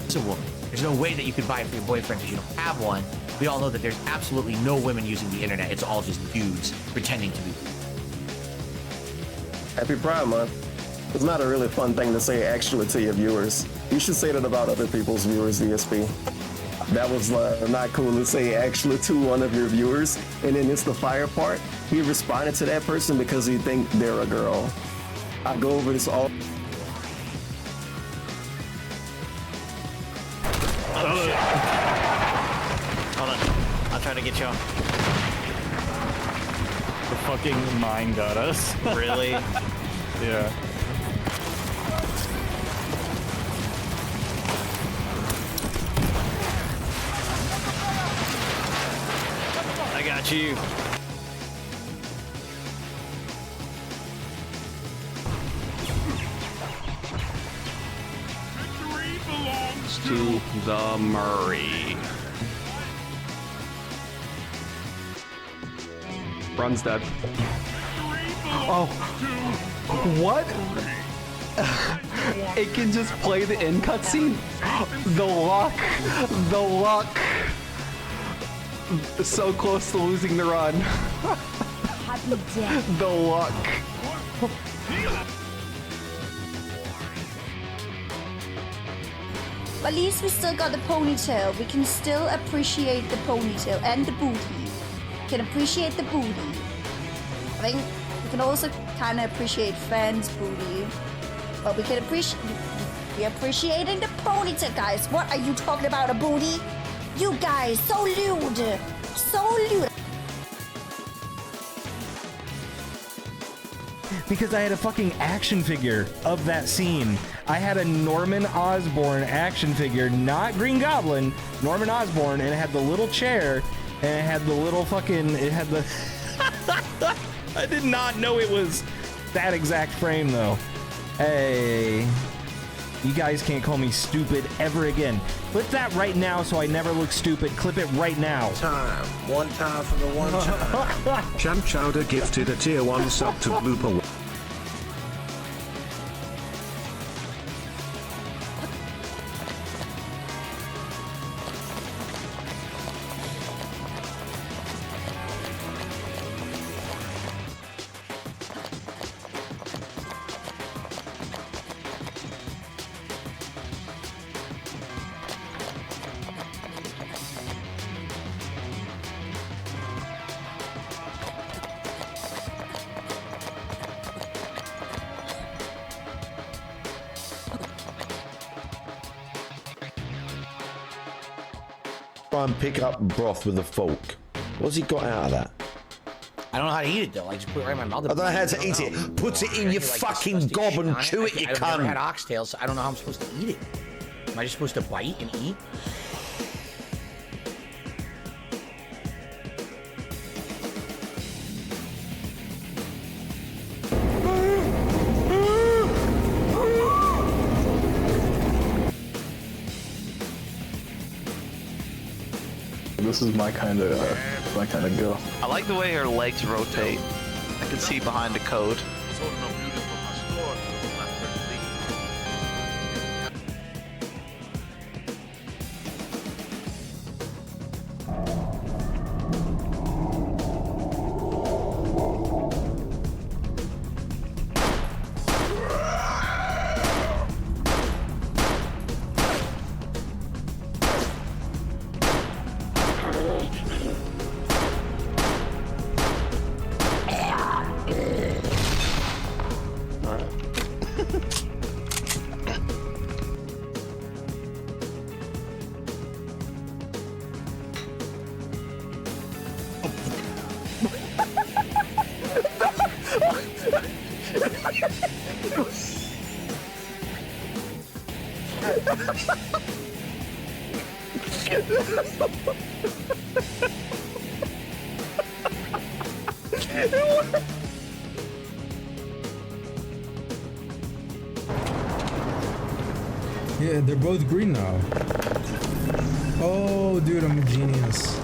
It's a woman. There's no way that you could buy it for your boyfriend because you don't have one. We all know that there's absolutely no women using the internet. It's all just dudes pretending to be. Happy Pride Month. It's not a really fun thing to say actually to your viewers. You should say that about other people's viewers, DSP. That was not cool to say actually to one of your viewers. And then it's the fire part. He responded to that person because he think they're a girl. I go over this all. Oh, shit. Hold on. I'll try to get you off. The fucking mine got us. Really? Yeah. I got you. Victory belongs to The Murray. Run's dead. Oh, What? It can just play the end cutscene? The luck! The luck! So close to losing the run. Happy death. The luck. At least we still got the ponytail. We can still appreciate the ponytail and the booty. We can appreciate the booty. I think we can also kind of appreciate Fan's booty. But we can appreciate... We're appreciating the ponytail, guys. What are you talking about, a booty? You guys, so lewd. So lewd. Because I had a fucking action figure of that scene. I had a Norman Osborn action figure, not Green Goblin, Norman Osborn, and it had the little chair, and it had the little fucking, it had the... I did not know it was that exact frame, though. Hey, you guys can't call me stupid ever again. Clip that right now so I never look stupid. Clip it right now. Time. One time for the one time. Champ Chowder gifted a tier 1 sub to Blooper. Try and pick up broth with a fork. What's he got out of that? I don't know how to eat it though. I just put it right in my mouth. I don't know how to eat it. Put it in your fucking gob and chew it, you I've never had cunt. oxtails, so I don't know how I'm supposed to eat it. Am I just supposed to bite and eat? This is my kind of girl. I like the way her legs rotate. I can see behind the code. Yeah, they're both green now. Oh, dude, I'm a genius.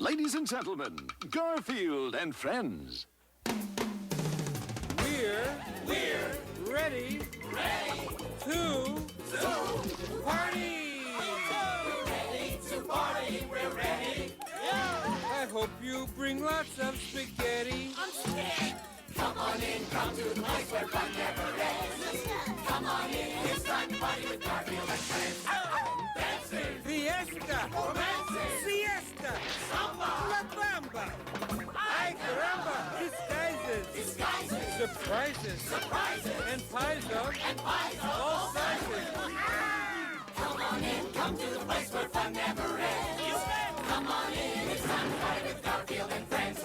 Ladies and gentlemen, Garfield and friends. We're ready to party. We're ready. I hope you bring lots of spaghetti. I'm scared. Come on in, come to the place where fun never ends. Come on in, it's time to party with Garfield and friends. Dancing, fiesta, romancing, siesta, samba, la bamba. Ay caramba, disguises, surprises, and pies all sizes. Come on in, come to the place where fun never ends. Come on in, it's time to party with Garfield and friends.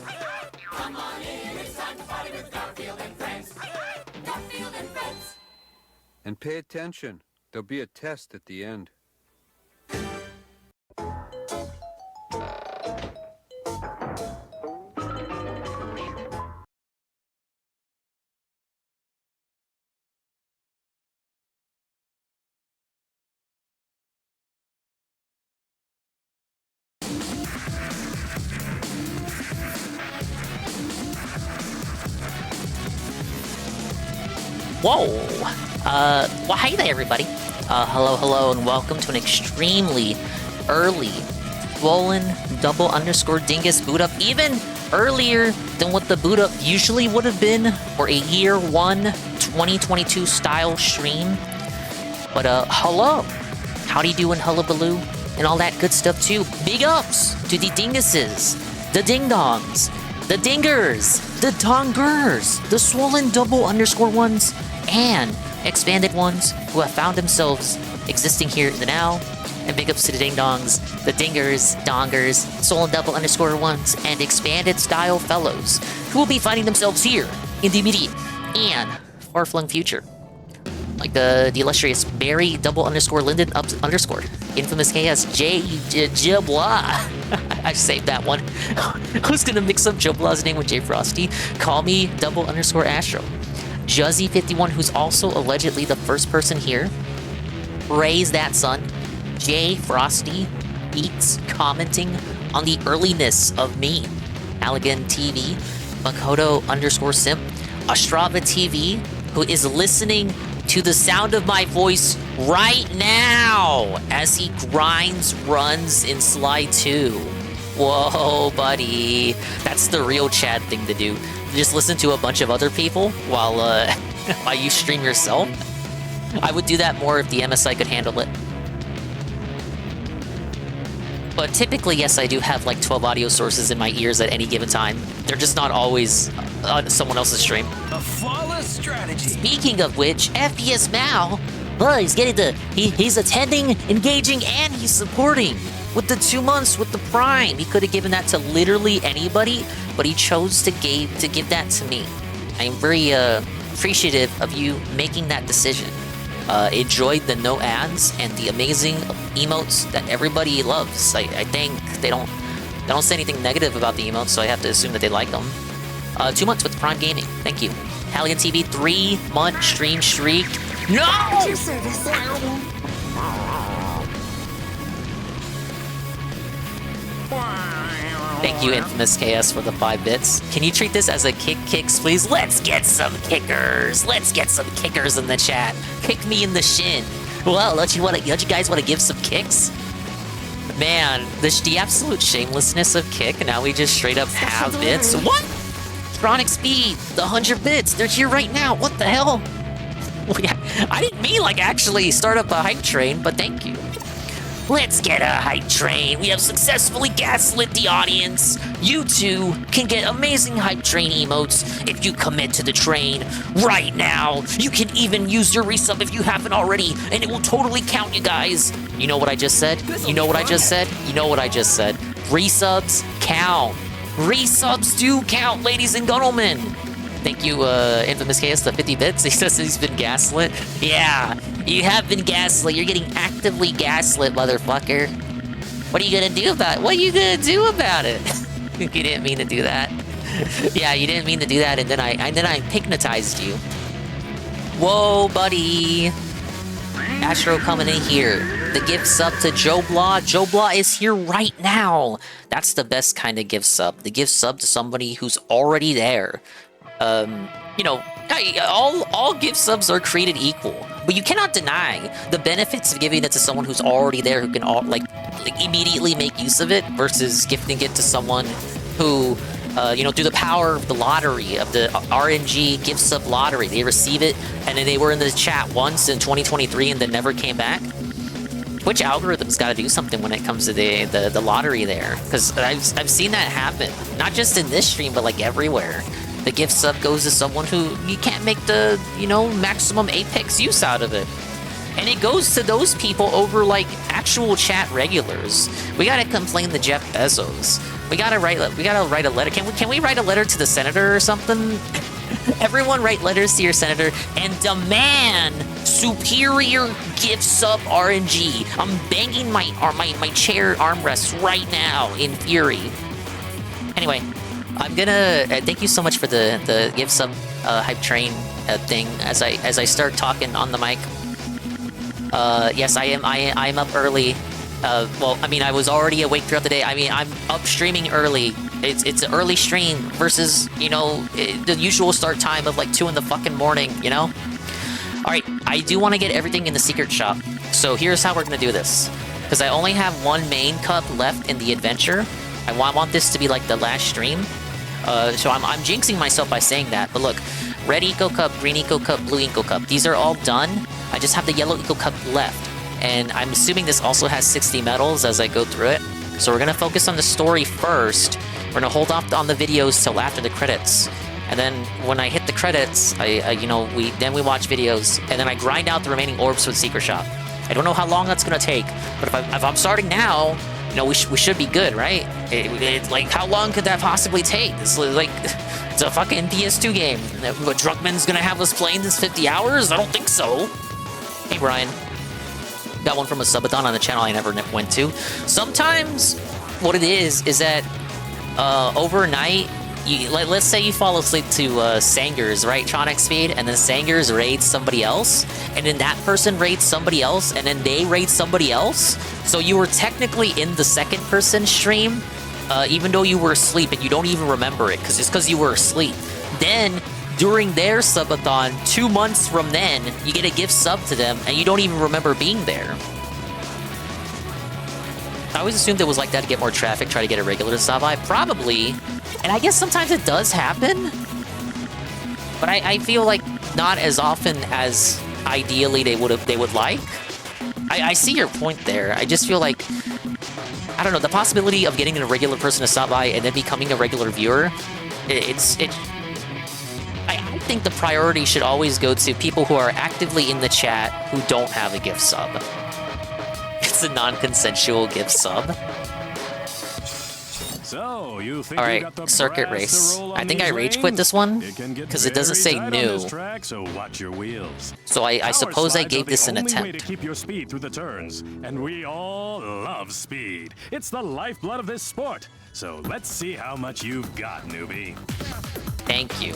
Come on in, it's time to party with Garfield and friends. Garfield and friends. And pay attention. There'll be a test at the end. Whoa! Well, hey there, everybody. Hello, and welcome to an extremely early swollen double underscore dingus boot up, even earlier than what the boot up usually would have been for a year 1 2022 style stream. But hello, howdy doing, hullabaloo, and all that good stuff too. Big ups to the dinguses, the ding-dongs, the dingers, the dongers, the swollen double underscore ones, and expanded ones who have found themselves existing here in the now. And big ups to the ding-dongs, the dingers, dongers, swollen double underscore ones, and expanded style fellows who will be finding themselves here in the immediate and far-flung future. Like the illustrious Barry double underscore Linden up underscore infamous KS J Jabla. I saved that one. Who's gonna mix up Jablah's name with J Frosty? Call me double underscore Astro. Juzzy51, who's also allegedly the first person here. Praise that son. J Frosty Beats commenting on the earliness of me. Allegan TV. Makoto underscore Simp. Astrava TV, who is listening to the sound of my voice right now as he grinds runs in Sly 2. Whoa, buddy. That's the real Chad thing to do. Just listen to a bunch of other people while while you stream yourself. I would do that more if the MSI could handle it. But typically, yes, I do have like 12 audio sources in my ears at any given time. They're just not always on someone else's stream. A flawless strategy. Speaking of which, FPS Mal, well, he's attending, engaging, and he's supporting. With the 2 months with the Prime, he could have given that to literally anybody, but he chose to give that to me. I am very appreciative of you making that decision. Enjoyed the no ads and the amazing emotes that everybody loves. I think they don't say anything negative about the emotes, so I have to assume that they like them. 2 months with Prime Gaming. Thank you. Halligan TV 3-month stream streak. No! Thank you, Infamous KS, for the 5 bits. Can you treat this as a kicks, please? Let's get some kickers. Let's get some kickers in the chat. Kick me in the shin. Well, don't you guys want to give some kicks? Man, the absolute shamelessness of kick. Now we just straight up have bits. What? Tronic Speed, the 100 bits. They're here right now. What the hell? I didn't mean like actually start up a hype train, but thank you. Let's get a hype train. We have successfully gaslit the audience. You too can get amazing hype train emotes if you commit to the train right now. You can even use your resub if you haven't already, and it will totally count, you guys. You know what I just said? You know what I just said? You know what I just said? Resubs count. Resubs do count, ladies and gentlemen. Thank you, Infamous KS, the 50 bits. He says he's been gaslit. Yeah, you have been gaslit. You're getting actively gaslit, motherfucker. What are you gonna do about it? What are you gonna do about it? You didn't mean to do that. Yeah, you didn't mean to do that, and then I hypnotized you. Whoa, buddy. Astro coming in here. the gift sub to Joe Blah. Joe Blah is here right now. That's the best kind of gift sub. The gift sub to somebody who's already there. You know, all gift subs are created equal, but you cannot deny the benefits of giving it to someone who's already there, who can like immediately make use of it, versus gifting it to someone who, you know, through the power of the lottery, of the RNG gift sub lottery, they receive it, and then they were in the chat once in 2023 and then never came back. Twitch algorithm's got to do something when it comes to the lottery there, because I've seen that happen, not just in this stream, but like everywhere. The gift sub goes to someone who you can't make the, you know, maximum apex use out of it. And it goes to those people over, like, actual chat regulars. We gotta complain to Jeff Bezos. We gotta write a letter. Can we write a letter to the senator or something? Everyone write letters to your senator and demand superior gift sub RNG. I'm banging my chair armrest right now in fury. Anyway, I'm gonna thank you so much for the gift sub hype train thing. As I start talking on the mic. Yes, I am up early. Well, I mean, I was already awake throughout the day. I mean, I'm up streaming early. It's an early stream versus, you know, the usual start time of like 2 in the fucking morning, you know? Alright, I do want to get everything in the secret shop. So here's how we're gonna do this. Because I only have one main cup left in the adventure. I want this to be like the last stream. So I'm jinxing myself by saying that. But look, red eco cup, green eco cup, blue eco cup. These are all done. I just have the yellow eco cup left. And I'm assuming this also has 60 medals as I go through it. So we're going to focus on the story first. We're going to hold off on the videos till after the credits. And then when I hit the credits, you know, we watch videos. And then I grind out the remaining orbs for the secret shop. I don't know how long that's going to take. But if I'm starting now, you know, we should be good, right? Like, how long could that possibly take? It's like, it's a fucking PS2 game. What, Druckmann's gonna have us playing this 50 hours? I don't think so. Hey, Brian. Got one from a subathon on the channel I never went to. Sometimes, what it is that overnight, let's say you fall asleep to Sanger's, right? Tronic Speed, and then Sanger's raids somebody else, and then that person raids somebody else, and then they raid somebody else. So you were technically in the second person stream, even though you were asleep, and you don't even remember it, because you were asleep. Then, during their subathon, 2 months from then, you get a gift sub to them, and you don't even remember being there. I always assumed it was like that to get more traffic, try to get a regular to stop by. Probably. And I guess sometimes it does happen. But I feel like not as often as ideally they would like. I see your point there. I just feel like, I don't know, the possibility of getting a regular person to stop by and then becoming a regular viewer, I think the priority should always go to people who are actively in the chat who don't have a gift sub. It's a non-consensual gift sub. So, you think all you right, got the circuit brass race. to roll on I think I these rage quit this one because it doesn't say very tight on new. this track, so watch your wheels. So I Power suppose I slides gave are this an the only way attempt. to keep your speed through the turns, and we all love speed. It's the lifeblood of this sport. So let's see how much you've got, newbie. Thank you.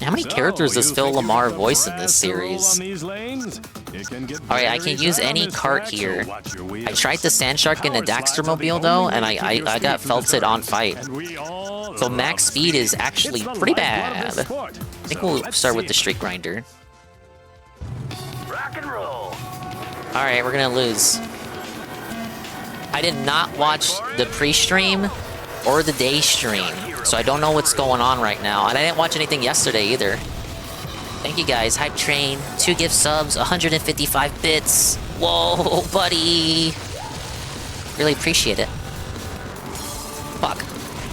How many characters does Phil Lamar voice in this series? Alright, I can use any cart here. I tried the Sand Shark in the Daxter Mobile though, and I got felted on fight. So max speed is actually pretty bad. I think we'll start with the Street Grinder. Alright, we're gonna lose. I did not watch the pre-stream or the day stream, so I don't know what's going on right now. And I didn't watch anything yesterday either. Thank you guys. Hype Train, 2 gift subs, 155 bits. Whoa, buddy. Really appreciate it. Fuck.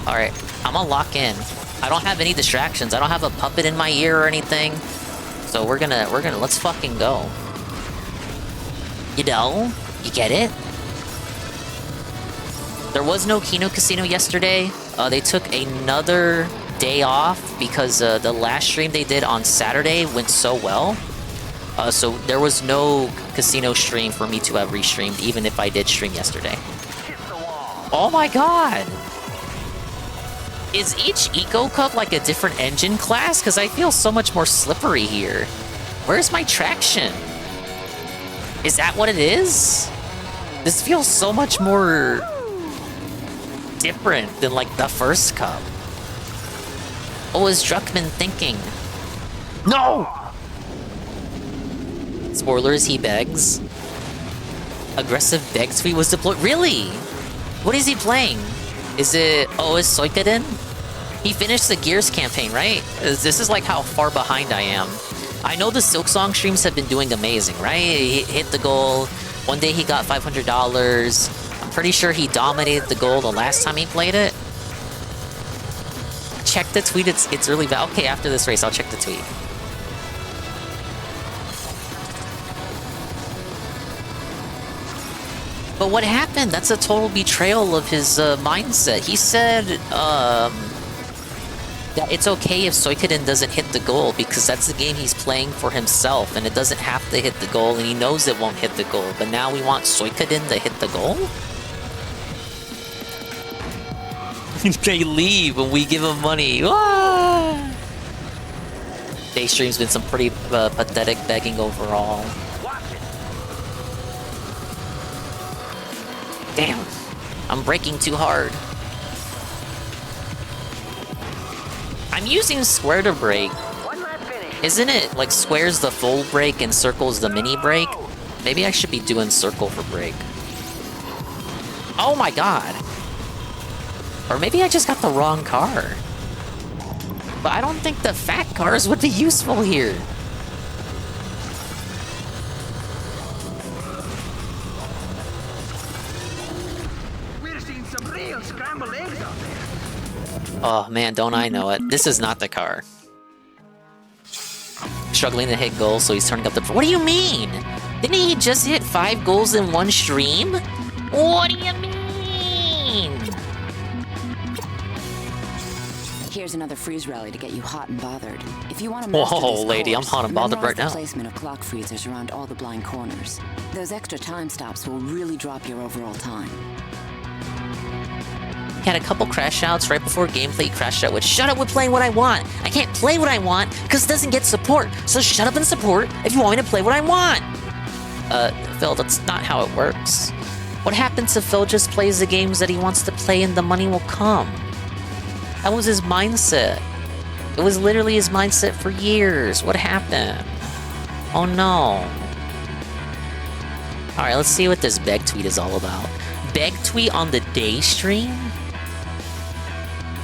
Alright, I'm gonna lock in. I don't have any distractions. I don't have a puppet in my ear or anything. So we're gonna, let's fucking go. You know? You get it? There was no Kino Casino yesterday. They took another day off because the last stream they did on Saturday went so well. So there was no casino stream for me to have restreamed, even if I did stream yesterday. Oh my god! Is each Eco Cup like a different engine class? Because I feel so much more slippery here. Where's my traction? Is that what it is? This feels so much more different than like the first cup. What was Druckmann thinking? No! Spoilers, he begs. Aggressive beg tweet was deployed. Really? What is he playing? Is it OS Suikoden? He finished the Gears campaign, right? This is like how far behind I am. I know the Silksong streams have been doing amazing, right? He hit the goal. One day he got $500. I'm pretty sure he dominated the goal the last time he played it. Check the tweet, it's really bad. Okay, after this race, I'll check the tweet. But what happened? That's a total betrayal of his mindset. He said that it's okay if Suikoden doesn't hit the goal because that's the game he's playing for himself and it doesn't have to hit the goal and he knows it won't hit the goal. But now we want Suikoden to hit the goal? They leave when we give them money. Ah! Daystream's been some pretty pathetic begging overall. Damn, I'm braking too hard. I'm using square to brake. Isn't it like square's the full brake and circle's the mini brake? Maybe I should be doing circle for brake. Oh my god. Or maybe I just got the wrong car. But I don't think the fat cars would be useful here. Oh man, don't I know it. This is not the car. Struggling to hit goals, so he's turning up the... What do you mean? Didn't he just hit 5 goals in one stream? What do you mean? Here's another freeze rally to get you hot and bothered. If you want to whoa, lady, I'm hot and bothered right now. The placement of clock freezers around all the blind corners. Those extra time stops will really drop your overall time. He had a couple crash outs right before gameplay. He crashed out with, shut up with playing what I want. I can't play what I want because it doesn't get support. So shut up and support if you want me to play what I want. Phil, that's not how it works. What happens if Phil just plays the games that he wants to play and the money will come? That was his mindset. It was literally his mindset for years. What happened? Oh no. Alright, let's see what this beg tweet is all about. Beg tweet on the day stream?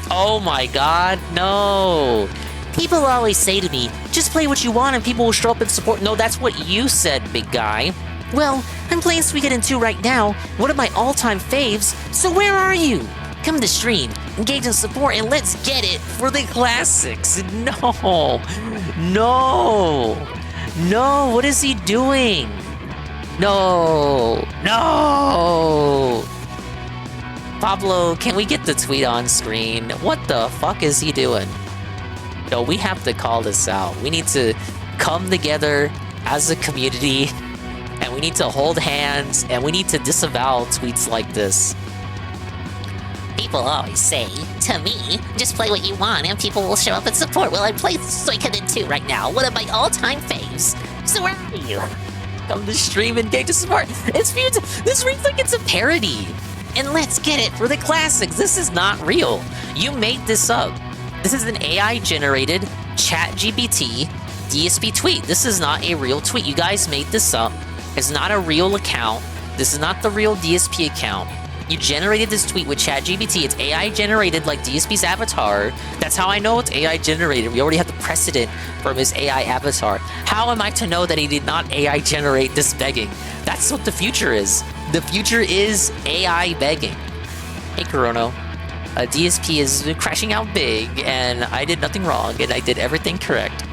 Oh my god, no. People always say to me, just play what you want and people will show up and support. No, that's what you said, big guy. Well, I'm playing Suikoden 2 right now, one of my all-time faves, so where are you? Come to stream, engage in support, and let's get it for the classics. No, no, no, what is he doing? No, no. Pablo, can we get the tweet on screen? What the fuck is he doing? No, we have to call this out. We need to come together as a community, and we need to hold hands, and we need to disavow tweets like this. People always say to me, just play what you want and people will show up and support. Well, I play Suikoden 2 right now, one of my all-time faves. So where are you? Come to stream and engage to support. It's beautiful. This reads like it's a parody. And let's get it for the classics. This is not real. You made this up. This is an AI-generated ChatGPT DSP tweet. This is not a real tweet. You guys made this up. It's not a real account. This is not the real DSP account. You generated this tweet with ChatGPT. It's AI generated like DSP's avatar. That's how I know it's AI generated. We already have the precedent from his AI avatar. How am I to know that he did not AI generate this begging? That's what the future is. The future is AI begging. Hey, Corono. DSP is crashing out big, and I did nothing wrong, and I did everything correct.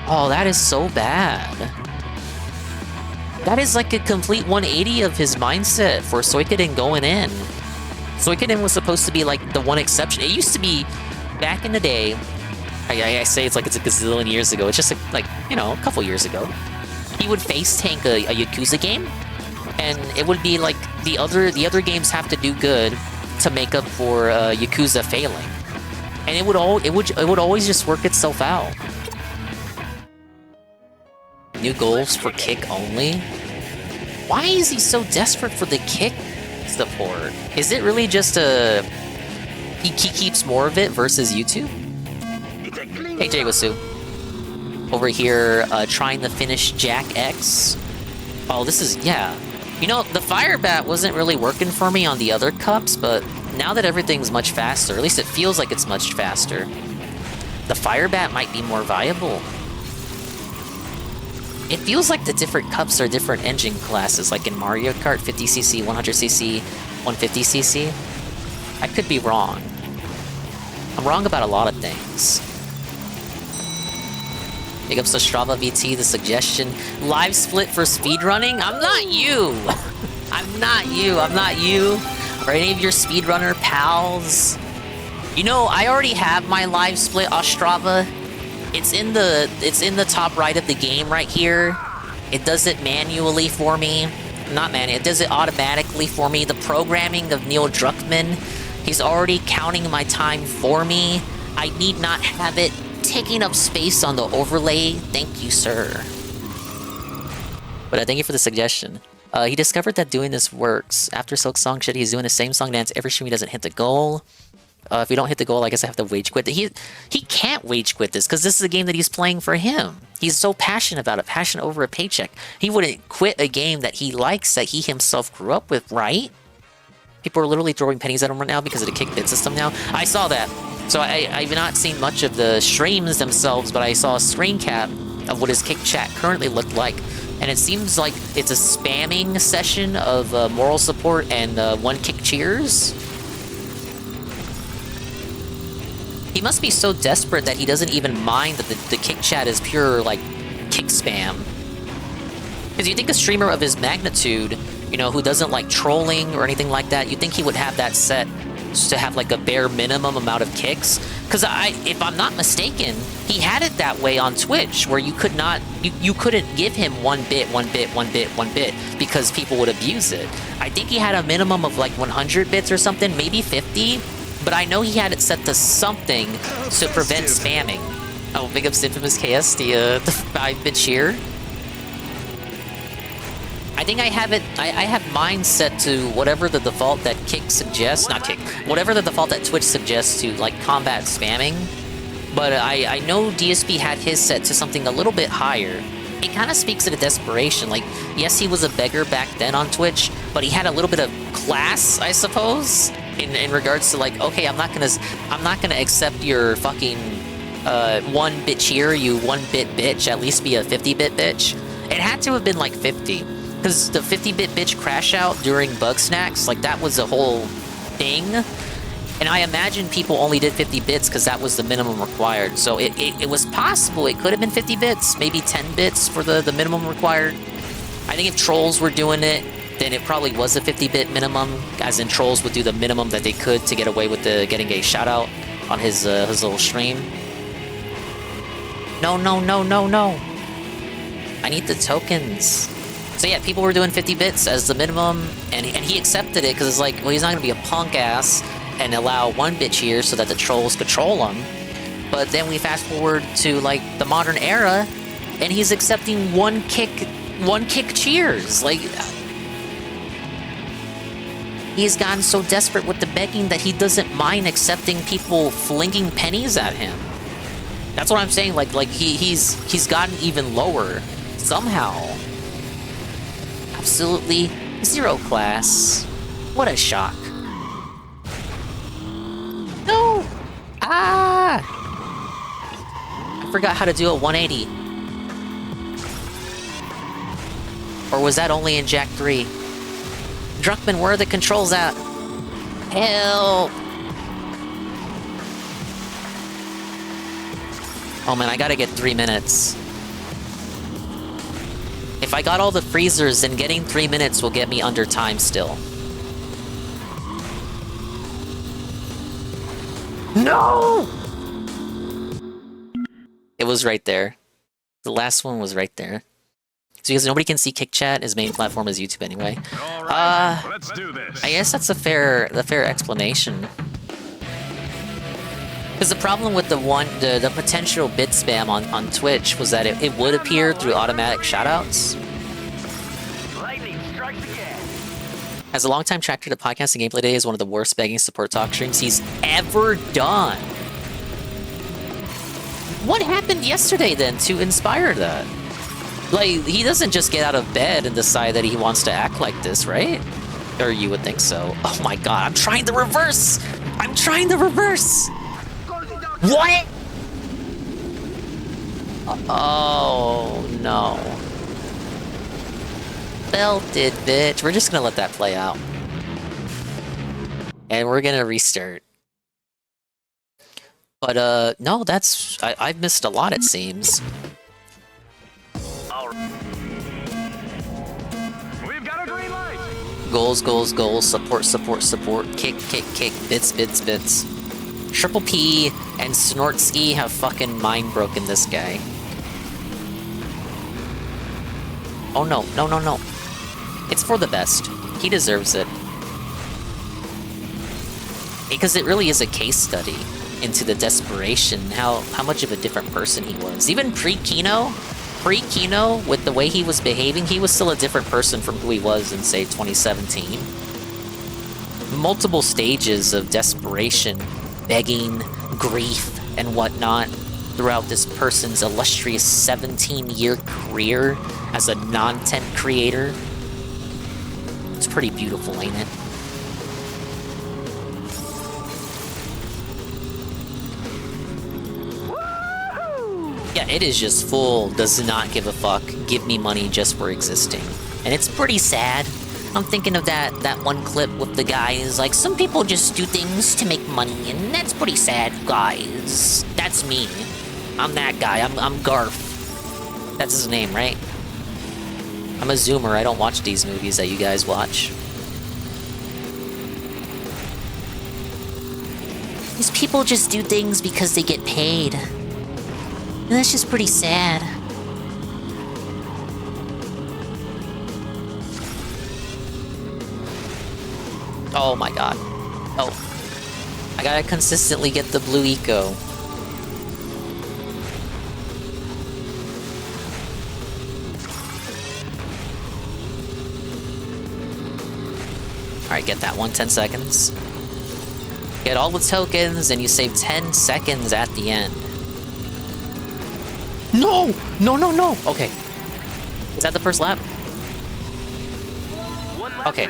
Oh, that is so bad. That is like a complete 180 of his mindset for Suikoden going in. Suikoden was supposed to be like the one exception. It used to be, back in the day, I say it's like it's a gazillion years ago. It's just like you know, a couple years ago. He would face tank a Yakuza game, and it would be like the other games have to do good to make up for Yakuza failing, and it would always just work itself out. New goals for kick only? Why is he so desperate for the kick support? Is it really just a... He keeps more of it versus YouTube? Hey, Jay Wasu. Over here, trying to finish Jack X. Oh, this is... yeah. You know, the Fire Bat wasn't really working for me on the other cups, but now that everything's much faster, at least it feels like it's much faster, the Fire Bat might be more viable. It feels like the different cups are different engine classes, like in Mario Kart, 50cc, 100cc, 150cc. I could be wrong. I'm wrong about a lot of things. Big ups to Strava VT, the suggestion. Live split for speedrunning? I'm not you! I'm not you, I'm not you. Or any of your speedrunner pals. You know, I already have my live split on Strava. It's in the top right of the game right here. It does it manually for me. Not manually, it does it automatically for me. The programming of Neil Druckmann, he's already counting my time for me. I need not have it taking up space on the overlay. Thank you, sir. But thank you for the suggestion. He discovered that doing this works. After Silk Song shit, he's doing the same song dance every stream he doesn't hit the goal. If we don't hit the goal, I guess I have to wage quit. He can't wage quit this, because this is a game that he's playing for him. He's so passionate about it, passionate over a paycheck. He wouldn't quit a game that he likes, that he himself grew up with, right? People are literally throwing pennies at him right now because of the kick bid system now. I saw that. So I've not seen much of the streams themselves, but I saw a screen cap of what his kick chat currently looked like. And it seems like it's a spamming session of moral support and one kick cheers. He must be so desperate that he doesn't even mind that the kick chat is pure, like, kick spam. Because you think a streamer of his magnitude, you know, who doesn't like trolling or anything like that, you'd think he would have that set to have, like, a bare minimum amount of kicks. Because if I'm not mistaken, he had it that way on Twitch, where you could not, you couldn't give him one bit, because people would abuse it. I think he had a minimum of, like, 100 bits or something, maybe 50. But I know he had it set to something to prevent spamming. Oh, big ups to Infamous KS, the 5-bit cheer. I think I have it, I have mine set to whatever the default that Kick suggests, not Kick, whatever the default that Twitch suggests to, like, combat spamming. But I know DSP had his set to something a little bit higher. It kind of speaks to the desperation. Like, yes, he was a beggar back then on Twitch, but he had a little bit of class, I suppose. In regards to, like, okay, I'm not gonna accept your fucking 1-bit cheer, you 1-bit bitch, at least be a 50-bit bitch. It had to have been like 50, because the 50-bit bitch crash out during Bug Snacks, like, that was a whole thing. And I imagine people only did 50 bits because that was the minimum required. So it was possible it could have been 50 bits, maybe 10 bits for the minimum required. I think if trolls were doing it, then it probably was a 50-bit minimum, as in trolls would do the minimum that they could to get away with getting a shout-out on his little stream. No. I need the tokens. So yeah, people were doing 50 bits as the minimum, and he accepted it because it's like, well, he's not going to be a punk-ass and allow 1-bit cheers so that the trolls could troll him. But then we fast-forward to, like, the modern era, and he's accepting one kick cheers. Like, he's gotten so desperate with the begging that he doesn't mind accepting people flinging pennies at him. That's what I'm saying. Like he's gotten even lower somehow. Absolutely zero class. What a shock. No. I forgot how to do a 180. Or was that only in Jack 3? Druckmann, where are the controls at? Help! Oh man, I gotta get 3 minutes. If I got all the freezers, then getting 3 minutes will get me under time still. No! It was right there. The last one was right there. So because nobody can see Kick Chat, his main platform is YouTube anyway. Let's do this. I guess that's the fair explanation. Because the problem with the potential bit spam on Twitch was that it would appear through automatic shoutouts. As a longtime tracker to podcast and gameplay day is one of the worst begging support talk streams he's ever done. What happened yesterday then to inspire that? Like, he doesn't just get out of bed and decide that he wants to act like this, right? Or you would think so. Oh my god, I'm trying to reverse! I'm trying to reverse! What? Oh, no. Belted, bitch. We're just gonna let that play out. And we're gonna restart. But, no, that's... I've missed a lot, it seems. We've got a green light. Goals, goals, goals. Support, support, support. Kick, kick, kick. Bits, bits, bits. Triple P and Snortsky have fucking mind broken this guy. Oh no, no, no, no. It's for the best. He deserves it. Because it really is a case study into the desperation, how much of a different person he was. Even pre-Kino, with the way he was behaving, he was still a different person from who he was in, say, 2017. Multiple stages of desperation, begging, grief, and whatnot throughout this person's illustrious 17-year career as a non-tent creator. It's pretty beautiful, ain't it? Yeah, it is just full, does not give a fuck, give me money just for existing. And it's pretty sad. I'm thinking of that one clip with the guy who's like, some people just do things to make money, and that's pretty sad, guys. That's me. I'm that guy. I'm Garf. That's his name, right? I'm a zoomer. I don't watch these movies that you guys watch. These people just do things because they get paid. And that's just pretty sad. Oh my god. Oh. I gotta consistently get the blue eco. Alright, get that one, 10 seconds. Get all the tokens, and you save 10 seconds at the end. No! No, no, no! Okay. Is that the first lap? Okay.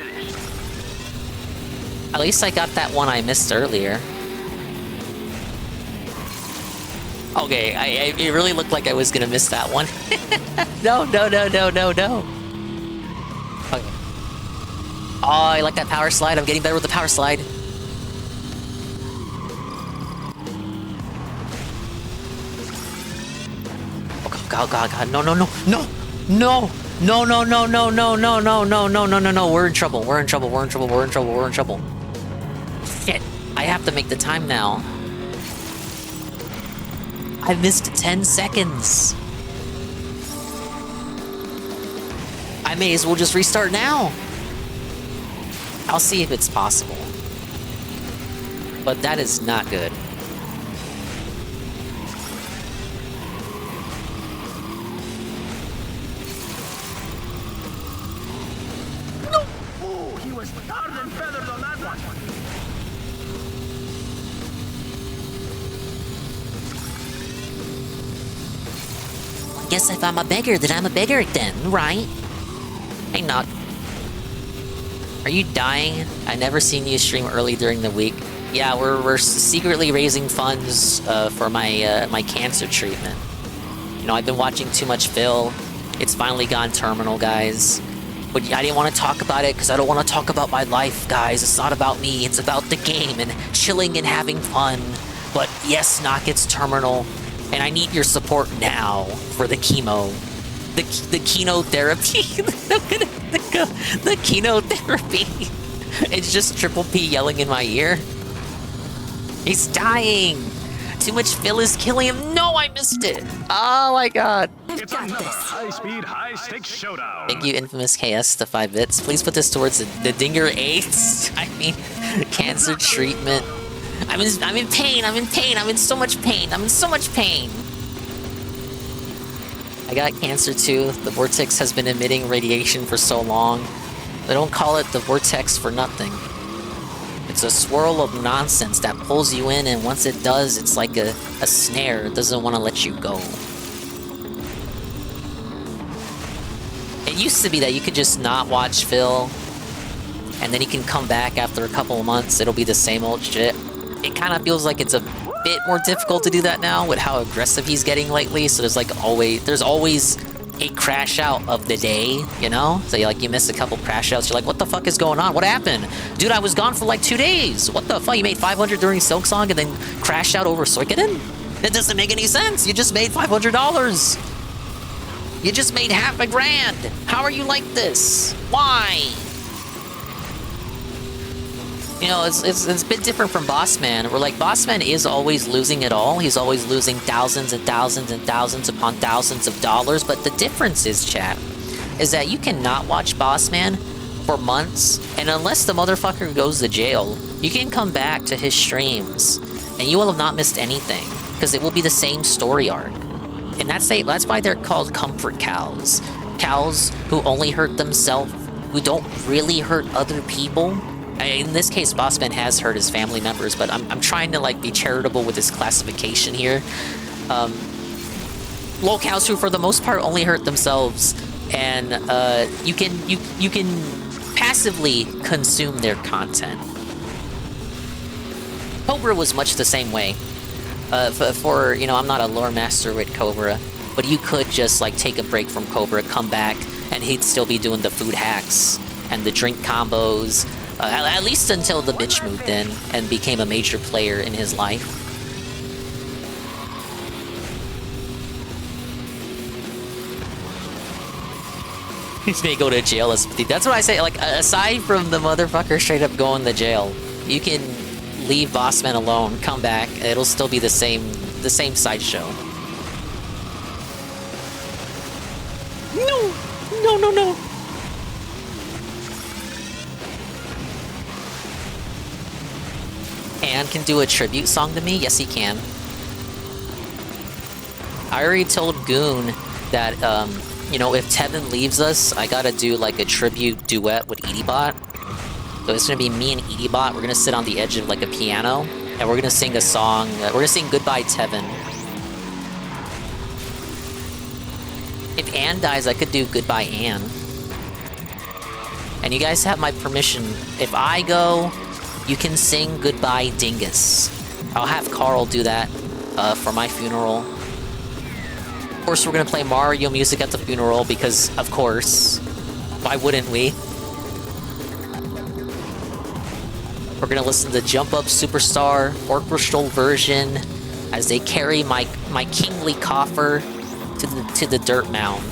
At least I got that one I missed earlier. Okay, it really looked like I was gonna miss that one. No, no, no, no, no, no. Okay. Oh, I like that power slide. I'm getting better with the power slide. Oh god, god, god. No, no, no, no, no, no, no, no, no, no, no, no, no, no, no, no, no. We're in trouble. We're in trouble. We're in trouble. We're in trouble. We're in trouble. Shit. I have to make the time now. I missed 10 seconds. I may as well just restart now. I'll see if it's possible. But that is not good. No! Oh, he was tarred and feathered on that one. I guess if I'm a beggar, then I'm a beggar then, right? Hey, Knock. Are you dying? I never seen you stream early during the week. Yeah, we're secretly raising funds for my my cancer treatment. You know, I've been watching too much Phil. It's finally gone terminal, guys. But I didn't want to talk about it because I don't want to talk about my life, guys. It's not about me. It's about the game and chilling and having fun. But yes, Knock, it's terminal. And I need your support now for the chemo. The chemotherapy. the chemotherapy. It's just Triple P yelling in my ear. He's dying. Too much Phil is killing him. No, I missed it. Oh my god. It's another high-speed, high-stakes showdown. Thank you, Infamous KS, to 5 bits. Please put this towards the Dinger 8s. I mean, cancer treatment. I'm in pain. I'm in pain. I'm in so much pain. I'm in so much pain. I got cancer too. The vortex has been emitting radiation for so long. They don't call it the vortex for nothing. It's a swirl of nonsense that pulls you in, and once it does, it's like a snare. It doesn't want to let you go. It used to be that you could just not watch Phil, and then you can come back after a couple of months. It'll be the same old shit. It kind of feels like it's a bit more difficult to do that now with how aggressive he's getting lately. So there's always a crash out of the day, you know? So you miss a couple crash outs. You're like, what the fuck is going on? What happened? Dude, I was gone for like 2 days. What the fuck? You made 500 during Silksong and then crashed out over Suikoden? That doesn't make any sense. You just made $500. You just made half a grand. How are you like this? Why? You know, it's a bit different from Bossman. Where like Bossman is always losing it all. He's always losing thousands and thousands and thousands upon thousands of dollars. But the difference is, chat, is that you cannot watch Bossman for months, and unless the motherfucker goes to jail, you can come back to his streams, and you will have not missed anything because it will be the same story arc. And that's why they're called comfort cows. Cows who only hurt themselves, who don't really hurt other people. In this case, Bossman has hurt his family members, but I'm trying to like be charitable with his classification here. Lol cows who, for the most part, only hurt themselves, and you can passively consume their content. Cobra was much the same way. For you know, I'm not a lore master with Cobra, but you could just like take a break from Cobra, come back, and he'd still be doing the food hacks and the drink combos. At least until the bitch moved in and became a major player in his life. He may go to jail as that's what I say. Like, aside from the motherfucker straight up going to jail, you can leave Bossman alone, come back, it'll still be the same sideshow. No! No, no, no! And can do a tribute song to me? Yes, he can. I already told Goon that, you know, if Tevin leaves us, I gotta do like a tribute duet with Edibot. So it's gonna be me and Edibot. We're gonna sit on the edge of like a piano, and we're gonna sing a song. We're gonna sing Goodbye Tevin. If Anne dies, I could do Goodbye Anne. And you guys have my permission. If I go, you can sing Goodbye Dingus. I'll have Carl do that for my funeral. Of course, we're gonna play Mario music at the funeral because, of course, why wouldn't we? We're gonna listen to Jump Up Superstar orchestral version as they carry my kingly coffer to the dirt mound.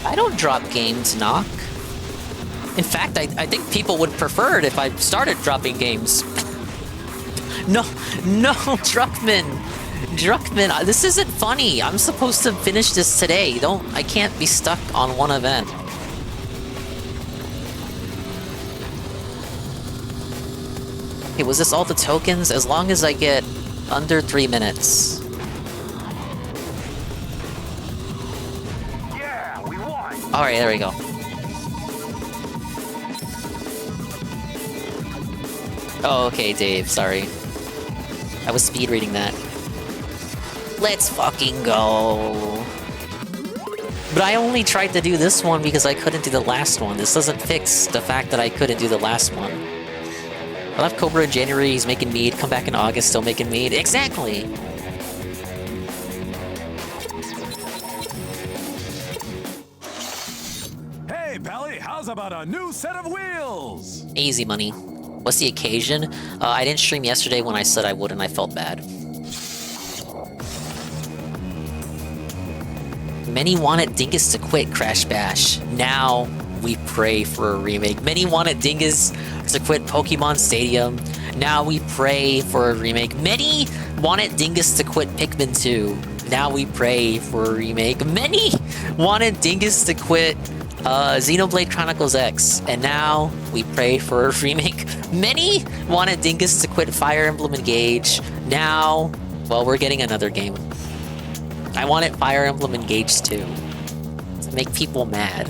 I don't drop games, Knock. In fact, I think people would prefer it if I started dropping games. No, Druckman, this isn't funny. I'm supposed to finish this today. I can't be stuck on one event. Okay, was this all the tokens? As long as I get under 3 minutes. Alright, there we go. Oh, okay, Dave, sorry. I was speed reading that. Let's fucking go. But I only tried to do this one because I couldn't do the last one. This doesn't fix the fact that I couldn't do the last one. I left Cobra in January, he's making mead. Come back in August, still making mead. Exactly! Hey, Pally, how's about a new set of wheels? Easy money. What's the occasion? I didn't stream yesterday when I said I would and I felt bad. Many wanted Dingus to quit Crash Bash. Now we pray for a remake. Many wanted Dingus to quit Pokemon Stadium. Now we pray for a remake. Many wanted Dingus to quit Pikmin 2. Now we pray for a remake. Many wanted Dingus to quit Xenoblade Chronicles X, and now we pray for a remake. Many wanted Dingus to quit Fire Emblem Engage. Now, well, we're getting another game. I wanted Fire Emblem Engage too, to make people mad.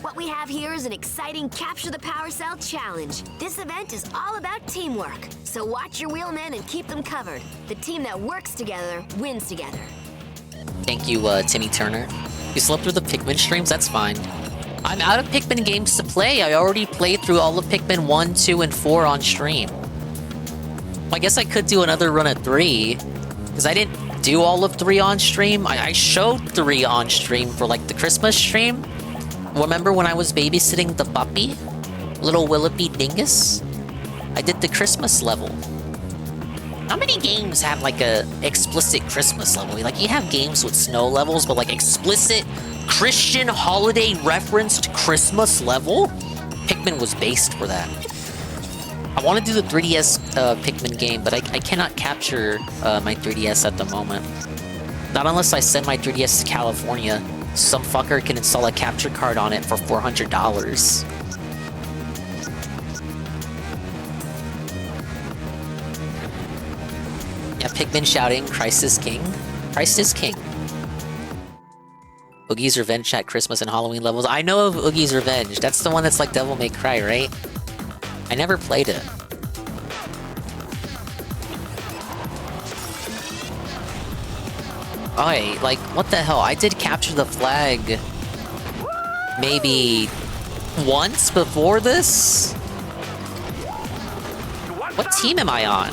What we have here is an exciting Capture the Power Cell challenge. This event is all about teamwork, so watch your wheelmen and keep them covered. The team that works together wins together. Thank you, Timmy Turner. You slept through the Pikmin streams? That's fine. I'm out of Pikmin games to play. I already played through all of Pikmin 1, 2, and 4 on stream. Well, I guess I could do another run of 3, because I didn't do all of 3 on stream. I showed 3 on stream for, like, the Christmas stream. Remember when I was babysitting the puppy? Little Willoughby Dingus? I did the Christmas level. How many games have, like, a explicit Christmas level? Like, you have games with snow levels, but, like, explicit Christian holiday referenced Christmas level? Pikmin was based for that. I want to do the 3DS Pikmin game, but I cannot capture my 3DS at the moment. Not unless I send my 3DS to California. Some fucker can install a capture card on it for $400. Yeah, Pikmin shouting, Christ is King. Christ is King. Oogie's Revenge at Christmas and Halloween levels. I know of Oogie's Revenge. That's the one that's like Devil May Cry, right? I never played it. Oh, hey, like, what the hell? I did capture the flag maybe once before this? What team am I on?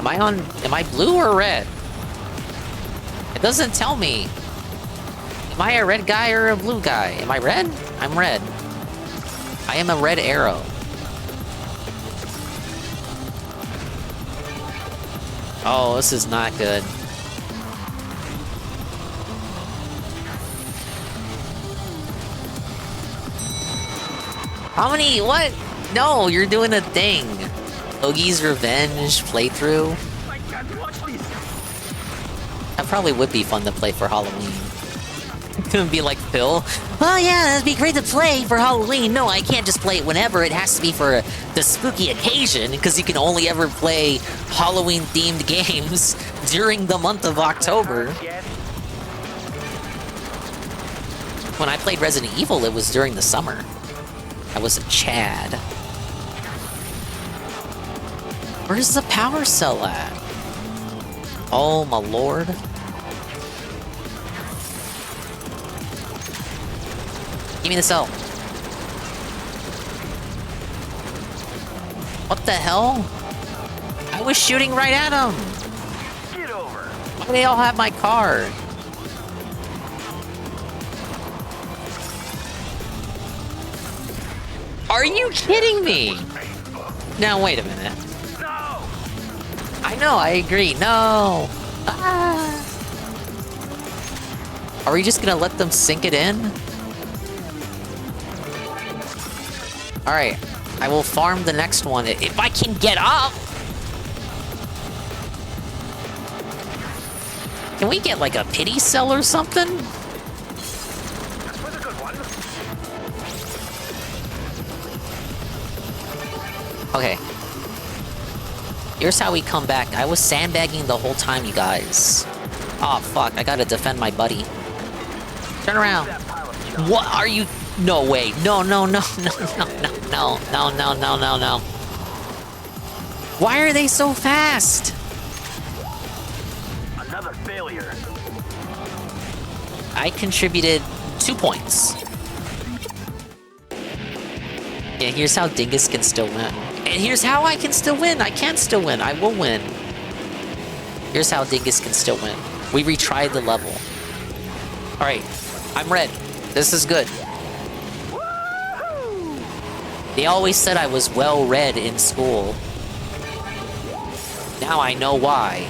Am I blue or red? It doesn't tell me. Am I a red guy or a blue guy? Am I red? I'm red. I am a red arrow. Oh, this is not good. How many? What? No, you're doing a thing. Oogie's Revenge playthrough. That probably would be fun to play for Halloween. Gonna be like Phil. Oh yeah, that'd be great to play for Halloween. No, I can't just play it whenever. It has to be for the spooky occasion, because you can only ever play Halloween-themed games during the month of October. When I played Resident Evil, it was during the summer. I was a Chad. Where's the power cell at? Oh my lord. Give me the cell. What the hell? I was shooting right at him. Get over. Why do they all have my card? Are you kidding me? Now wait a minute. No. I know, I agree. No. Ah. Are we just gonna let them sink it in? Alright, I will farm the next one if I can get up! Can we get like a pity cell or something? Okay. Here's how we come back. I was sandbagging the whole time, you guys. Oh fuck, I gotta defend my buddy. Turn around. What are you? No way. No. Why are they so fast? Another failure. I contributed 2 points. Yeah, here's how Dingus can still win. And here's how I can still win. I can still win. I will win. Here's how Dingus can still win. We retried the level. Alright, I'm red. This is good. They always said I was well read in school. Now I know why.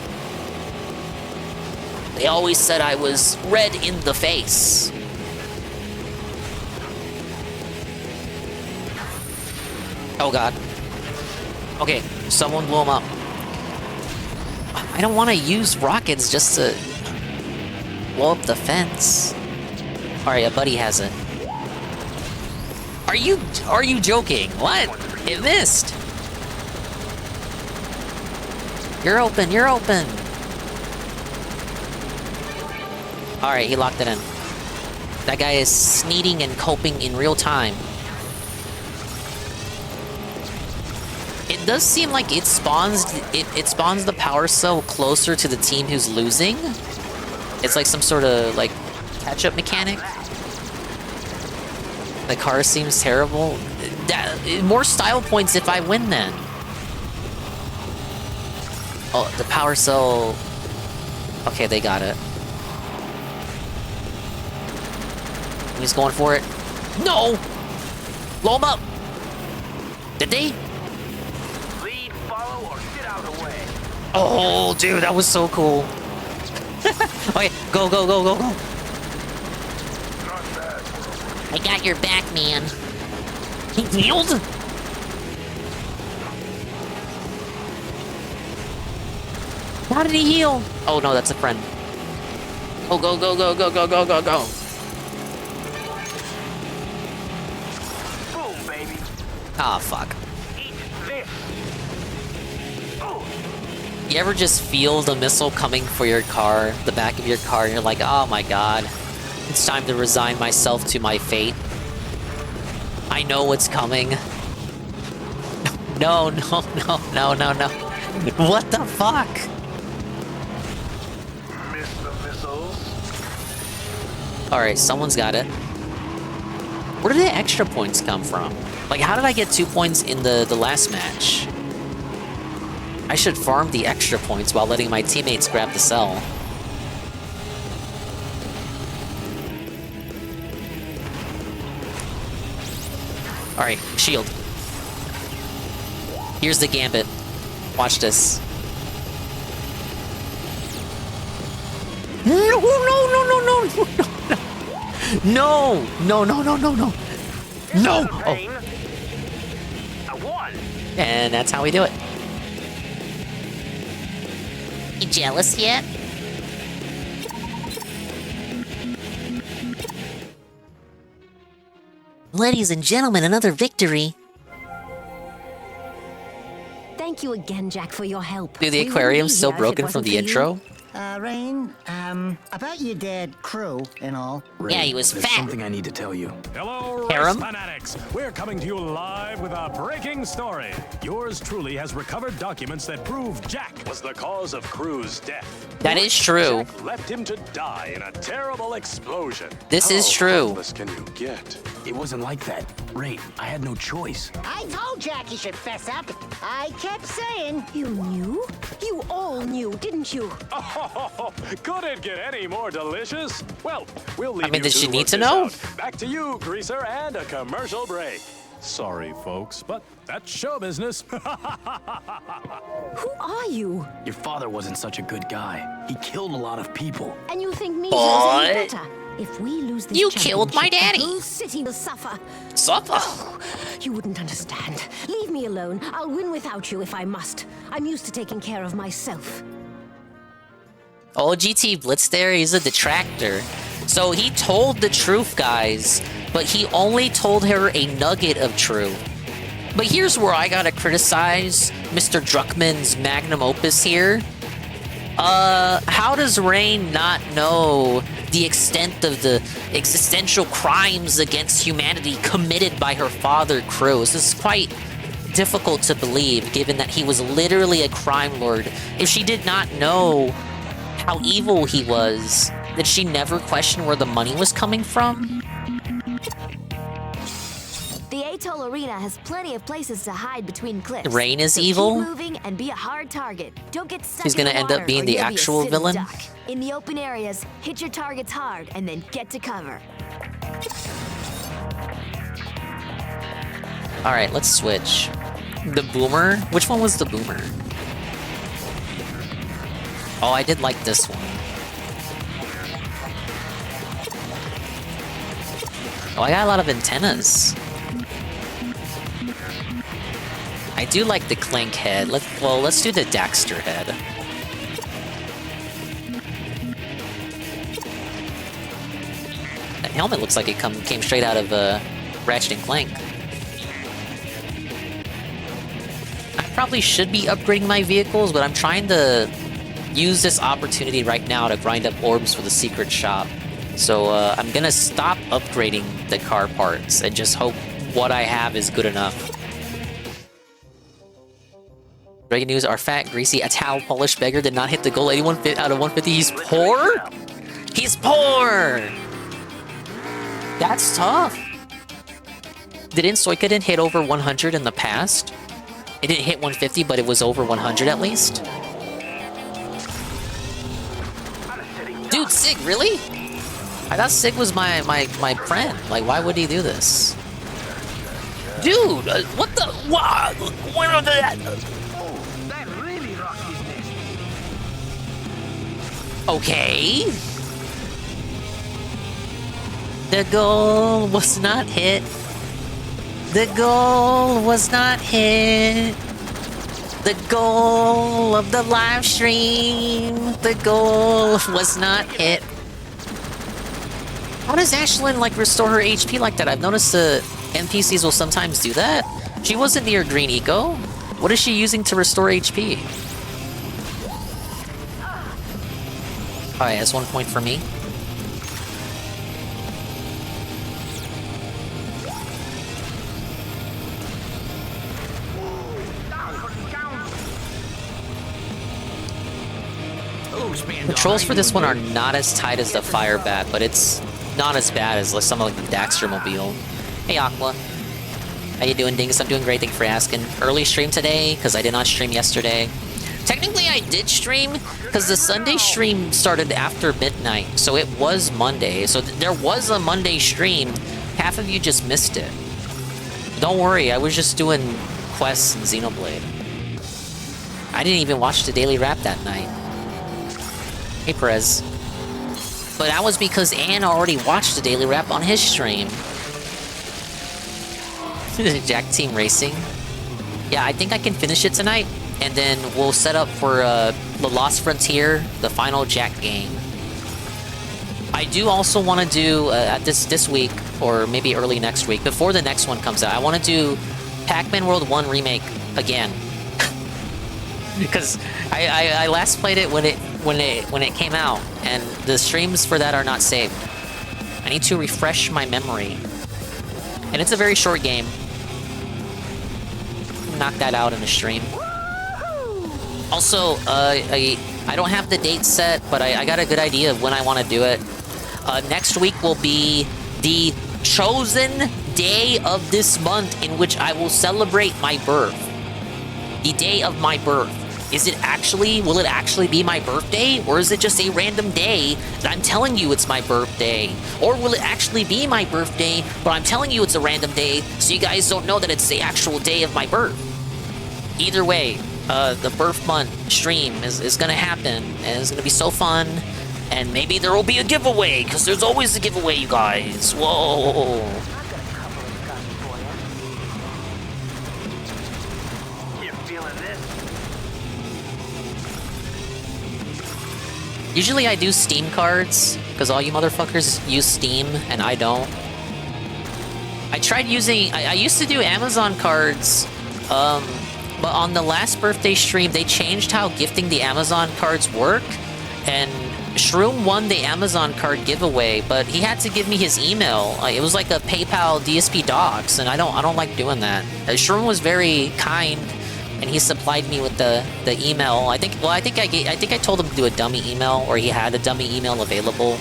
They always said I was red in the face. Oh god. Okay, someone blew him up. I don't want to use rockets just to blow up the fence. Alright, a buddy has it. Are you joking? What? It missed. You're open, you're open. Alright, he locked it in. That guy is sneaking and coping in real time. It does seem like it spawns the power cell closer to the team who's losing. It's like some sort of like catch-up mechanic. The car seems terrible. More style points if I win then. Oh, the power cell. Okay, they got it. He's going for it. No! Blow him up! Did they? Lead, follow, or get out of the way. Oh, dude, that was so cool. Okay, go, go, go, go, go. I got your back, man. He healed? How did he heal? Oh no, that's a friend. Oh, go, go, go, go, go, go, go, go. Boom, baby. Ah, fuck. Eat this. Oh. You ever just feel the missile coming for your car, the back of your car, and you're like, oh my god, it's time to resign myself to my fate. I know what's coming. No, no, no, no, no, no. What the fuck? Miss the missiles. Alright, someone's got it. Where did the extra points come from? Like, how did I get 2 points in the last match? I should farm the extra points while letting my teammates grab the cell. Alright, shield. Here's the gambit. Watch this. No, no, no, no, no, no, no, no, no, no, no, no. No! Oh. I won. And that's how we do it. You jealous yet? Ladies and gentlemen, another victory. Thank you again, Jack, for your help. Dude, the aquarium's still broken from the intro. Rain, about your dead crew and all. Yeah, he was There's fat. something I need to tell you. Hello, Harem? race fanatics. We're coming to you live with a breaking story. Yours truly has recovered documents that prove Jack was the cause of Crew's death. That is true. Jack left him to die in a terrible explosion. This is true. How hopeless can you get? It wasn't like that. Rain, I had no choice. I told Jack he should fess up. I kept saying. You knew? You all knew, didn't you? Oh, could it get any more delicious? Well, we'll leave I mean, you does she to need work to this know? out. Back to you, Greaser, and a commercial break. Sorry, folks, but that's show business. Who are you? Your father wasn't such a good guy. He killed a lot of people. And you think me Boy. any better? If we lose this You killed my championship, daddy. the whole city will suffer. Suffer? Oh, you wouldn't understand. Leave me alone. I'll win without you if I must. I'm used to taking care of myself. Oh, GT Blitz there, he's a detractor. So he told the truth, guys, but he only told her a nugget of truth. But here's where I gotta criticize Mr. Druckmann's magnum opus here. How does Rain not know the extent of the existential crimes against humanity committed by her father, Cruz? This is quite difficult to believe, given that he was literally a crime lord. If she did not know how evil he was, did she never question where the money was coming from? The Atoll Arena has plenty of places to hide between cliffs. Rain is so evil? Keep moving and be a hard target. Don't get stuck He's in gonna the end up water, being or the you'll be a actual sitting villain? duck. In the open areas, hit your targets hard and then get to cover. Alright, let's switch. The boomer? Which one was the boomer? Oh, I did like this one. Oh, I got a lot of antennas. I do like the Clink head. Let's do the Daxter head. helmet looks like it came straight out of Ratchet and Clank. I probably should be upgrading my vehicles, but I'm trying to use this opportunity right now to grind up orbs for the secret shop. So I'm gonna stop upgrading the car parts and just hope what I have is good enough. Breaking news, our fat, greasy, Italian Polish beggar did not hit the goal 81 out of 150. He's poor? He's poor! That's tough. Didn't Soyka hit over 100 in the past? It didn't hit 150, but it was over 100 at least? Dude, Sig, really? I thought Sig was my friend. Like, why would he do this? Dude, what the? What? What are that? Okay. The goal was not hit. The goal was not hit. The goal of the live stream. The goal was not hit. How does Ashlyn, like, restore her HP like that? I've noticed the NPCs will sometimes do that. She wasn't near Green Eco. What is she using to restore HP? Alright, that's 1 point for me. Controls for this one are not as tight as the Firebat, but it's not as bad as like, some of like, the Daxter Mobile. Hey Aqua. How you doing, Dingus? I'm doing great, thank you for asking. Early stream today, because I did not stream yesterday. Technically, I did stream, because the Sunday stream started after midnight, so it was Monday. So there was a Monday stream. Half of you just missed it. Don't worry, I was just doing quests and Xenoblade. I didn't even watch the Daily Wrap that night. Hey, Perez. But that was because Ann already watched the Daily Wrap on his stream. Jack Team Racing. Yeah, I think I can finish it tonight. And then we'll set up for the Lost Frontier, the final Jack game. I do also want to do, this week, or maybe early next week, before the next one comes out, I want to do Pac-Man World 1 Remake again. Because I last played it when it came out, and the streams for that are not saved. I need to refresh my memory. And it's a very short game. Knock that out in the stream. Also, I don't have the date set, but I got a good idea of when I want to do it. Next week will be the chosen day of this month in which I will celebrate my birth. The day of my birth. Will it actually be my birthday? Or is it just a random day that I'm telling you it's my birthday? Or will it actually be my birthday, but I'm telling you it's a random day, so you guys don't know that it's the actual day of my birth? Either way, the birth month stream is gonna happen, and it's gonna be so fun, and maybe there will be a giveaway, because there's always a giveaway, you guys. Whoa! Usually I do Steam cards, because all you motherfuckers use Steam, and I don't. I tried using... I used to do Amazon cards, but on the last birthday stream, they changed how gifting the Amazon cards work, and Shroom won the Amazon card giveaway, but he had to give me his email. It was like a PayPal DSP docs, and I don't like doing that. Shroom was very kind, and he supplied me with the email. I think I told him to do a dummy email, or he had a dummy email available.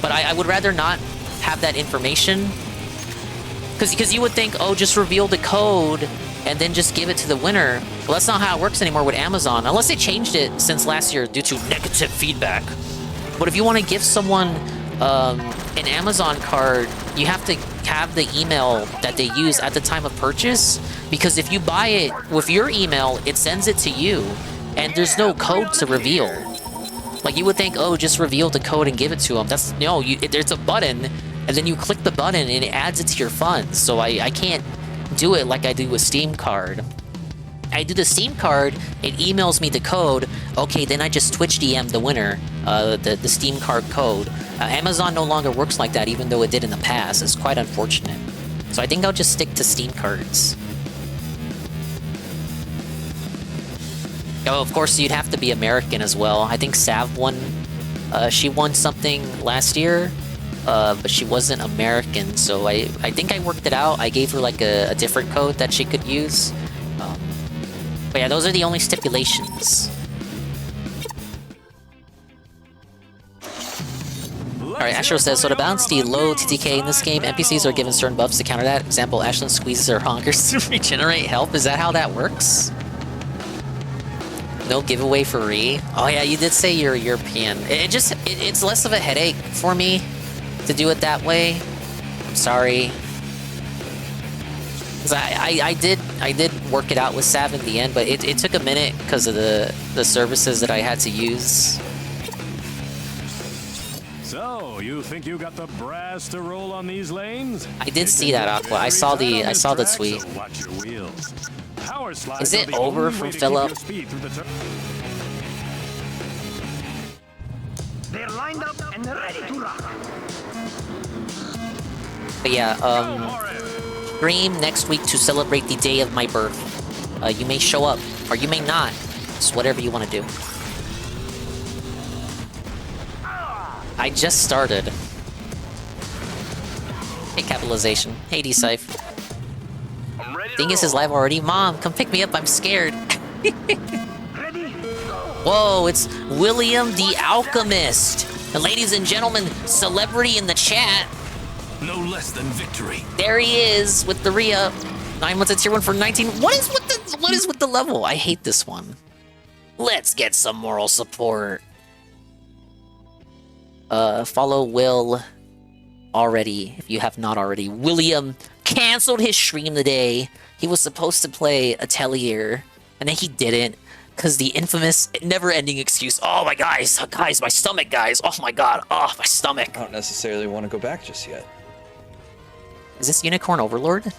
But I would rather not have that information, because you would think, oh, just reveal the code and then just give it to the winner. Well, that's not how it works anymore with Amazon, unless they changed it since last year due to negative feedback. But if you want to give someone an Amazon card, you have to have the email that they use at the time of purchase, because if you buy it with your email, it sends it to you, and there's no code to reveal. Like, you would think, oh, just reveal the code and give it to them. No, there's a button, and then you click the button, and it adds it to your funds. So I can't do it like I do with Steam Card. I do the Steam Card, it emails me the code, okay, then I just Twitch DM the winner, the Steam Card code. Amazon no longer works like that, even though it did in the past. It's quite unfortunate. So I think I'll just stick to Steam cards. Oh, of course, you'd have to be American as well. I think Sav won. She won something last year, but she wasn't American, so I think I worked it out. I gave her like a different code that she could use. But yeah, those are the only stipulations. Alright, Astro says, so to balance the low TTK in this game, NPCs are given certain buffs to counter that. Example, Ashlyn squeezes her honkers to regenerate health. Is that how that works? No giveaway for Ree? Oh yeah, you did say you're European. It's less of a headache for me to do it that way. I'm sorry. Because I did work it out with Sav in the end, but it took a minute because of the services that I had to use. So, you think you got the brass to roll on these lanes? I did see that, Aqua. I saw the tweet. So watch your wheels. Power slides Is it are the over only from way to keep Philip? your speed through the They're lined up and ready to rock. But yeah, stream next week to celebrate the day of my birth. You may show up, or you may not. It's whatever you want to do. I just started. Hey, Capitalization. Hey, D-Scyphe. Dingus is live already. Mom, come pick me up. I'm scared. Whoa, it's William the Alchemist. And ladies and gentlemen, celebrity in the chat. No less than victory. There he is with the re-up. 9 months at tier 1 for 19. What is with the level? I hate this one. Let's get some moral support. Follow Will already, if you have not already. William canceled his stream today. He was supposed to play Atelier, and then he didn't, because the infamous never-ending excuse, oh my guys, my stomach, guys, oh my god, oh, my stomach. I don't necessarily want to go back just yet. Is this Unicorn Overlord?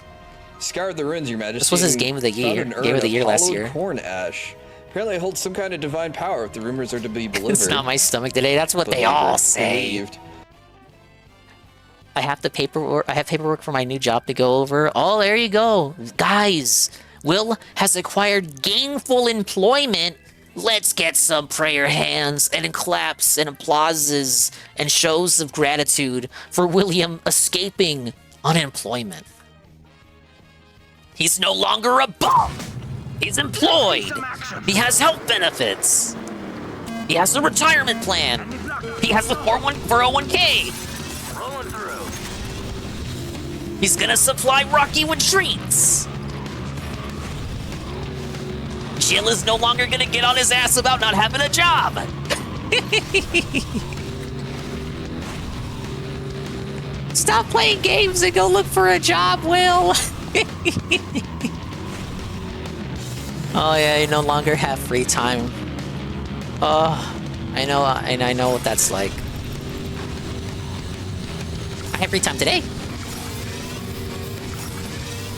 Scoured the ruins, Your Majesty. This was his game of the year, last year. Corn ash. Apparently it holds some kind of divine power if the rumors are to be believed. It's not my stomach today, that's what they all say. I have paperwork for my new job to go over. Oh, there you go. Guys, Will has acquired gainful employment. Let's get some prayer hands and claps and applauses and shows of gratitude for William escaping unemployment. He's no longer a bum. He's employed. He has health benefits. He has a retirement plan. He has a 401k. He's gonna supply Rocky with treats. Jill is no longer gonna get on his ass about not having a job. Stop playing games and go look for a job, Will. Oh yeah, you no longer have free time. Oh, I know what that's like. I have free time today.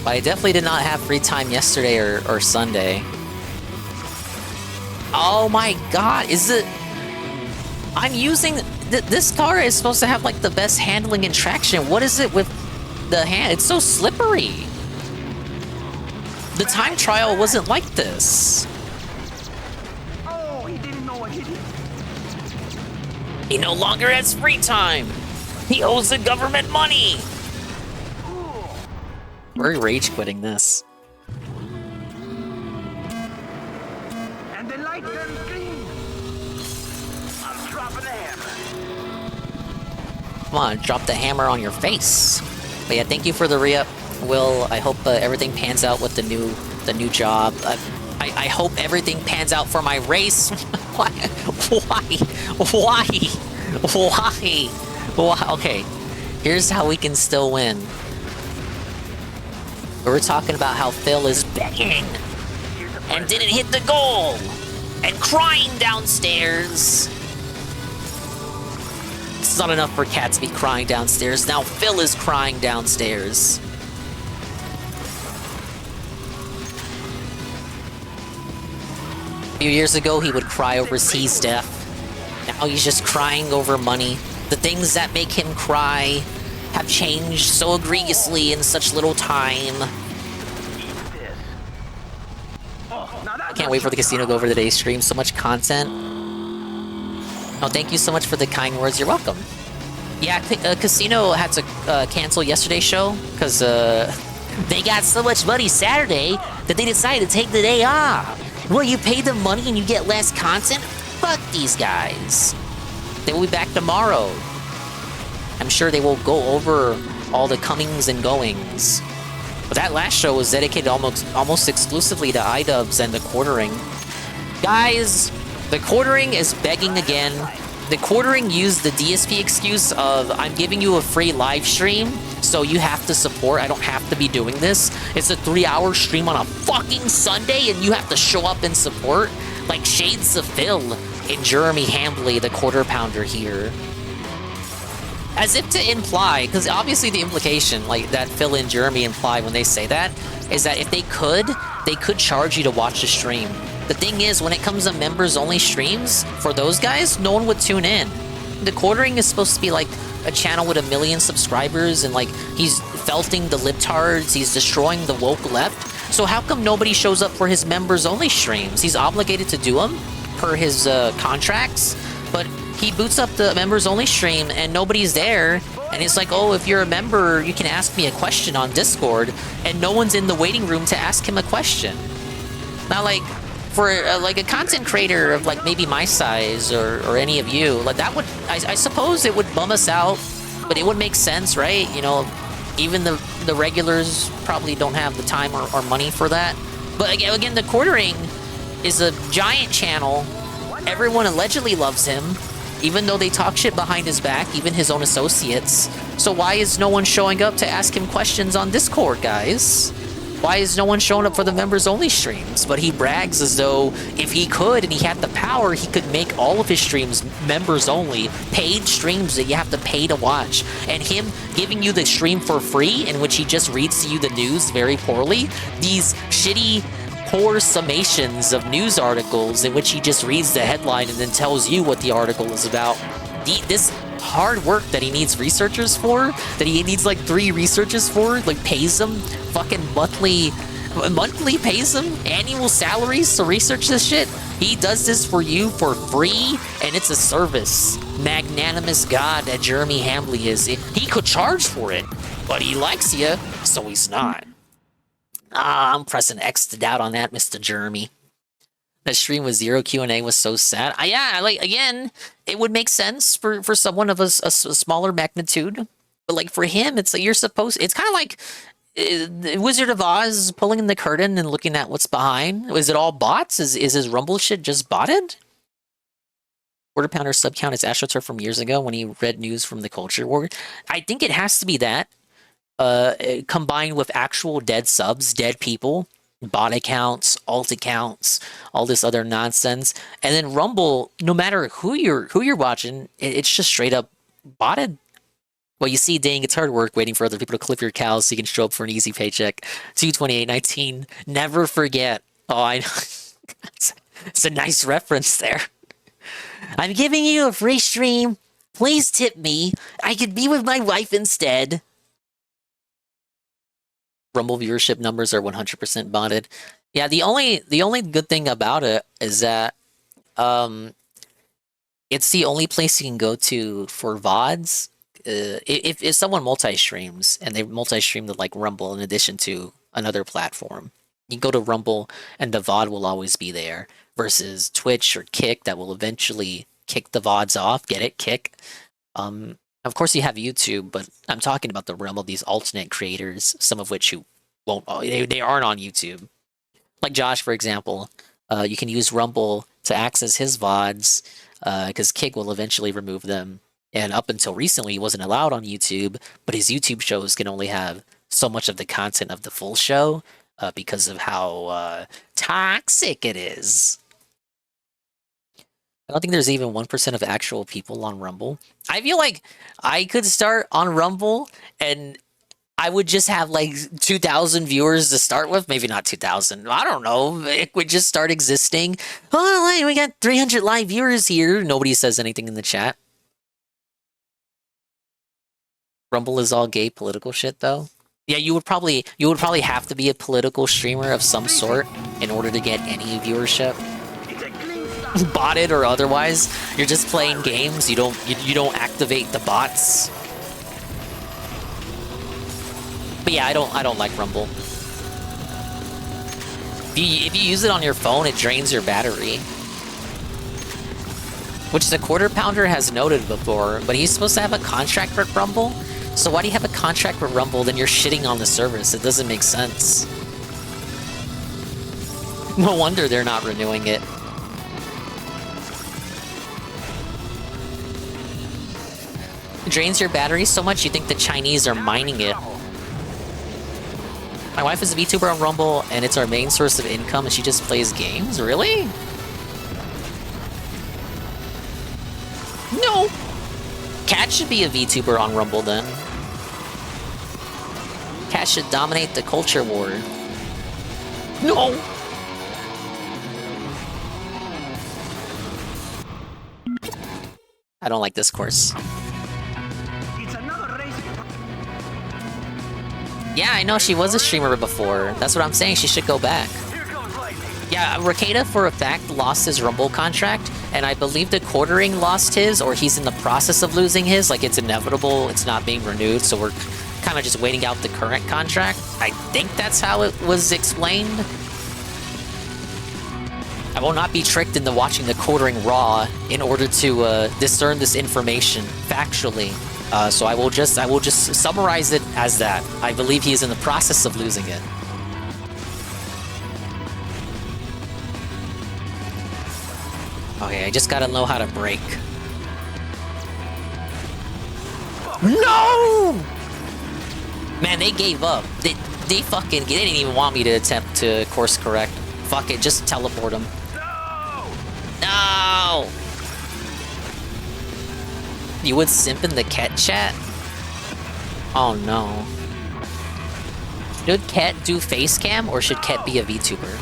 But I definitely did not have free time yesterday or Sunday. Oh my god, is it... I'm using... This car is supposed to have like the best handling and traction. What is it with the hand? It's so slippery. The time trial wasn't like this. Oh, he didn't know what he did. He no longer has free time. He owes the government money. We're rage quitting this. And the light turns green. I'm dropping the hammer. Come on, drop the hammer on your face. But yeah, thank you for the re-up, Will. I hope everything pans out with the new job. I hope everything pans out for my race. Why? Okay, here's how we can still win. We're talking about how Phil is begging and didn't hit the goal and crying downstairs. It's not enough for Cat to be crying downstairs. Now Phil is crying downstairs. A few years ago, he would cry over C's death. Now he's just crying over money. The things that make him cry have changed so egregiously in such little time. I can't wait for the casino to go over today's stream. So much content. Oh, thank you so much for the kind words. You're welcome. Yeah, Casino had to cancel yesterday's show because they got so much money Saturday that they decided to take the day off. Well, you pay them money and you get less content? Fuck these guys. They will be back tomorrow. I'm sure they will go over all the comings and goings. But that last show was dedicated almost exclusively to iDubbbz and the quartering. Guys, the quartering is begging again. The quartering used the DSP excuse of, I'm giving you a free live stream, so you have to support. I don't have to be doing this. It's a 3-hour stream on a fucking Sunday, and you have to show up and support. Like shades of Phil and Jeremy Hambley, the quarter pounder here. As if to imply, because obviously the implication, like that Phil and Jeremy imply when they say that, is that if they could charge you to watch the stream. The thing is, when it comes to members-only streams, for those guys, no one would tune in. The quartering is supposed to be like a channel with 1 million subscribers, and like he's felting the libtards, he's destroying the woke left. So how come nobody shows up for his members-only streams? He's obligated to do them per his contracts, but he boots up the members-only stream and nobody's there, and it's like, oh, if you're a member, you can ask me a question on Discord, and no one's in the waiting room to ask him a question. Now, like, for like a content creator of like maybe my size or any of you, like that would, I suppose it would bum us out, but it would make sense, right? You know, even the regulars probably don't have the time or money for that. But again, the quartering is a giant channel. Everyone allegedly loves him, even though they talk shit behind his back, even his own associates. So why is no one showing up to ask him questions on Discord, guys? Why is no one showing up for the members-only streams? But he brags as though if he could and he had the power, he could make all of his streams members-only, paid streams that you have to pay to watch. And him giving you the stream for free, in which he just reads to you the news very poorly, these shitty, poor summations of news articles in which he just reads the headline and then tells you what the article is about. This hard work that he needs researchers for, that he needs like 3 researchers for, like pays them fucking monthly pays them annual salaries to research this shit. He does this for you for free, and it's a service. Magnanimous God that Jeremy Hambley is. He could charge for it, but he likes you, so he's not. I'm pressing X to doubt on that, Mr. Jeremy. That stream with 0 Q&A was so sad. Yeah, like, again, it would make sense for someone of a smaller magnitude. But, like, for him, it's like you're supposed... It's kind of like Wizard of Oz pulling in the curtain and looking at what's behind. Is it all bots? Is his Rumble shit just botted? Quarter Pounder sub count is AstroTurf from years ago when he read news from the Culture War. I think it has to be that. Combined with actual dead subs, dead people, bot accounts, alt accounts, all this other nonsense, and then Rumble. No matter who you're watching, it's just straight up botted. Well, you see, dang, it's hard work waiting for other people to clip your cows so you can show up for an easy paycheck. 228.19. Never forget. Oh, I know. It's a nice reference there. I'm giving you a free stream. Please tip me. I could be with my wife instead. Rumble viewership numbers are 100% botted. Yeah, the only good thing about it is that it's the only place you can go to for VODs. If someone multi-streams and they multi-stream to like Rumble in addition to another platform, you go to Rumble and the VOD will always be there, versus Twitch or Kick that will eventually kick the VODs off. Get it? Kick. Of course, you have YouTube, but I'm talking about the realm of these alternate creators, some of which who won't, they aren't on YouTube. Like Josh, for example, you can use Rumble to access his VODs, because Kick will eventually remove them. And up until recently, he wasn't allowed on YouTube, but his YouTube shows can only have so much of the content of the full show because of how toxic it is. I don't think there's even 1% of actual people on Rumble. I feel like I could start on Rumble and I would just have like 2,000 viewers to start with. Maybe not 2,000. I don't know. It would just start existing. Oh, we got 300 live viewers here. Nobody says anything in the chat. Rumble is all gay political shit, though. Yeah, you would probably have to be a political streamer of some sort in order to get any viewership. Botted or otherwise, you're just playing games. You don't activate the bots. But yeah, I don't like Rumble. If you use it on your phone, it drains your battery. Which the Quarter Pounder has noted before, but he's supposed to have a contract with Rumble. So why do you have a contract with Rumble, then you're shitting on the service? It doesn't make sense. No wonder they're not renewing it. It drains your battery so much you think the Chinese are mining it. My wife is a VTuber on Rumble, and it's our main source of income, and she just plays games? Really? No! Cat should be a VTuber on Rumble, then. Cat should dominate the culture war. No! I don't like this course. Yeah, I know she was a streamer before. That's what I'm saying, she should go back. Yeah, Rakeda for a fact lost his Rumble contract, and I believe the Quartering lost his, or he's in the process of losing his. Like, it's inevitable, it's not being renewed, so we're kind of just waiting out the current contract. I think that's how it was explained. I will not be tricked into watching the Quartering Raw in order to discern this information factually. So I will just summarize it as that. I believe he is in the process of losing it. Okay, I just gotta know how to brake. No! Man, they gave up. They didn't even want me to attempt to course correct. Fuck it, just teleport them. No! You would simp in the Ket chat? Oh no. Should Ket do face cam, or should Ket be a VTuber?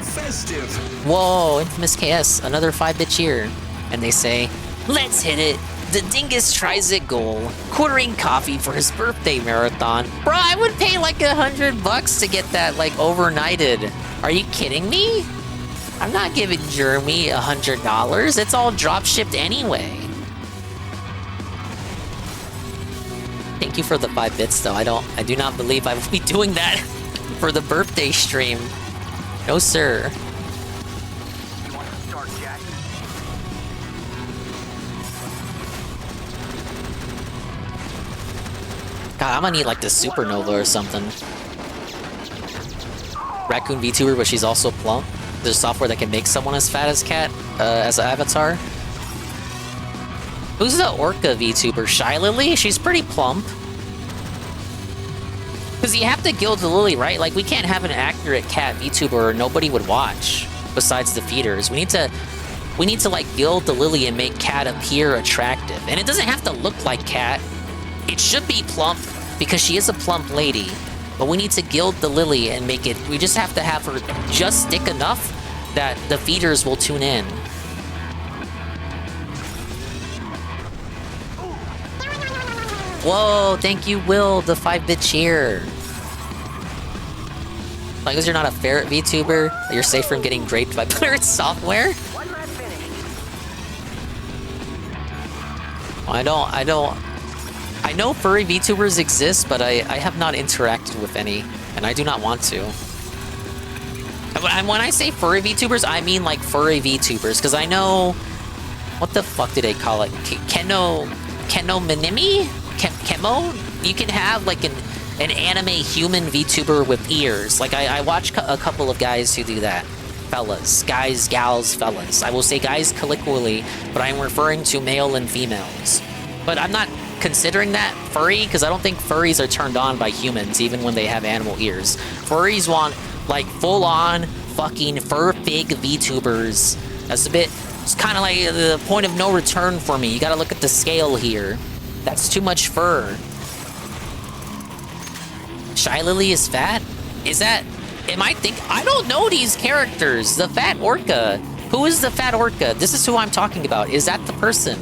Festive. Whoa, Infamous KS, another 5-bit cheer. And they say, let's hit it. The dingus tries it goal. Quartering coffee for his birthday marathon. Bro, I would pay like $100 to get that like overnighted. Are you kidding me? I'm not giving Jeremy $100. It's all drop shipped anyway. Thank you for the 5 bits though. I do not believe I will be doing that for the birthday stream. No, sir. God, I'm gonna need like the supernova or something. Raccoon VTuber, but she's also plump. There's software that can make someone as fat as Cat, as an avatar. Who's the Orca VTuber? Shy Lily? She's pretty plump. Because you have to gild the Lily, right? Like, we can't have an accurate Cat VTuber or nobody would watch, besides the feeders. We need to like, gild the Lily and make Cat appear attractive. And it doesn't have to look like Cat. It should be plump, because she is a plump lady. But we need to gild the Lily and make it... We just have to have her just thick enough that the feeders will tune in. Whoa, thank you, Will, the 5-bit cheer. As long as you're not a ferret VTuber, you're safe from getting raped by pirate software. I know furry VTubers exist, but I have not interacted with any, and I do not want to. And when I say furry VTubers, I mean like furry VTubers, because I know... What the fuck do they call it? Keno Minimi? Kemo? You can have like an anime human VTuber with ears. Like I watch a couple of guys who do that. Fellas. Guys, gals, fellas. I will say guys colloquially, but I'm referring to male and females. But I'm not considering that furry, because I don't think furries are turned on by humans, even when they have animal ears. Furries want, like, full-on fucking fur-fig VTubers. That's a bit... It's kind of like the point of no return for me. You gotta look at the scale here. That's too much fur. Shy Lily is fat? Is that... I don't know these characters. The fat orca. Who is the fat orca? This is who I'm talking about. Is that the person?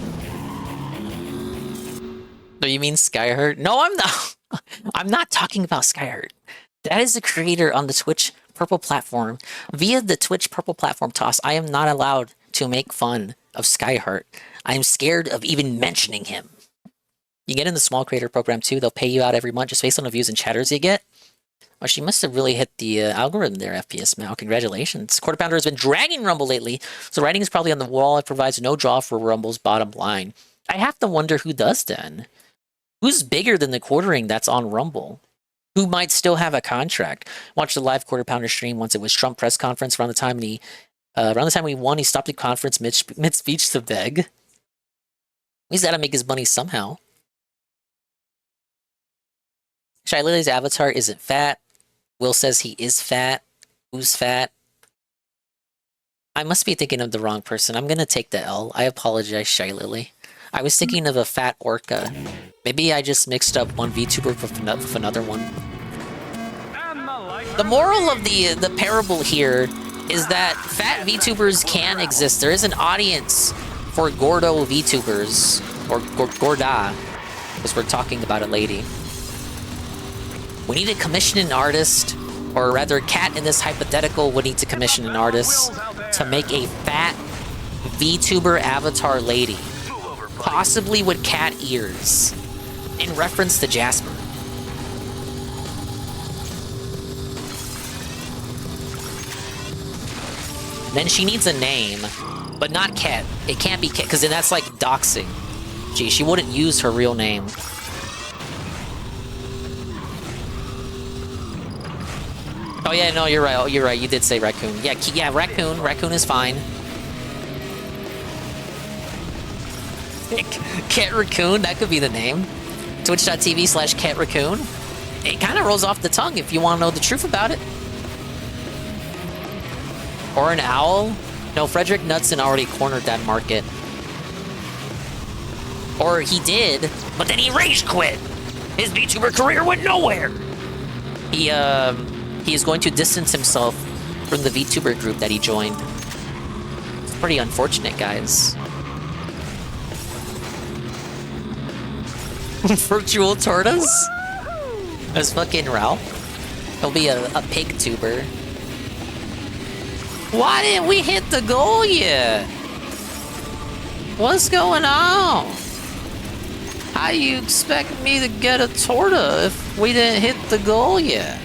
No, you mean Skyheart? No, I'm not. I'm not talking about Skyheart. That is the creator on the Twitch Purple platform. Via the Twitch Purple platform toss, I am not allowed to make fun of Skyheart. I am scared of even mentioning him. You get in the small creator program too. They'll pay you out every month just based on the views and chatters you get. Well, she must have really hit the algorithm there, FPS Mal. Congratulations. Quarter Pounder has been dragging Rumble lately, so writing is probably on the wall. It provides no draw for Rumble's bottom line. I have to wonder who does then. Who's bigger than the quartering that's on Rumble? Who might still have a contract? Watch the live Quarter Pounder stream once it was Trump press conference. Around the time we won, he stopped the conference mid-speech to beg. He's got to make his money somehow. Shy Lily's avatar isn't fat. Will says he is fat. Who's fat? I must be thinking of the wrong person. I'm going to take the L. I apologize, Shy Lily. I was thinking of a fat orca. Maybe I just mixed up one VTuber with another one. The moral of the parable here is that fat VTubers can exist. There is an audience for Gordo VTubers, or Gorda, because we're talking about a lady. We need to commission an artist, or rather Cat in this hypothetical would need to commission an artist to make a fat VTuber avatar lady, possibly with cat ears, in reference to Jasper. Then she needs a name, but not Cat. It can't be Cat, because then that's like doxing. Gee, she wouldn't use her real name. Oh yeah, no, you're right. Oh, you're right. You did say raccoon. Yeah, raccoon. Raccoon is fine. Cat Raccoon, that could be the name. Twitch.tv/Cat Raccoon. It kind of rolls off the tongue if you want to know the truth about it. Or an owl. No, Frederick Knudsen already cornered that market. Or he did, but then he rage quit. His VTuber career went nowhere. He is going to distance himself from the VTuber group that he joined. It's pretty unfortunate, guys. Virtual tortoise? That's fucking Ralph. He'll be a pig tuber. Why didn't we hit the goal yet? What's going on? How do you expect me to get a torta if we didn't hit the goal yet?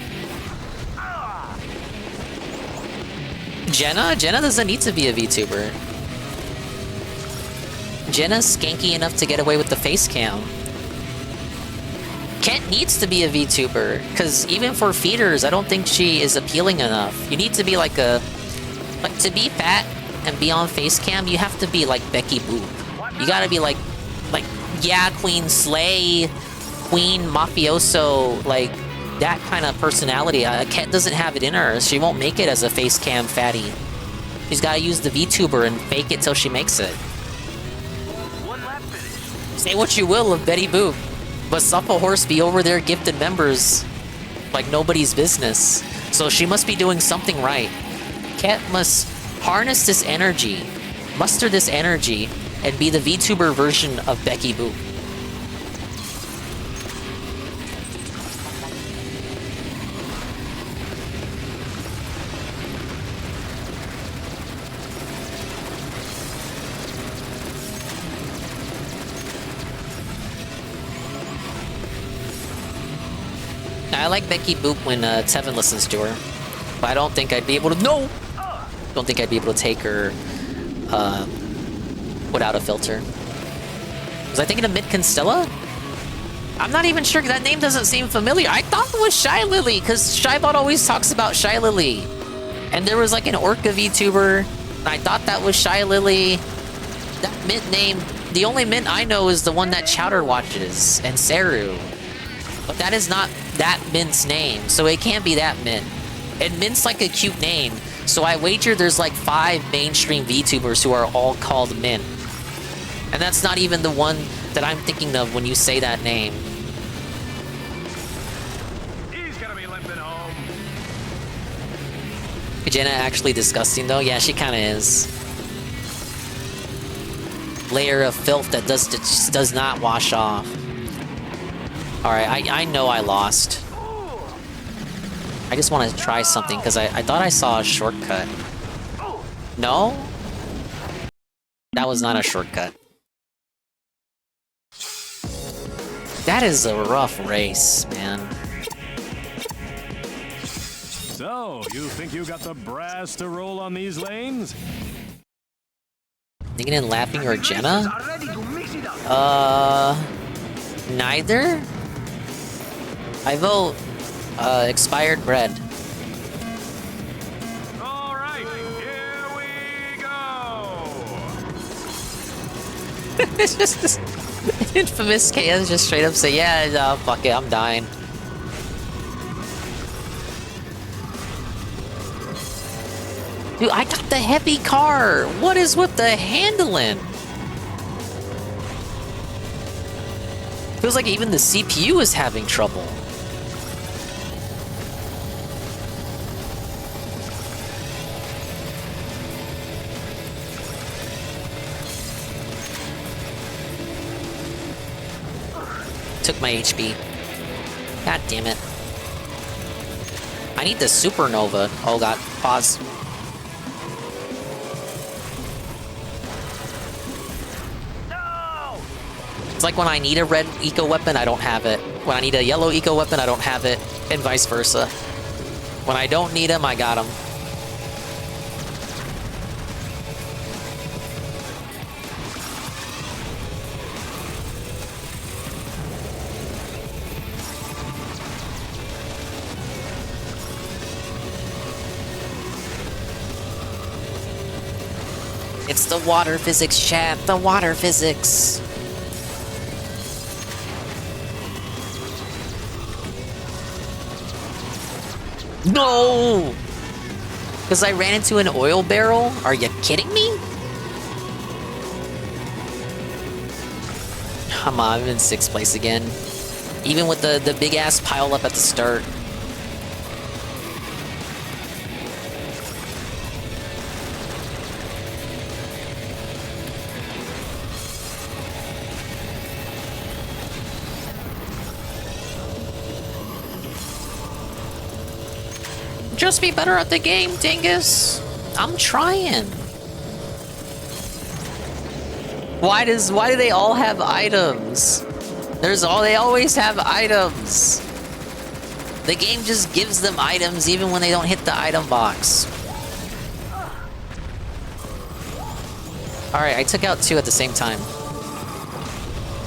Jenna? Jenna doesn't need to be a VTuber. Jenna's skanky enough to get away with the face cam. Kent needs to be a VTuber, because even for feeders, I don't think she is appealing enough. You need to be like a... Like, to be fat and be on face cam, you have to be like Becky Boop. You gotta be like, yeah, Queen Slay, Queen Mafioso, like, that kind of personality. Ket doesn't have it in her. She won't make it as a face cam fatty. She's gotta use the VTuber and fake it till she makes it. Say what you will of Betty Boop, but Supple Horse be over there gifted members like nobody's business. So she must be doing something right. Ket must harness this energy, muster this energy, and be the VTuber version of Becky Boop. I like Becky Boop when Tevin listens to her, but I don't think I'd be able to. No! Don't think I'd be able to take her without a filter. Was I thinking of Mid Constella? I'm not even sure. That name doesn't seem familiar. I thought it was Shy Lily, because Shybot always talks about Shy Lily. And there was like an Orca VTuber, and I thought that was Shy Lily. That Mint name, the only Mint I know is the one that Chowder watches, and Saru. But that is not that Mint's name, so it can't be that Mint. And Mint's like a cute name, so I wager there's like 5 mainstream VTubers who are all called Mint. And that's not even the one that I'm thinking of when you say that name. He's gonna be limping home. Jenna actually disgusting though? Yeah, she kinda is. Layer of filth that just does not wash off. Alright, I know I lost. I just want to try something, because I thought I saw a shortcut. No? That was not a shortcut. That is a rough race, man. So, you think you got the brass to roll on these lanes? Thinking in lapping or Jenna? Neither? I vote, expired bread. Alright, here we go! It's just this infamous chaos just straight up say, yeah, no, fuck it, I'm dying. Dude, I got the heavy car! What is with the handling? Feels like even the CPU is having trouble. Took my HP. God damn it. I need the supernova. Oh god, pause. It's like when I need a red eco weapon, I don't have it. When I need a yellow eco weapon, I don't have it. And vice versa. When I don't need them, I got them. It's the water physics, chat. The water physics. No! Because I ran into an oil barrel? Are you kidding me? Come on, I'm in 6th place again. Even with the big-ass pile up at the start. Just be better at the game, dingus. I'm trying. Why do they all have items? They always have items. The game just gives them items even when they don't hit the item box. Alright, I took out 2 at the same time.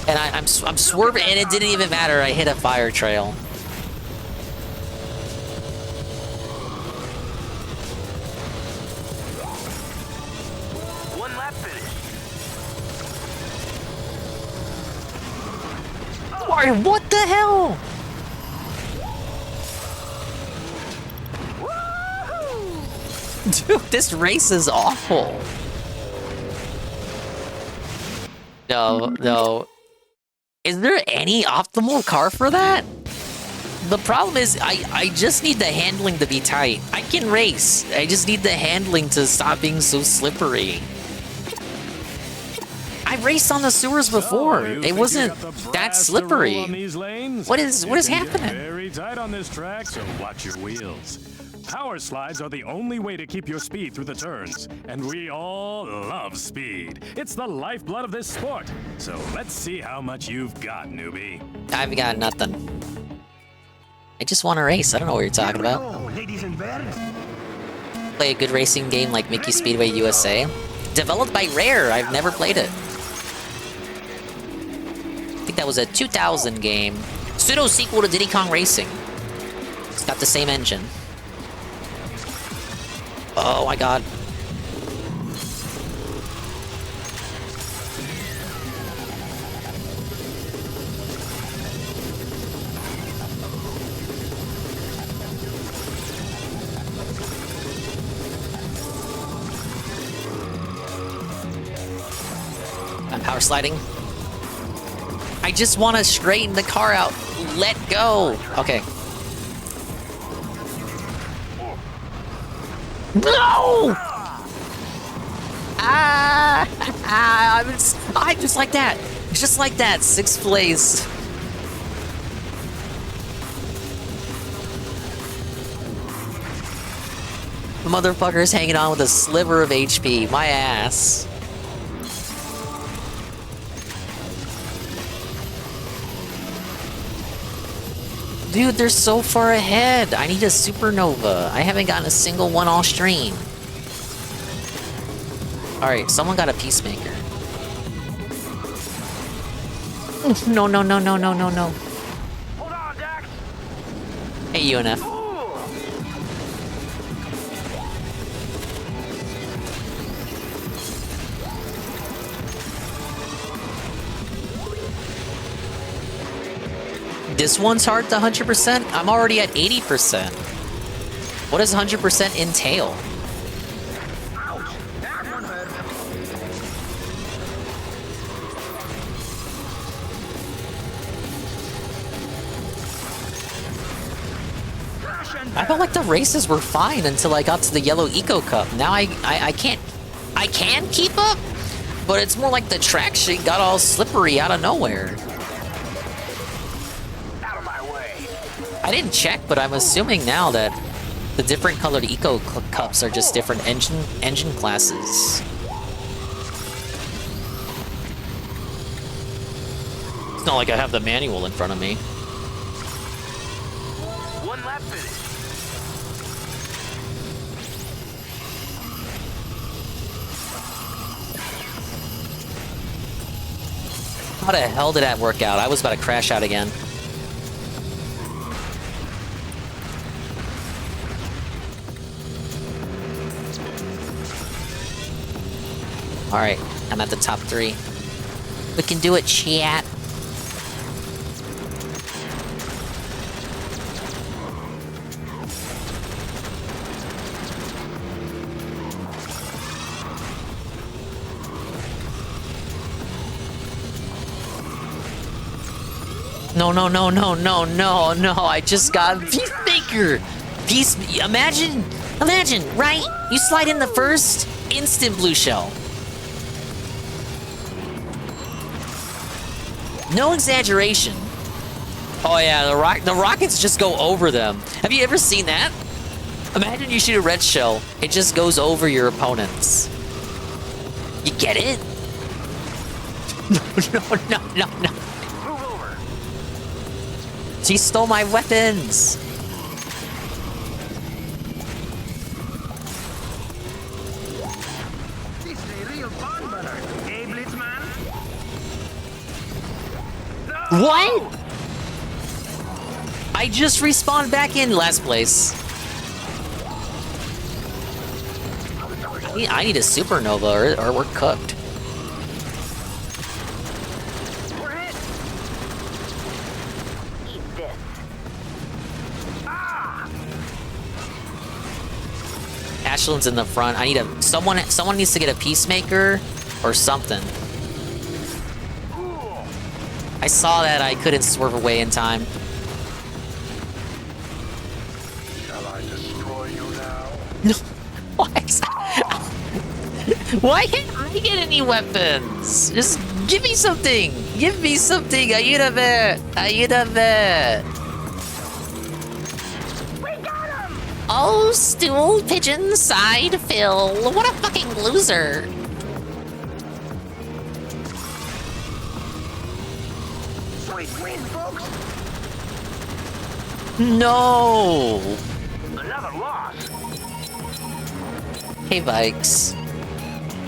And I'm swerving, and it didn't even matter. I hit a fire trail. What the hell? Dude, this race is awful. No. Is there any optimal car for that? The problem is, I just need the handling to be tight. I can race. I just need the handling to stop being so slippery. I raced on the sewers before. It wasn't that slippery. What is happening? Very tight on this track, so watch your wheels. Power slides are the only way to keep your speed through the turns, and we all love speed. It's the lifeblood of this sport. So let's see how much you've got, newbie. I've got nothing. I just want to race. I don't know what you're talking about. Play a good racing game like Mickey Speedway USA. Developed by Rare. I've never played it. I think that was a 2000 game. Pseudo-sequel to Diddy Kong Racing. It's got the same engine. Oh my god. I'm power sliding. I just want to straighten the car out. Let go. Okay. No! I'm just like that. Just like that. 6th place. Motherfucker's hanging on with a sliver of HP. My ass. Dude, they're so far ahead. I need a supernova. I haven't gotten a single one all stream. Alright, someone got a peacemaker. No, no, no, no, no, no, no. Hold on, Dax. Hey, UNF. This one's hard to 100%? I'm already at 80%. What does 100% entail? I felt like the races were fine until I got to the yellow eco cup. Now I can't, I can keep up, but it's more like the track shit got all slippery out of nowhere. I didn't check, but I'm assuming now that the different colored eco cups are just different engine classes. It's not like I have the manual in front of me. One lap finish. How the hell did that work out? I was about to crash out again. Alright, I'm at the top 3. We can do it, chat. No, no, no, no, no, no, no, I just got Peacemaker! Imagine, right? You slide in the first, instant blue shell. No exaggeration. Oh yeah, the rockets just go over them. Have you ever seen that? Imagine you shoot a red shell, it just goes over your opponents. You get it? No, no, no, no. Move over. She stole my weapons. This is a real fun butter. Hey, Blitzman. What? I just respawned back in last place. I need a supernova or we're cooked. We're hit. Eat this. Ashland's in the front. I need a someone needs to get a peacemaker or something. I saw that I couldn't swerve away in time. Shall I destroy you now? No. What? Why can't I get any weapons? Just give me something. Give me something. Ayúdame. Ayúdame. We got him! Oh, stool pigeon side fill. What a fucking loser. Sweet win, folks. No. Another loss. Hey, Vikes.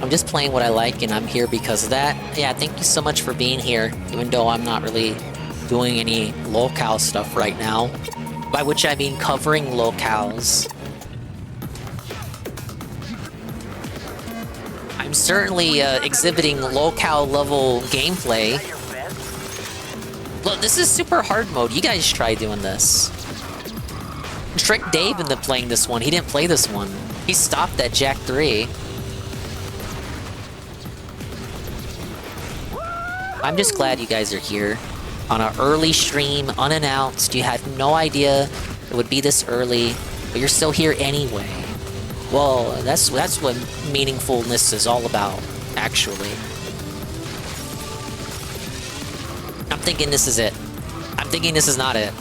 I'm just playing what I like, and I'm here because of that. Yeah, thank you so much for being here, even though I'm not really doing any locale stuff right now. By which I mean covering locales. I'm certainly exhibiting locale level gameplay. Look, this is super hard mode. You guys try doing this. Trick Dave ended up playing this one. He didn't play this one. He stopped at Jack 3. I'm just glad you guys are here on an early stream, unannounced. You had no idea it would be this early, but you're still here anyway. Well, that's what meaningfulness is all about, actually. I'm thinking this is it. I'm thinking this is not it.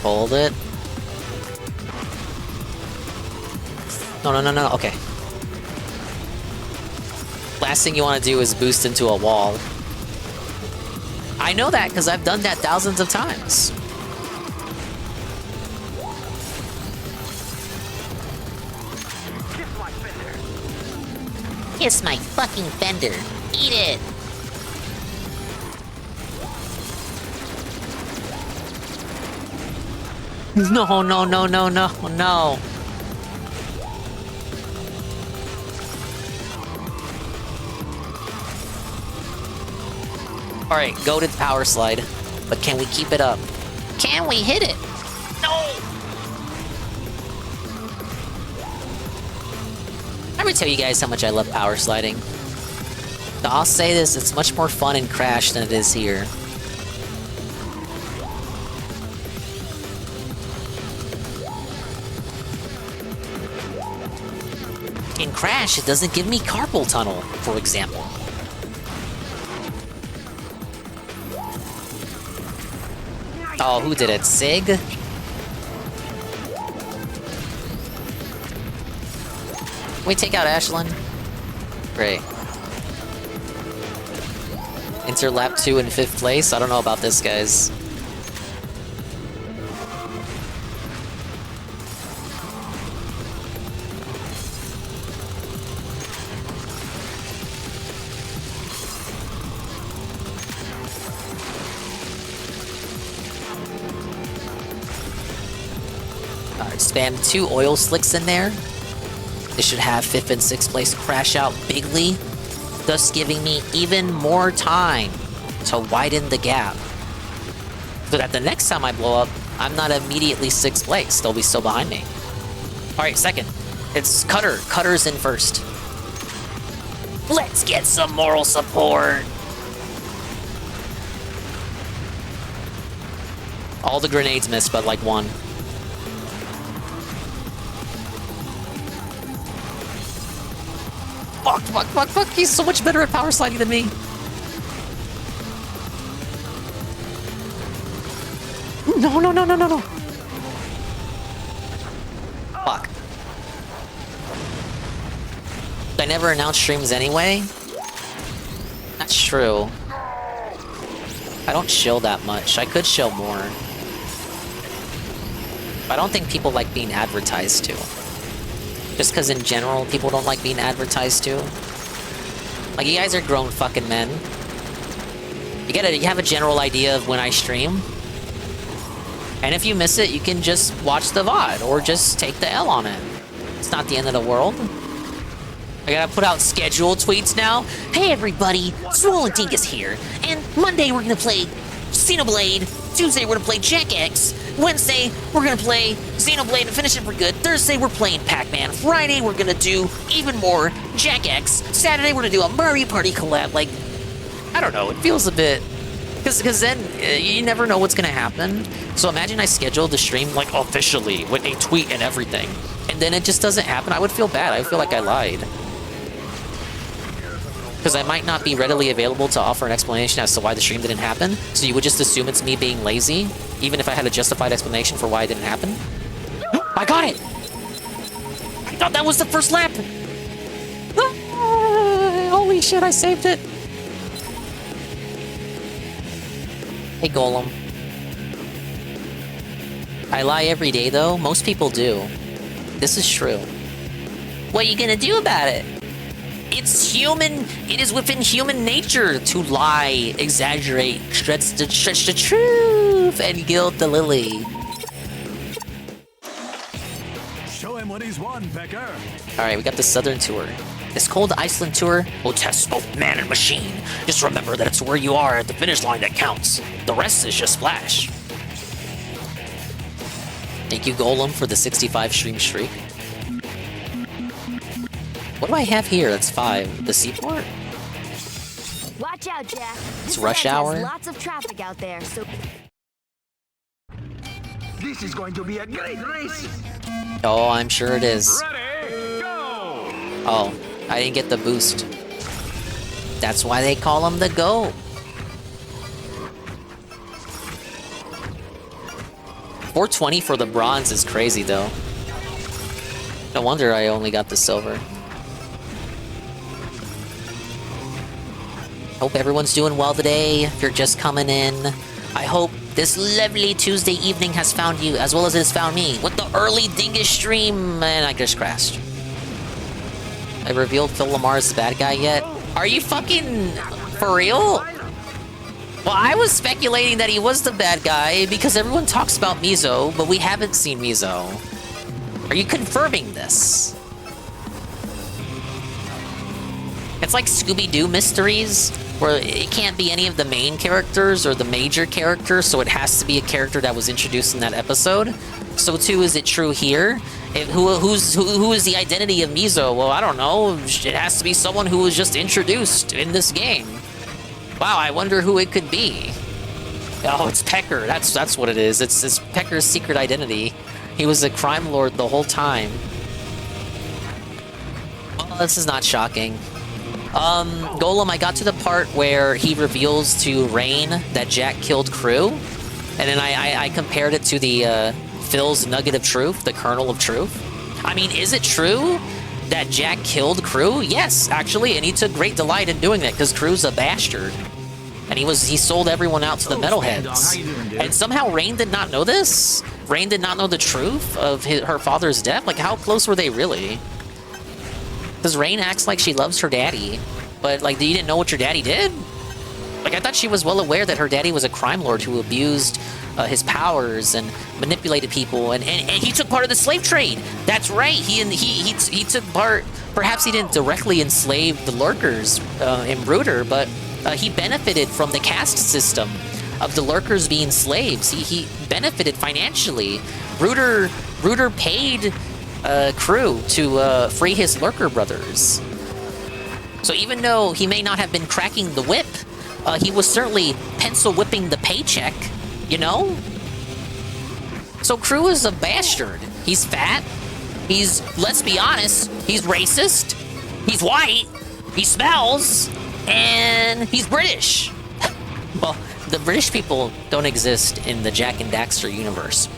Hold it. No, no, no, no, okay. Last thing you want to do is boost into a wall. I know that because I've done that thousands of times. Kiss my fucking fender. Eat it. No, no, no, no, no, no. Alright, go to the power slide. But can we keep it up? Can we hit it? No! Let me tell you guys how much I love power sliding. I'll say this, it's much more fun in Crash than it is here. In Crash, it doesn't give me carpal tunnel, for example. Oh, who did it? Sig? Can we take out Ashlyn? Great. Enter lap 2 in 5th place. I don't know about this, guys. Alright, spam 2 oil slicks in there. This should have 5th and 6th place crash out bigly, thus giving me even more time to widen the gap. So that the next time I blow up, I'm not immediately 6th place. They'll be still behind me. Alright, 2nd. It's Cutter. Cutter's in 1st. Let's get some moral support. All the grenades missed, but like one. Fuck, fuck, fuck, fuck. He's so much better at power sliding than me. No, no, no, no, no, no. Fuck. I never announce streams anyway. That's true. I don't chill that much. I could chill more. But I don't think people like being advertised to. Just because in general, people don't like being advertised to. Like, you guys are grown fucking men. You have a general idea of when I stream. And if you miss it, you can just watch the VOD, or just take the L on it. It's not the end of the world. I gotta put out scheduled tweets now. Hey everybody, Swollen Dink is here. And Monday we're gonna play Xenoblade. Tuesday we're gonna play Jack X. Wednesday we're gonna play Xenoblade and finish it for good. Thursday we're playing Pac-Man. Friday we're gonna do even more Jack X. Saturday we're gonna do a Mario Party collab. Like, I don't know, it feels a bit... Because then you never know what's gonna happen. So imagine I scheduled the stream like officially with a tweet and everything. And then it just doesn't happen. I would feel bad. I would feel like I lied. Because I might not be readily available to offer an explanation as to why the stream didn't happen. So you would just assume it's me being lazy, even if I had a justified explanation for why it didn't happen. I got it! I thought that was the first lap! Ah, holy shit, I saved it! Hey, Golem. I lie every day, though. Most people do. This is true. what are you gonna do about it? It's human. It is within human nature to lie, exaggerate, stretch the truth, and gild the lily. Show him what he's won, Becker. Alright, we got the Southern Tour. This cold Iceland Tour will test both man and machine. Just remember that it's where you are at the finish line that counts. The rest is just splash. Thank you, Golem, for the 65 stream streak. What do I have here? That's 5. The Seaport? Watch out, Jack. It's rush hour. There's lots of traffic out there, so... This is going to be a great race. Oh, I'm sure it is. Ready, go! Oh, I didn't get the boost. That's why they call him the GOAT. 420 for the bronze is crazy, though. No wonder I only got the silver. Hope everyone's doing well today. If you're just coming in, I hope this lovely Tuesday evening has found you as well as it has found me with the early Dingus stream, and I just crashed. I revealed Phil Lamar's the bad guy yet? Are you fucking for real? Well, I was speculating that he was the bad guy because everyone talks about Mizo, but we haven't seen Mizo. Are you confirming this? It's like Scooby-Doo mysteries, where it can't be any of the main characters or the major characters, so it has to be a character that was introduced in that episode. So too, is it true here? Who is the identity of Mizo? Well, I don't know. It has to be someone who was just introduced in this game. Wow, I wonder who it could be. Oh, it's Pecker. That's what it is. It's Pecker's secret identity. He was a crime lord the whole time. Well, this is not shocking. Golem, I got to the part where he reveals to Rain that Jack killed Crew, and then I compared it to the Phil's nugget of truth, the kernel of truth. I mean, is it true that Jack killed Crew? Yes, actually, and he took great delight in doing it because Crew's a bastard, and he sold everyone out to the metalheads. And somehow Rain did not know this. Rain did not know the truth of her father's death. Like, how close were they really? Because Rain acts like she loves her daddy, but, like, you didn't know what your daddy did? Like, I thought she was well aware that her daddy was a crime lord who abused his powers and manipulated people, and he took part of the slave trade. That's right, he took part. Perhaps he didn't directly enslave the lurkers in Bruder, but he benefited from the caste system of the lurkers being slaves. He benefited financially. Bruder paid Crew to free his lurker brothers. So even though he may not have been cracking the whip, he was certainly pencil whipping the paycheck, you know? So Crew is a bastard. He's fat. He's, let's be honest, he's racist. He's white. He smells. And he's British. Well, the British people don't exist in the Jack and Daxter universe.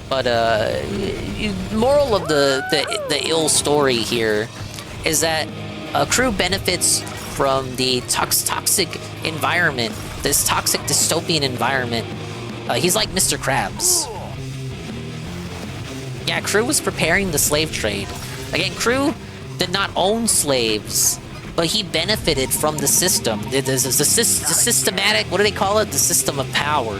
But moral of the ill story here is that Crew benefits from the toxic environment, this toxic dystopian environment. He's like Mr. Krabs. Yeah, Crew was preparing the slave trade. Again, Crew did not own slaves, but he benefited from the system. The systematic, what do they call it? The system of power.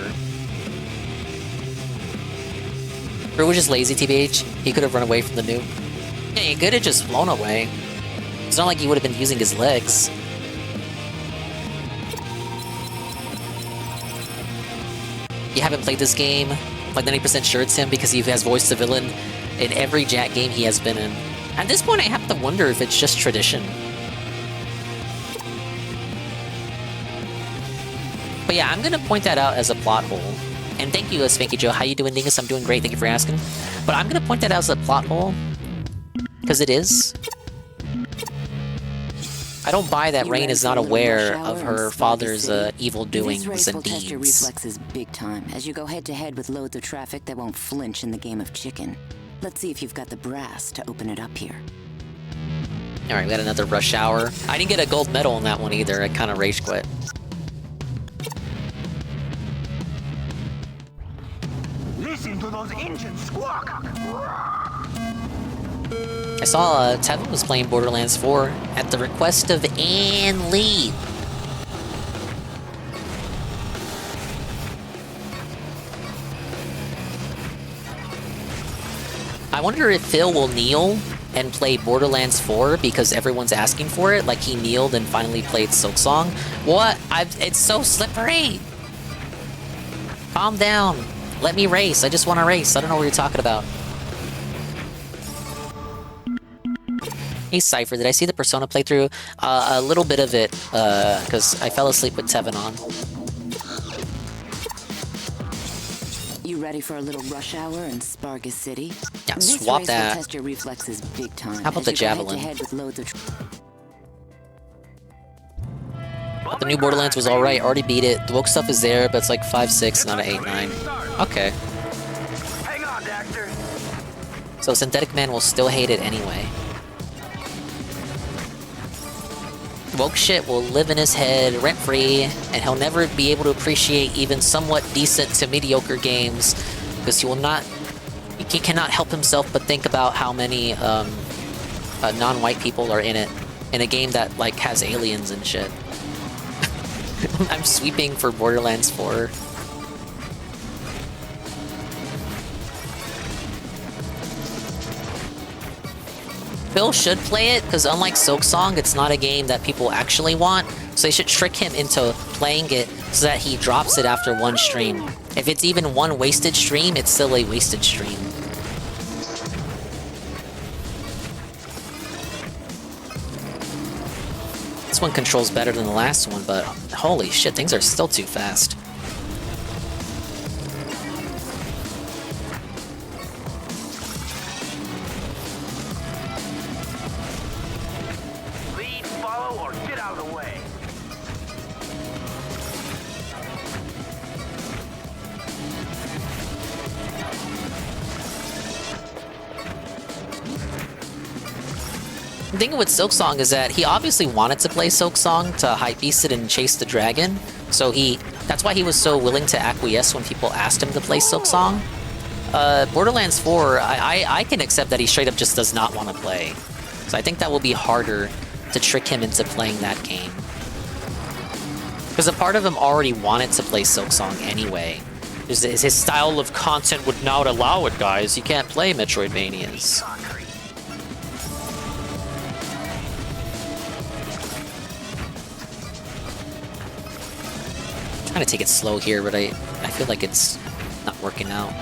Crew was just lazy, TBH. He could have run away from the nuke. Yeah, he could have just flown away. It's not like he would have been using his legs. You haven't played this game? Like 90% sure it's him because he has voiced the villain in every Jack game he has been in. At this point, I have to wonder if it's just tradition. But yeah, I'm gonna point that out as a plot hole. And thank you, Spanky Joe. How you doing, Dingus? I'm doing great. Thank you for asking. But I'm gonna point that out as a plot hole because it is. I don't buy that Rain is not aware of her father's evil doings and deeds. Your reflexes big time as you go head-to-head with loads of traffic that won't flinch in the game of chicken. Let's see if you've got the brass to open it up here. Alright, we got another rush hour. I didn't get a gold medal in that one either. I kind of rage quit. Listen to those engines squawk. I saw Tevin was playing Borderlands 4 at the request of Ann Lee. I wonder if Phil will kneel and play Borderlands 4 because everyone's asking for it, like he kneeled and finally played Silksong. What? It's so slippery! Calm down. Let me race. I just want to race. I don't know what you're talking about. Hey Cypher, did I see the Persona playthrough? A little bit of it, because I fell asleep with Tevin on. You ready for a little rush hour in Spargus City? Yeah, this swap race that. Will test your reflexes big time. How about the Javelin? Head with loads of The new Borderlands was alright, already beat it. The woke stuff is there, but it's like 5, 6, not an 8, 9. Okay. So Synthetic Man will still hate it anyway. Woke shit will live in his head rent-free, and he'll never be able to appreciate even somewhat decent to mediocre games, because he cannot help himself but think about how many non-white people are in it, in a game that like has aliens and shit. I'm sweeping for Borderlands 4. Phil should play it, because unlike Silksong, it's not a game that people actually want, so they should trick him into playing it so that he drops it after one stream. If it's even one wasted stream, it's still a wasted stream. This one controls better than the last one, but holy shit, things are still too fast. Lead, follow, or get out of the way. The thing with Silksong is that he obviously wanted to play Silksong to hypebeast it and chase the dragon, so that's why he was so willing to acquiesce when people asked him to play Silksong. Borderlands 4, I can accept that he straight up just does not want to play. So I think that will be harder to trick him into playing that game. Because a part of him already wanted to play Silksong anyway. His style of content would not allow it, guys. You can't play Metroidvanias. I'm trying to take it slow here, but I feel like it's not working out.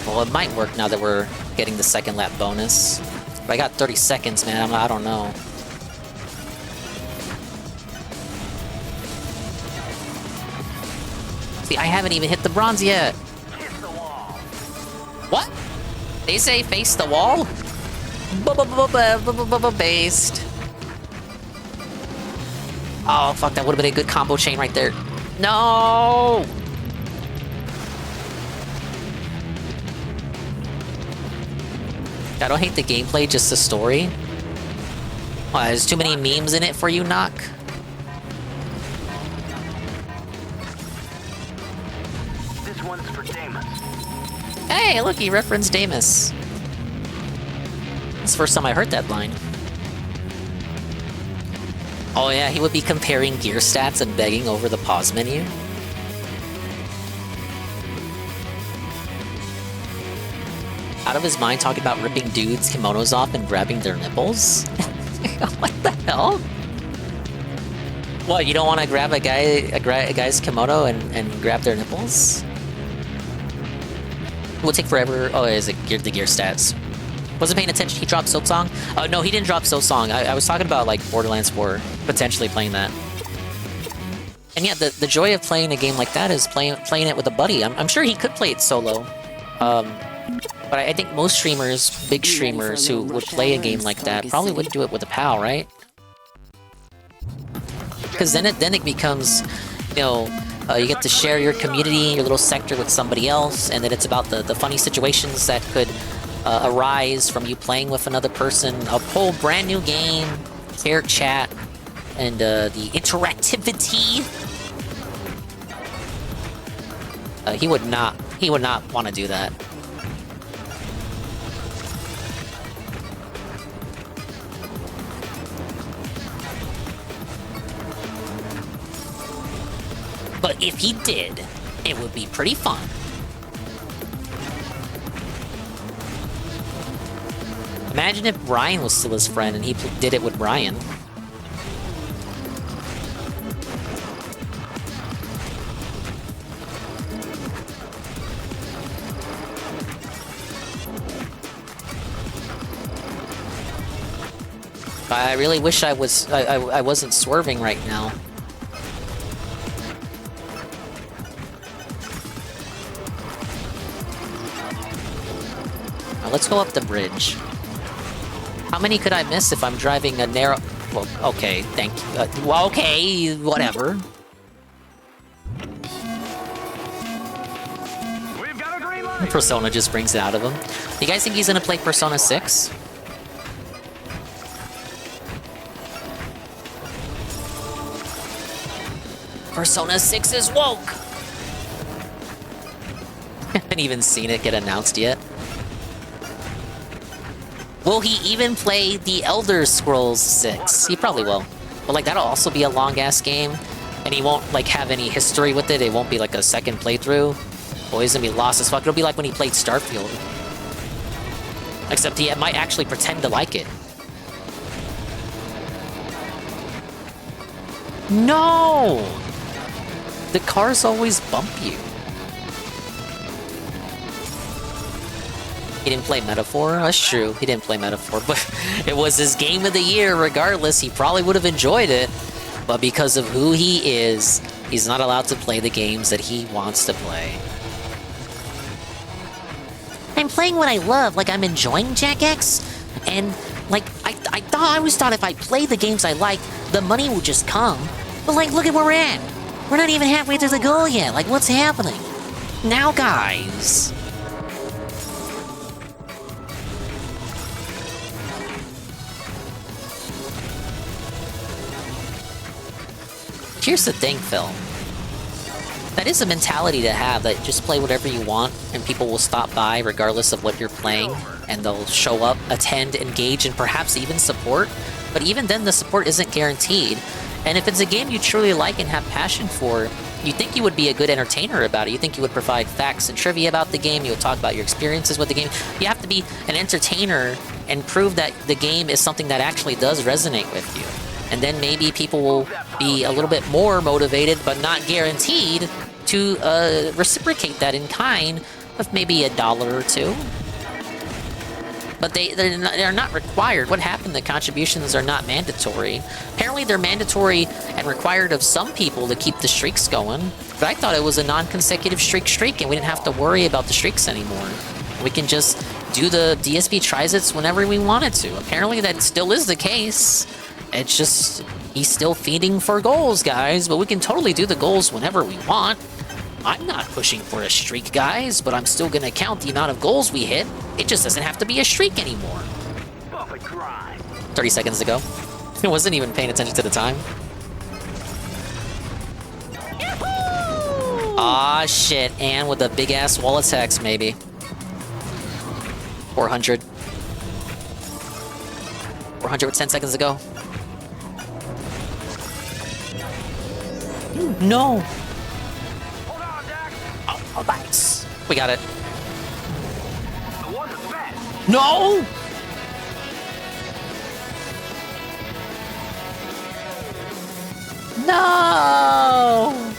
Well, it might work now that we're getting the second lap bonus. But I got 30 seconds, man. I don't know. See, I haven't even hit the bronze yet. What? They say face the wall? Based. Oh, fuck, that would have been a good combo chain right there. No! I don't hate the gameplay, just the story. Why, there's too many memes in it for you, Knock? This one's for Damus. Hey, look, he referenced Damus. It's the first time I heard that line. Oh yeah, he would be comparing gear stats and begging over the pause menu. Out of his mind talking about ripping dudes' kimonos off and grabbing their nipples? What the hell? What, you don't want to grab a guy's kimono and grab their nipples? It will take forever. Oh, is it the gear stats? Wasn't paying attention. He dropped Silksong? No, he didn't drop Silksong. I was talking about like Borderlands 4, potentially playing that. And yeah, the joy of playing a game like that is playing it with a buddy. I'm sure he could play it solo. But I think most streamers, big streamers who would play a game like that probably wouldn't do it with a pal, right? Because then it becomes, you know, you get to share your community, your little sector with somebody else, and then it's about the funny situations that could arise from you playing with another person. A whole brand new game, fair chat, and the interactivity. He would not want to do that. But if he did, it would be pretty fun. Imagine if Brian was still his friend and he did it with Brian. I really wish I wasn't swerving right now. let's go up the bridge. How many could I miss if I'm driving a narrow... Well, okay, thank you. Well, okay, whatever. Persona just brings it out of him. You guys think he's gonna play Persona 6? Persona 6 is woke! Haven't even seen it get announced yet. Will he even play The Elder Scrolls 6? He probably will. But like, that'll also be a long-ass game, and he won't like have any history with it. It won't be like a second playthrough. Well, he's gonna be lost as fuck. It'll be like when he played Starfield. Except he might actually pretend to like it. No! The cars always bump you. He didn't play Metaphor? That's true, he didn't play Metaphor, but it was his game of the year regardless. He probably would have enjoyed it, but because of who he is, he's not allowed to play the games that he wants to play. I'm playing what I love, like I'm enjoying Jack X, and like I always thought if I played the games I like, the money would just come. But like, look at where we're at. We're not even halfway through the goal yet. Like, what's happening? Now, guys. Here's the thing, Phil. That is a mentality to have, that just play whatever you want, and people will stop by regardless of what you're playing, and they'll show up, attend, engage, and perhaps even support. But even then, the support isn't guaranteed. And if it's a game you truly like and have passion for, you think you would be a good entertainer about it. You think you would provide facts and trivia about the game. You would talk about your experiences with the game. You have to be an entertainer and prove that the game is something that actually does resonate with you. And then maybe people will be a little bit more motivated, but not guaranteed, to reciprocate that in kind with maybe $1 or $2. But they're not required. What happened? The contributions are not mandatory. Apparently they're mandatory and required of some people to keep the streaks going. But I thought it was a non-consecutive streak, and we didn't have to worry about the streaks anymore. We can just do the DSP trizits whenever we wanted to. Apparently that still is the case. It's just, he's still feeding for goals, guys, but we can totally do the goals whenever we want. I'm not pushing for a streak, guys, but I'm still gonna count the amount of goals we hit. It just doesn't have to be a streak anymore. 30 seconds ago. I wasn't even paying attention to the time. Ah, shit, and with a big-ass wall attacks, maybe. 400. 400 with 10 seconds to go. No! Oh, nice. We got it. No! No!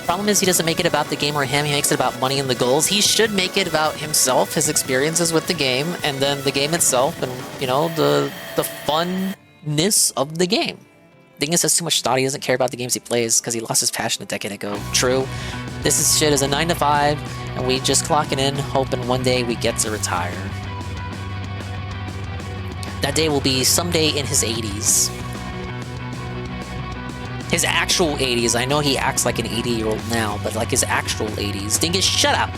Problem is, he doesn't make it about the game or him. He makes it about money and the goals. He should make it about himself, his experiences with the game, and then the game itself, and, you know, the funness of the game. Dingus has too much thought. He doesn't care about the games he plays because he lost his passion a decade ago. True. This shit is a 9 to 5, and we just clocking in, hoping one day we get to retire. That day will be someday in his 80s. His actual 80s. I know he acts like an 80-year-old now, but like his actual 80s. Dingus, shut up!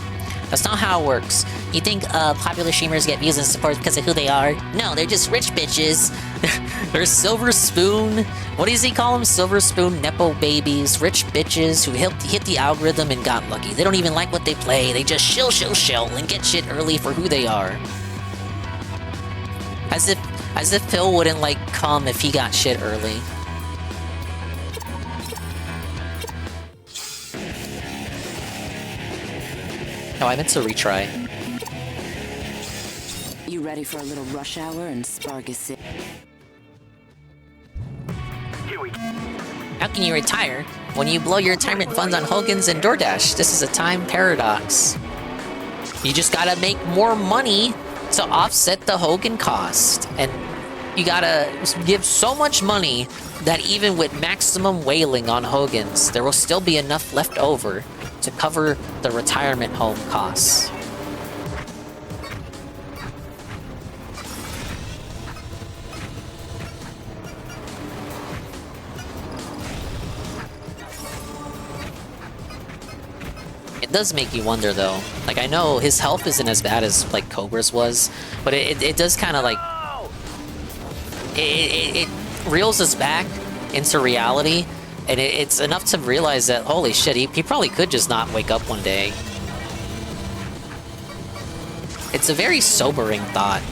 That's not how it works. You think popular streamers get views and support because of who they are? No, they're just rich bitches. They're silver spoon. What does he call them? Silver spoon nepo babies. Rich bitches who hit the algorithm and got lucky. They don't even like what they play. They just shill and get shit early for who they are. As if Phil wouldn't like come if he got shit early. No, I meant to retry. You ready for a little rush hour and Spargus City? How can you retire when you blow your retirement funds on Hogan's and DoorDash? This is a time paradox. You just gotta make more money to offset the Hogan cost. And you gotta give so much money that even with maximum whaling on Hogan's, there will still be enough left over to cover the retirement home costs. It does make you wonder, though. Like, I know his health isn't as bad as, like, Cobra's was, but it does kind of, like... It reels us back into reality, and it's enough to realize that, holy shit, he probably could just not wake up one day. It's a very sobering thought.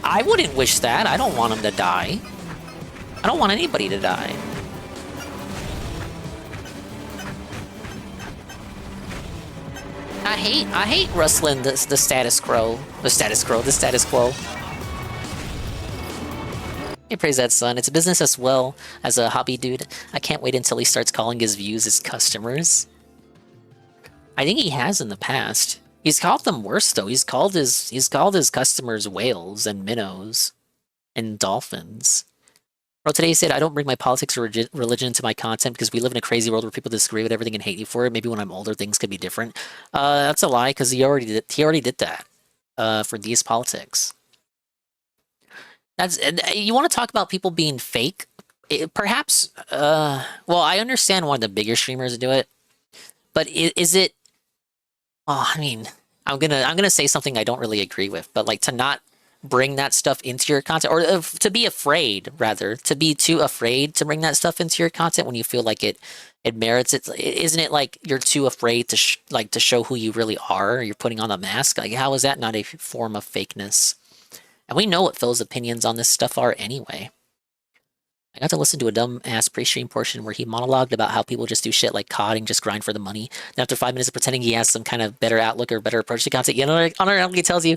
I wouldn't wish that. I don't want him to die. I don't want anybody to die. I hate rustling the status quo. The status quo. Hey, praise that, son. It's a business as well as a hobby, dude. I can't wait until he starts calling his views his customers. I think he has in the past. He's called them worse though. He's called his customers whales and minnows and dolphins. Bro, today he said, I don't bring my politics or religion into my content because we live in a crazy world where people disagree with everything and hate you for it. Maybe when I'm older, things could be different. That's a lie, because he already did that for these politics. You want to talk about people being fake? Perhaps, well, I understand why the bigger streamers do it, but is it? Oh, I mean, I'm gonna say something I don't really agree with, but like to not bring that stuff into your content, or to be afraid, rather, to be too afraid to bring that stuff into your content when you feel like it merits it. Isn't it like you're too afraid to to show who you really are? You're putting on a mask. Like, how is that not a form of fakeness? And we know what Phil's opinions on this stuff are anyway. I got to listen to a dumb-ass pre-stream portion where he monologued about how people just do shit like COD and just grind for the money. Then after 5 minutes of pretending he has some kind of better outlook or better approach to content, you know, he tells you,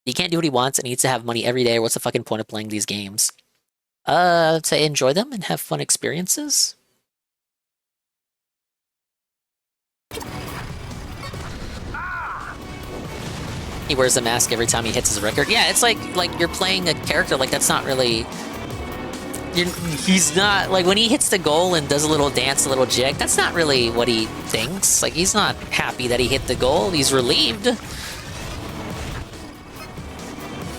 he can't do what he wants and he needs to have money every day. What's the fucking point of playing these games? To enjoy them and have fun experiences? He wears a mask every time he hits his record. Yeah, it's like you're playing a character. Like, that's not really... He's not... Like, when he hits the goal and does a little dance, a little jig, that's not really what he thinks. Like, he's not happy that he hit the goal. He's relieved.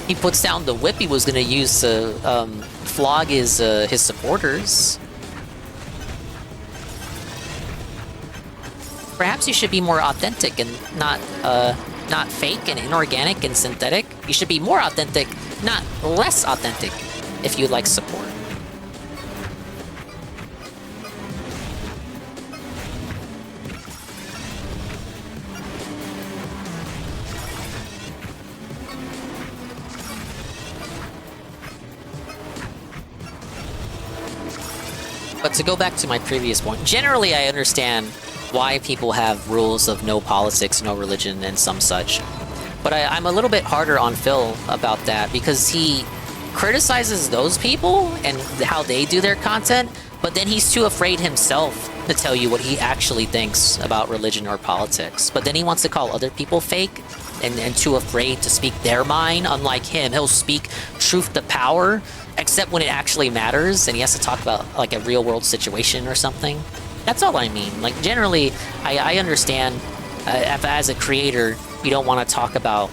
He puts down the whip he was going to use to flog his supporters. Perhaps you should be more authentic and not fake and inorganic and synthetic. You should be more authentic, not less authentic, if you like support. But to go back to my previous point, generally I understand why people have rules of no politics, no religion, and some such. But I'm a little bit harder on Phil about that because he criticizes those people and how they do their content, but then he's too afraid himself to tell you what he actually thinks about religion or politics. But then he wants to call other people fake and too afraid to speak their mind. Unlike him, he'll speak truth to power, except when it actually matters and he has to talk about like a real world situation or something. That's all I mean. Like, generally, I understand as a creator, you don't want to talk about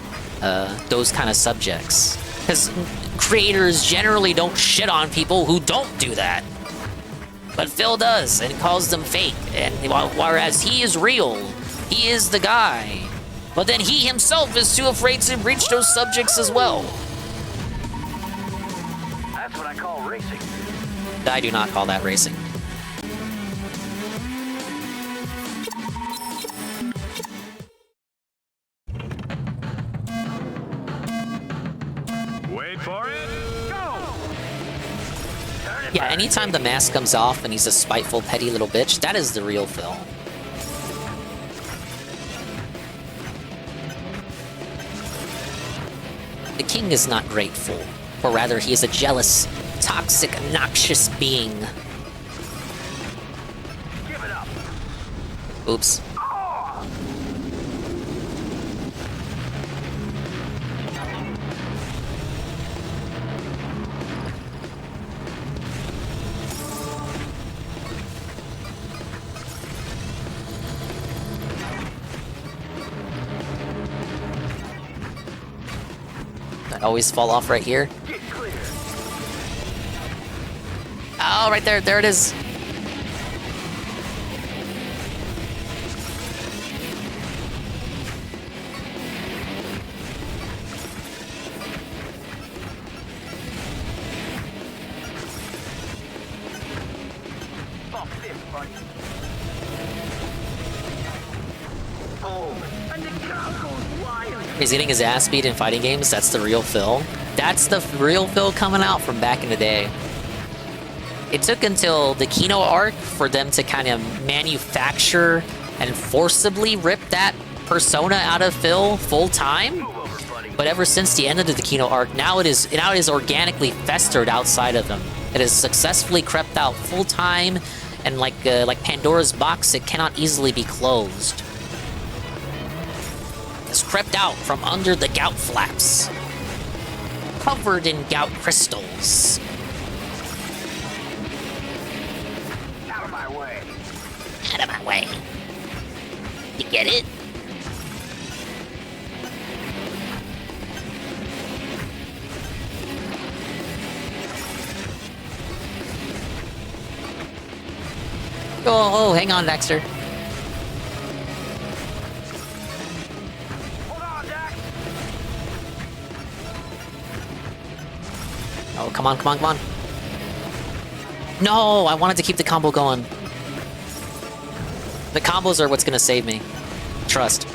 those kind of subjects. Because creators generally don't shit on people who don't do that. But Phil does, and calls them fake. And whereas he is real, he is the guy. But then he himself is too afraid to breach those subjects as well. That's what I call racing. I do not call that racing. Wait for it. Go! Yeah, anytime the mask comes off and he's a spiteful, petty little bitch, that is the real Phil. The king is not grateful, or rather he is a jealous, toxic, noxious being. Give it up. Oops. I always fall off right here. Oh, right there. There it is. He's getting his ass beat in fighting games. That's the real Phil. That's the real Phil coming out from back in the day. It took until the Kino arc for them to kind of manufacture and forcibly rip that persona out of Phil full time. But ever since the end of the Kino arc, now it is organically festered outside of him. It has successfully crept out full time, and like Pandora's box, it cannot easily be closed. It's crept out from under the gout flaps, covered in gout crystals. Out of my way. Out of my way. You get it? Oh, hang on, Dexter. Oh, come on, come on, come on. No, I wanted to keep the combo going. The combos are what's gonna save me. Trust.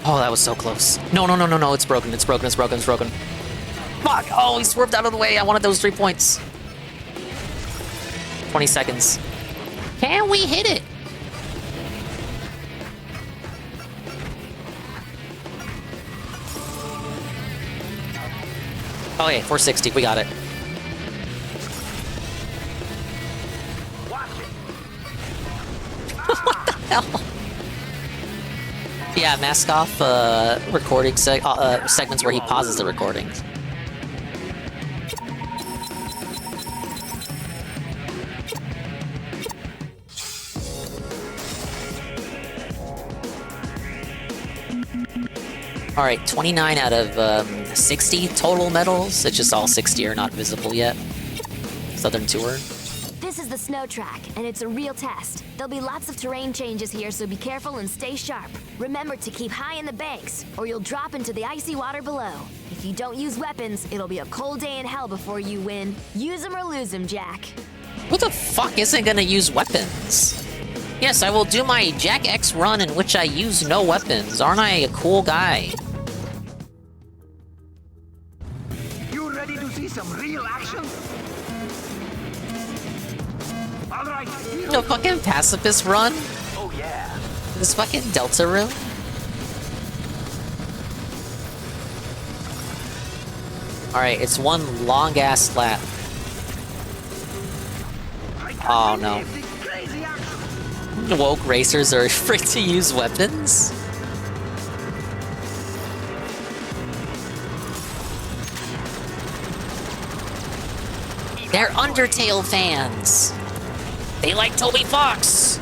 Oh, that was so close. No, no, no, no, no, it's broken, it's broken, it's broken, it's broken. Fuck! Oh, he swerved out of the way. I wanted those 3 points. 20 seconds. Can we hit it? Okay, 460, we got it. What the hell? Yeah, mask off recording segments where he pauses the recording. Alright, 29 out of 60 total medals. It's just all 60 are not visible yet. Southern Tour. This is the snow track, and it's a real test. There'll be lots of terrain changes here, so be careful and stay sharp. Remember to keep high in the banks, or you'll drop into the icy water below. If you don't use weapons, it'll be a cold day in hell before you win. Use them or lose them, Jack. Who the fuck isn't gonna use weapons? Yes, I will do my Jack X run in which I use no weapons. Aren't I a cool guy? You ready to see some real action? All right. No fucking pacifist run? Oh yeah. This fucking Delta room? Alright, it's one long ass lap. Oh no. Woke racers are afraid to use weapons? They're Undertale fans! They like Toby Fox!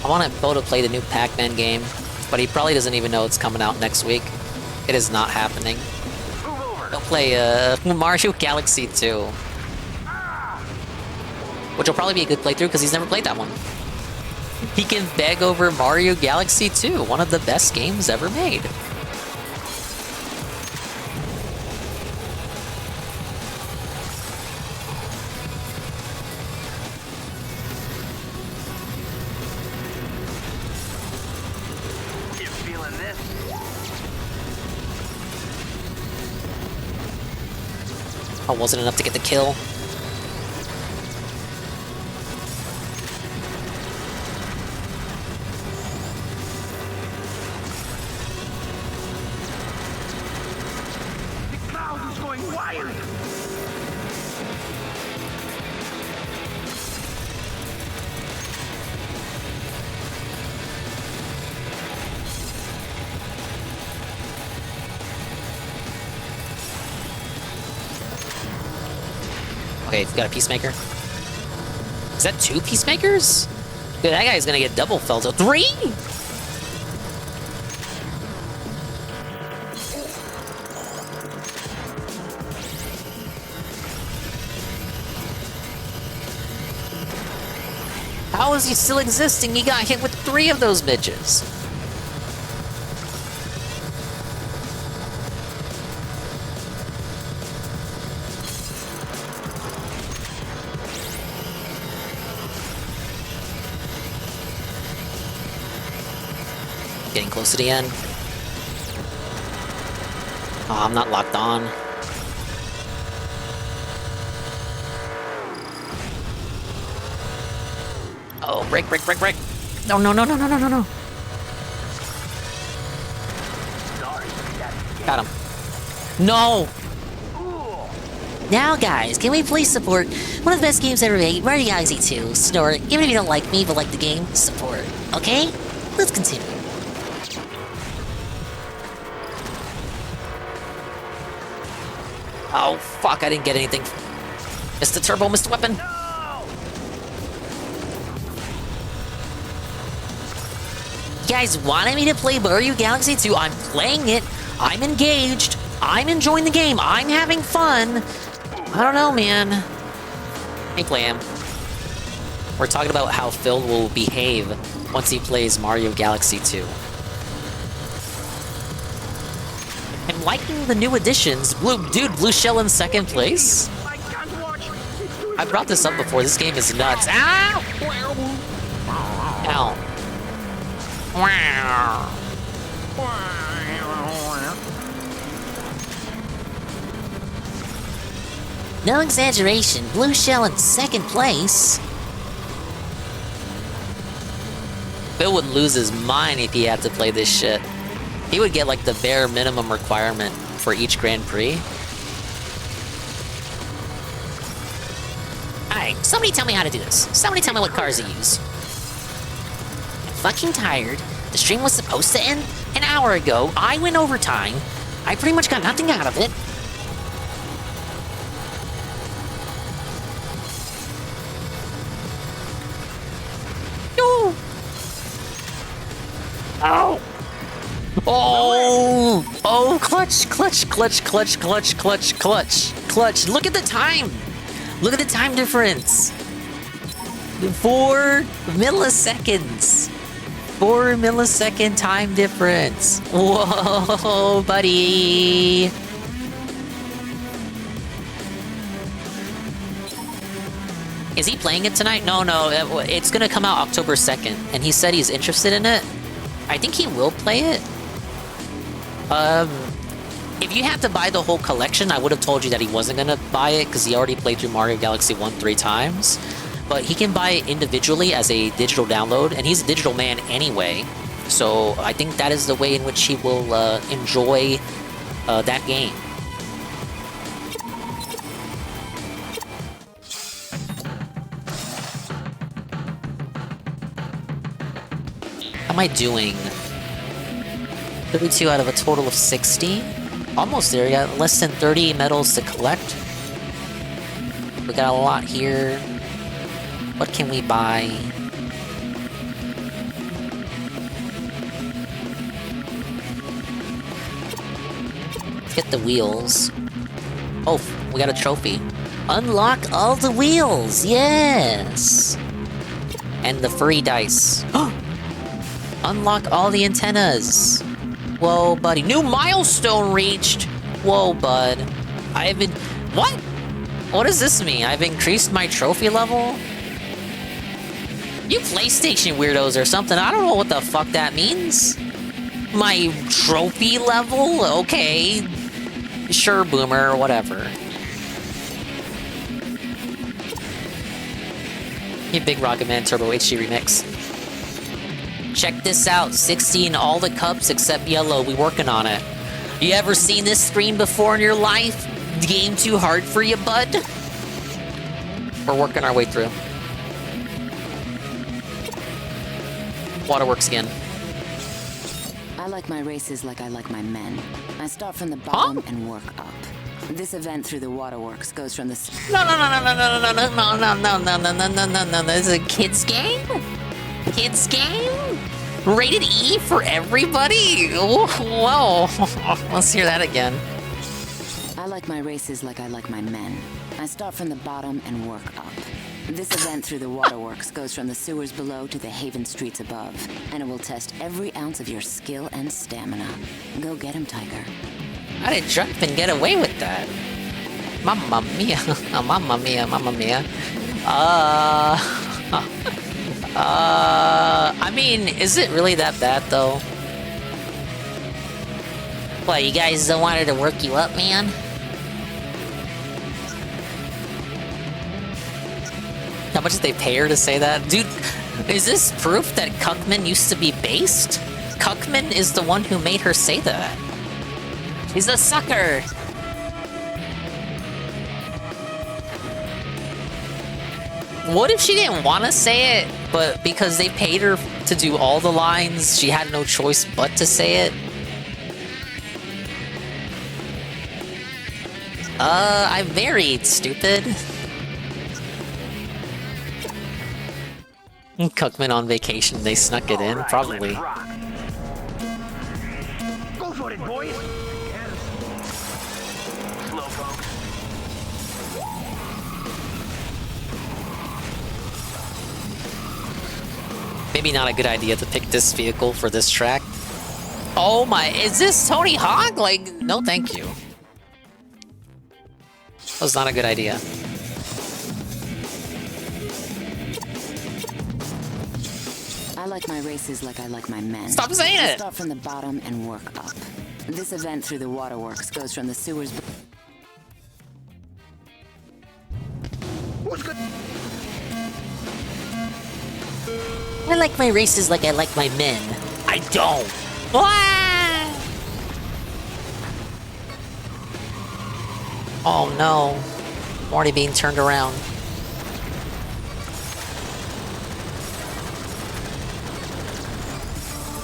I want Bo to play the new Pac-Man game, but he probably doesn't even know it's coming out next week. It is not happening. He'll play Mario Galaxy 2. Which will probably be a good playthrough because he's never played that one. He can beg over Mario Galaxy 2, one of the best games ever made. You feeling this? Oh, wasn't enough to get the kill. The crowd is going wild. Okay, you've got a Peacemaker. Is that 2 Peacemakers? Dude, that guy's gonna get double felt. 3? How is he still existing? He got hit with 3 of those bitches. Getting close to the end. Oh, I'm not locked on. Oh, break, break, break, break. No, no, no, no, no, no, no, no. Got him. No! Now, guys, can we please support one of the best games ever made, Mario Galaxy 2, Snort? Even if you don't like me but like the game, support, okay? Let's continue. Oh, fuck, I didn't get anything. Mr. Turbo, Mr. Weapon. You guys wanted me to play Mario Galaxy 2, I'm playing it, I'm engaged, I'm enjoying the game, I'm having fun. I don't know, man. Hey, play him. We're talking about how Phil will behave once he plays Mario Galaxy 2. I'm liking the new additions. Blue Shell in 2nd place? I brought this up before, this game is nuts. Ow! Ow. Wow. No exaggeration, Blue Shell in 2nd place. Phil would lose his mind if he had to play this shit. He would get like the bare minimum requirement for each Grand Prix. Alright, somebody tell me how to do this. Somebody tell me what cars to use. I'm fucking tired. The stream was supposed to end an hour ago. I went overtime. I pretty much got nothing out of it. No! Ow! Oh! Oh, clutch, clutch, clutch, clutch, clutch, clutch, clutch, clutch. Look at the time! Look at the time difference! 4 milliseconds! 4 millisecond time difference! Whoa, buddy! Is he playing it tonight? No, it's gonna come out October 2nd, and he said he's interested in it. I think he will play it. If you have to buy the whole collection, I would have told you that he wasn't gonna buy it because he already played through Mario Galaxy 1 3 times. But he can buy it individually as a digital download, and he's a digital man anyway. So I think that is the way in which he will enjoy that game. How am I doing? 32 out of a total of 60. Almost there, we got less than 30 medals to collect. We got a lot here. What can we buy? Let's get the wheels. Oh, we got a trophy. Unlock all the wheels, yes! And the furry dice. Unlock all the antennas. Whoa, buddy. New milestone reached. Whoa, bud. What? What does this mean? I've increased my trophy level? You PlayStation weirdos or something. I don't know what the fuck that means. My trophy level? Okay. Sure, boomer, or whatever. Hey, Big Rocket Man Turbo HD Remix. Check this out, 60 in all the cups except yellow, we working on it. You ever seen this screen before in your life? Game too hard for you, bud? We're working our way through. Waterworks again. I like my races like I like my men. I start from the bottom and work up. This event through the waterworks goes from the... No. This is a kid's game? Kids game? Rated E for everybody? Whoa. Let's hear that again. I like my races like I like my men. I start from the bottom and work up. This event through the waterworks goes from the sewers below to the haven streets above, and it will test every ounce of your skill and stamina. Go get him, Tiger. How did jump and get away with that? Mamma mia. Mamma mia, mamma mia. I mean, is it really that bad, though? What, you guys don't want her to work you up, man? How much did they pay her to say that? Dude, is this proof that Cuckman used to be based? Cuckman is the one who made her say that. He's a sucker! What if she didn't want to say it, but because they paid her to do all the lines, she had no choice but to say it? I'm married, stupid. Cuckman on vacation, they snuck it in, probably. Go for it, boys. Slowpoke. Maybe not a good idea to pick this vehicle for this track. Oh my, is this Tony Hawk? Like, no thank you. That was not a good idea. I like my races like I like my men. Stop saying it! Start from the bottom and work up. This event through the waterworks goes from the sewers. What's good? I like my races like I like my men. I don't. Wah! Oh no. I'm already being turned around.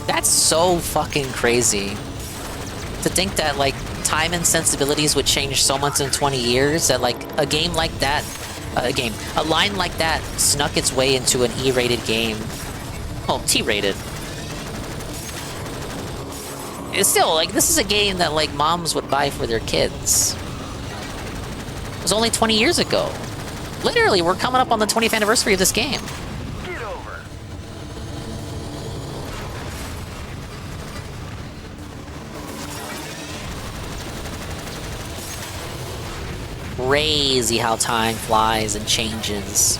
That's so fucking crazy. To think that, like, time and sensibilities would change so much in 20 years, that, like, a game like that, a line like that snuck its way into an E-rated game. Oh, T-rated. It's still, like, this is a game that, like, moms would buy for their kids. It was only 20 years ago. Literally, we're coming up on the 20th anniversary of this game. Get over. Crazy how time flies and changes.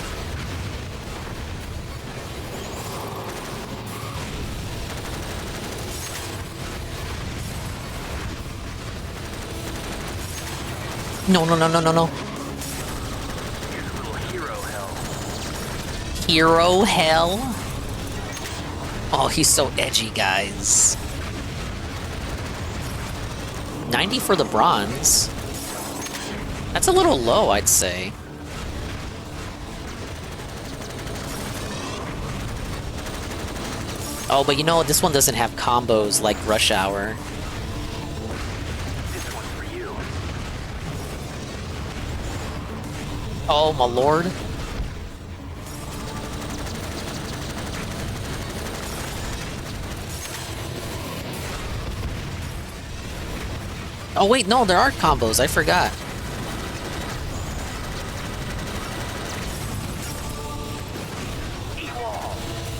No, no, no, no, no, no. Here's a little hero hell. Hero hell? Oh, he's so edgy, guys. 90 for the bronze. That's a little low, I'd say. Oh, but you know what? This one doesn't have combos like Rush Hour. This one's for you. Oh, my lord. Oh, wait, no, there are combos. I forgot.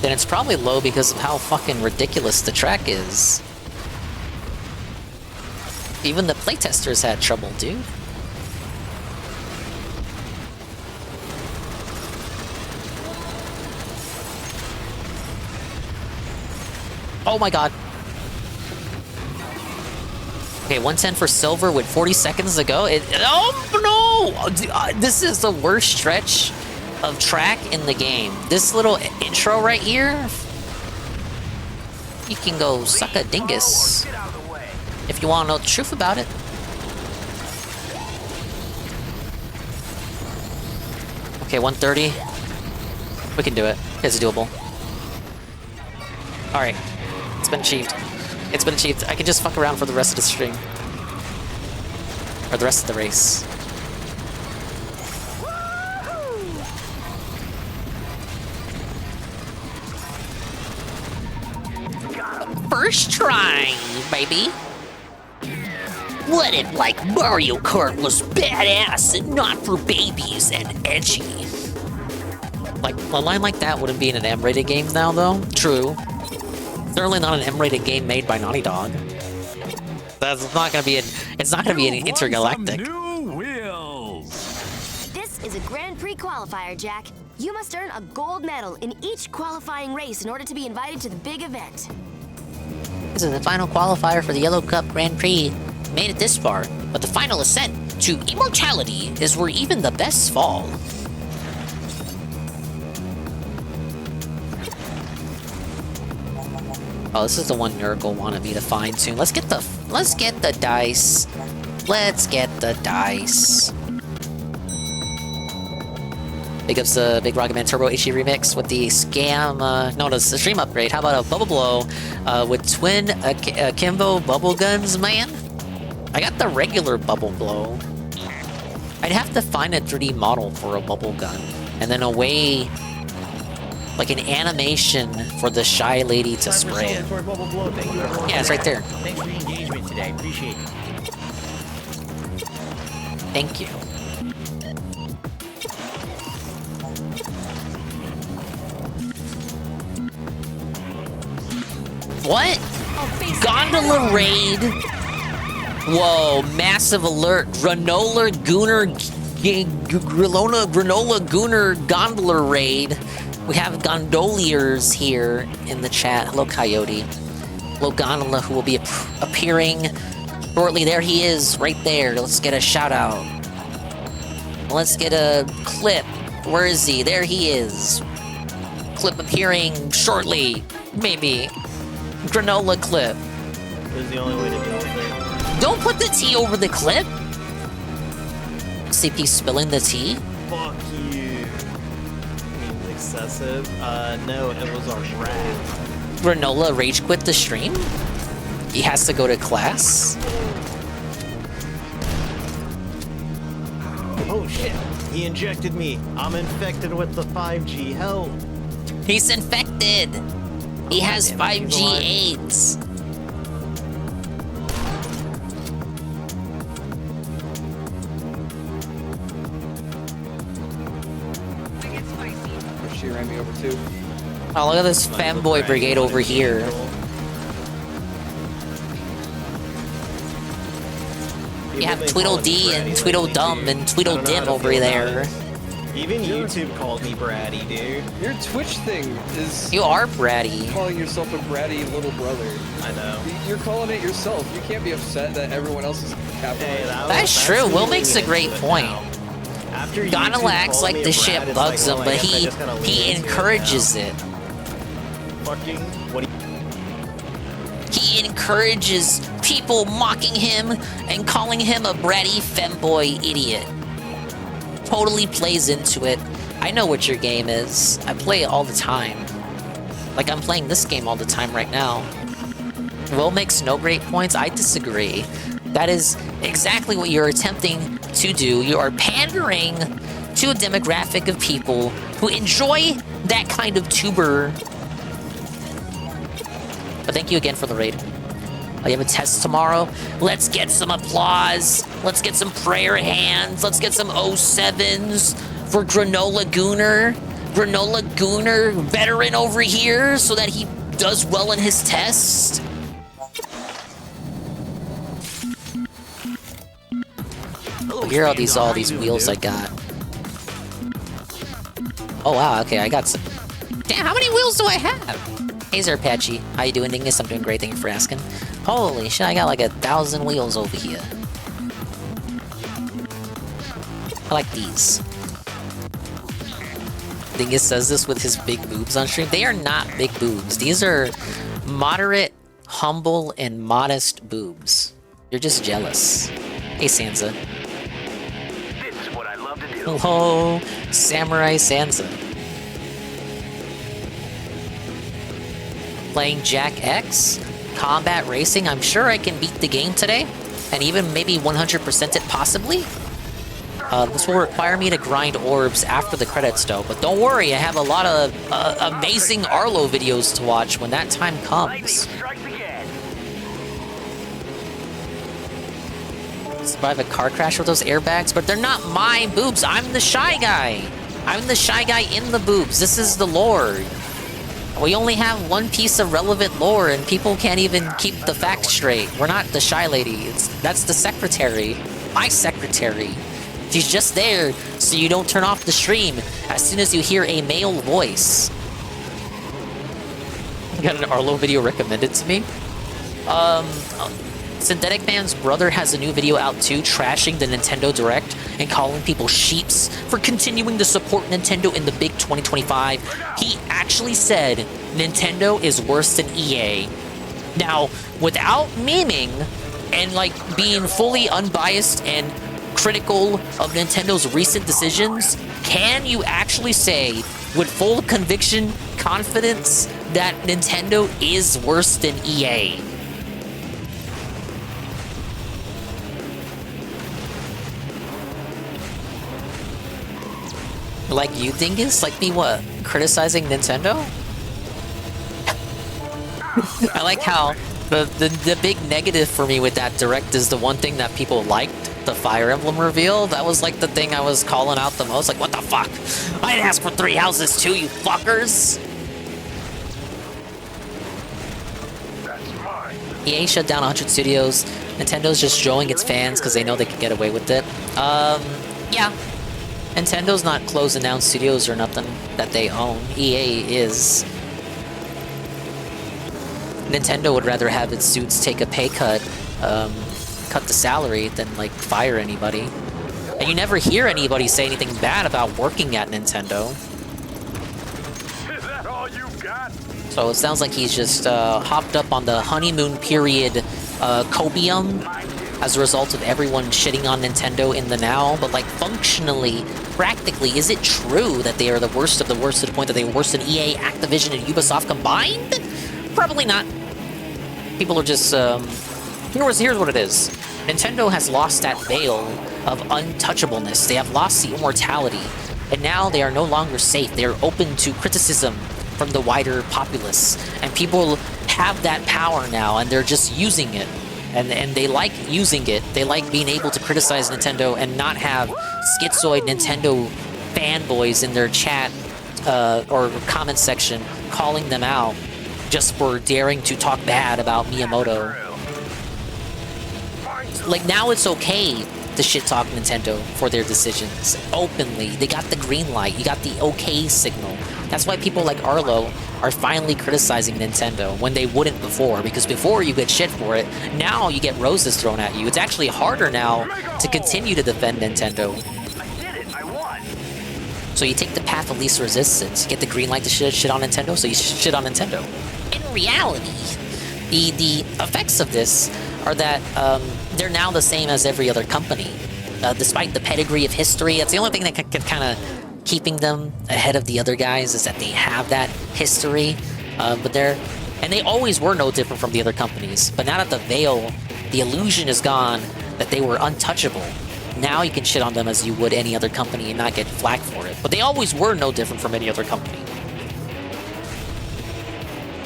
Then it's probably low because of how fucking ridiculous the track is. Even the playtesters had trouble, dude. Oh my god. Okay, 110 for silver with 40 seconds to go. Oh no! This is the worst stretch of track in the game. This little intro right here, you can go suck a dingus if you want to know the truth about it. Okay, 130. We can do it. It's doable. Alright. It's been achieved. It's been achieved. I can just fuck around for the rest of the stream. Or the rest of the race. First try, baby. What if, like, Mario Kart was badass and not for babies and edgy? Like, a line like that wouldn't be in an M-rated game now, though. True. Certainly not an M-rated game made by Naughty Dog. That's not gonna be an. It's not gonna be an intergalactic. New wheels. This is a Grand Prix qualifier, Jack. You must earn a gold medal in each qualifying race in order to be invited to the big event. This is the final qualifier for the Yellow Cup Grand Prix. We made it this far, but the final ascent to immortality is where even the best fall. Oh, this is the one Nurgle wanted me to fine tune. Let's get the dice. Let's get the dice. Big ups the Big Rocket Man Turbo HD remix with the scam. No, it's the stream upgrade. How about a Bubble Blow with twin Akimbo bubble guns, man? I got the regular Bubble Blow. I'd have to find a 3D model for a bubble gun, and then a way, like an animation for the shy lady to spray it. Yeah, it's right there. Thanks for the engagement today. Appreciate it. Thank you. What? Gondola raid? Whoa, massive alert. Granola Gooner Gondola raid. We have gondoliers here in the chat. Hello, Coyote. Hello, Gondola, who will be appearing shortly. There he is, right there. Let's get a shout out. Let's get a clip. Where is he? There he is. Clip appearing shortly, maybe. Granola clip. This is the only way to do it. Don't put the tea over the clip. CP spilling the tea. Fuck you. Means excessive. No, it was our rat. Granola rage quit the stream. He has to go to class. Oh shit. He injected me. I'm infected with the 5G. Help. He's infected. He has 5G AIDS. She ran me over too. Oh, look at this fanboy brigade over here. You have Tweedledee and Tweedledum and Tweedledim over there. Even YouTube called me bratty, dude. Your Twitch thing is... You are bratty. Calling yourself a bratty little brother. I know. You're calling it yourself. You can't be upset that everyone else is capitalizing. That's true. Will makes a great point. Gonal acts like the shit bugs him, but he encourages it. Fucking what? He encourages people mocking him and calling him a bratty femboy idiot. Totally plays into it. I know what your game is. I play it all the time. Like I'm playing this game all the time right now. Will makes no great points. I disagree. That is exactly what you're attempting to do. You are pandering to a demographic of people who enjoy that kind of tuber. But thank you again for the raid. You have a test tomorrow. Let's get some applause. Let's get some prayer hands. Let's get some 07s for Granola Gooner. Granola Gooner, veteran over here, so that he does well in his test. Oh, here are all these wheels I got. Oh wow, okay, I got some. Damn, how many wheels do I have? Hey there, Patchy. How you doing, Dingus? I'm doing great, thank you for asking. Holy shit, I got like 1,000 wheels over here. I like these. Dingus says this with his big boobs on stream. They are not big boobs. These are moderate, humble, and modest boobs. You're just jealous. Hey, Sansa. This is what I love to do. Hello, Samurai Sansa. Playing Jack X? Combat racing? I'm sure I can beat the game today. And even maybe 100% it possibly. This will require me to grind orbs after the credits though. But don't worry, I have a lot of amazing Arlo videos to watch when that time comes. Survive a car crash with those airbags? But they're not my boobs. I'm the shy guy. I'm the shy guy in the boobs. This is the lore. We only have one piece of relevant lore, and people can't even keep the facts straight. We're not the shy lady. That's the secretary. My secretary. She's just there so you don't turn off the stream as soon as you hear a male voice. Got an Arlo video recommended to me. Synthetic Man's brother has a new video out too, trashing the Nintendo Direct and calling people sheeps for continuing to support Nintendo in the big 2025. He actually said Nintendo is worse than EA. Now, without memeing and like being fully unbiased and critical of Nintendo's recent decisions, can you actually say with full conviction, confidence, that Nintendo is worse than EA? Like you, dingus? Like me what? Criticizing Nintendo? I like how the big negative for me with that Direct is the one thing that people liked, the Fire Emblem reveal. That was like the thing I was calling out the most. Like, what the fuck? I didn't ask for 3 houses too, you fuckers! EA shut down 100 studios. Nintendo's just showing its fans because they know they can get away with it. Yeah. Nintendo's not closing down studios or nothing that they own. EA is. Nintendo would rather have its suits take a pay cut, cut the salary, than like fire anybody. And you never hear anybody say anything bad about working at Nintendo. Is that all you got? So it sounds like he's just hopped up on the honeymoon period copium as a result of everyone shitting on Nintendo in the now. But like functionally, practically, is it true that they are the worst of the worst to the point that they are worse than EA, Activision, and Ubisoft combined? Probably not. People are just, here's what it is. Nintendo has lost that veil of untouchableness. They have lost the immortality. And now they are no longer safe. They are open to criticism from the wider populace. And people have that power now, and they're just using it. And they like using it. They like being able to criticize Nintendo and not have schizoid Nintendo fanboys in their chat or comment section calling them out just for daring to talk bad about Miyamoto. Like, now it's okay to shit-talk Nintendo for their decisions. Openly. They got the green light. You got the okay signal. That's why people like Arlo are finally criticizing Nintendo when they wouldn't before, because before you get shit for it, now you get roses thrown at you. It's actually harder now to continue to defend Nintendo. So you take the path of least resistance. You get the green light to shit on Nintendo, so you shit on Nintendo. In reality, the effects of this are that they're now the same as every other company. Despite the pedigree of history, that's the only thing that can kind of keeping them ahead of the other guys is that they have that history. But they always were no different from the other companies. But now that the veil, the illusion is gone that they were untouchable, now you can shit on them as you would any other company and not get flack for it. But they always were no different from any other company.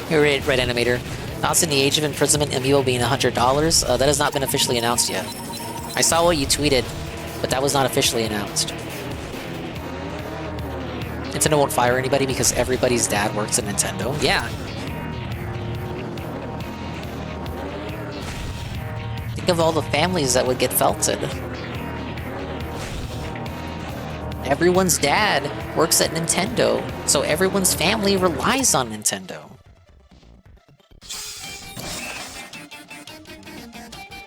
You're right, Red Animator. Thoughts in the age of imprisonment amiibo being $100? That has not been officially announced yet. I saw what you tweeted, but that was not officially announced. Nintendo won't fire anybody because everybody's dad works at Nintendo. Yeah. Think of all the families that would get felted. Everyone's dad works at Nintendo, so everyone's family relies on Nintendo.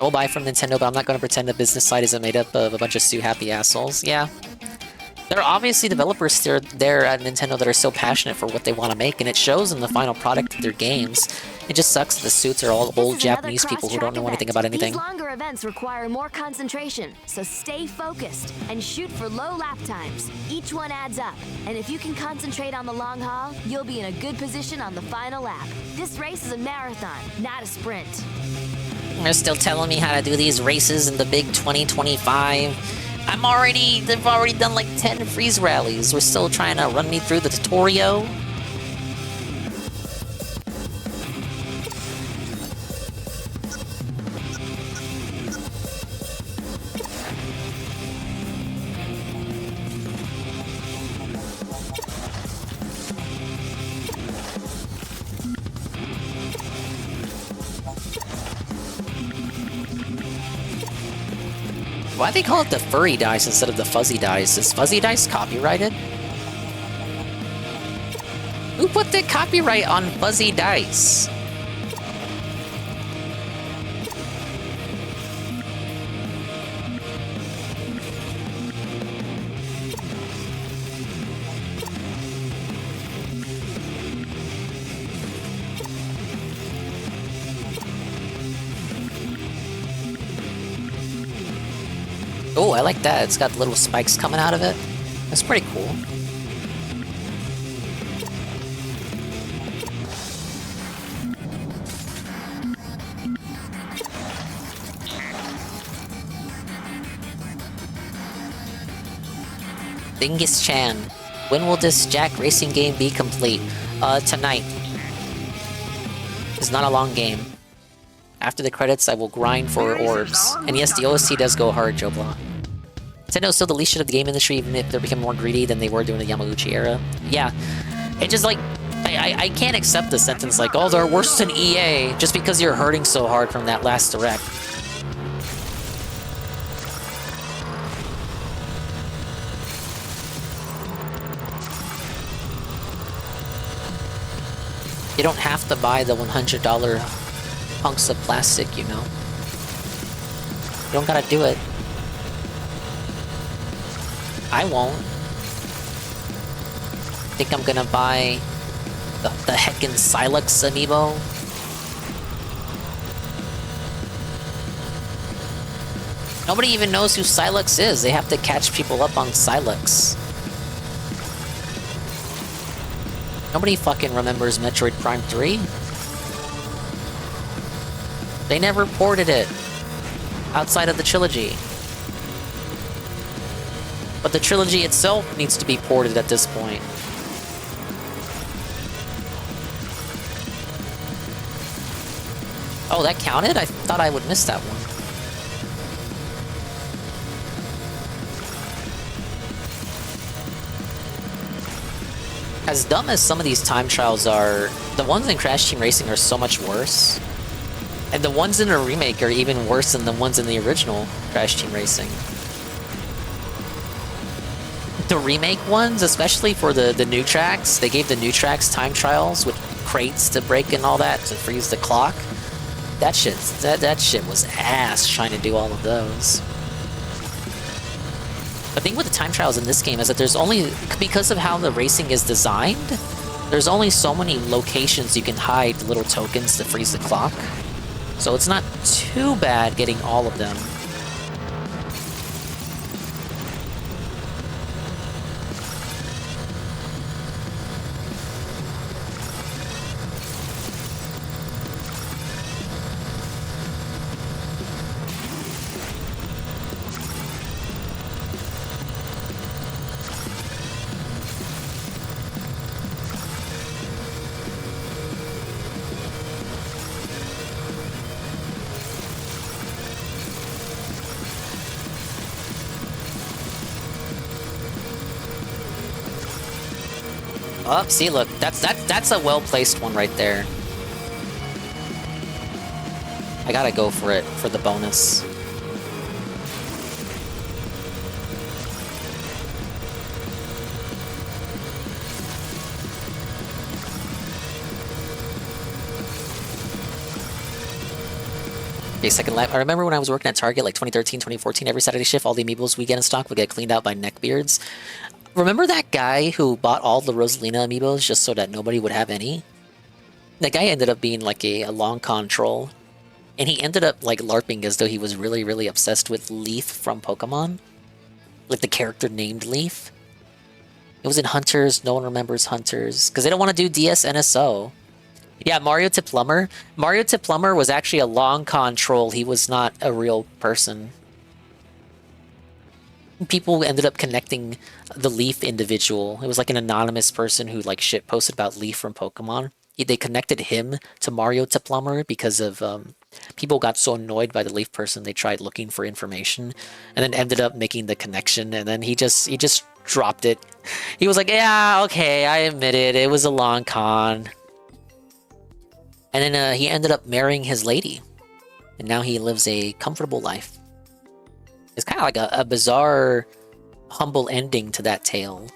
I'll buy from Nintendo, but I'm not going to pretend the business side isn't made up of a bunch of sue-happy assholes. Yeah. There are obviously developers there at Nintendo that are so passionate for what they want to make, and it shows in the final product of their games. It just sucks that the suits are all old Japanese people who don't know anything about anything. These longer events require more concentration, so stay focused and shoot for low lap times. Each one adds up, and if you can concentrate on the long haul, you'll be in a good position on the final lap. This race is a marathon, not a sprint. They're still telling me how to do these races in the big 2025. They've already done like 10 freeze rallies. We're still trying to run me through the tutorial. Why they call it the furry dice instead of the fuzzy dice? Is fuzzy dice copyrighted? Who put the copyright on fuzzy dice? Oh, I like that. It's got little spikes coming out of it. That's pretty cool. Dingus Chan, when will this Jack racing game be complete? Tonight. It's not a long game. After the credits, I will grind for orbs. And yes, the OST does go hard, Joe Blah. Nintendo's still the least shit of the game industry, even if they're becoming more greedy than they were during the Yamauchi era. Yeah, it just like, I can't accept the sentence like, oh, they're worse than EA, just because you're hurting so hard from that last direct. You don't have to buy the $100 hunks of plastic, you know. You don't gotta do it. I won't. Think I'm gonna buy the heckin' Silex amiibo? Nobody even knows who Silex is. They have to catch people up on Silex. Nobody fucking remembers Metroid Prime 3. They never ported it outside of the trilogy. But the trilogy itself needs to be ported at this point. Oh, that counted? I thought I would miss that one. As dumb as some of these time trials are, the ones in Crash Team Racing are so much worse. And the ones in the remake are even worse than the ones in the original Crash Team Racing. The remake ones, especially for the new tracks, they gave the new tracks time trials with crates to break and all that to freeze the clock. That shit was ass trying to do all of those. The thing with the time trials in this game is that there's only, because of how the racing is designed, there's only so many locations you can hide little tokens to freeze the clock. So it's not too bad getting all of them. Oh, see, look, that's a well-placed one right there. I gotta go for it, for the bonus. Okay, second lap. I remember when I was working at Target, like 2013, 2014, every Saturday shift, all the amiibos we get in stock would get cleaned out by neckbeards. Remember that guy who bought all the Rosalina amiibos just so that nobody would have any? That guy ended up being like a long con troll. And he ended up like LARPing as though he was really, really obsessed with Leaf from Pokemon. Like the character named Leaf. It was in Hunters, no one remembers Hunters. Because they don't want to do DS NSO. Yeah, Mario to Plumber. Mario to Plumber was actually a long con troll. He was not a real person. People ended up connecting the Leaf individual. It was like an anonymous person who like shit posted about Leaf from Pokemon. They connected him to Mario to Plumber because of people got so annoyed by the Leaf person they tried looking for information and then ended up making the connection, and then he just dropped it. He was like, yeah, okay, I admit it. It was a long con. And then he ended up marrying his lady. And now he lives a comfortable life. It's kind of like a bizarre, humble ending to that tale.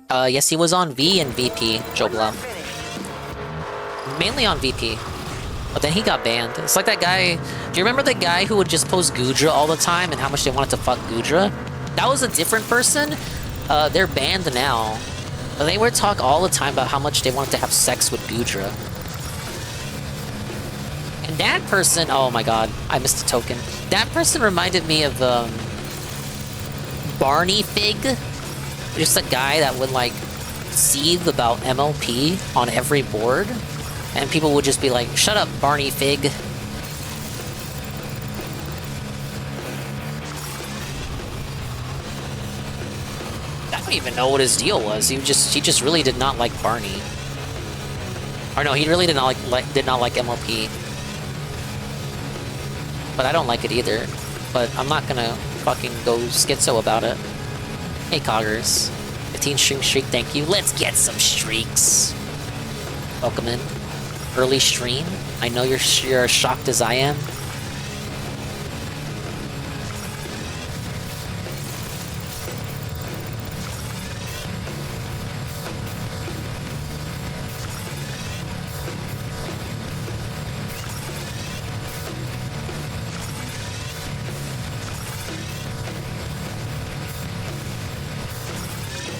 Yes, he was on V and VP, Jobla. Mainly on VP. But then he got banned. It's like that guy... Do you remember the guy who would just post Gudra all the time and how much they wanted to fuck Gudra? That was a different person. They're banned now. But they would talk all the time about how much they wanted to have sex with Gudra. And that person... Oh my god, I missed a token. That person reminded me of Barney Fig. Just a guy that would like seethe about MLP on every board. And people would just be like, shut up, Barney Fig. I don't even know what his deal was. He just really did not like Barney. Or no, he really did not like MLP. But I don't like it either. But I'm not gonna fucking go schizo about it. Hey Coggers. 15 streak, thank you. Let's get some streaks. Welcome in. Early stream. I know you're as shocked as I am.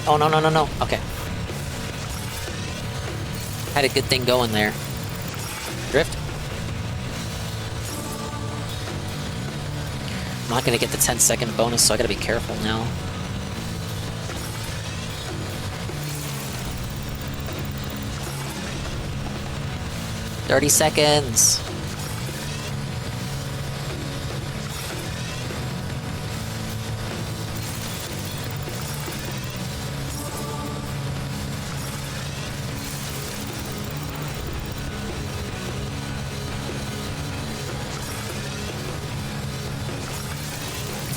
Oh, no, no, no, no. Okay. Had a good thing going there. Drift. I'm not gonna get the 10-second bonus, so I gotta be careful now. "30 seconds.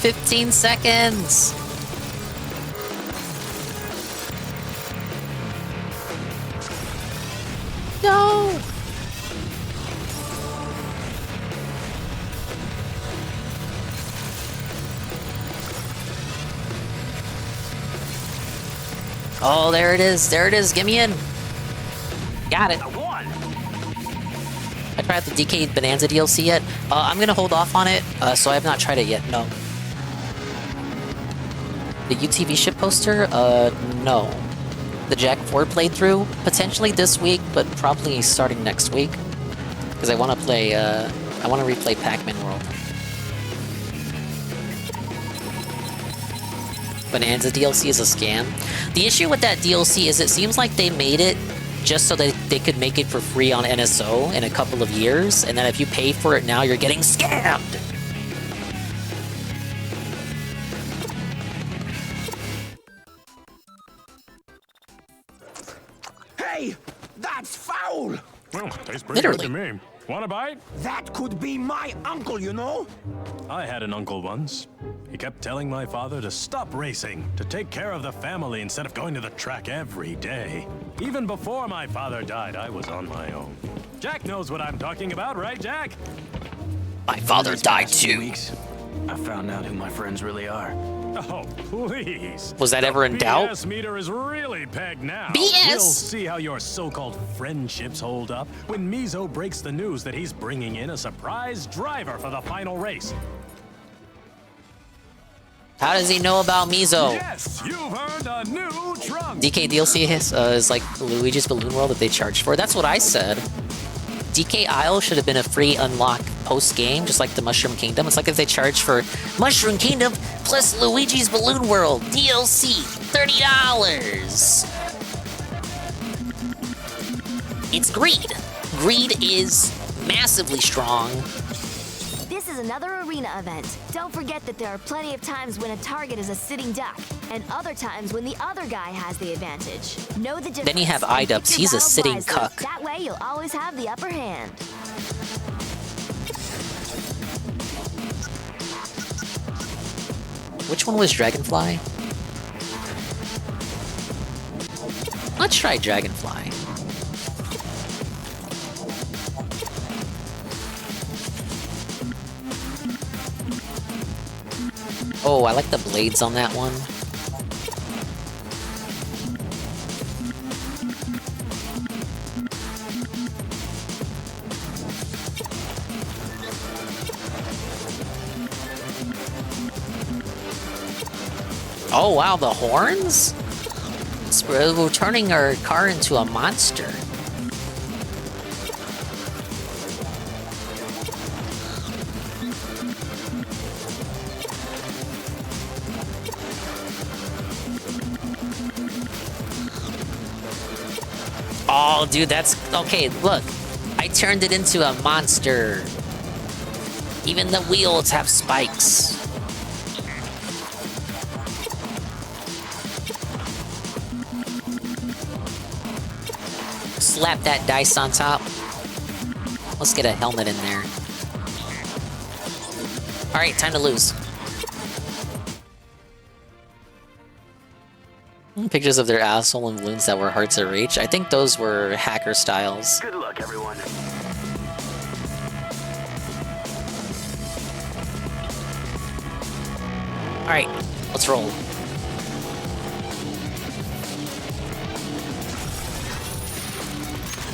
15 seconds. No. Oh, there it is. There it is. Get me in. Got it. I tried the DK Bonanza DLC yet. I'm gonna hold off on it, so I have not tried it yet. No. The UTV ship poster? No. The Jack 4 playthrough? Potentially this week, but probably starting next week. Because I want to play, I want to replay Pac-Man World. Bonanza DLC is a scam. The issue with that DLC is it seems like they made it just so that they could make it for free on NSO in a couple of years, and then if you pay for it now, you're getting scammed! Hey! That's foul! Well, tastes pretty good to me. Want a bite? That could be my uncle, you know? I had an uncle once. He kept telling my father to stop racing, to take care of the family instead of going to the track every day. Even before my father died, I was on my own. Jack knows what I'm talking about, right, Jack? My father died too. I found out who my friends really are. Oh, please. Was that ever in doubt? The BS meter is really pegged now. BS! We'll see how your so-called friendships hold up when Mizo breaks the news that he's bringing in a surprise driver for the final race. How does he know about Mizo? Yes, you've earned a new trunk. DK DLC is like Luigi's Balloon World that they charged for. That's what I said. DK Isle should have been a free unlock post-game, just like the Mushroom Kingdom. It's like if they charged for Mushroom Kingdom plus Luigi's Balloon World DLC, $30. It's greed. Greed is massively strong. This is another arena event. Don't forget that there are plenty of times when a target is a sitting duck, and other times when the other guy has the advantage. Know the difference. Then you have Idubbbz, he's a sitting cuck. That way you'll always have the upper hand. Which one was Dragonfly? Let's try Dragonfly. Oh, I like the blades on that one. Oh wow, the horns? We're turning our car into a monster. Oh, dude, that's... Okay, look. I turned it into a monster. Even the wheels have spikes. Slap that dice on top. Let's get a helmet in there. Alright, time to lose. Pictures of their asshole and balloons that were hard to reach. I think those were hacker styles. Good luck, everyone. Alright, let's roll.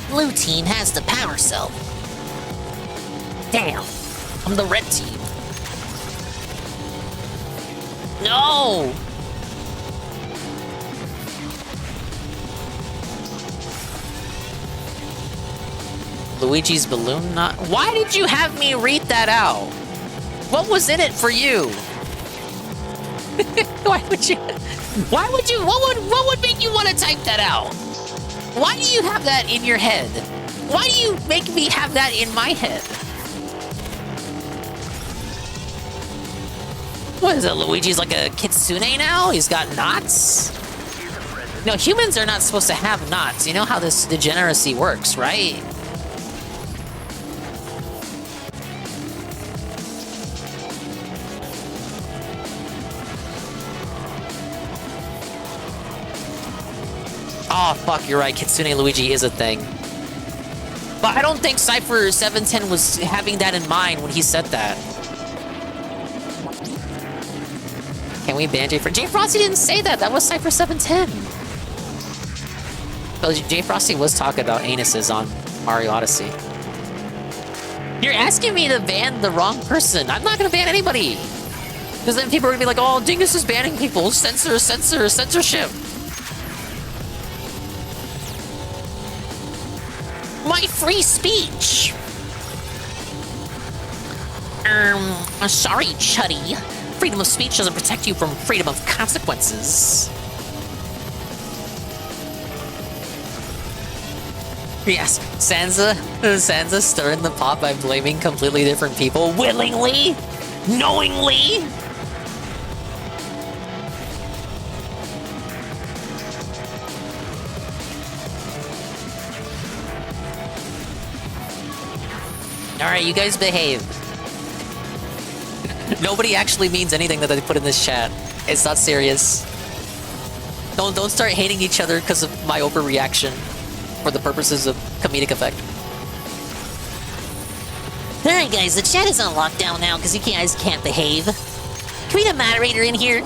Blue team has the power cell. Damn, I'm the red team. No! Luigi's balloon not... Why did you have me read that out? What was in it for you? Why would you... What would make you want to type that out? Why do you have that in your head? Why do you make me have that in my head? What is it, Luigi's like a kitsune now? He's got knots? No, humans are not supposed to have knots. You know how this degeneracy works, right? Oh, fuck, you're right. Kitsune Luigi is a thing. But I don't think Cypher 710 was having that in mind when he said that. Can we ban J Frosty? J Frosty didn't say that. That was Cypher 710. But J Frosty was talking about anuses on Mario Odyssey. You're asking me to ban the wrong person. I'm not going to ban anybody. Because then people are going to be like, oh, Dingus is banning people. Censorship. My free speech! Sorry, Chuddy. Freedom of speech doesn't protect you from freedom of consequences. Yes, Sansa stirring the pot by blaming completely different people willingly? Knowingly? Alright, you guys behave. Nobody actually means anything that they put in this chat. It's not serious. Don't start hating each other because of my overreaction for the purposes of comedic effect. Alright guys, the chat is on lockdown now because you guys can't behave. Can we get a moderator in here?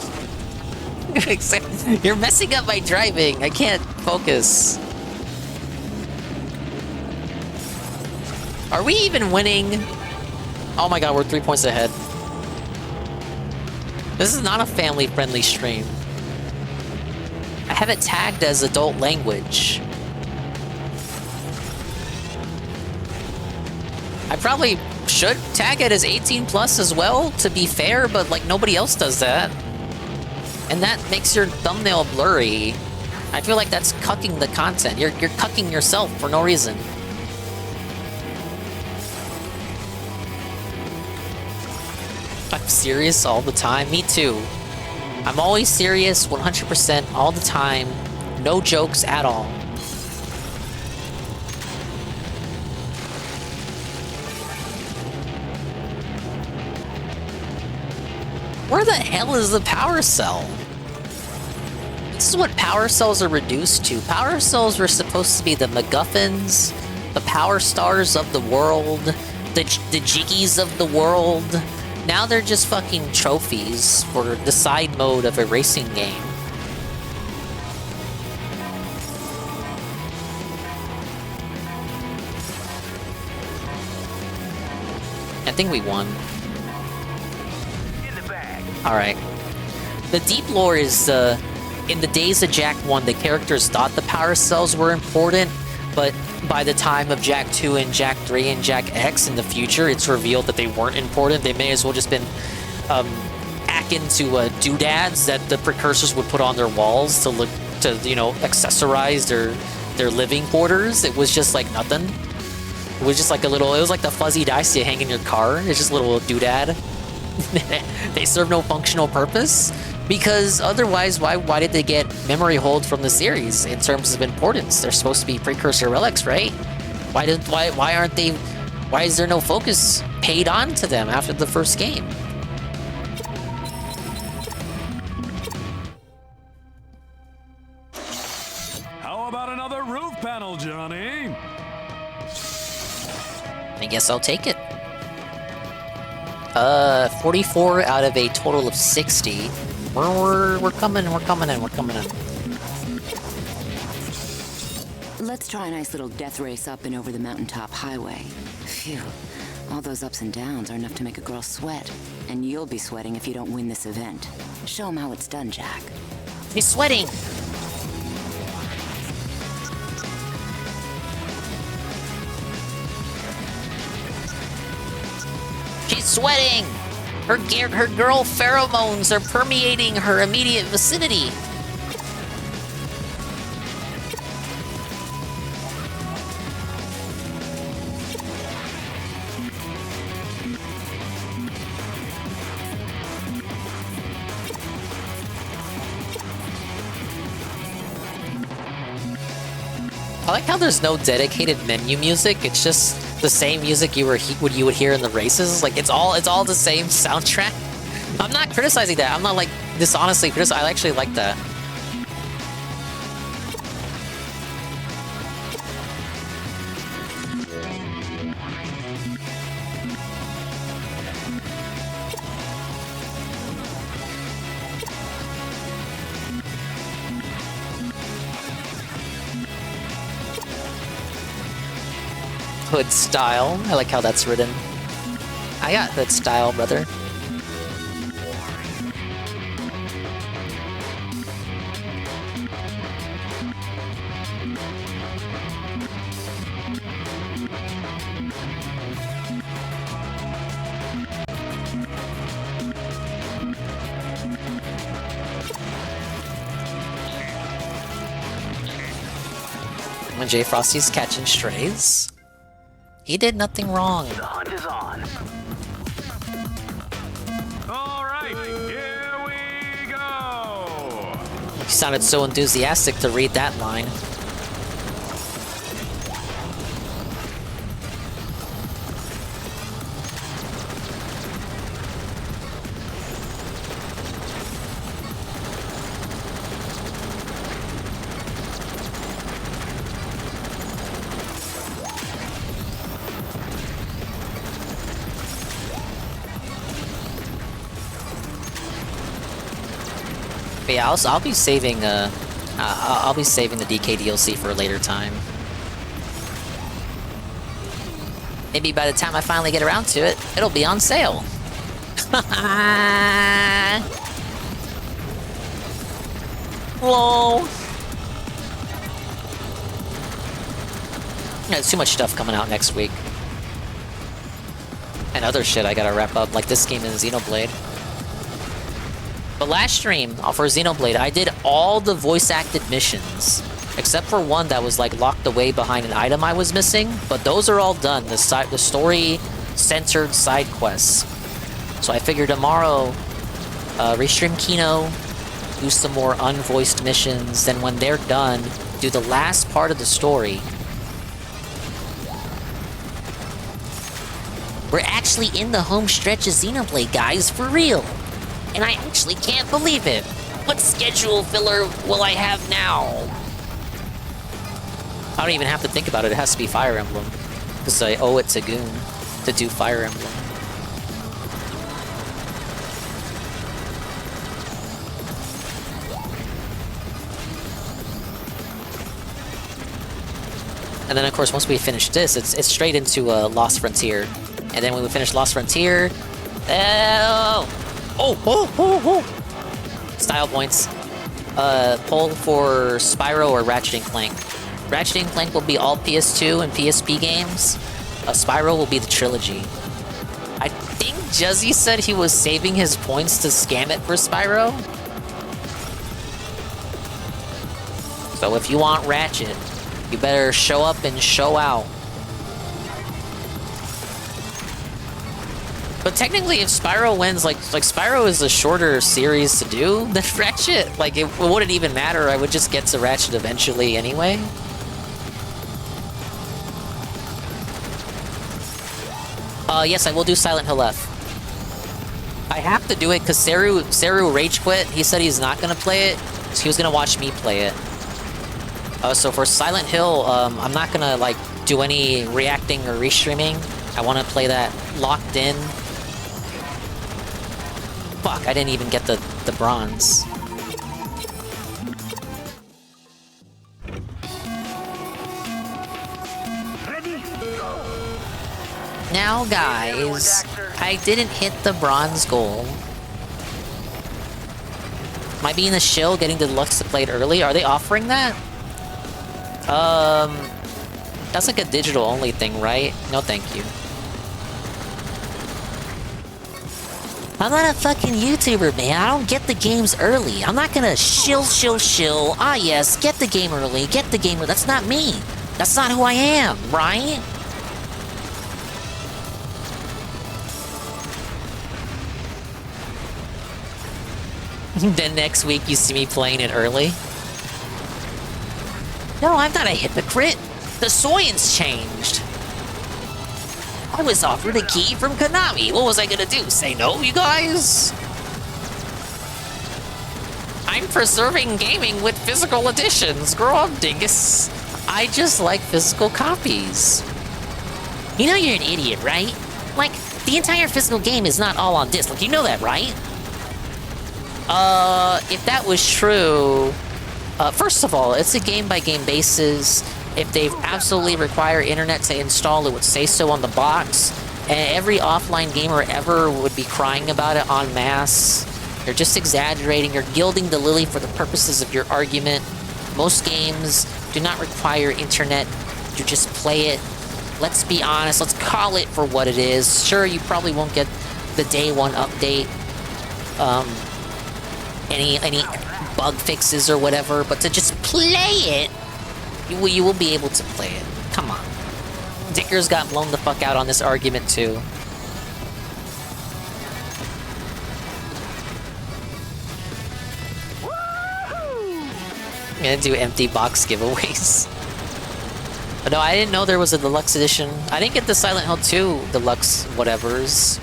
You're messing up my driving. I can't focus. Are we even winning? Oh my god, we're 3 points ahead. This is not a family-friendly stream. I have it tagged as adult language. I probably should tag it as 18 plus as well, to be fair, but like nobody else does that. And that makes your thumbnail blurry. I feel like that's cucking the content. You're cucking yourself for no reason. I'm serious all the time. Me too. I'm always serious 100% all the time. No jokes at all. Where the hell is the power cell? This is what power cells are reduced to. Power cells were supposed to be the MacGuffins, the power stars of the world, the jiggies of the world. Now they're just fucking trophies for the side mode of a racing game. I think we won. Alright. The deep lore is, in the days of Jak 1, the characters thought the power cells were important, but by the time of Jak 2 and Jak 3 and Jak X in the future, it's revealed that they weren't important. They may as well just been akin to doodads that the precursors would put on their walls to look to, you know, accessorize their living quarters. It was just like nothing. It was just like a little, it was like the fuzzy dice you hang in your car. It's just a little doodad. They serve no functional purpose. Because otherwise, why did they get memory hold from the series in terms of importance? They're supposed to be precursor relics, right? Why aren't they? Why is there no focus paid on to them after the first game? How about another roof panel, Johnny? I guess I'll take it. 44 out of a total of 60. We're coming in. Let's try a nice little death race up and over the mountaintop highway. Phew. All those ups and downs are enough to make a girl sweat. And you'll be sweating if you don't win this event. Show 'em how it's done, Jak. He's sweating! She's sweating! Her girl pheromones are permeating her immediate vicinity. I like how there's no dedicated menu music. It's just the same music you would hear in the races. Like it's all the same soundtrack. I'm not criticizing that. I'm not like dishonestly criticizing. I actually like that. Hood style. I like how that's written. I got hood style, brother. When J Frosty's catching strays. He did nothing wrong. The hunt is on. All right, here we go. You sounded so enthusiastic to read that line. But yeah, I'll be saving I'll be saving the DK DLC for a later time. Maybe by the time I finally get around to it, it'll be on sale. Lol. There's too much stuff coming out next week. And other shit I gotta wrap up, like this game in Xenoblade. But last stream, for Xenoblade, I did all the voice-acted missions. Except for one that was like locked away behind an item I was missing. But those are all done, the story-centered side quests. So I figure tomorrow, restream Kino, do some more unvoiced missions, then when they're done, do the last part of the story. We're actually in the home stretch of Xenoblade, guys, for real. And I actually can't believe it. What schedule filler will I have now? I don't even have to think about it. It has to be Fire Emblem. Because I owe it to Goon to do Fire Emblem. And then, of course, once we finish this, it's straight into Lost Frontier. And then when we finish Lost Frontier... Style points. Poll for Spyro or Ratchet & Clank. Ratchet & Clank will be all PS2 and PSP games. Spyro will be the trilogy. I think Juzzy said he was saving his points to scam it for Spyro. So if you want Ratchet, you better show up and show out. But technically, if Spyro wins, like Spyro is a shorter series to do than Ratchet. Like, it wouldn't even matter. I would just get to Ratchet eventually anyway. Yes, I will do Silent Hill F. I have to do it because Seru rage quit. He said he's not gonna play it. So he was gonna watch me play it. So for Silent Hill, I'm not gonna like do any reacting or restreaming. I want to play that locked in. Fuck, I didn't even get the bronze. Now, guys, I didn't hit the bronze goal. Am I being a shill getting the deluxe to play it early? Are they offering that? That's like a digital only thing, right? No, thank you. I'm not a fucking YouTuber, man. I don't get the games early. I'm not gonna shill. Ah, yes, get the game early. Get the game early. That's not me. That's not who I am, right? Then next week you see me playing it early. No, I'm not a hypocrite. The science changed. I was offered a key from Konami. What was I gonna do? Say no, you guys? I'm preserving gaming with physical editions. Grow up, dingus. I just like physical copies. You know you're an idiot, right? Like, the entire physical game is not all on disc. Like, you know that, right? If that was true... first of all, it's a game-by-game basis. If they absolutely require internet to install, it would say so on the box. And every offline gamer ever would be crying about it en masse. You're just exaggerating. You're gilding the lily for the purposes of your argument. Most games do not require internet. You just play it. Let's be honest. Let's call it for what it is. Sure, you probably won't get the day one update. Any bug fixes or whatever, but to just play it, you will be able to play it. Come on. Dickers got blown the fuck out on this argument too. I'm gonna do empty box giveaways. But no, I didn't know there was a deluxe edition. I didn't get the Silent Hill 2 deluxe whatevers.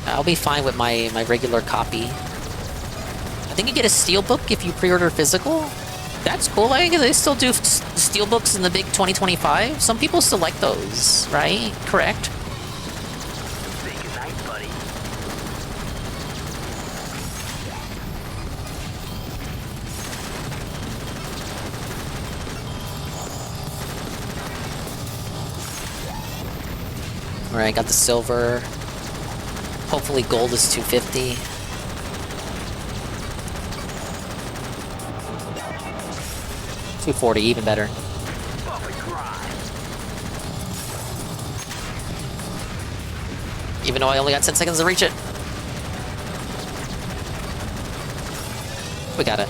I'll be fine with my regular copy. I think you get a steelbook if you pre-order physical. That's cool. I think they still do steelbooks in the big 2025. Some people still like those, right? Correct? Alright, got the silver. Hopefully gold is 250. $240, even better. Even though I only got 10 seconds to reach it. We got it.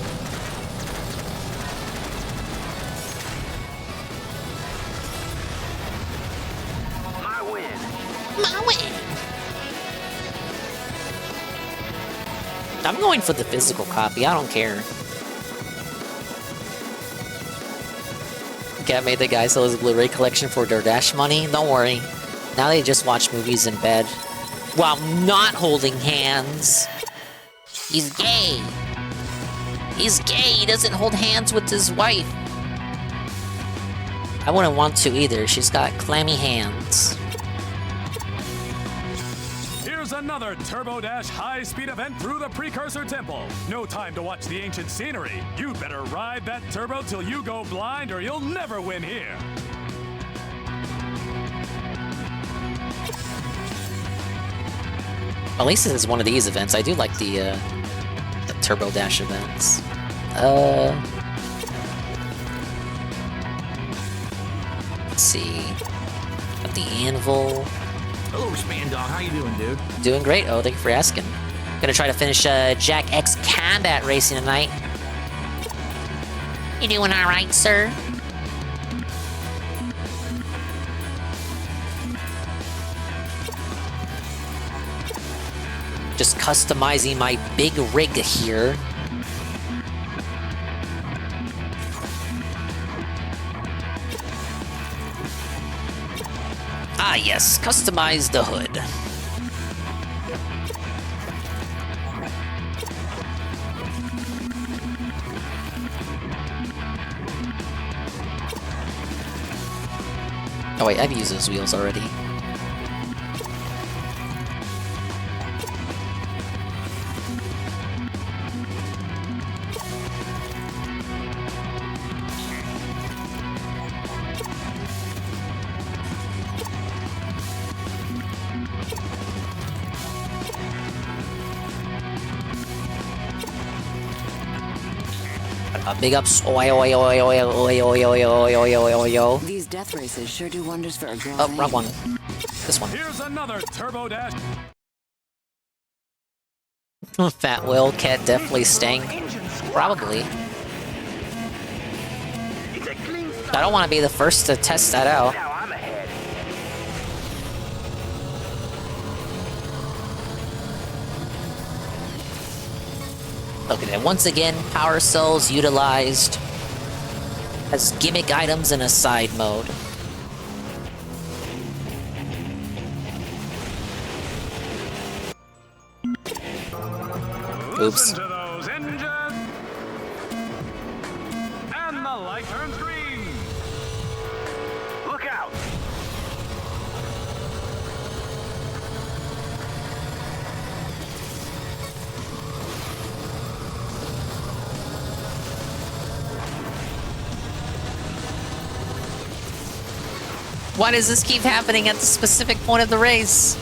My win. I'm going for the physical copy. I don't care. Cat made the guy sell his Blu-ray collection for DoorDash money. Don't worry. Now they just watch movies in bed while not holding hands. He's gay. He's gay. He doesn't hold hands with his wife. I wouldn't want to either. She's got clammy hands. Here's another Turbo Dash high-speed event through the Precursor Temple. No time to watch the ancient scenery. You'd better ride that turbo till you go blind or you'll never win here. At least this is one of these events. I do like the Turbo Dash events. Let's see. Got the anvil. Hello, Span Dog. How you doing, dude? Doing great. Oh, thank you for asking. Gonna try to finish Jack X Combat Racing tonight. You doing all right, sir? Just customizing my big rig here. Ah yes, customize the hood. Oh wait, I've used those wheels already. Big ups. These death races sure do wonders for a girl. Oh, wrong one. This one. Here's another Turbo Dash. Fat Will Cat definitely stank. Probably. I don't want to be the first to test that out. Okay, then once again, power cells utilized as gimmick items in a side mode. Oops. Listen to those engines. And the light turns green. Look out. Why does this keep happening at the specific point of the race?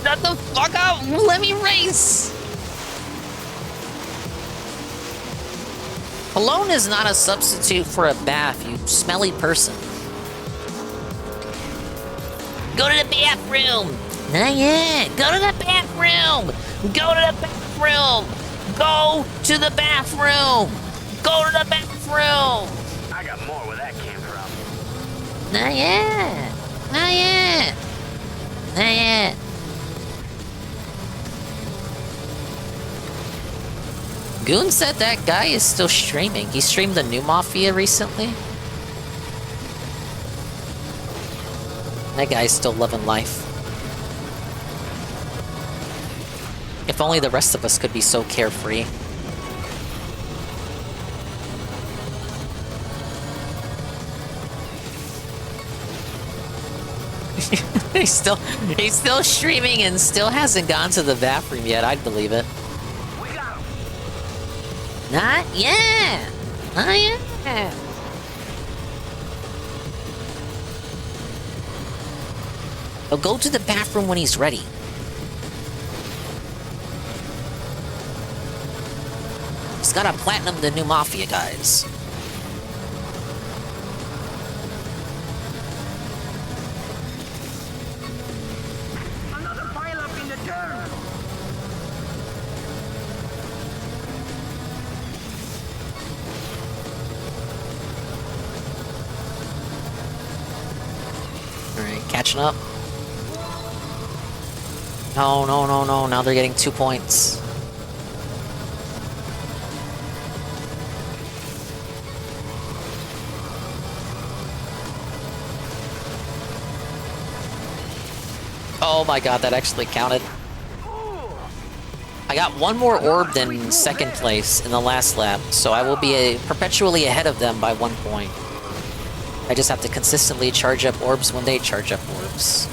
Shut the fuck up! Let me race! Cologne is not a substitute for a bath, you smelly person. Go to the bathroom! Not yet! Go to the bathroom! Go to the bathroom! Go to the bathroom! Go to the bathroom! I got more where that came from. Not yet! Not yet! Not yet! Goon said that guy is still streaming. He streamed the new Mafia recently. That guy's still loving life. If only the rest of us could be so carefree. He's still streaming and still hasn't gone to the bathroom yet. I'd believe it. Not yet. Not yet. He'll go to the bathroom when he's ready. He's gotta platinum the new Mafia, guys. Another pile up in the turn. Alright, catching up. No, no, no, no. Now they're getting 2 points. Oh my god, that actually counted. I got one more orb than second place in the last lap, so I will be perpetually ahead of them by 1 point. I just have to consistently charge up orbs when they charge up orbs.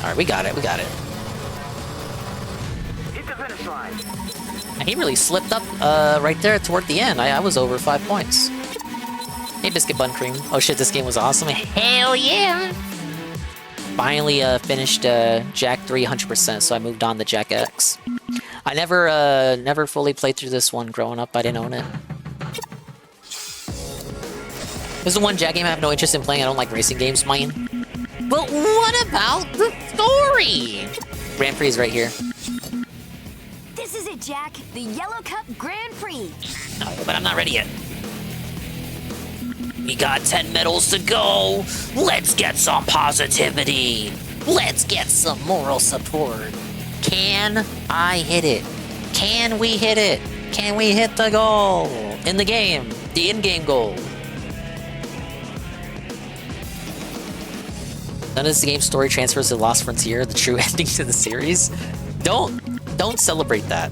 Alright, we got it, we got it. Hit the finish line. He really slipped up right there toward the end. I was over 5 points. Hey, Biscuit Bun Cream. Oh shit, this game was awesome. Hell yeah! Finally finished Jack 3 100%, so I moved on to Jack X. I never fully played through this one growing up. I didn't own it. This is the one Jack game I have no interest in playing. I don't like racing games, man. But what about the story? Grand Prix is right here. This is it, Jack. The Yellow Cup Grand Prix. No, but I'm not ready yet. We got 10 medals to go. Let's get some positivity. Let's get some moral support. Can I hit it? Can we hit it? Can we hit the goal? In the game. The in-game goal. None of this game's story transfers to Lost Frontier, the true ending to the series. Don't celebrate that.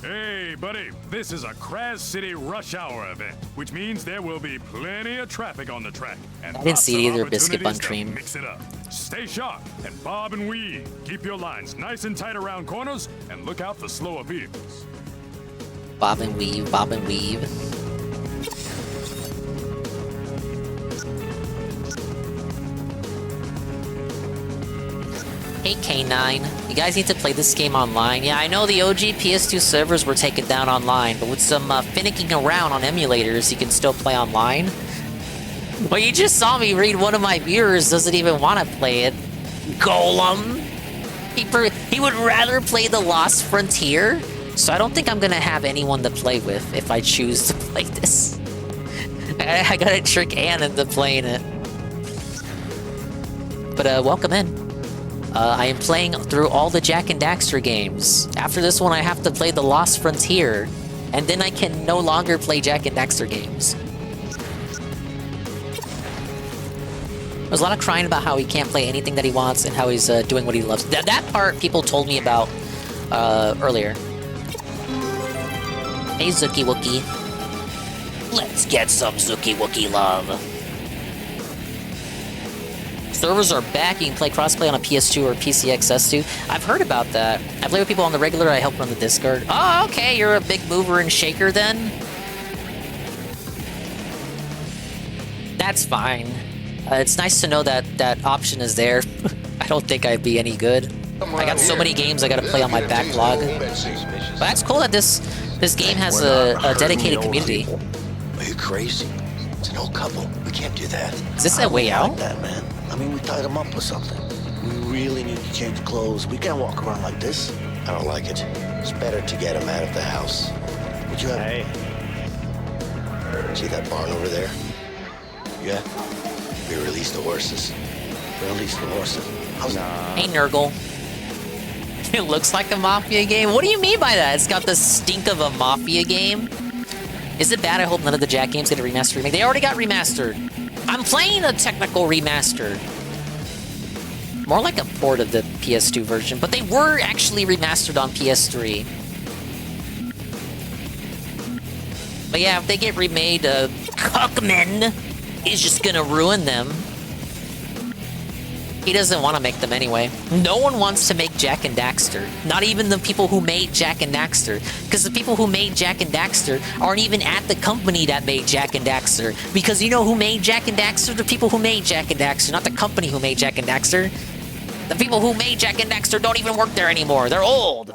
Hey, buddy, this is a Kraz City rush hour event, which means there will be plenty of traffic on the track. And I didn't see it either, Biscuit Bun opportunities to Cream. Mix it up. Stay sharp and bob and weave. Keep your lines nice and tight around corners and look out for slower vehicles. Bob and weave, bob and weave. Hey K9, you guys need to play this game online. Yeah, I know the OG PS2 servers were taken down online, but with some finicking around on emulators, you can still play online. But you just saw me read one of my viewers doesn't even want to play it. Golem! He would rather play the Lost Frontier, so I don't think I'm gonna have anyone to play with if I choose to play this. I gotta trick Ann into playing it. But welcome in. I am playing through all the Jak and Daxter games. After this one, I have to play the Lost Frontier, and then I can no longer play Jak and Daxter games. There's a lot of crying about how he can't play anything that he wants and how he's doing what he loves. That part people told me about earlier. Hey, Zookie Wookie. Let's get some Zookie Wookie love. Servers are back. You can play crossplay on a PS2 or PCXS2. I've heard about that. I play with people on the regular. I help run the Discord. Oh, okay. You're a big mover and shaker then? That's fine. It's nice to know that that option is there. I don't think I'd be any good. I got so many games I gotta play on my backlog. But that's cool that this game has a dedicated community. Are you crazy? It's an old couple. We can't do that. Is this a way out? Like that, man. I mean, we tied him up or something. We really need to change clothes. We can't walk around like this. I don't like it. It's better to get him out of the house. Would you have... Hey. See that barn over there? Yeah? We released the horses. Release the horses. How's that? Hey, Nurgle. It looks like a Mafia game? What do you mean by that? It's got the stink of a Mafia game? Is it bad? I hope none of the Jak games get a remastered remake. They already got remastered. I'm playing a technical remaster. More like a port of the PS2 version, but they were actually remastered on PS3. But yeah, if they get remade, Cookman is just gonna ruin them. He doesn't want to make them anyway. No one wants to make Jak and Daxter. Not even the people who made Jak and Daxter. Because the people who made Jak and Daxter aren't even at the company that made Jak and Daxter. Because you know who made Jak and Daxter? The people who made Jak and Daxter, not the company who made Jak and Daxter. The people who made Jak and Daxter don't even work there anymore. They're old.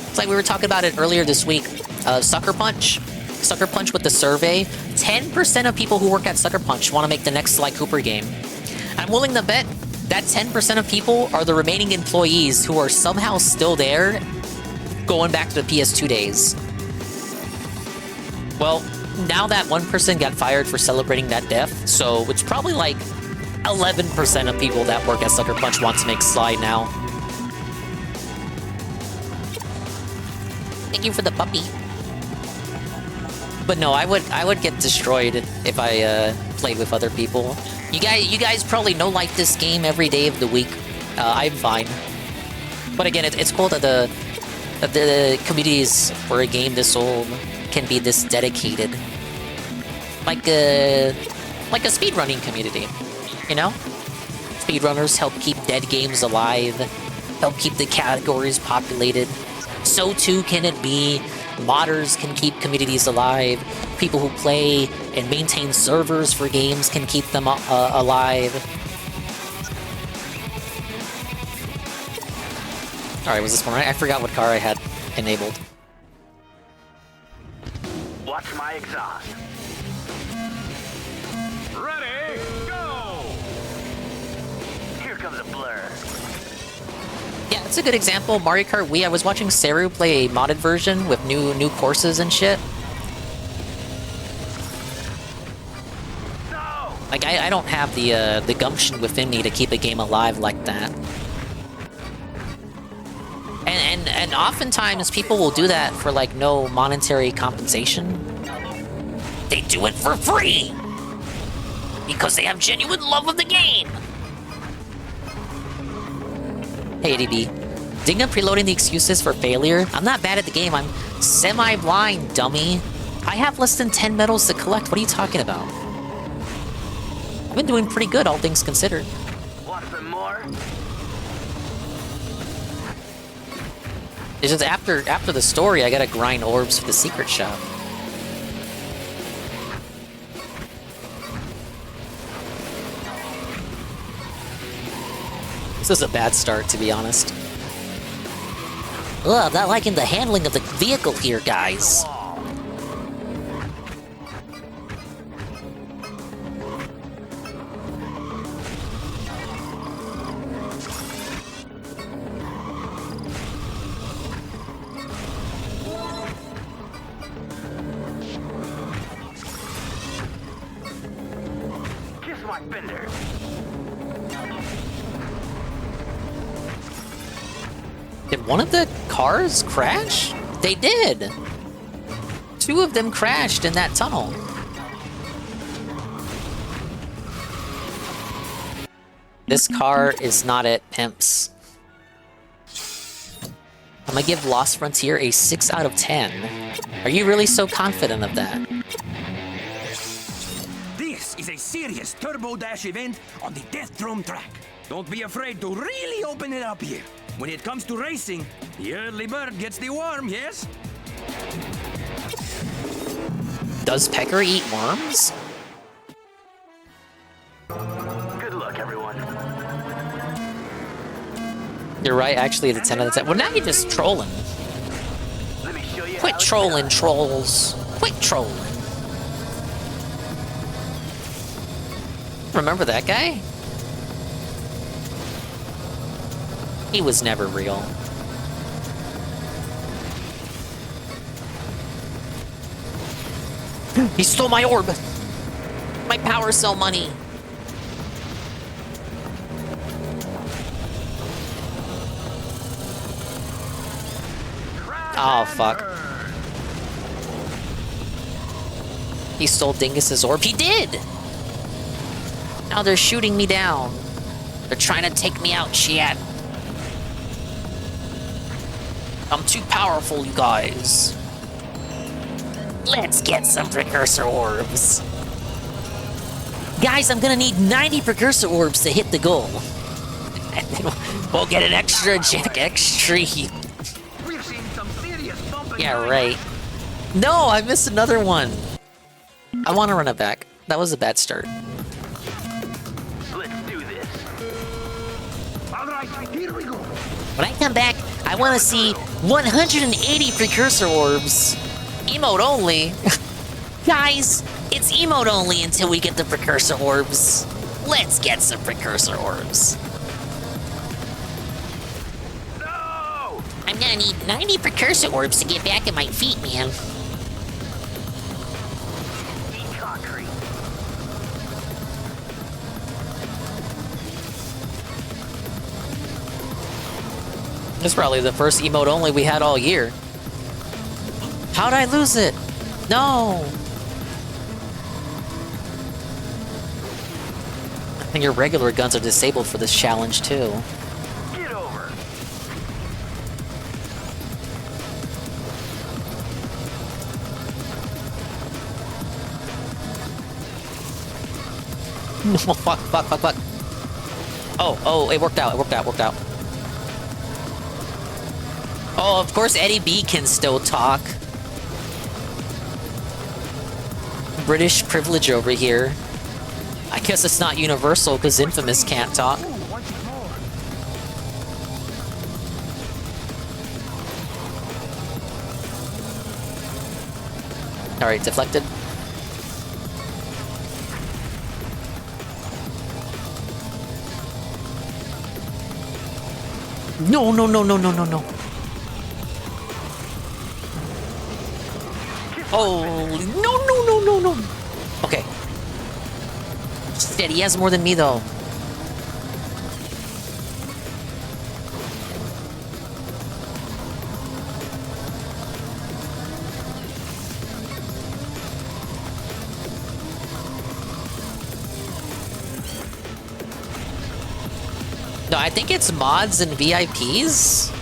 It's like we were talking about it earlier this week. Sucker Punch. Sucker Punch with the survey. 10% of people who work at Sucker Punch want to make the next Sly Cooper game. I'm willing to bet that 10% of people are the remaining employees who are somehow still there going back to the PS2 days. Well, now that one person got fired for celebrating that death, so it's probably like 11% of people that work at Sucker Punch want to make slide now. Thank you for the puppy. But no, I would get destroyed if I played with other people. You guys probably no like this game every day of the week. I'm fine. But again, it's cool that the communities for a game this old can be this dedicated. Like a speedrunning community, you know? Speedrunners help keep dead games alive, help keep the categories populated. So too can it be modders can keep communities alive. People who play and maintain servers for games can keep them alive. Alright, was this one right? I forgot what car I had enabled. Watch my exhaust. Ready, go! Here comes a blur. Yeah, it's a good example. Mario Kart Wii, I was watching Seru play a modded version with new courses and shit. No! Like, I don't have the gumption within me to keep a game alive like that. And oftentimes people will do that for like no monetary compensation. They do it for free! Because they have genuine love of the game! Hey ADB, Dinga preloading the excuses for failure? I'm not bad at the game, I'm semi-blind, dummy. I have less than 10 medals to collect, what are you talking about? I've been doing pretty good, all things considered. Want some more? It's just after the story, I gotta grind orbs for the secret shop. This is a bad start, to be honest. Ugh, I'm not liking the handling of the vehicle here, guys. Kiss my fender. Did one of the cars crash? They did! 2 of them crashed in that tunnel. This car is not at Pimps. I'm gonna give Lost Frontier a 6 out of 10. Are you really so confident of that? This is a serious Turbo Dash event on the Death Drum track. Don't be afraid to really open it up here. When it comes to racing, the early bird gets the worm, yes? Does Pecker eat worms? Good luck, everyone. You're right, actually it's a 10 out of 10. Well, now you're just trolling. Let me show you. Quit trolling, trolls. Quit trolling. Remember that guy? He was never real. He stole my orb! My power cell money! Oh, fuck. He stole Dingus's orb. He did! Now they're shooting me down. They're trying to take me out, shit. I'm too powerful, you guys. Let's get some precursor orbs. Guys, I'm gonna need 90 precursor orbs to hit the goal. And then we'll get an extra extra. Yeah, right. No, I missed another one. I want to run it back. That was a bad start. Let's do this. All right, here we go. When I come back, I want to see 180 precursor orbs. Emote only. Guys, it's emote only until we get the precursor orbs. Let's get some precursor orbs. No! I'm gonna need 90 precursor orbs to get back at my feet, man. It's probably the first emote only we had all year. How'd I lose it? No! I think your regular guns are disabled for this challenge too. Get over. Fuck. Oh, it worked out, worked out. Oh, of course Eddie B can still talk. British privilege over here. I guess it's not universal because Infamous can't talk. Alright, deflected. No. Oh, no. Okay. Shit, he has more than me, though. No, I think it's mods and VIPs.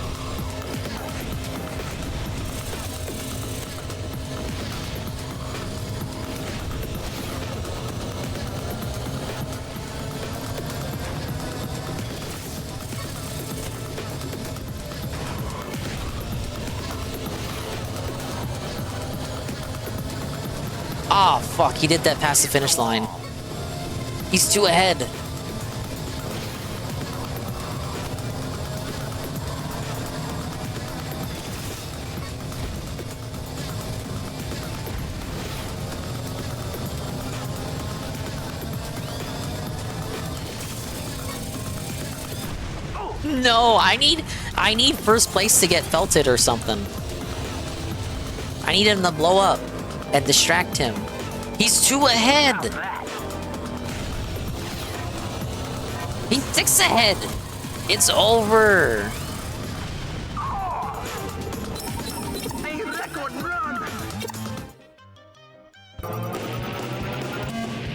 Ah, fuck, he did that past the finish line. He's 2 ahead. No, I need first place to get felted or something. I need him to blow up and distract him. He's 2 ahead. He's 6 ahead. It's over.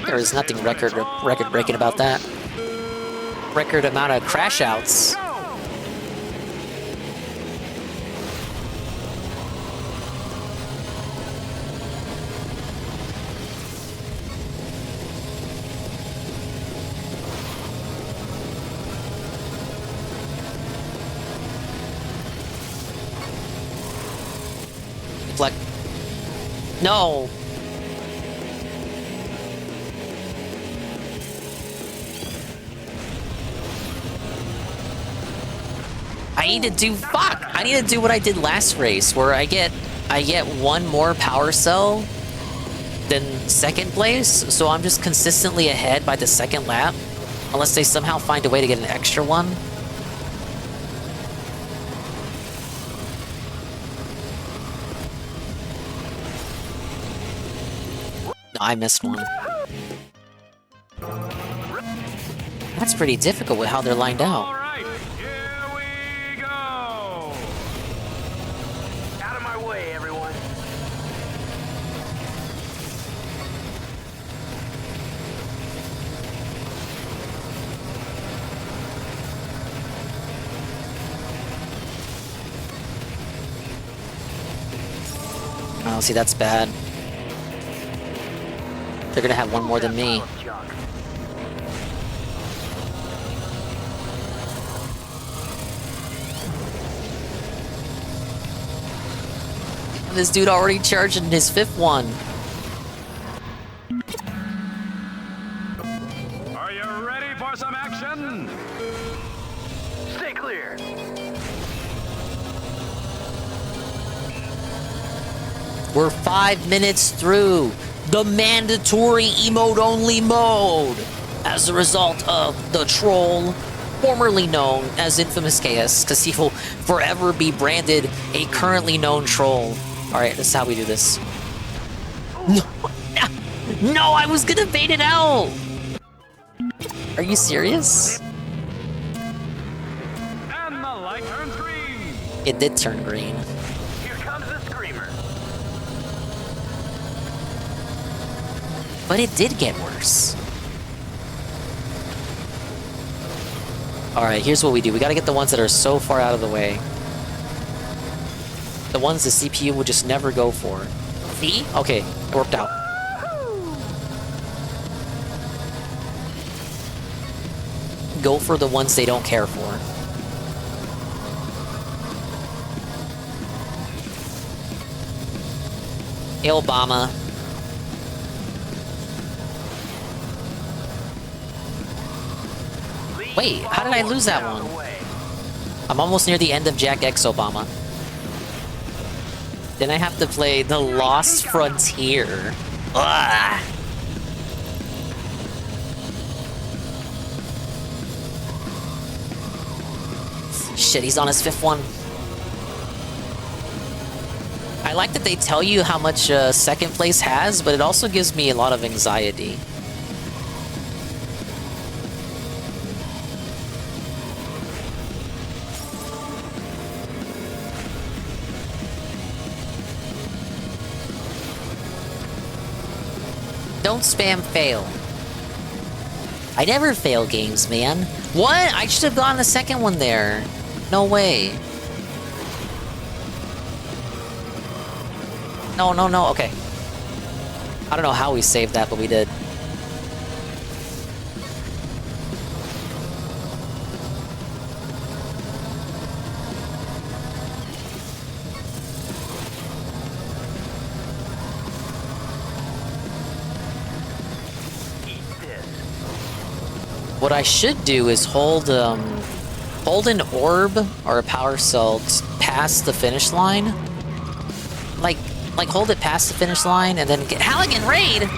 There is nothing record breaking about that. Record amount of crash outs. Like, no. I need to do what I did last race, where I get 1 more power cell than second place, so I'm just consistently ahead by the 2nd lap, unless they somehow find a way to get an extra one. No, I missed one. That's pretty difficult with how they're lined out. Oh, see, that's bad. They're gonna have 1 more than me. This dude already charged in his 5th one. Are you ready for some action? Stay clear. We're 5 minutes through the mandatory emote-only mode as a result of the troll, formerly known as Infamous KS, because he will forever be branded a currently known troll. Alright, this is how we do this. No, I was gonna bait it out! Are you serious? And the light turns green. It did turn green. Here comes the screamer. But it did get worse. Alright, here's what we do. We gotta get the ones that are so far out of the way. The ones the CPU would just never go for. See? Okay, it worked out. Go for the ones they don't care for. Hey, Obama. Wait, how did I lose that one? I'm almost near the end of Jack X Obama. Then I have to play The Lost Frontier. Ugh. Shit, he's on his 5th one. I like that they tell you how much second place has, but it also gives me a lot of anxiety. Don't spam fail. I never fail games, man. What? I should have gone the second one there. No way. No, no, no. Okay. I don't know how we saved that, but we did. What I should do is hold an orb or a power cell past the finish line. Like hold it past the finish line and then get Halligan raid!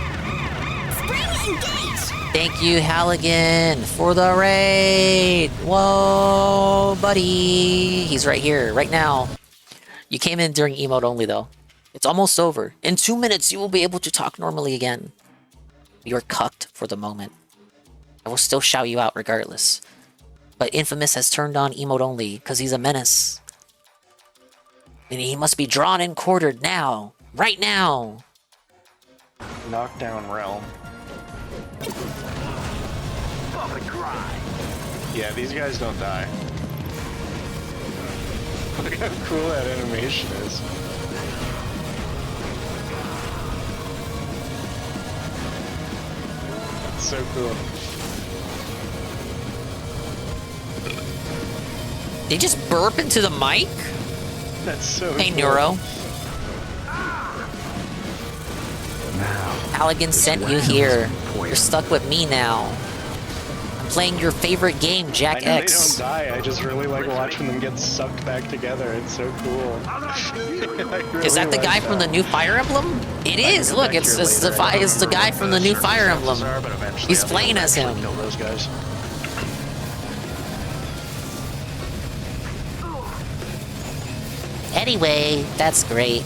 Thank you, Halligan, for the raid! Whoa, buddy! He's right here, right now. You came in during emote only, though. It's almost over. In 2 minutes, you will be able to talk normally again. You're cucked for the moment. I will still shout you out regardless. But Infamous has turned on emote only because he's a menace. And he must be drawn and quartered now. Right now. Knockdown Realm. Yeah, these guys don't die. Look how cool that animation is. That's so cool. They just burp into the mic? That's so Hey, cool. Neuro. Halligan sent you here. You're stuck with me now. I'm playing your favorite game, Jack I know X. they don't die, I just really like watching them get sucked back together. It's so cool. Is that the guy from the new Fire Emblem? It is. Look, it's the guy from the new Fire Emblem. He's playing as him. Kill those guys. Anyway, that's great.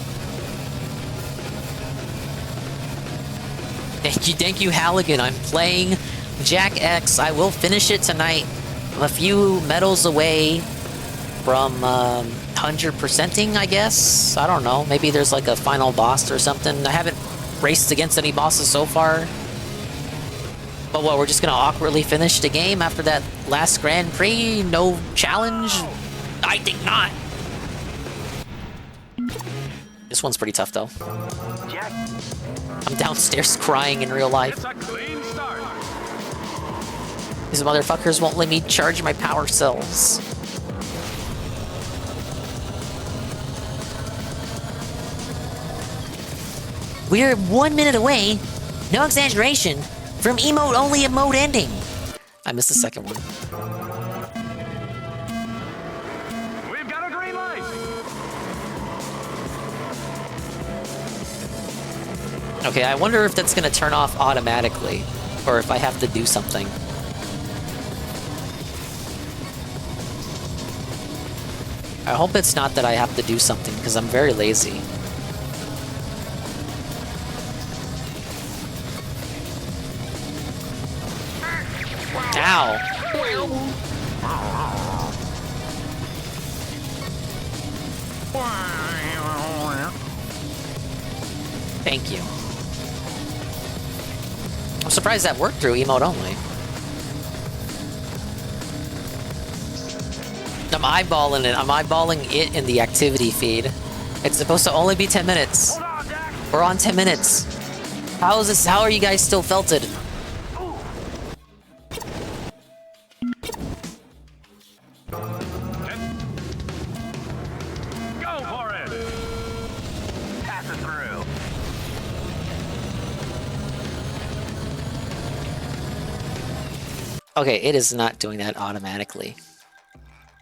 Thank you, Halligan. I'm playing Jack X. I will finish it tonight. I'm a few medals away from 100%ing, I guess. I don't know. Maybe there's like a final boss or something. I haven't raced against any bosses so far. But what, we're just gonna awkwardly finish the game after that last Grand Prix? No challenge? I think not. This one's pretty tough, though. I'm downstairs crying in real life. These motherfuckers won't let me charge my power cells. We're 1 minute away, no exaggeration, from emote-only emote ending. I missed the second one. We've got a green light. Okay, I wonder if that's gonna turn off automatically, or if I have to do something. I hope it's not that I have to do something, because I'm very lazy. Ow! Thank you. I'm surprised that worked through emote only. I'm eyeballing it. I'm eyeballing it in the activity feed. It's supposed to only be 10 minutes. We're on 10 minutes. How is this? How are you guys still felted? Okay, it is not doing that automatically.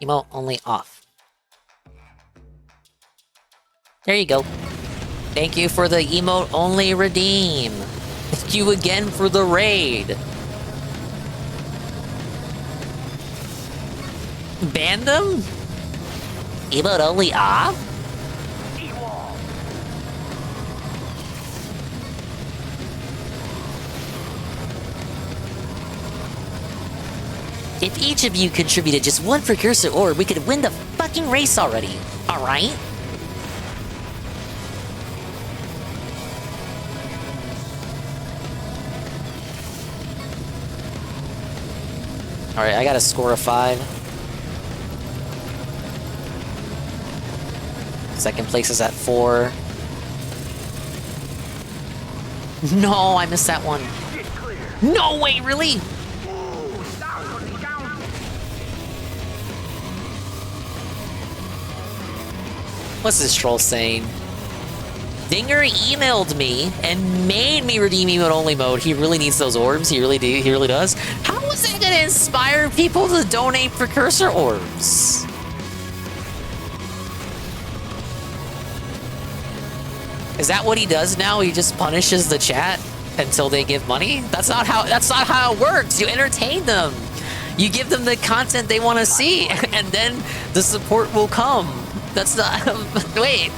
Emote only off. There you go. Thank you for the emote only redeem. Thank you again for the raid. Ban them? Emote only off? If each of you contributed just one precursor orb, we could win the fucking race already. Alright? Alright, I got a score of 5. Second place is at 4. No, I missed that one. No way, really? What's this troll saying? Dinger emailed me and made me redeem emote only mode. He really needs those orbs. He really does. How is that gonna inspire people to donate precursor orbs? Is that what he does now? He just punishes the chat until they give money? That's not how it works. You entertain them. You give them the content they want to see, and then the support will come. That's not. Wait.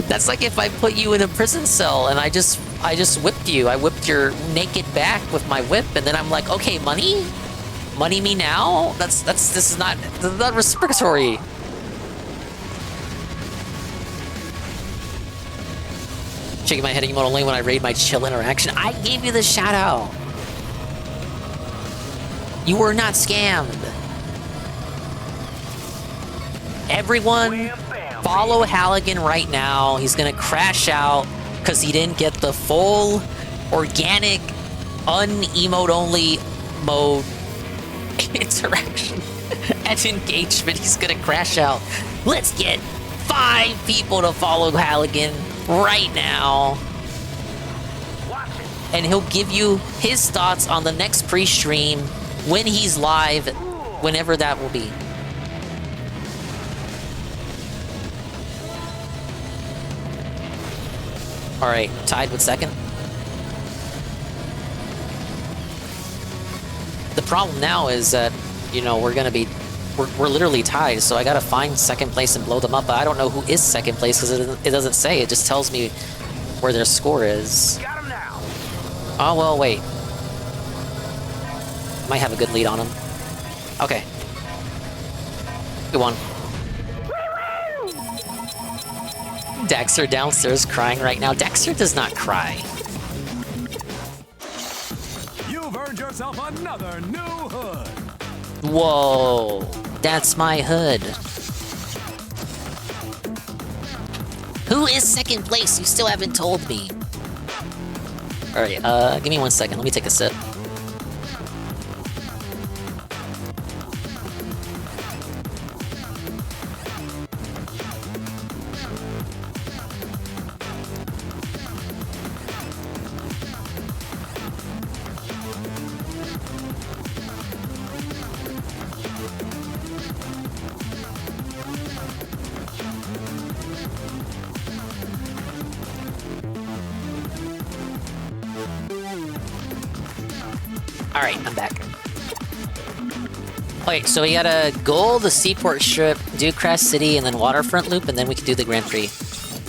That's like if I put you in a prison cell and I just whipped you. I whipped your naked back with my whip, and then I'm like, okay, money me now. This is not reciprocatory. Shaking my head emote only when I raid my chill interaction. I gave you the shout out. You were not scammed. Everyone, follow Halligan right now. He's gonna crash out because he didn't get the full organic, un-emote only mode interaction and engagement. He's gonna crash out. Let's get 5 people to follow Halligan right now. And he'll give you his thoughts on the next pre-stream when he's live, whenever that will be. All right, tied with second. The problem now is that, you know, we're literally tied, so I gotta find second place and blow them up, but I don't know who is second place because it doesn't say. It just tells me where their score is. Got him now. Oh, well, wait. Might have a good lead on him. Okay. Good one. Dexter downstairs crying right now. Dexter does not cry. You've earned yourself another new hood. Whoa, that's my hood. Who is second place? You still haven't told me. All right, give me 1 second. Let me take a sip. Alright, I'm back. Wait, so we gotta goal the Seaport Strip, do Crash City, and then Waterfront Loop, and then we can do the Grand Prix.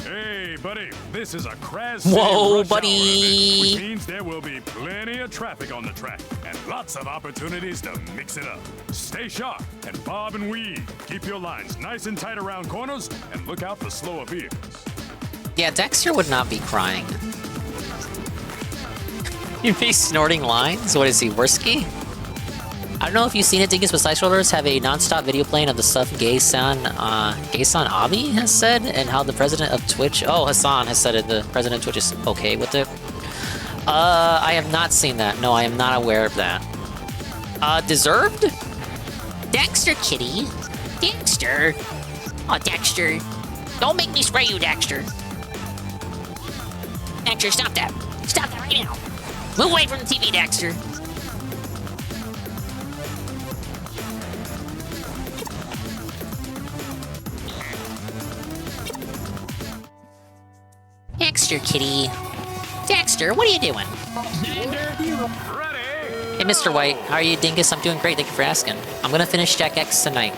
Hey, buddy, this is a Crash Whoa, City buddy! rush hour event, which means there will be plenty of traffic on the track, and lots of opportunities to mix it up. Stay sharp and bob and weave. Keep your lines nice and tight around corners, and look out for slower vehicles. Yeah, Dexter would not be crying. You'd be snorting lines? What is he, Worski? I don't know if you've seen it, Dingus, but Side Scrollers have a non-stop video playing of the stuff Gaysan Abi has said, and how the president of Twitch... Oh, Hassan has said it, the president of Twitch is okay with it. I have not seen that. No, I am not aware of that. Deserved? Dexter, kitty. Dexter. Oh, Dexter. Don't make me spray you, Dexter. Dexter, stop that. Stop that right now. Move away from the TV, Dexter. Dexter, kitty. Dexter, what are you doing? Hey, Mr. White. How are you, Dingus? I'm doing great. Thank you for asking. I'm gonna finish Jack X tonight.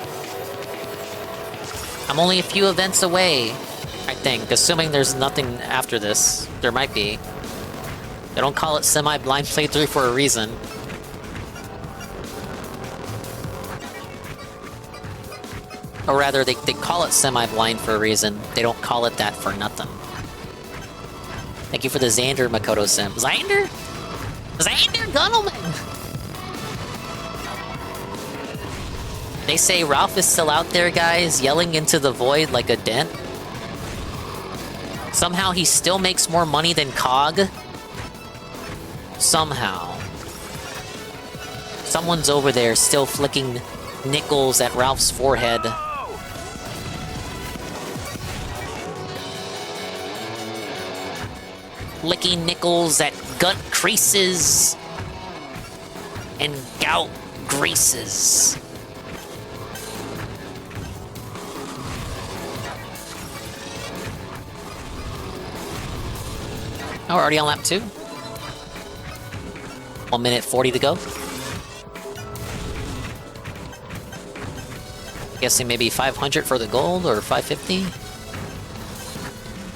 I'm only a few events away, I think. Assuming there's nothing after this. There might be. They don't call it semi-blind playthrough for a reason. Or rather, they call it semi-blind for a reason. They don't call it that for nothing. Thank you for the Xander Makoto Sim. Xander? Xander Gunnelman! They say Ralph is still out there, guys, yelling into the void like a dent. Somehow he still makes more money than Cog. Somehow. Someone's over there still flicking nickels at Ralph's forehead. Licking nickels at gut creases and gout greases. Oh, we're already on lap 2. 1 minute 40 to go. Guessing maybe 500 for the gold or 550.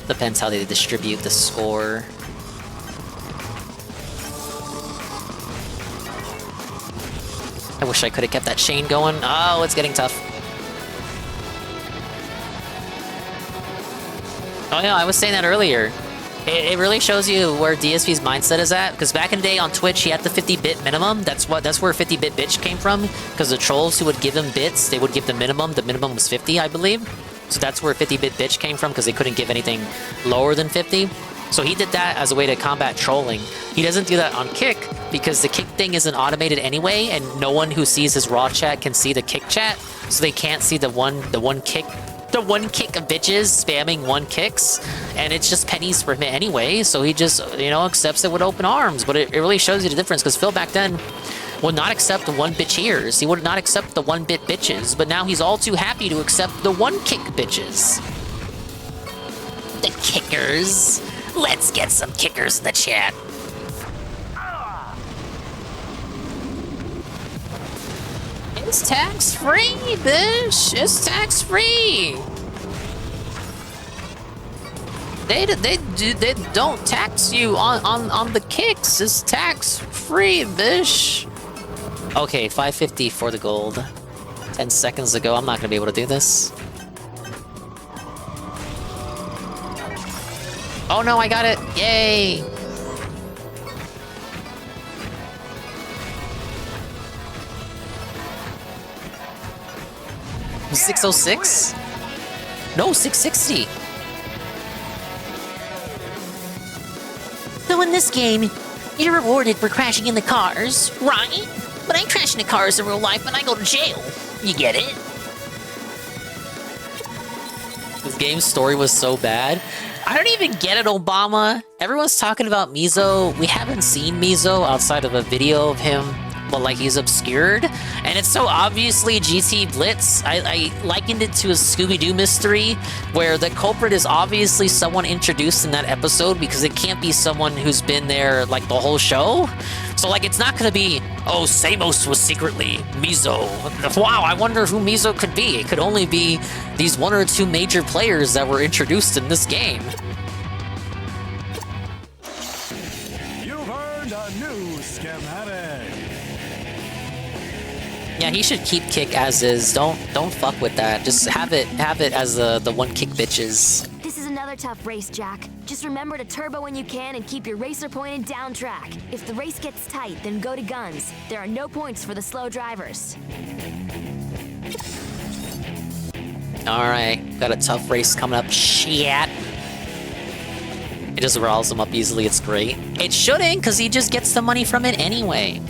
Depends how they distribute the score. I wish I could have kept that chain going. Oh, it's getting tough. Oh yeah, I was saying that earlier. It really shows you where DSP's mindset is at, because back in the day on Twitch, he had the 50-bit minimum. That's where 50-bit bitch came from, because the trolls who would give him bits, they would give the minimum. The minimum was 50, I believe. So that's where 50-bit bitch came from, because they couldn't give anything lower than 50. So he did that as a way to combat trolling. He doesn't do that on Kick, because the Kick thing isn't automated anyway, and no one who sees his raw chat can see the Kick chat, so they can't see the one kick of bitches spamming 1 kicks, and it's just pennies for him anyway, so he just, you know, accepts it with open arms. But it really shows you the difference, because Phil back then would not accept the 1-bit cheers. He would not accept the 1-bit bitches, but now he's all too happy to accept the 1-kick bitches. The kickers. Let's get some kickers in the chat. It's tax-free, bitch! It's tax-free! They don't tax you on the kicks. It's tax-free, bitch! Okay, 550 for the gold. 10 seconds ago, I'm not gonna be able to do this. Oh no, I got it! Yay! $606? No, 660. So in this game, you're rewarded for crashing in the cars, right? But I crash into cars in real life and I go to jail. You get it? This game's story was so bad. I don't even get it, Obama. Everyone's talking about Mizo. We haven't seen Mizo outside of a video of him, but like he's obscured. And it's so obviously GT Blitz. I likened it to a Scooby-Doo mystery where the culprit is obviously someone introduced in that episode, because it can't be someone who's been there like the whole show. So like it's not gonna be, oh, Samos was secretly Mizo. Wow, I wonder who Mizo could be. It could only be these 1 or 2 major players that were introduced in this game. You've earned a new schematic. Yeah, he should keep Kick as is. Don't fuck with that. Just have it as the 1-kick bitches. This is another another tough race, Jack. Just remember to turbo when you can and keep your racer pointed down track. If the race gets tight, then go to guns. There are no points for the slow drivers. Alright, got a tough race coming up. Shit. It just riles him up easily, it's great. It shouldn't, because he just gets the money from it anyway.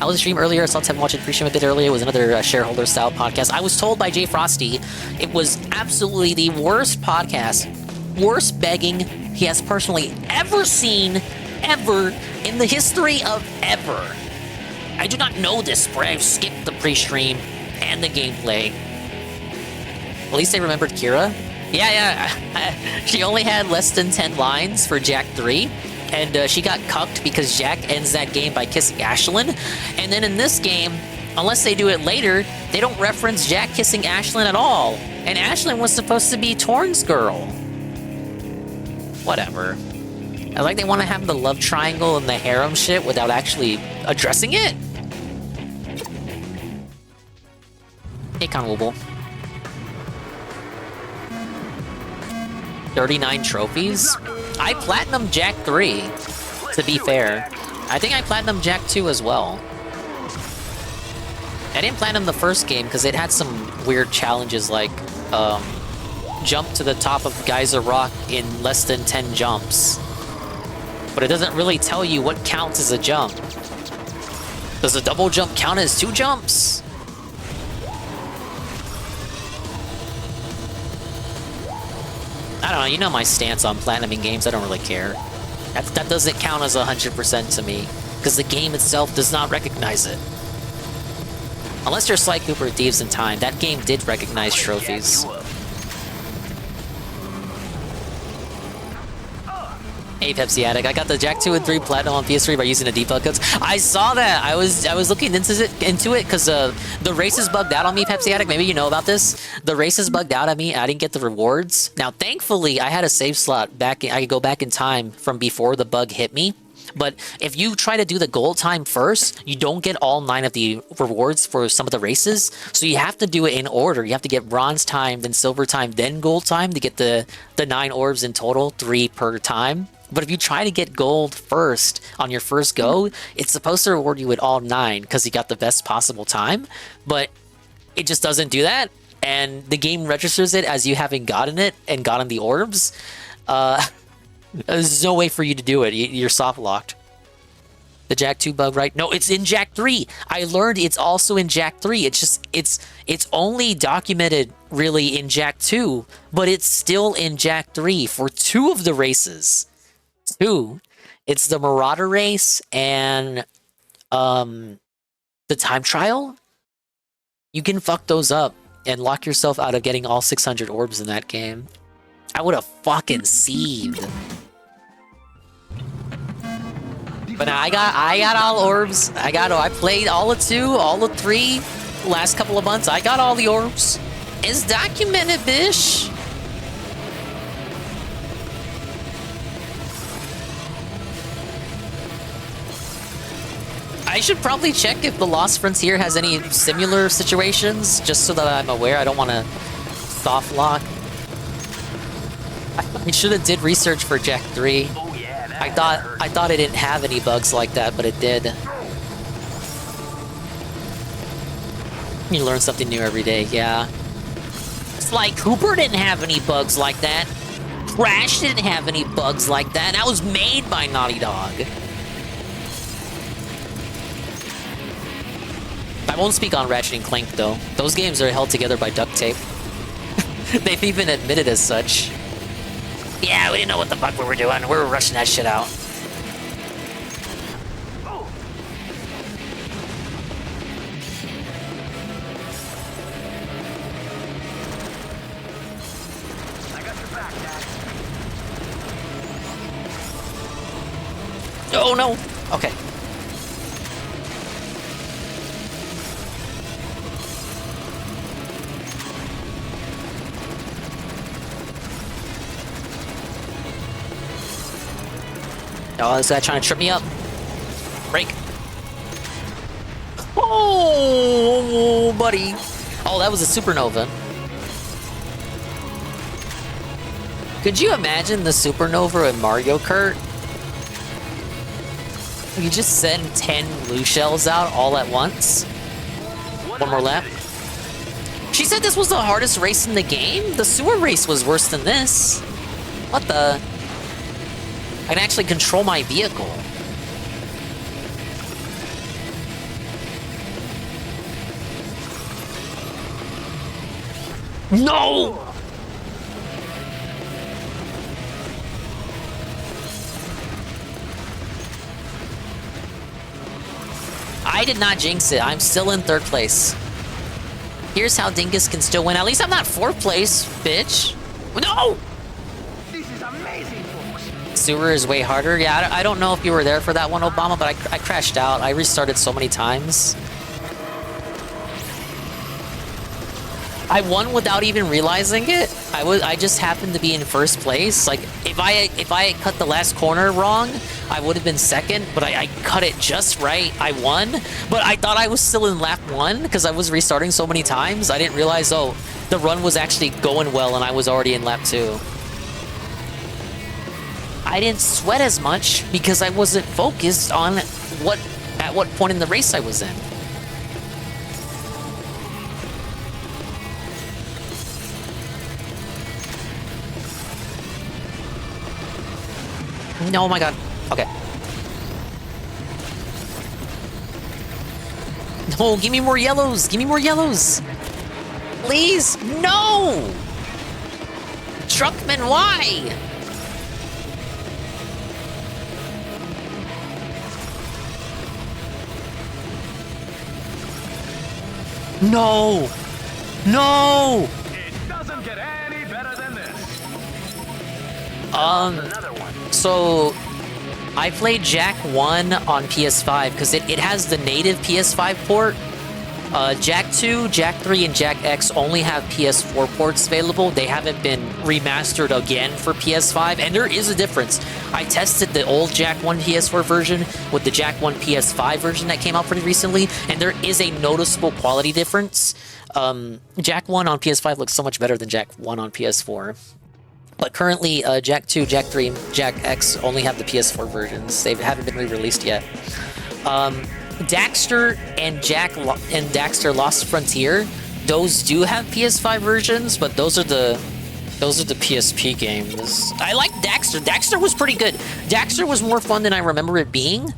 I was stream earlier, I saw Tim watching pre-stream a bit earlier. It was another shareholder-style podcast. I was told by Jay Frosty it was absolutely the worst podcast, worst begging he has personally ever seen, ever, in the history of ever. I do not know this, but I've skipped the pre-stream and the gameplay. At least I remembered Kira. Yeah. She only had less than 10 lines for Jack 3. And she got cucked because Jack ends that game by kissing Ashlyn. And then in this game, unless they do it later, they don't reference Jack kissing Ashlyn at all. And Ashlyn was supposed to be Torn's girl. Whatever. I like they want to have the love triangle and the harem shit without actually addressing it. Hey, Conwooble. 39 trophies? I platinum Jack 3, to be fair. I think I platinum Jack 2 as well. I didn't platinum the first game because it had some weird challenges like jump to the top of Geyser Rock in less than 10 jumps. But it doesn't really tell you what counts as a jump. Does a double jump count as 2 jumps? I don't know, you know my stance on platinuming games, I don't really care. That doesn't count as 100% to me, because the game itself does not recognize it. Unless you're Sly Cooper Thieves in Time, that game did recognize trophies. Hey Pepsi Addict, I got the Jack 2 and 3 platinum on PS3 by using the debug codes. I saw that! I was looking into it because the races bugged out on me, Pepsi Addict. Maybe you know about this. The races bugged out on me, I didn't get the rewards. Now, thankfully, I had a save slot back. I could go back in time from before the bug hit me. But if you try to do the gold time first, you don't get all 9 of the rewards for some of the races. So you have to do it in order. You have to get bronze time, then silver time, then gold time to get the 9 orbs in total, 3 per time. But if you try to get gold first on your first go, it's supposed to reward you with all 9 because you got the best possible time. But it just doesn't do that. And the game registers it as you having gotten it and gotten the orbs. There's no way for you to do it. You're soft locked. The Jack 2 bug, right? No, it's in Jack 3. I learned it's also in Jack 3. It's just, it's only documented really in Jack 2, but it's still in Jack 3 for 2 of the races. 2. It's the Marauder race and the time trial. You can fuck those up and lock yourself out of getting all 600 orbs in that game. I would have fucking sieved. But now I got all orbs. I played all of 2, all of 3 last couple of months. I got all the orbs. It's documented, bish. I should probably check if the Lost Frontier has any similar situations, just so that I'm aware. I don't want to soft lock. I should have did research for Jack 3. I thought it didn't have any bugs like that, but it did. You learn something new every day, yeah. It's like Cooper didn't have any bugs like that. Crash didn't have any bugs like that. That was made by Naughty Dog. I won't speak on Ratchet & Clank, though. Those games are held together by duct tape. They've even admitted as such. Yeah, we didn't know what the fuck we were doing. We were rushing that shit out. Oh no! Okay. Oh, this guy trying to trip me up. Break. Oh, buddy. Oh, that was a supernova. Could you imagine the supernova in Mario Kart? You just send 10 blue shells out all at once. One more lap. She said this was the hardest race in the game? The sewer race was worse than this. What the? I can actually control my vehicle. No! I did not jinx it. I'm still in 3rd place. Here's how Dingus can still win. At least I'm not 4th place, bitch. No! This is amazing, folks. Sewer is way harder. Yeah, I don't know if you were there for that one, Obama, but I crashed out. I restarted so many times. I won without even realizing it. I just happened to be in 1st place. Like if I cut the last corner wrong, I would have been 2nd, but I cut it just right. I won, but I thought I was still in lap 1 because I was restarting so many times. I didn't realize, oh, the run was actually going well and I was already in lap 2. I didn't sweat as much because I wasn't focused on at what point in the race I was in. No, oh my god. Okay. No, give me more yellows. Give me more yellows. Please. No! Truckman, why? No! No! It doesn't get any better than this. So I played Jack 1 on PS5 because it has the native PS5 port. Jack 2, Jack 3, and Jack X only have PS4 ports available. They haven't been remastered again for PS5, and there is a difference. I tested the old Jack 1 PS4 version with the Jack 1 PS5 version that came out pretty recently, and there is a noticeable quality difference. Jack 1 on PS5 looks so much better than Jack 1 on PS4. But currently, Jack 2, Jack 3, and Jack X only have the PS4 versions. They haven't been re-released yet. Daxter and Daxter Lost Frontier, those do have PS5 versions, but those are the PSP games. I like Daxter. Daxter was pretty good. Daxter was more fun than I remember it being,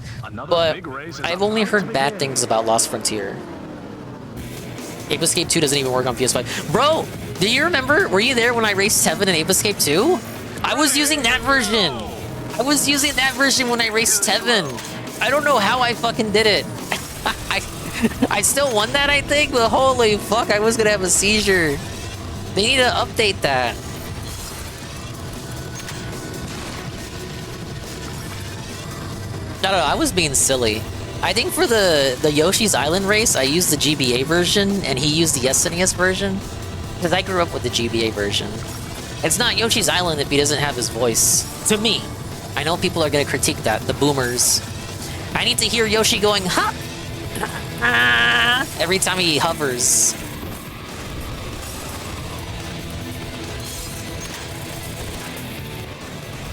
but I've only heard bad things about Lost Frontier. Ape Escape 2 doesn't even work on PS5. Bro, do you remember? Were you there when I raced 7 in Ape Escape 2? I was using that version. I was using that version when I raced 7. I don't know how I fucking did it. I still won that, I think, but holy fuck, I was gonna have a seizure. They need to update that. No, I was being silly. I think for the Yoshi's Island race, I used the GBA version, and he used the SNES version. Because I grew up with the GBA version. It's not Yoshi's Island if he doesn't have his voice. To me. I know people are going to critique that, the boomers. I need to hear Yoshi going, ha! Every time he hovers.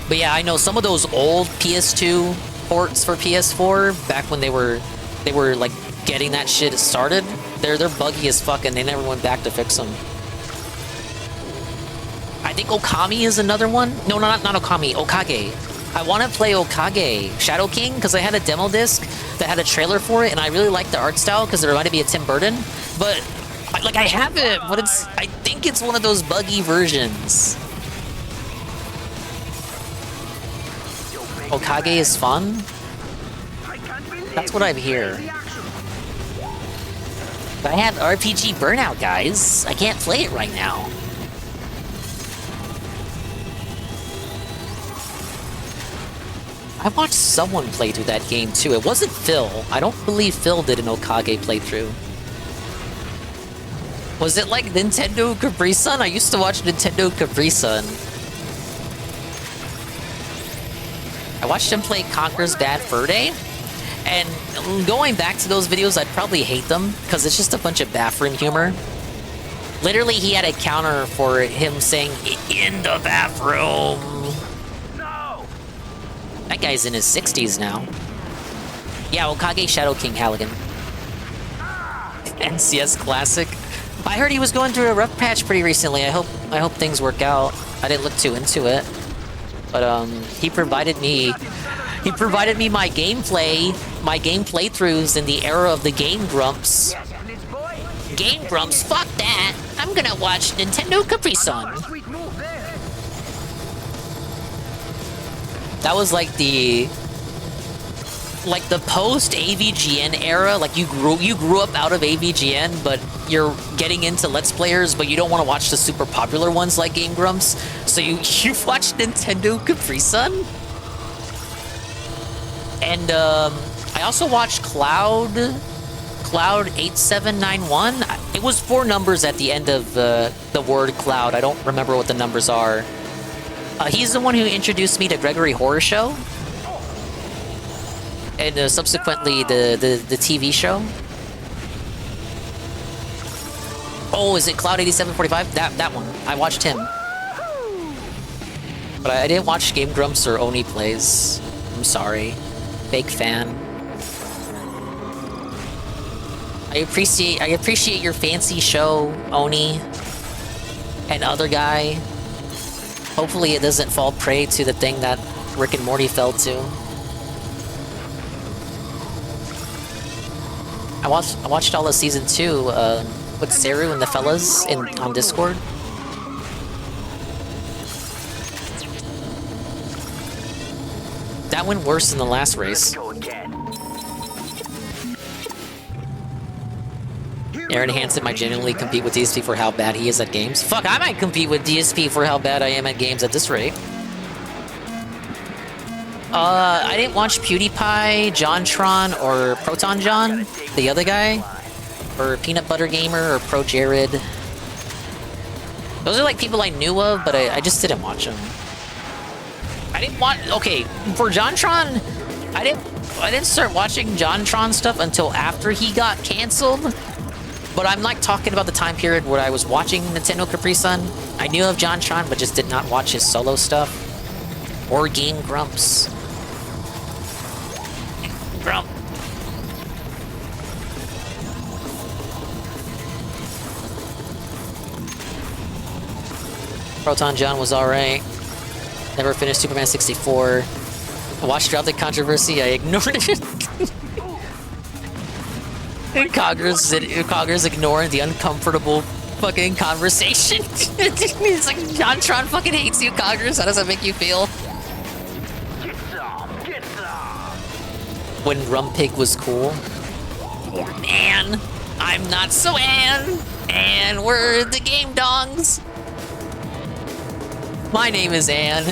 But yeah, I know some of those old PS2 ports for PS4, back when they were like getting that shit started, they're buggy as fuck and they never went back to fix them. I think Okami is another one. No, not Okami, Okage. I want to play Okage Shadow King because I had a demo disc that had a trailer for it and I really liked the art style because it reminded me of Tim Burton. But like I have it, but I think it's one of those buggy versions. Okage is fun? That's what I hear. But I have RPG Burnout, guys. I can't play it right now. I watched someone play through that game too. It wasn't Phil. I don't believe Phil did an Okage playthrough. Was it like Nintendo Capri Sun? I used to watch Nintendo Capri Sun. I watched him play Conker's Bad Fur Day, and going back to those videos, I'd probably hate them, because it's just a bunch of bathroom humor. Literally, he had a counter for him saying, "In the bathroom." No! That guy's in his 60s now. Yeah, Okage Shadow King Halligan. NCS Classic. I heard he was going through a rough patch pretty recently. I hope things work out. I didn't look too into it, but he provided me my gameplay, my game playthroughs in the era of the Game Grumps. Game Grumps, fuck that! I'm gonna watch Nintendo Capri Sun. That was like the post AVGN era. Like you grew up out of AVGN, but you're getting into Let's Players, but you don't want to watch the super popular ones like Game Grumps. So you watch Nintendo Capri Sun. And I also watched Cloud 8791. It was 4 numbers at the end of the word Cloud. I don't remember what the numbers are. He's the one who introduced me to Gregory Horror Show. And subsequently the TV show. Oh, is it Cloud 8745? That one. I watched him. But I didn't watch Game Grumps or Oni Plays. I'm sorry. Fake fan. I appreciate your fancy show, Oni. And other guy. Hopefully it doesn't fall prey to the thing that Rick and Morty fell to. I watched all of season 2 with Seru and the fellas on Discord. That went worse than the last race. Aaron Hansen might genuinely compete with DSP for how bad he is at games. Fuck, I might compete with DSP for how bad I am at games at this rate. I didn't watch PewDiePie, JonTron, or Proton John, the other guy, or Peanut Butter Gamer, or Pro Jared. Those are like people I knew of, but I just didn't watch them. I didn't watch. Okay, for JonTron, I didn't start watching JonTron stuff until after he got canceled. But I'm like talking about the time period where I was watching Nintendo Capri Sun. I knew of JonTron, but just did not watch his solo stuff or Game Grumps. Grump. Proton John was alright. Never finished Superman 64. I watched throughout the controversy, I ignored it. And Congress ignoring the uncomfortable fucking conversation. It's like, JonTron fucking hates you, Congress. How does that make you feel? When Rumpig was cool. Man, I'm not so Ann. And we're the Game Dongs. My name is Ann.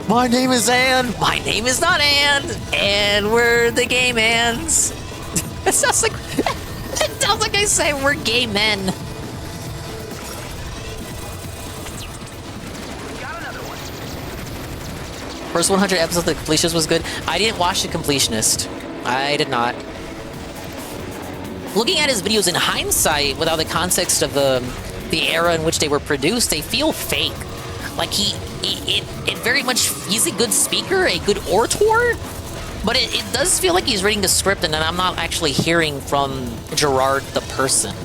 My name is Ann. My name is not Ann. And we're the Game Anns. It sounds like I say we're gay men. First 100 episodes of The Completionist was good. I didn't watch The Completionist. I did not. Looking at his videos in hindsight, without the context of the era in which they were produced, they feel fake. Like it very much, he's a good speaker, a good orator, but it does feel like he's reading the script and then I'm not actually hearing from Gerard the person.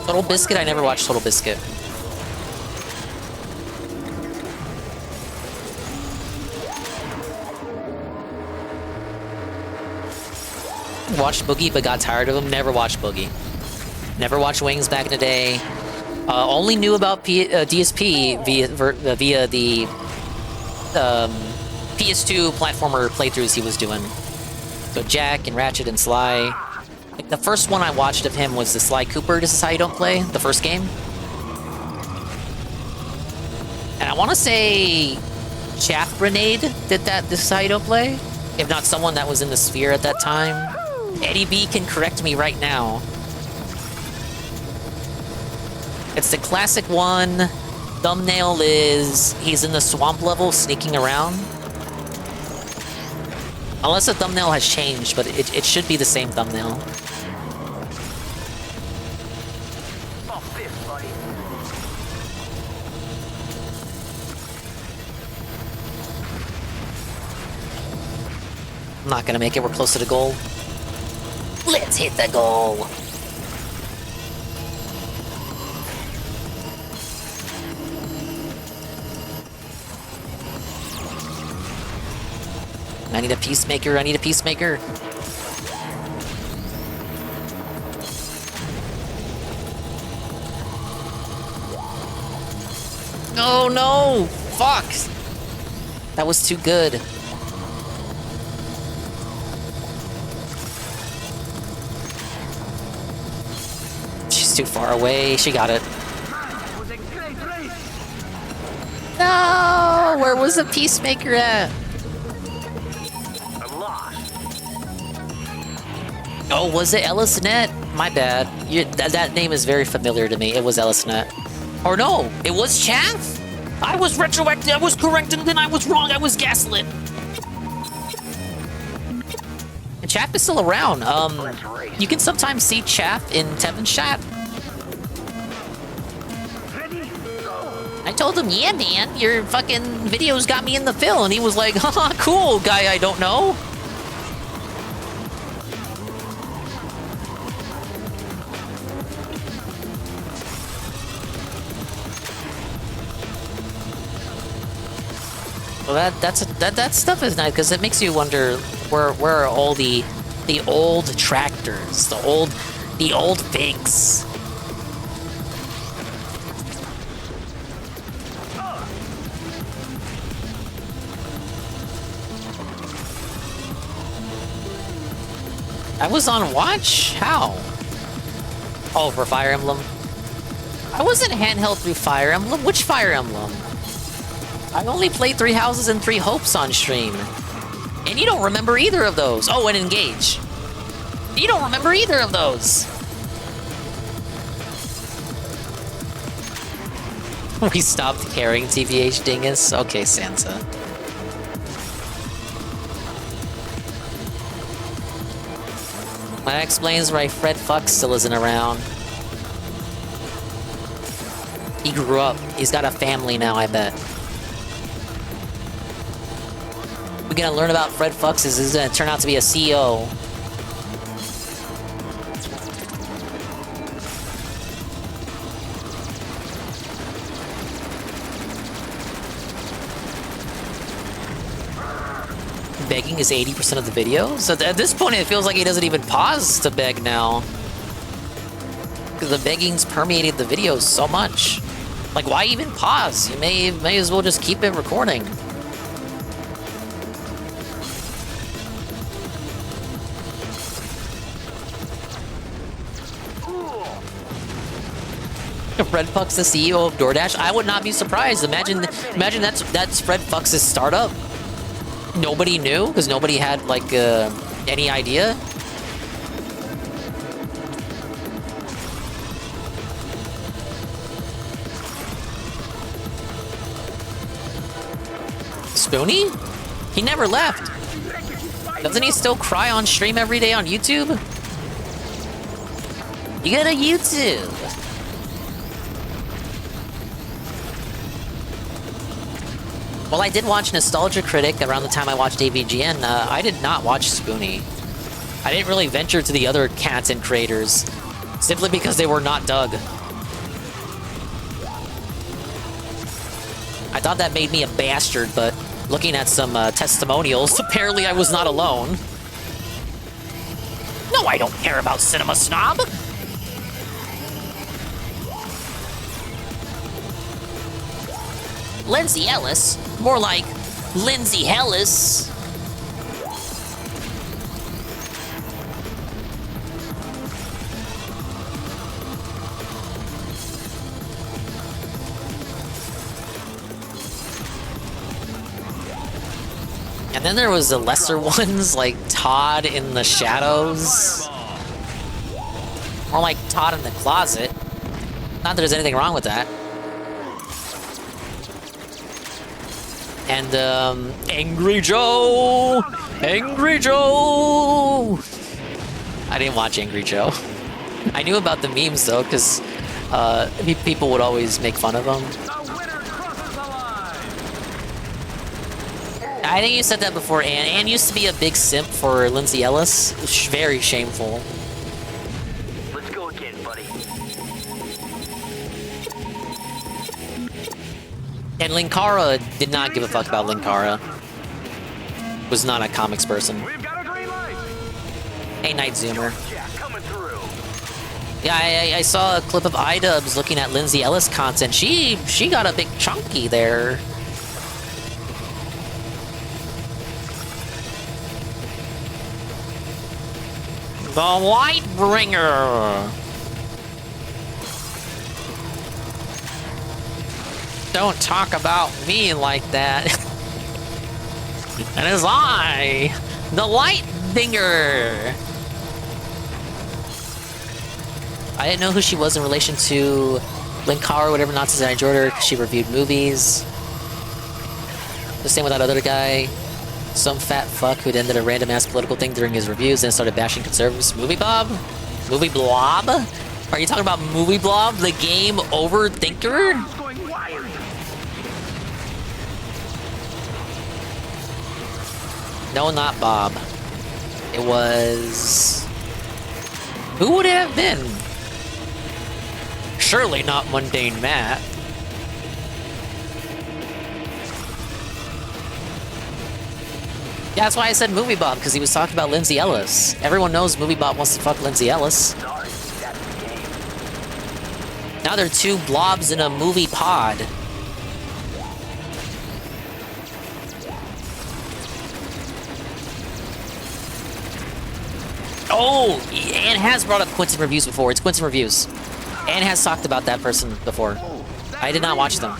Total Biscuit, I never watched Total Biscuit. Watched Boogie but got tired of him, never watched Boogie. Never watched Wings back in the day. Only knew about DSP via the PS2 platformer playthroughs he was doing. So Jack and Ratchet and Sly. Like the first one I watched of him was the Sly Cooper, This Is How You Don't Play, the first game. And I want to say Chaff Grenade did that, This Is How You Don't Play. If not someone that was in the sphere at that time. Eddie B can correct me right now. It's the classic one. Thumbnail is he's in the swamp level sneaking around. Unless the thumbnail has changed, but it should be the same thumbnail. I'm not gonna make it. We're close to the goal. Let's hit the goal. I need a peacemaker. I need a peacemaker. Oh no! Fuck! That was too good. She's too far away. She got it. No! Where was the peacemaker at? Oh, was it Ellisnet? My bad. That name is very familiar to me. It was Ellisnet. Or no, it was Chaff? I was retroactive, I was correct, and then I was wrong, I was gaslit. And Chaff is still around. You can sometimes see Chaff in Tevin's chat. I told him, yeah, man, your fucking videos got me in the fill, and he was like, haha, cool, guy I don't know. Well, that stuff is nice because it makes you wonder where are all the old tractors, the old figs. I was on watch? How? Oh, for Fire Emblem? I wasn't handheld through Fire Emblem. Which Fire Emblem? I only played 3 Houses and 3 Hopes on stream. And you don't remember either of those. Oh, and Engage. You don't remember either of those. We stopped caring, TVH Dingus. Okay, Sansa. That explains why Fred Fuck still isn't around. He grew up. He's got a family now, I bet. We're gonna learn about Fred Fucks is he's gonna turn out to be a CEO. Begging is 80% of the video? So at this point it feels like he doesn't even pause to beg now. Because the begging's permeated the videos so much. Like, why even pause? You may as well just keep it recording. Fred Fucks the CEO of DoorDash? I would not be surprised. Imagine that's Fred Fucks' startup. Nobody knew because nobody had like any idea. Spoonie? He never left. Doesn't he still cry on stream every day on YouTube? You got a YouTube. Well, I did watch Nostalgia Critic around the time I watched AVGN. I did not watch Spoonie. I didn't really venture to the other content creators, simply because they were not Doug. I thought that made me a bastard, but looking at some testimonials, apparently I was not alone. No, I don't care about Cinema Snob! Lindsay Ellis? More like Lindsay Hellis. And then there was the lesser ones, like Todd in the Shadows. Or like Todd in the Closet. Not that there's anything wrong with that. And, Angry Joe! Angry Joe! I didn't watch Angry Joe. I knew about the memes, though, because, people would always make fun of them. I think you said that before, Anne. Anne used to be a big simp for Lindsay Ellis. Very shameful. Let's go again, buddy. And Linkara did not give a fuck about Linkara. Was not a comics person. Hey, Night Zoomer. Yeah, I saw a clip of iDubbbz looking at Lindsay Ellis content. She got a big chunky there. The Lightbringer. Don't talk about me like that. And it's I, the Lightbringer. I didn't know who she was in relation to Linkara, whatever nonsense I enjoyed her, 'cause she reviewed movies. The same with that other guy. Some fat fuck who'd ended a random ass political thing during his reviews and started bashing conservatives. Movie Bob? Movie Blob? Are you talking about Movie Blob, the game over thinker? No, not Bob. It was... Who would it have been? Surely not Mundane Matt. Yeah, that's why I said Movie Bob, because he was talking about Lindsay Ellis. Everyone knows Movie Bob wants to fuck Lindsay Ellis. Now there are two blobs in a movie pod. Oh, Anne has brought up Quinton Reviews before. It's Quinton Reviews. Anne has talked about that person before. I did not watch them.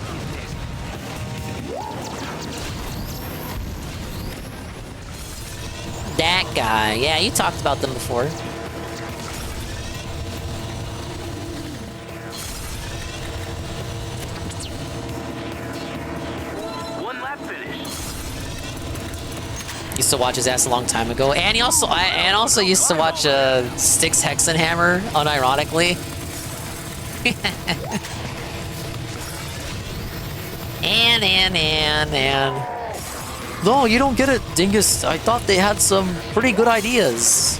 That guy. Yeah, you talked about them before. One lap finish. Used to watch his ass a long time ago. And he also used to watch Styx Hexenhammer, unironically. and. No, you don't get it, Dingus. I thought they had some pretty good ideas.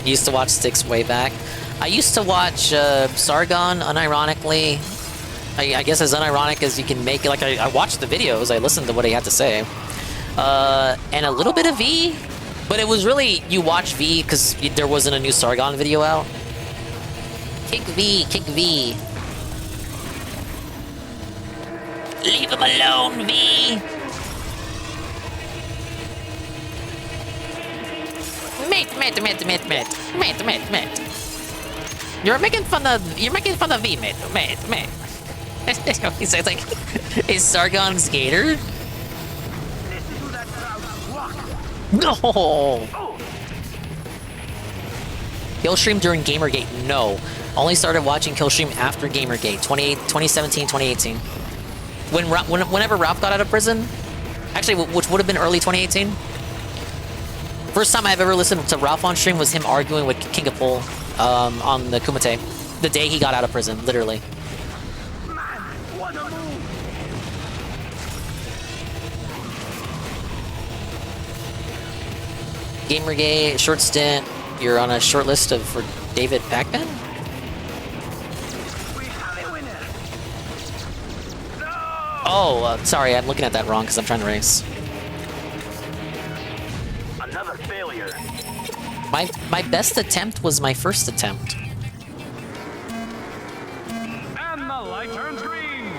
Used to watch Styx way back. I used to watch Sargon, unironically. I guess as unironic as you can make it. Like, I watched the videos, I listened to what he had to say. And a little bit of V, but it was really, you watch V because there wasn't a new Sargon video out. Kick V, kick V. Leave him alone, V! Mate. You're making fun of V, mate. He says like, is Sargon Skater? No! Killstream during Gamergate? No. Only started watching Killstream after Gamergate, 2017, 2018. Whenever Ralph got out of prison, actually, which would have been early 2018. First time I've ever listened to Ralph on stream was him arguing with King of Pol on the Kumite. The day he got out of prison, literally. Gamergate, short stint. You're on a short list for David Pac-Man? Oh, sorry, I'm looking at that wrong because I'm trying to race. Another failure. My best attempt was my first attempt. And the light turns green.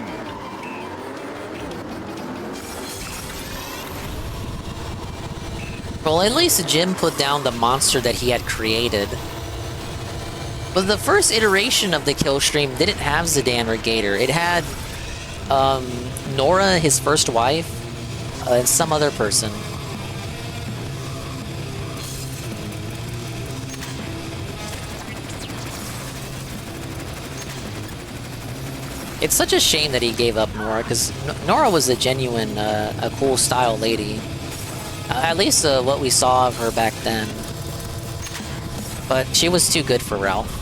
Well, at least Jim put down the monster that he had created. But the first iteration of the kill stream didn't have Zidane or Gator. It had Nora, his first wife, and some other person. It's such a shame that he gave up Nora, because Nora was a genuine, a cool style lady. At least what we saw of her back then. But she was too good for Ralph.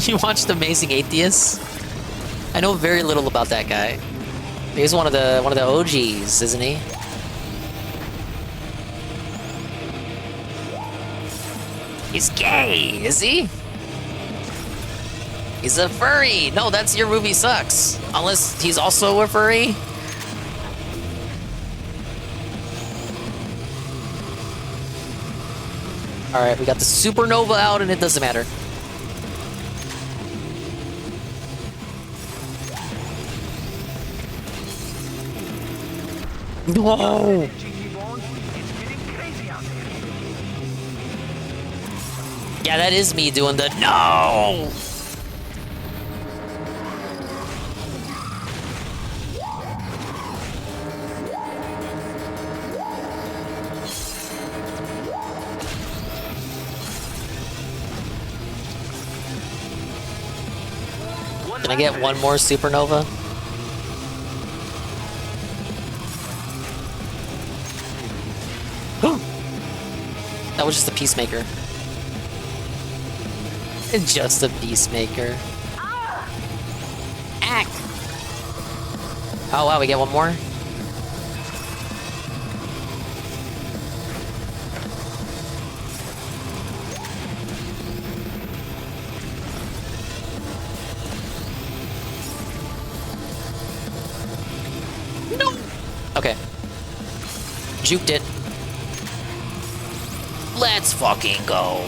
You watched Amazing Atheists? I know very little about that guy. He's one of the OGs, isn't he? He's gay, is he? He's a furry. No, that's Your Movie Sucks. Unless he's also a furry. Alright, we got the supernova out and it doesn't matter. Whoa! Yeah, that is me doing the no! Can I get one more supernova? That was just a peacemaker. Just a peacemaker. Act! Oh wow, we get one more? No! Okay. Juked it. Let's fucking go.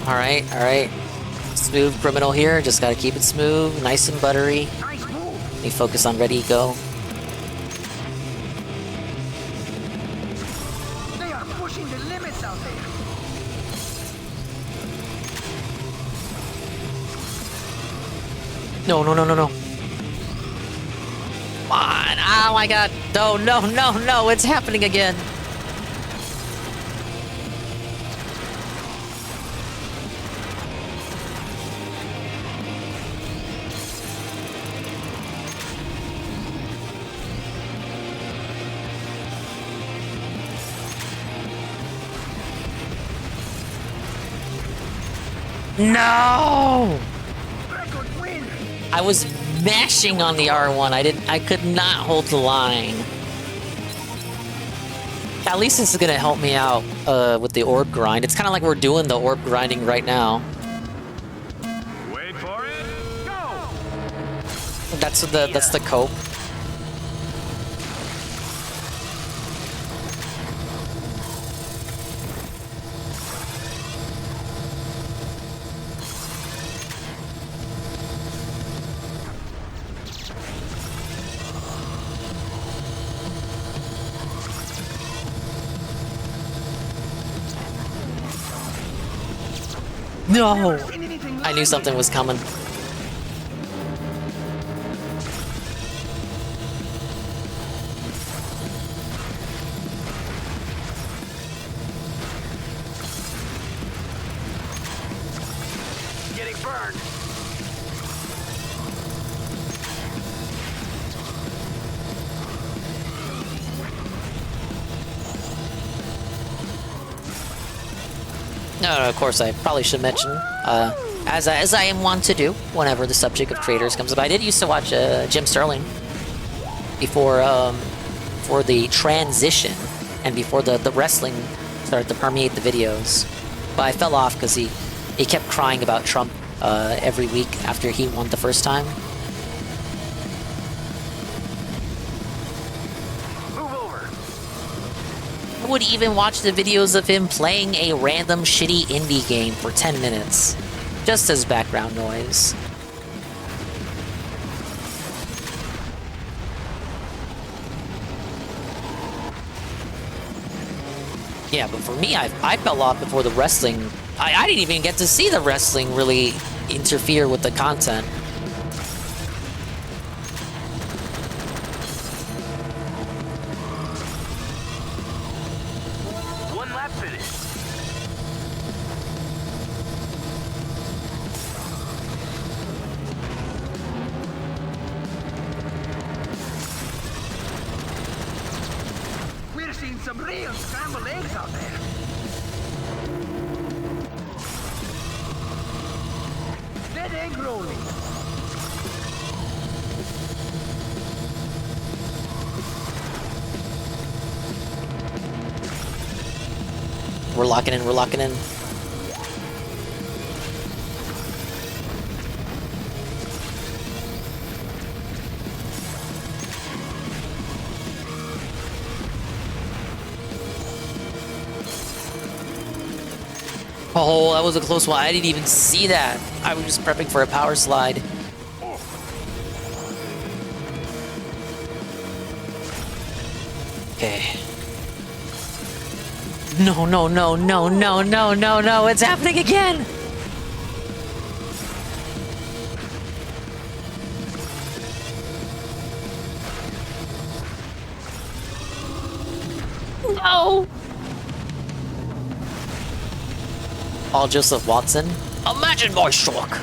Alright, alright. Smooth criminal here, just gotta keep it smooth, nice and buttery. Let me focus on ready, go. They are pushing the limits out there. No, no, no, no, no. Come on, oh my god. No, no, no, no, it's happening again. No! I was mashing on the R1. I could not hold the line. At least this is gonna help me out with the orb grind. It's kind of like we're doing the orb grinding right now. Wait for it. Go. That's the cope. No! I knew something was coming. Getting burned. No, of course, I probably should mention, as I am wont to do whenever the subject of creators comes up. I did used to watch Jim Sterling before for the transition and before the wrestling started to permeate the videos. But I fell off because he kept crying about Trump every week after he won the first time. I would even watch the videos of him playing a random shitty indie game for 10 minutes, just as background noise. Yeah, but for me, I fell off before the wrestling. I didn't even get to see the wrestling really interfere with the content. One lap finish. We're seeing some real scrambled eggs out there. Dead egg rolling. We're locking in, we're locking in. Oh, that was a close one. I didn't even see that. I was just prepping for a power slide. Okay. No, no, no, no, no, no, no, no. It's happening again. No. All Joseph Watson. Imagine my shock.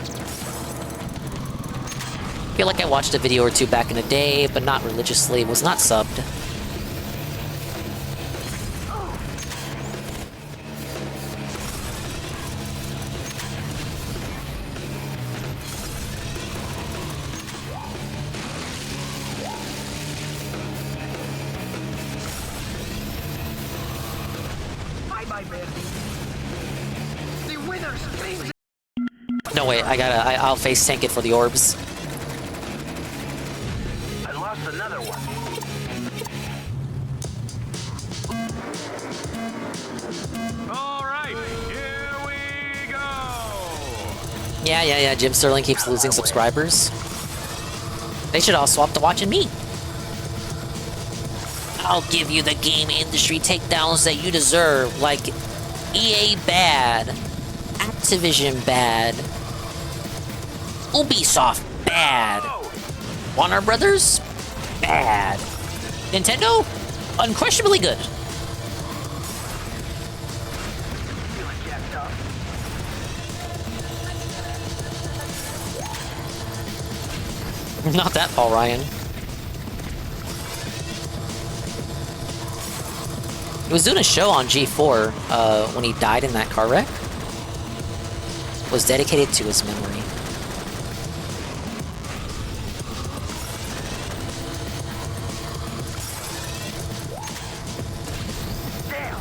Feel like I watched a video or two back in the day, but not religiously. Was not subbed. Bye-bye, Bertie. The winner screams. No, wait, I'll face tank it for the orbs. I lost another one. All right, here we go. Yeah, Jim Sterling keeps losing subscribers. They should all swap to watching me. I'll give you the game industry takedowns that you deserve, like EA bad, Activision bad, Ubisoft bad, Warner Brothers bad, Nintendo unquestionably good. Not that Paul Ryan. He was doing a show on G4 when he died in that car wreck. It was dedicated to his memory. Damn.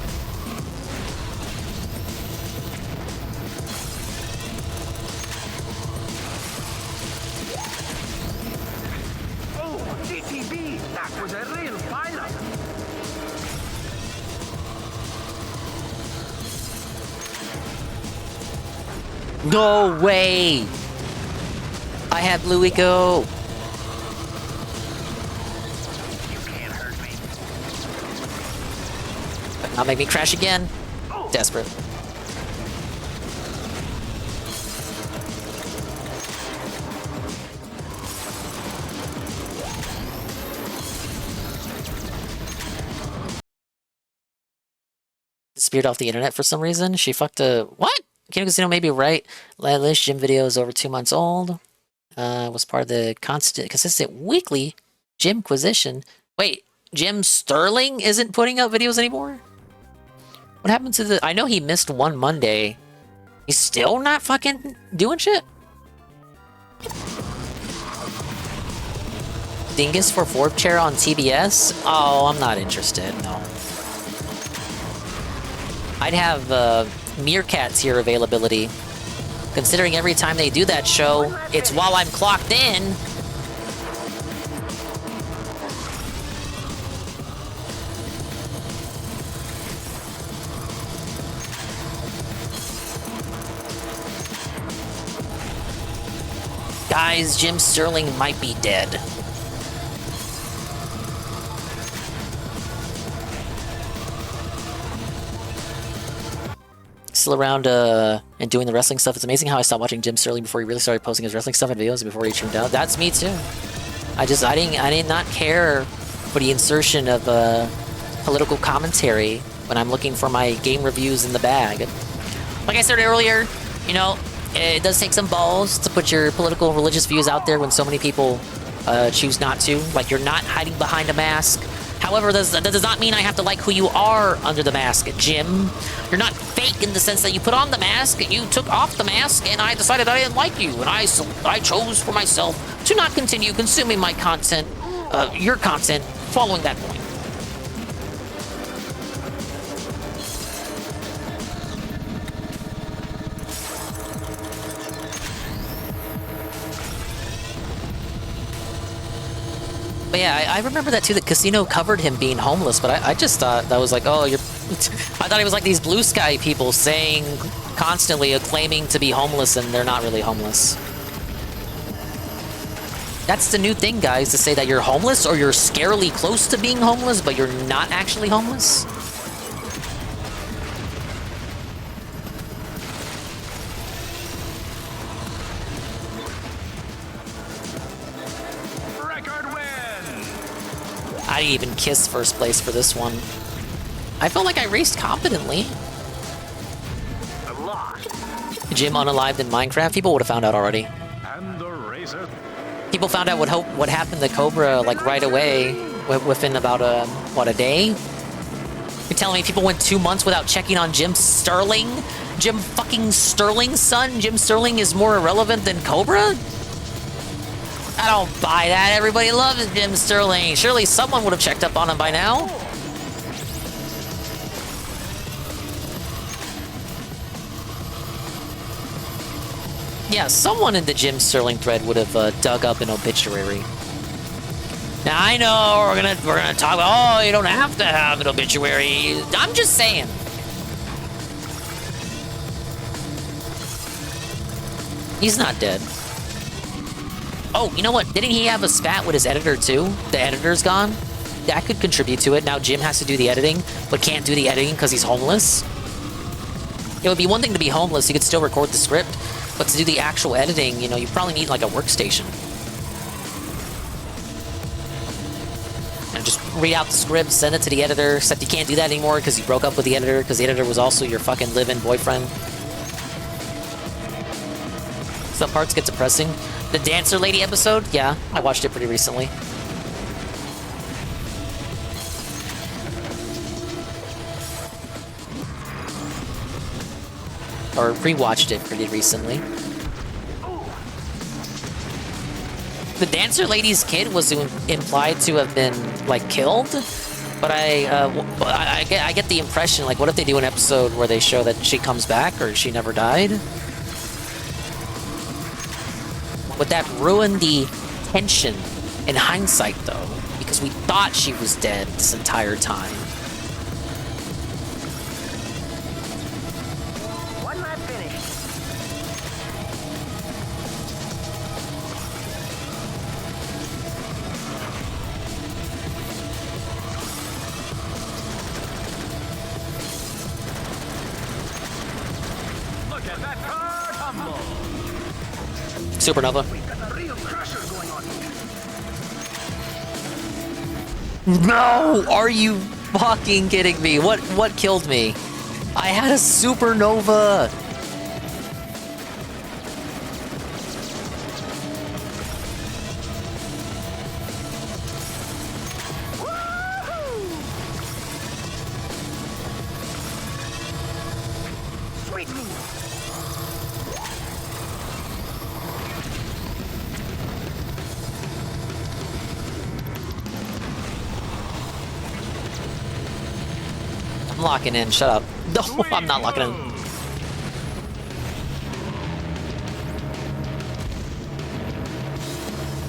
Oh, GTB, that was a real pilot. No way! I had Bluey go. You can't hurt me. But not make me crash again. Desperate. Disappeared off the internet for some reason. She fucked a what? Kim Casino may be right. List gym video is over 2 months old. Was part of the consistent weekly Gymquisition. Wait, Jim Sterling isn't putting up videos anymore? What happened to the... I know he missed one Monday. He's still not fucking doing shit? Dingus for Fourth Chair on TBS? Oh, I'm not interested, no. I'd have Meerkats here availability. Considering every time they do that show, it's while I'm clocked in. Guys, Jim Sterling might be dead. still around and doing the wrestling stuff. It's amazing how I stopped watching Jim Sterling before he really started posting his wrestling stuff and videos and before he trimmed out. That's me too. I did not care for the insertion of political commentary when I'm looking for my game reviews in the bag. Like I said earlier, you know, it does take some balls to put your political and religious views out there when so many people choose not to. Like, you're not hiding behind a mask. However, that does not mean I have to like who you are under the mask, Jim. You're not fake in the sense that you put on the mask, you took off the mask, and I decided I didn't like you, and I chose for myself to not continue consuming my content, your content, following that point. But yeah, I remember that too, that Casino covered him being homeless, but I just thought that was like, oh, you're... I thought it was like these blue sky people saying, constantly claiming to be homeless, and they're not really homeless. That's the new thing, guys, to say that you're homeless, or you're scarily close to being homeless, but you're not actually homeless. I didn't even kiss first place for this one. I felt like I raced competently. Jim unalived in Minecraft. People would have found out already. And the racer. People found out what happened to Cobra like right away, within about a day. You're telling me people went 2 months without checking on Jim Sterling? Jim fucking Sterling's son? Jim Sterling is more irrelevant than Cobra? I don't buy that. Everybody loves Jim Sterling. Surely someone would have checked up on him by now. Yeah, someone in the Jim Sterling thread would have dug up an obituary. Now I know we're gonna talk about, oh, you don't have to have an obituary. I'm just saying. He's not dead. Oh, you know what? Didn't he have a spat with his editor too? The editor's gone? That could contribute to it. Now Jim has to do the editing, but can't do the editing because he's homeless. It would be one thing to be homeless, you could still record the script, but to do the actual editing, you know, you probably need like a workstation. And just read out the script, send it to the editor, except you can't do that anymore because you broke up with the editor, because the editor was also your fucking live-in boyfriend. Some parts get depressing. The Dancer Lady episode? Yeah, I watched it pretty recently. Or rewatched it pretty recently. The Dancer Lady's kid was implied to have been, like, killed, but I get the impression, like, what if they do an episode where they show that she comes back or she never died? Would that ruin the tension in hindsight, though? Because we thought she was dead this entire time. One lap finish. Look at that car tumble. Supernova. We've got a real crusher going on here. No! Are you fucking kidding me? What killed me? I had a supernova! Sweet move. I'm locking in, shut up. No, I'm not locking in.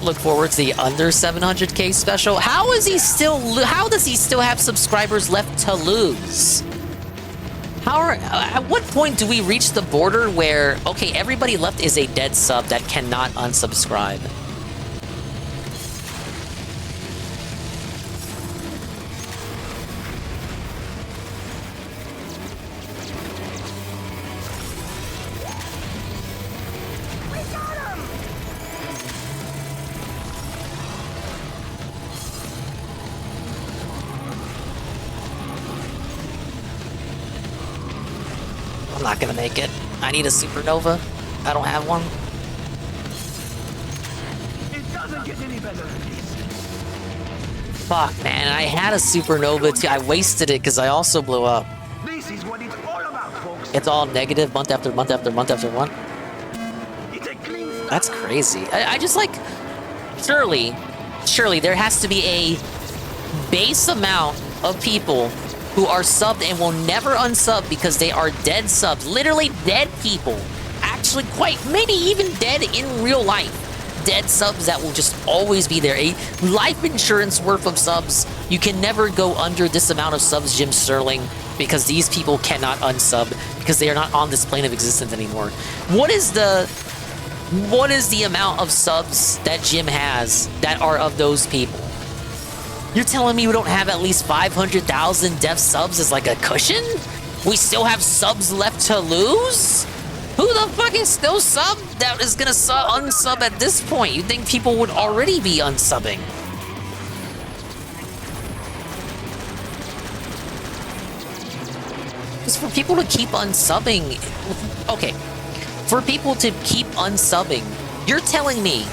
Look forward to the under 700k special. How does he still have subscribers left to lose? At what point do we reach the border where, okay, everybody left is a dead sub that cannot unsubscribe? I'm not gonna make it. I need a supernova. I don't have one. It doesn't get any better than this. Fuck, man. I had a supernova too. I wasted it because I also blew up. This is what it's all about, folks. It's all negative month after month after month after month. That's crazy. I just like... Surely there has to be a base amount of people who are subbed and will never unsub because they are dead subs. Literally dead people. Actually maybe even dead in real life. Dead subs that will just always be there. A life insurance worth of subs. You can never go under this amount of subs, Jim Sterling, because these people cannot unsub because they are not on this plane of existence anymore. What is the amount of subs that Jim has that are of those people? You're telling me we don't have at least 500,000 deaf subs as like a cushion? We still have subs left to lose? Who the fuck is still sub that is gonna unsub at this point? You'd think people would already be unsubbing. Because for people to keep unsubbing... Okay. For people to keep unsubbing, you're telling me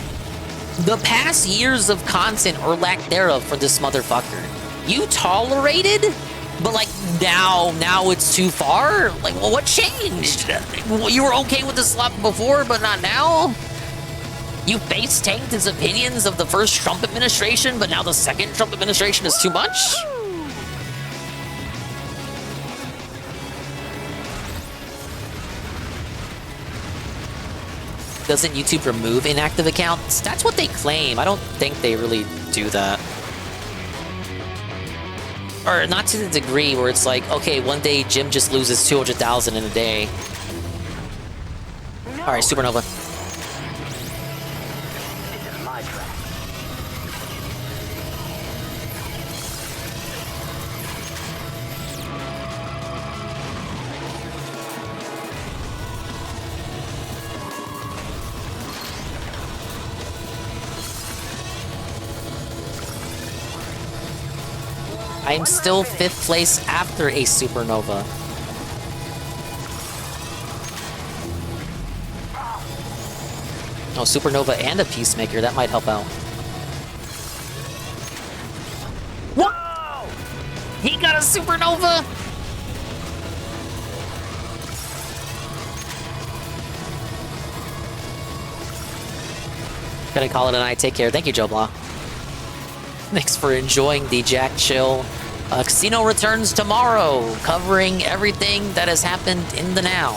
the past years of content or lack thereof for this motherfucker, you tolerated? But like now it's too far? Like, well, what changed? You were okay with the slop before, but not now? You face tanked his opinions of the first Trump administration, but now the second Trump administration is too much? Doesn't YouTube remove inactive accounts? That's what they claim. I don't think they really do that. Or not to the degree where it's like, okay, one day Jim just loses 200,000 in a day. All right, supernova. I'm still 5th place after a supernova. Oh, supernova and a peacemaker, that might help out. What? He got a supernova? Gonna call it a night. Take care. Thank you, Joe Blah. Thanks for enjoying the Jack Chill. Casino returns tomorrow, covering everything that has happened in the now.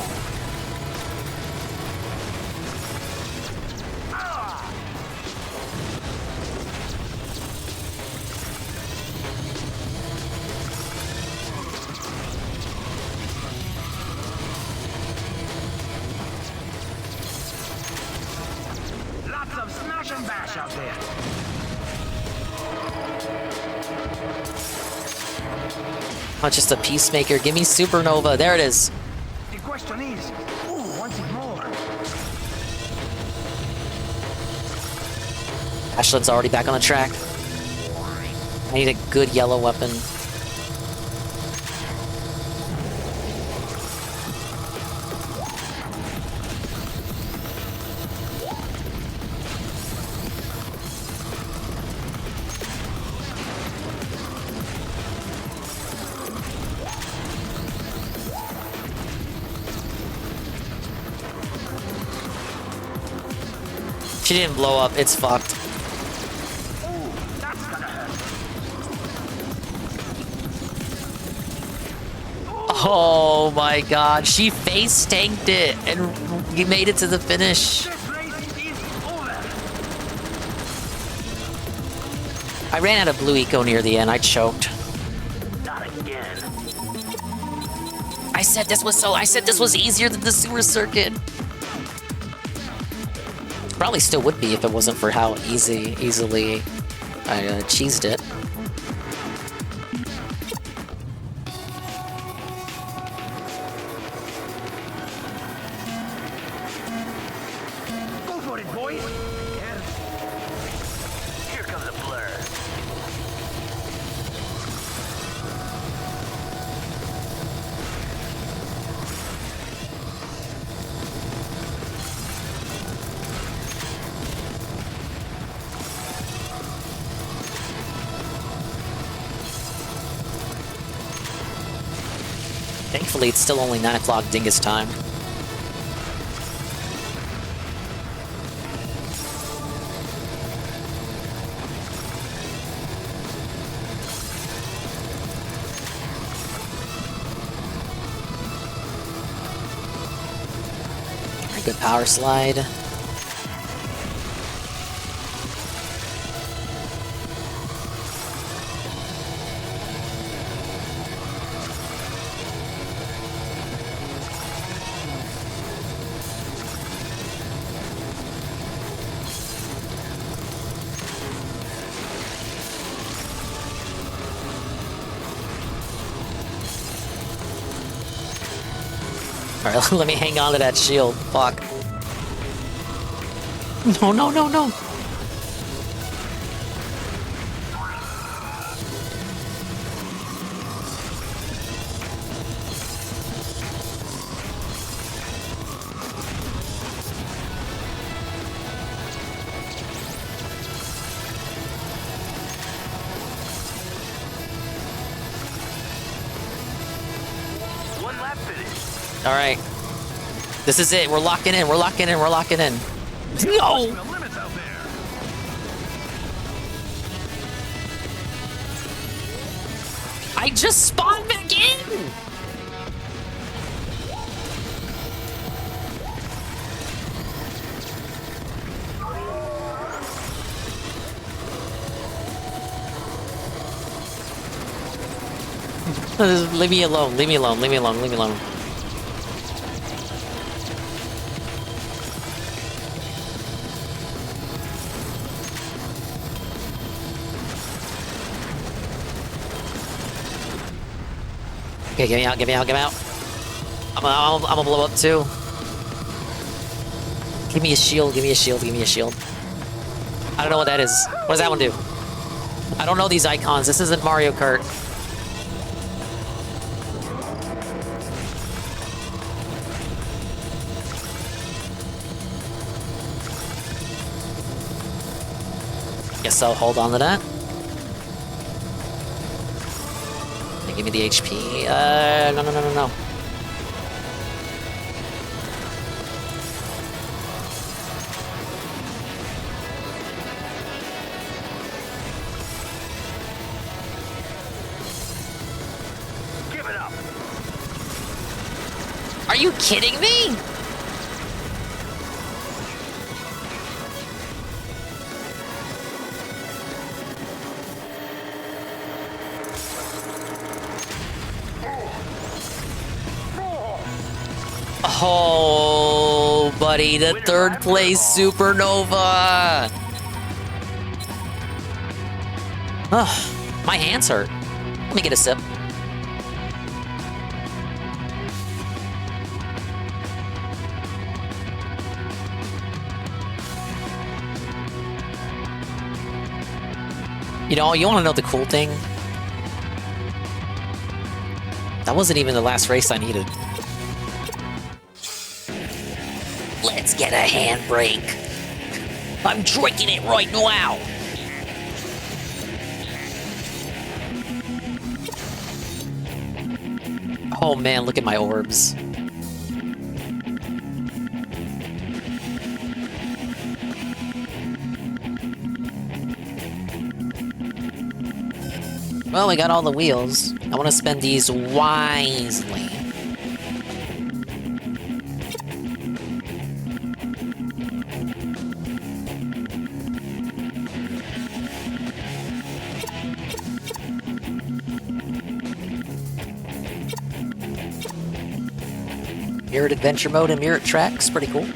Lots of smash and bash out there. Not just a peacemaker. Give me supernova. There it is. The question is, who wants it more? Ashland's already back on the track. I need a good yellow weapon. She didn't blow up. It's fucked. Oh my god. She face tanked it and made it to the finish. I ran out of blue eco near the end. I choked. Not again. I said this was easier than the sewer circuit. Probably still would be if it wasn't for how easily I cheesed it. Go for it, boys. Here comes a blur. Thankfully, it's still only 9 o'clock Dingus time. Good power slide. Alright, let me hang on to that shield. Fuck. No, no, no, no! One lap finish. Alright. This is it. We're locking in. We're locking in. We're locking in. No! I just spawned back in! Leave me alone. Leave me alone. Leave me alone. Leave me alone. Okay, get me out, get me out, get me out. I'm gonna blow up too. Give me a shield, give me a shield, give me a shield. I don't know what that is. What does that one do? I don't know these icons. This isn't Mario Kart. Guess I'll hold on to that. Give me the HP. No, no, no, no, no. Give it up. Are you kidding me? Oh, buddy, the third place Supernova! Ugh, my hands hurt. Let me get a sip. You know, you want to know the cool thing? That wasn't even the last race I needed. Let's get a handbrake. I'm drinking it right now. Oh man, look at my orbs. Well, we got all the wheels. I want to spend these wisely. Mirrored adventure mode and mirrored tracks, pretty cool.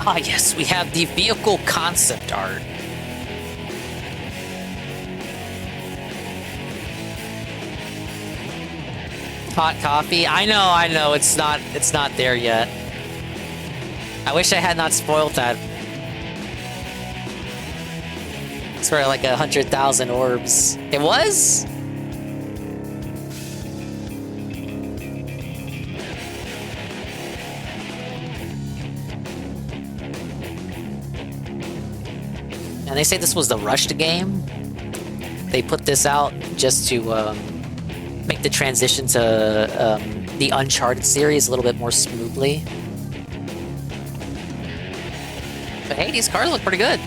Ah yes, we have the vehicle concept art. Hot coffee? I know, it's not there yet. I wish I had not spoiled that. It's for like 100,000 orbs. It was? And they say this was the rushed game. they put this out just to make the transition to the Uncharted series a little bit more smoothly. But hey, these cars look pretty good.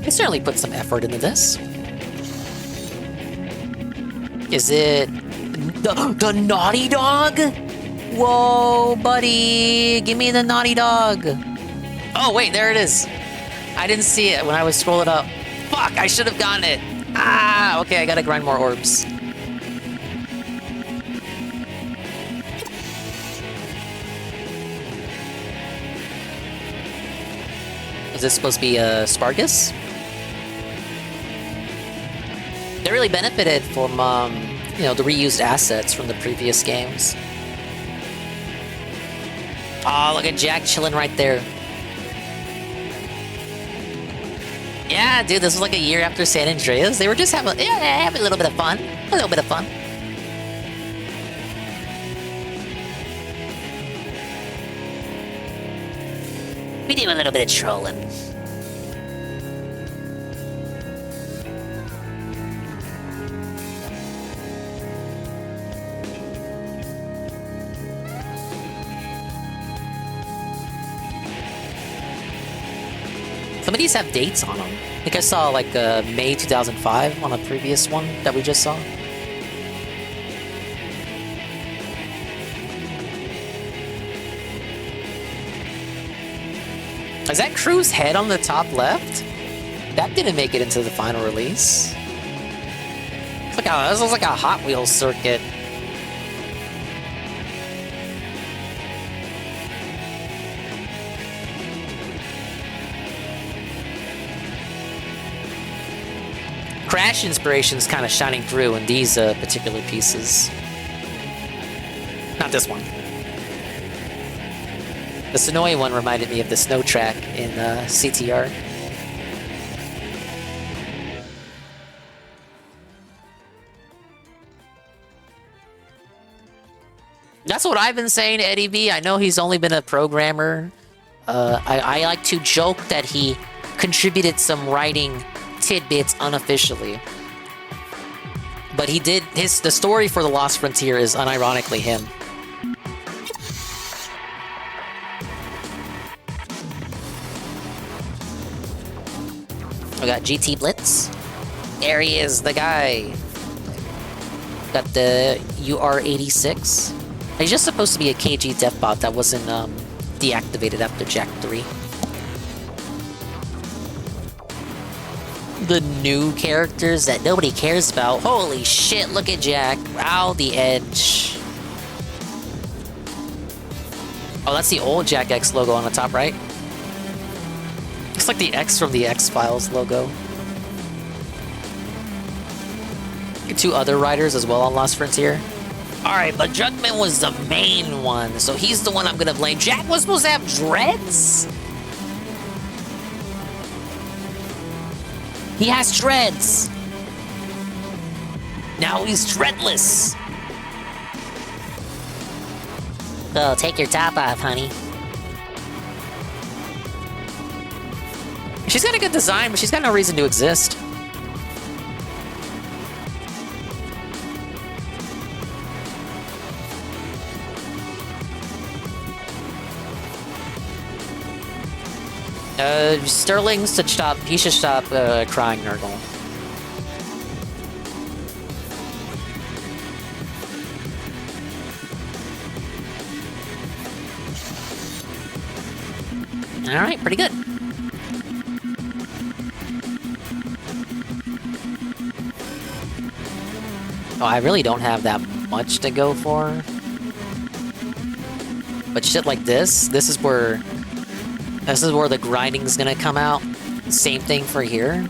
They certainly put some effort into this. Is it the Naughty Dog? Whoa, buddy, give me the Naughty Dog. Oh wait, there it is. I didn't see it when I was scrolling up. Fuck, I should have gotten it. Ah, okay, I gotta grind more orbs. Is this supposed to be a Spargus? They really benefited from, you know, the reused assets from the previous games. Oh, look at Jack chilling right there. Yeah, dude, this was like a year after San Andreas. They were just having a little bit of fun. A little bit of fun. We do a little bit of trolling. Some of these have dates on them. I think I saw like May 2005 on a previous one that we just saw. Is that Crew's head on the top left? That didn't make it into the final release. It's like this looks like a Hot Wheels circuit. Crash inspiration's kind of shining through in these particular pieces. Not this one. The Sonoy one reminded me of the snow track in CTR. That's what I've been saying to Eddie B. I know he's only been a programmer. I like to joke that he contributed some writing tidbits unofficially. But he did the story for The Lost Frontier is unironically him. We got GT Blitz. There he is, the guy. Got the UR86. He's just supposed to be a KG Deathbot that wasn't deactivated after Jack 3. The new characters that nobody cares about. Holy shit, look at Jack. Ow, the edge. Oh, that's the old Jack X logo on the top right. Looks like the X from the X-Files logo. Two other riders as well on Lost Frontier. Alright, but Jugman was the main one, so he's the one I'm gonna blame. Jack was supposed to have dreads? He has dreads. Now he's dreadless. Oh, take your top off, honey. She's got a good design, but she's got no reason to exist. Sterling should stop. He should stop crying, Nurgle. All right, pretty good. Oh, I really don't have that much to go for. But shit like this is where the grinding's gonna come out. Same thing for here.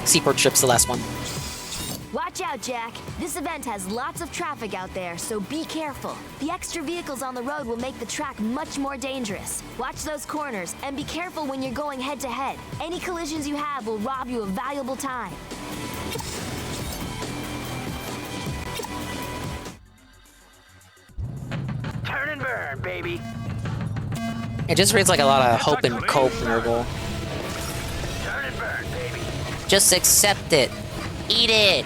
Seaport trip's the last one. Watch Watch out, Jack. This event has lots of traffic out there, so be careful. The extra vehicles on the road will make the track much more dangerous. Watch those corners, and be careful when you're going head-to-head. Any collisions you have will rob you of valuable time. Turn and burn, baby. It just reads like a lot of hope and cope, Nurgle. Turn and burn, baby. Just accept it. Eat it.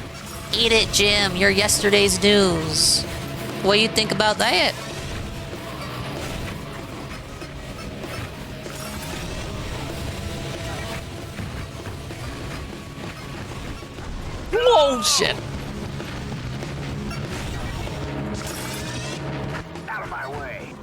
Eat it, Jim. You're yesterday's news. What do you think about that? Whoa, shit. Out of my way.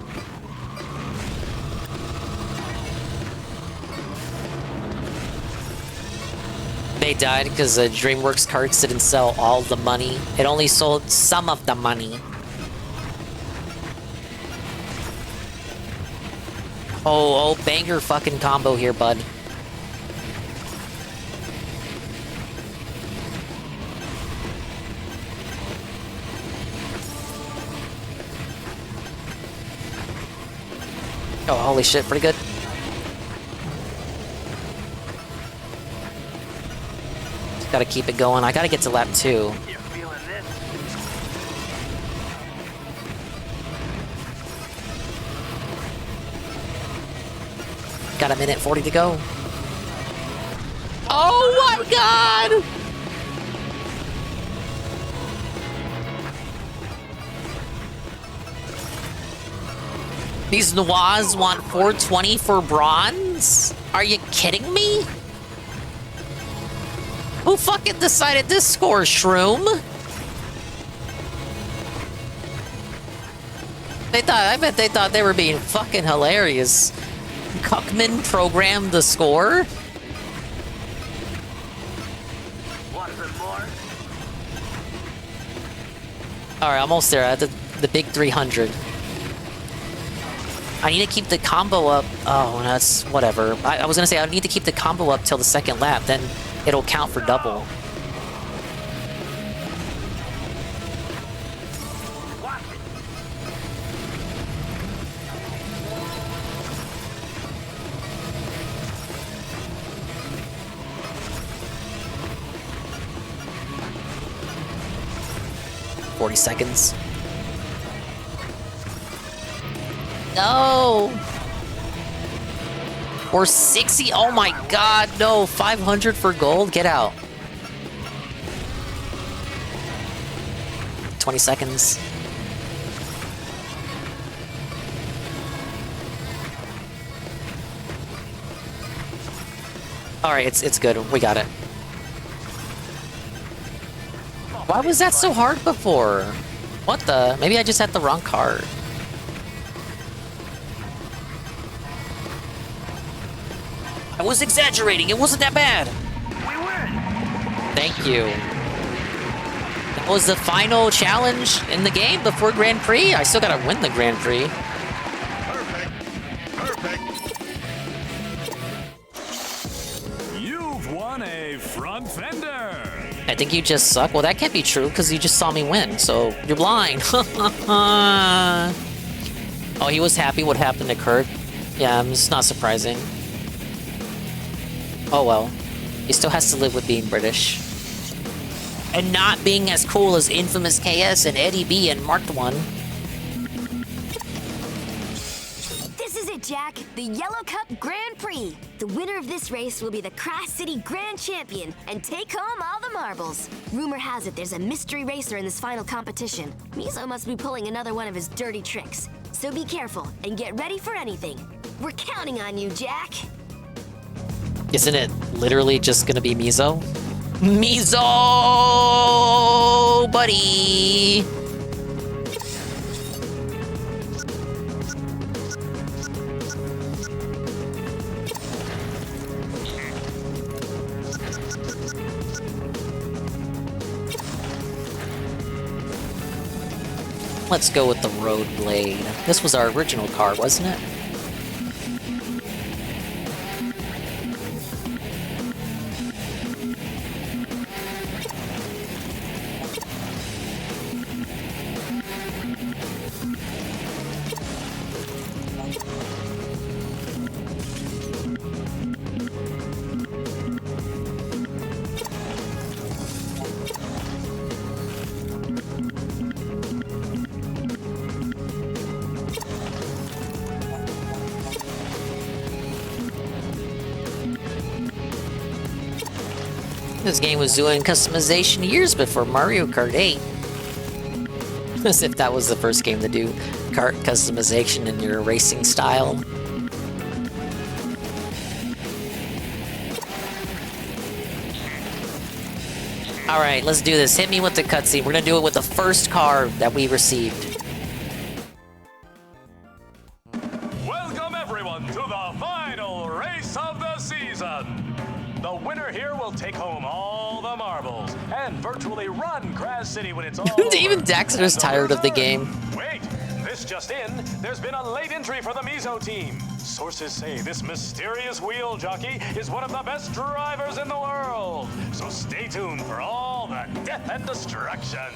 They died because the DreamWorks carts didn't sell all the money. It only sold some of the money. Oh, banger fucking combo here, bud. Oh, holy shit, pretty good. Gotta keep it going. I gotta get to lap 2. Got a minute 40 to go. Oh my god! These Noirs want 420 for bronze? Are you kidding me? Who fucking decided this score, Shroom? I bet they thought they were being fucking hilarious. Cuckman programmed the score? Alright, almost there at the big 300. I need to keep the combo up. Oh, that's whatever. I was gonna say I need to keep the combo up till the second lap, then it'll count for double. $40 seconds. No! Or 60? Oh my god, no! 500 for gold? Get out. 20 seconds. Alright, it's good. We got it. Why was that so hard before? What the? Maybe I just had the wrong card. I was exaggerating. It wasn't that bad. We win. Thank you. That was the final challenge in the game before Grand Prix. I still gotta win the Grand Prix. You've won a front fender. I think you just suck. Well, that can't be true because you just saw me win. So you're blind. Oh, he was happy what happened to Kurt. Yeah, it's not surprising. Oh well. He still has to live with being British. And not being as cool as Infamous KS and Eddie B and Marked One. This is it, Jack. The Yellow Cup Grand Prix. The winner of this race will be the Crash City Grand Champion and take home all the marbles. Rumor has it there's a mystery racer in this final competition. Mizo must be pulling another one of his dirty tricks. So be careful and get ready for anything. We're counting on you, Jack. Isn't it literally just gonna be Mizo? Mizo, buddy! Let's go with the Road Blade. This was our original car, wasn't it? This game was doing customization years before Mario Kart 8. As if that was the first game to do kart customization in your racing style. Alright, let's do this. Hit me with the cutscene. We're gonna do it with the first car that we received. Welcome everyone to the final race of the season. The winner here will take home all the marbles and virtually run Crash City when it's all over. Even Daxter's tired of the game. Wait, this just in, there's been a late entry for the Mizo team. Sources say this mysterious wheel jockey is one of the best drivers in the world. So stay tuned for all the death and destruction.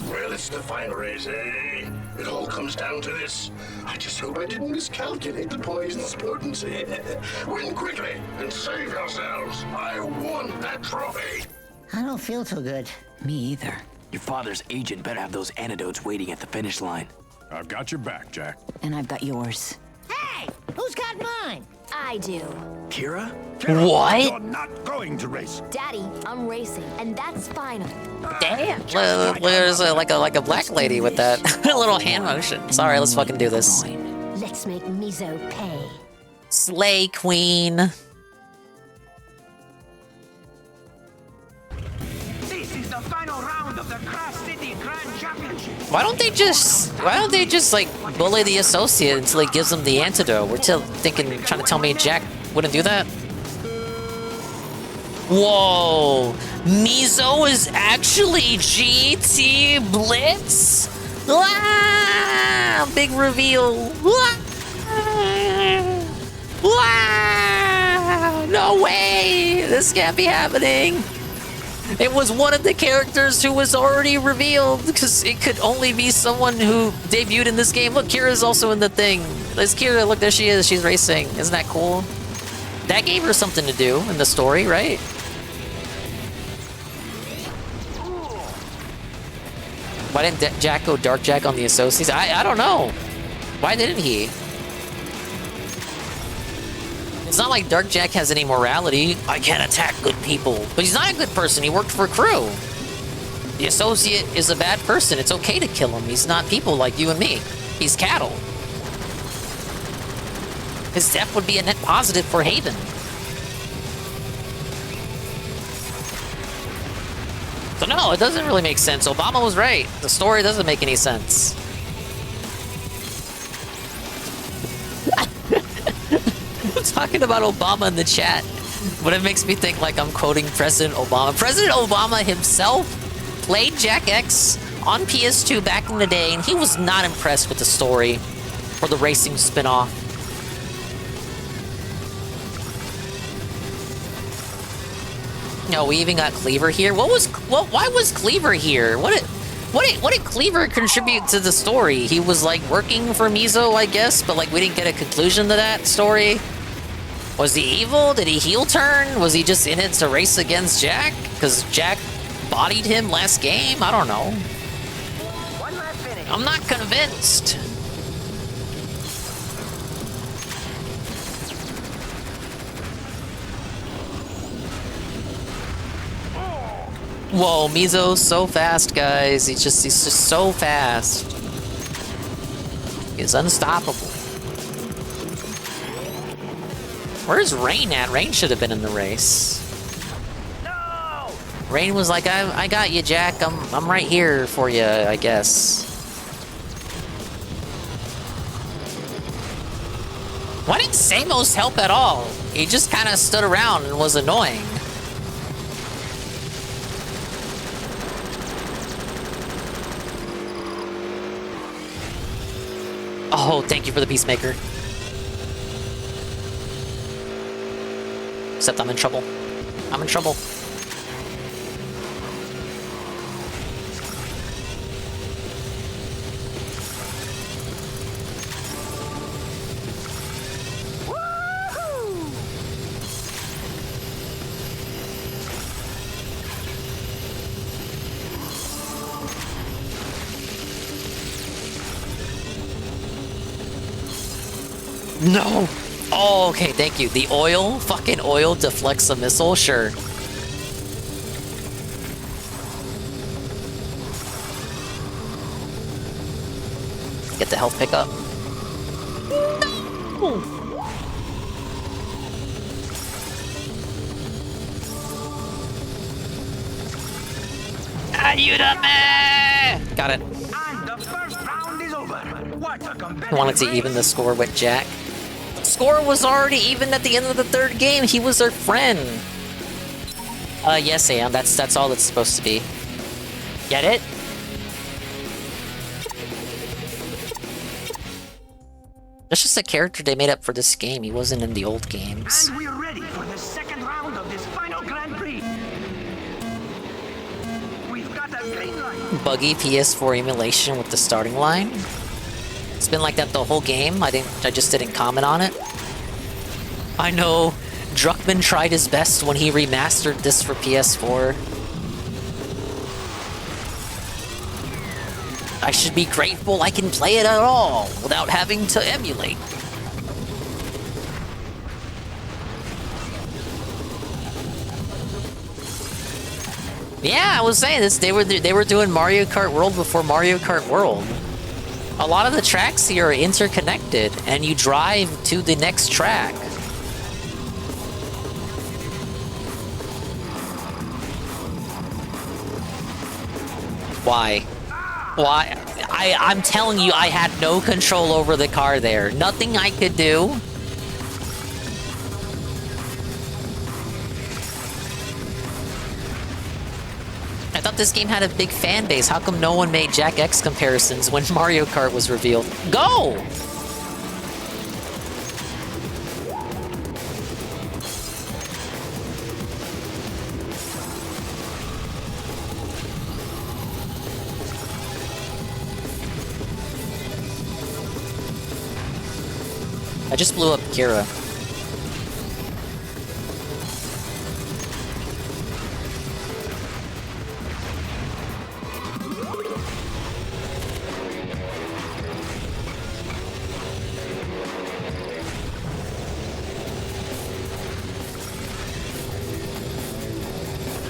Well, it's the final race, eh? It all comes down to this. I just hope I didn't miscalculate the poison's potency. Win quickly and save yourselves. I want that trophy. I don't feel so good. Me either. Your father's agent better have those antidotes waiting at the finish line. I've got your back, Jack. And I've got yours. Hey, who's got mine? I do. Kira? What? You're not going to race. Daddy, I'm racing, and that's final. Damn. There's like a black lady with that little hand motion. Sorry, let's fucking do this. Let's make Mizo pay. Slay Queen. This is the final round of the Crash City Grand Championship. Why don't they just like bully the associate until he gives them the antidote? We're trying to tell me Jack wouldn't do that? Whoa! Mizo is actually GT Blitz? Ah! Big reveal. Ah! No way! This can't be happening. It was one of the characters who was already revealed, because it could only be someone who debuted in this game. Look, Kira's also in the thing. There's Kira, look, there she is. She's racing. Isn't that cool? That gave her something to do in the story, right? Why didn't Jack go Dark Jack on the associates? I don't know. Why didn't he? It's not like Dark Jack has any morality. I can't attack good people. But he's not a good person. He worked for Crew. The associate is a bad person. It's okay to kill him. He's not people like you and me. He's cattle. His death would be a net positive for Haven. So no, it doesn't really make sense. Obama was right. The story doesn't make any sense. I'm talking about Obama in the chat, but it makes me think like I'm quoting President Obama. President Obama himself played Jack X on PS2 back in the day, and he was not impressed with the story for the racing spin-off. No, we even got Cleaver here. Why was Cleaver here? What did Cleaver contribute to the story? He was like working for Mizo, I guess, but like we didn't get a conclusion to that story. Was he evil? Did he heel turn? Was he just in it to race against Jack? Because Jack bodied him last game? I don't know. I'm not convinced. Whoa, Mizo's so fast, guys. He's just so fast. He's unstoppable. Where's Rain at? Rain should have been in the race. No! Rain was like, I got you, Jack. I'm right here for you, I guess. Why didn't Samos help at all? He just kind of stood around and was annoying. Oh, thank you for the Peacemaker. Except I'm in trouble. I'm in trouble. No! Oh, okay, thank you. The oil? Fucking oil deflects a missile? Sure. Get the health pickup. No! Ayúdame! Got it. And the first round is over. What a competitive I wanted to even the score with Jack. The score was already even at the end of the third game. He was our friend. Yes, Sam. That's all it's supposed to be. Get it? That's just a character they made up for this game. He wasn't in the old games. And we're ready for the second round of this final Grand Prix. We've got a green light. Buggy PS4 emulation with the starting line. It's been like that the whole game. I just didn't comment on it. I know Druckmann tried his best when he remastered this for PS4. I should be grateful I can play it at all without having to emulate. Yeah, I was saying this. They were doing Mario Kart World before Mario Kart World. A lot of the tracks here are interconnected, and you drive to the next track. Why? Why? I'm telling you, I had no control over the car there. Nothing I could do. I thought this game had a big fan base. How come no one made Jack X comparisons when Mario Kart was revealed? Go! I just blew up Kira.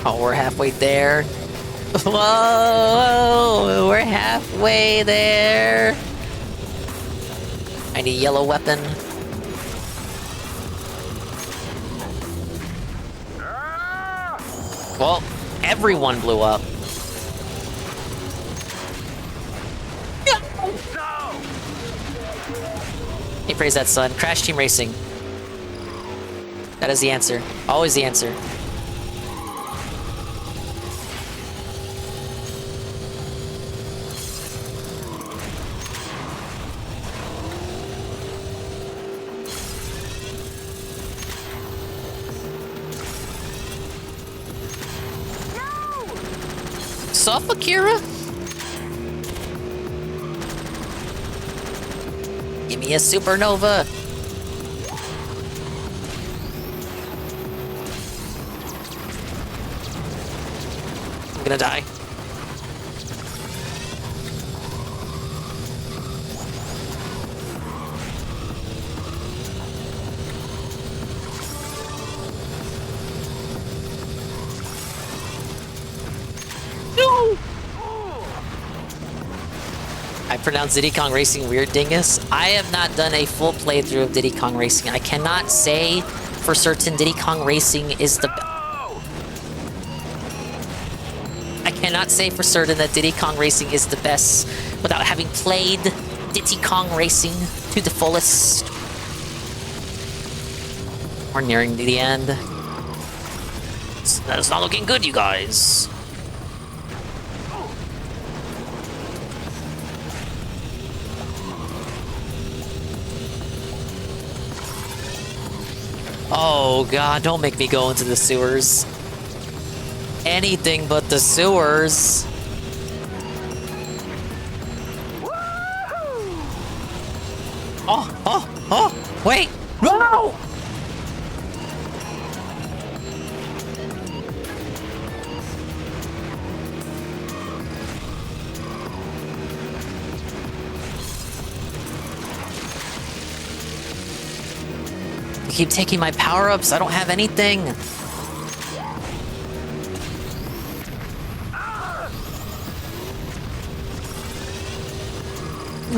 Oh, we're halfway there. Whoa, we're halfway there. I need a yellow weapon. Well, everyone blew up. Hey, praise that, son. Crash Team Racing. That is the answer. Always the answer. Sup, Akira? Give me a supernova. I'm gonna die. I pronounce Diddy Kong Racing weird, dingus. I have not done a full playthrough of Diddy Kong Racing. I cannot say for certain Diddy Kong Racing is the... I cannot say for certain that Diddy Kong Racing is the best without having played Diddy Kong Racing to the fullest. We're nearing the end. That's not looking good, you guys. Oh god, don't make me go into the sewers. Anything but the sewers. Oh, wait, no! You keep taking my power-ups. I don't have anything.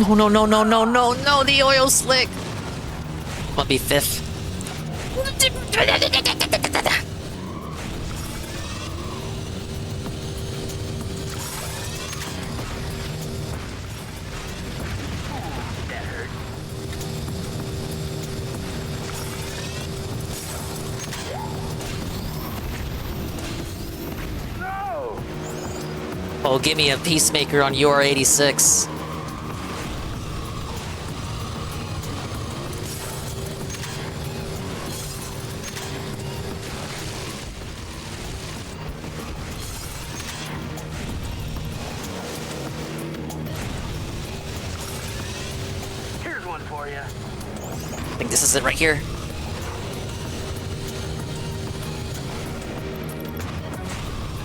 Oh, no, no, no, no, no, no, the oil slick. I'll be 5th. Oh, give me a peacemaker on your 86. Here's one for you. I think this is it right here.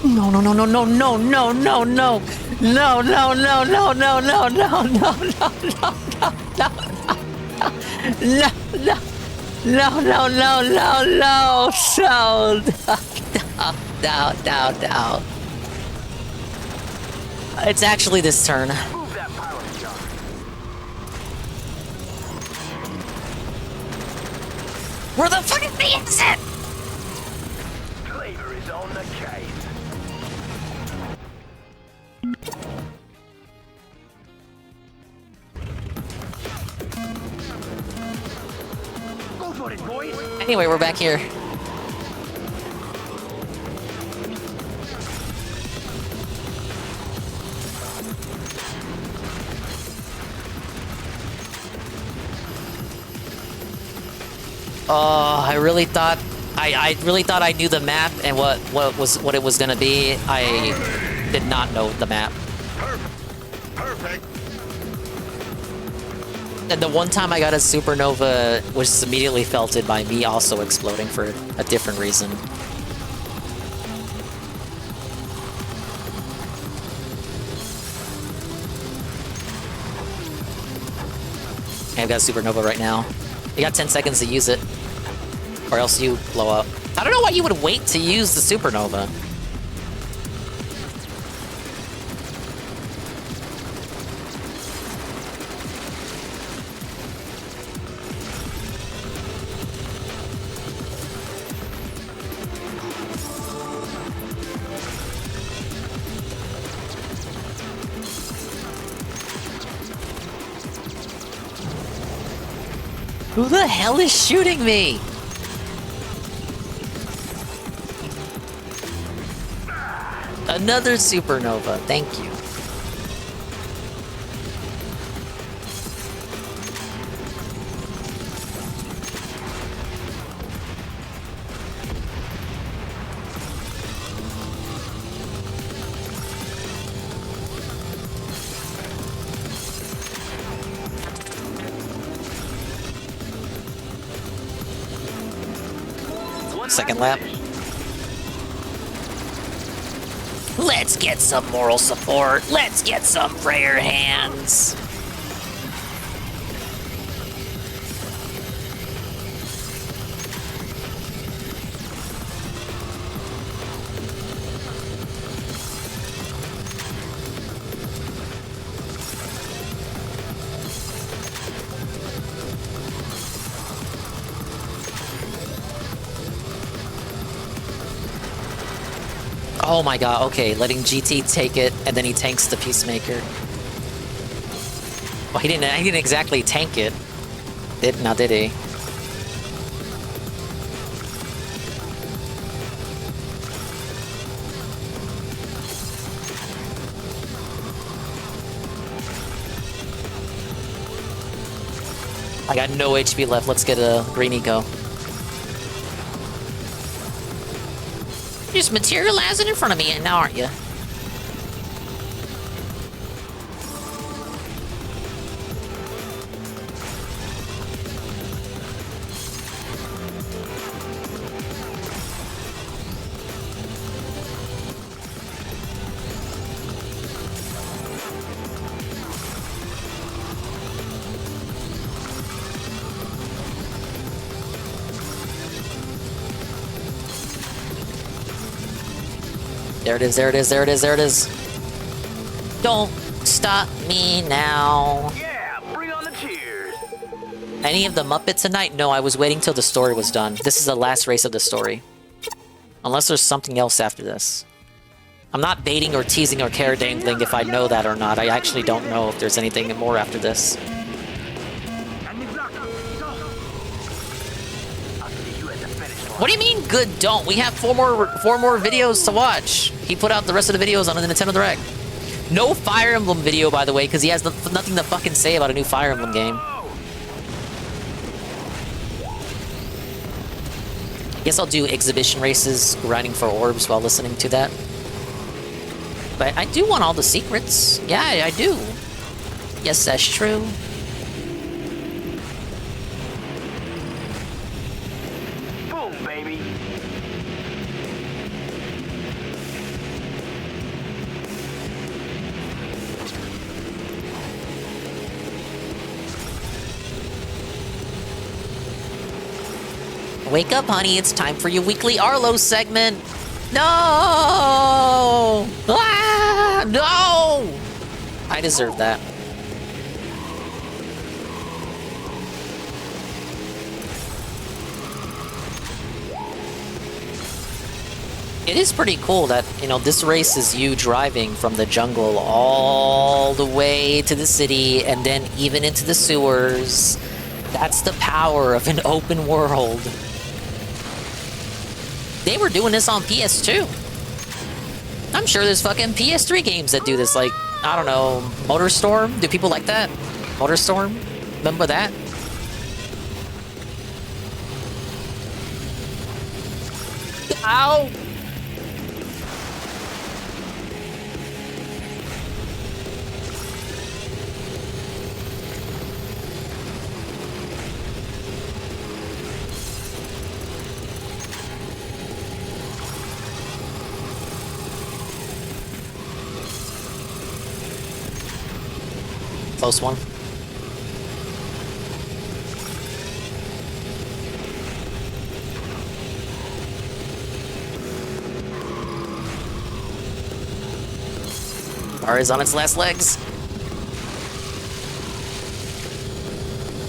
No, no, no, no, no, no, no, no, no. No, no, no, no, no, no, no, no, no, no, no, no, no, no. No, no, no, no, no, no, no, no, no. It's actually this turn. Move that pile of junk. Where the fucking thing is it? Flavor is on the case. Go for it, boys. Anyway, we're back here. I really thought I really thought I knew the map and what it was gonna be. I did not know the map. Perfect. And the one time I got a supernova was immediately felted by me also exploding for a different reason. Okay, I've got a supernova right now. You got 10 seconds to use it, or else you blow up. I don't know why you would wait to use the supernova. Who the hell is shooting me? Another supernova, thank you. Second lap. Let's get some moral support. Let's get some prayer hands. Oh my god, okay, letting GT take it, and then he tanks the Peacemaker. Well, he didn't exactly tank it. Did he? I got no HP left, let's get a green eco. You're just materializing in front of me now, aren't you? There it is, there it is, there it is, there it is. Don't stop me now. Yeah, Any of the Muppet tonight? No, I was waiting till the story was done. This is the last race of the story. Unless there's something else after this. I'm not baiting or teasing or carrot dangling if I know that or not. I actually don't know if there's anything more after this. What do you mean, good don't? We have four more videos to watch. He put out the rest of the videos on the Nintendo Direct. No Fire Emblem video, by the way, because he has nothing to fucking say about a new Fire Emblem game. Guess I'll do exhibition races, grinding for orbs while listening to that. But I do want all the secrets. Yeah, I do. Yes, that's true. Boom, baby. Wake up, honey. It's time for your weekly Arlo segment. No! Ah! No! I deserve that. It is pretty cool that, you know, this race is you driving from the jungle all the way to the city and then even into the sewers. That's the power of an open world. They were doing this on PS2. I'm sure there's fucking PS3 games that do this, like, I don't know, MotorStorm? Do people like that? MotorStorm? Remember that? Ow! Close one. Car is on its last legs.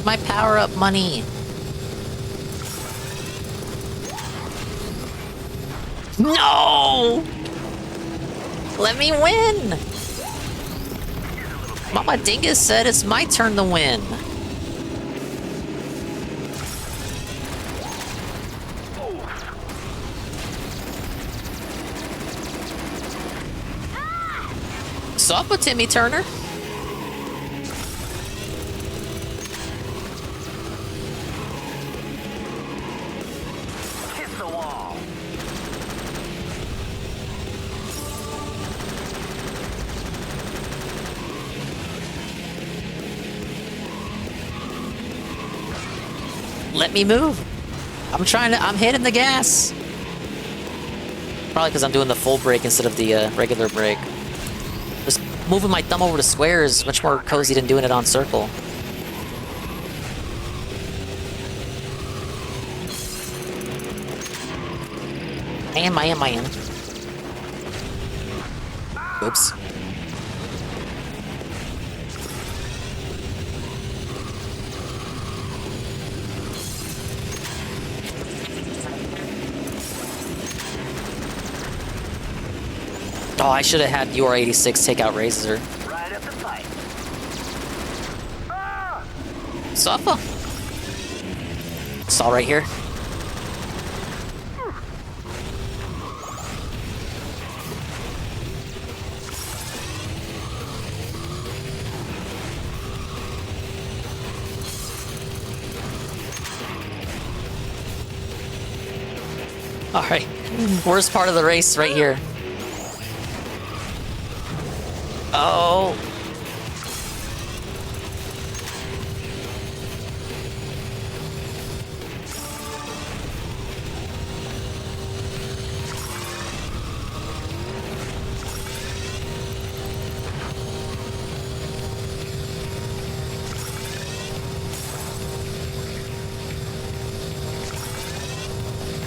My power-up money. No! Let me win! Mama Dingus said it's my turn to win. Sup with Timmy Turner? Hit the wall. Let me move. I'm hitting the gas. Probably because I'm doing the full brake instead of the regular brake. Just moving my thumb over to square is much more cozy than doing it on circle. Man. Oops. Oh, I should have had UR86 take out Razor. Right up the pipe. Suffer. Stall right here. Alright. Worst part of the race right here. Oh.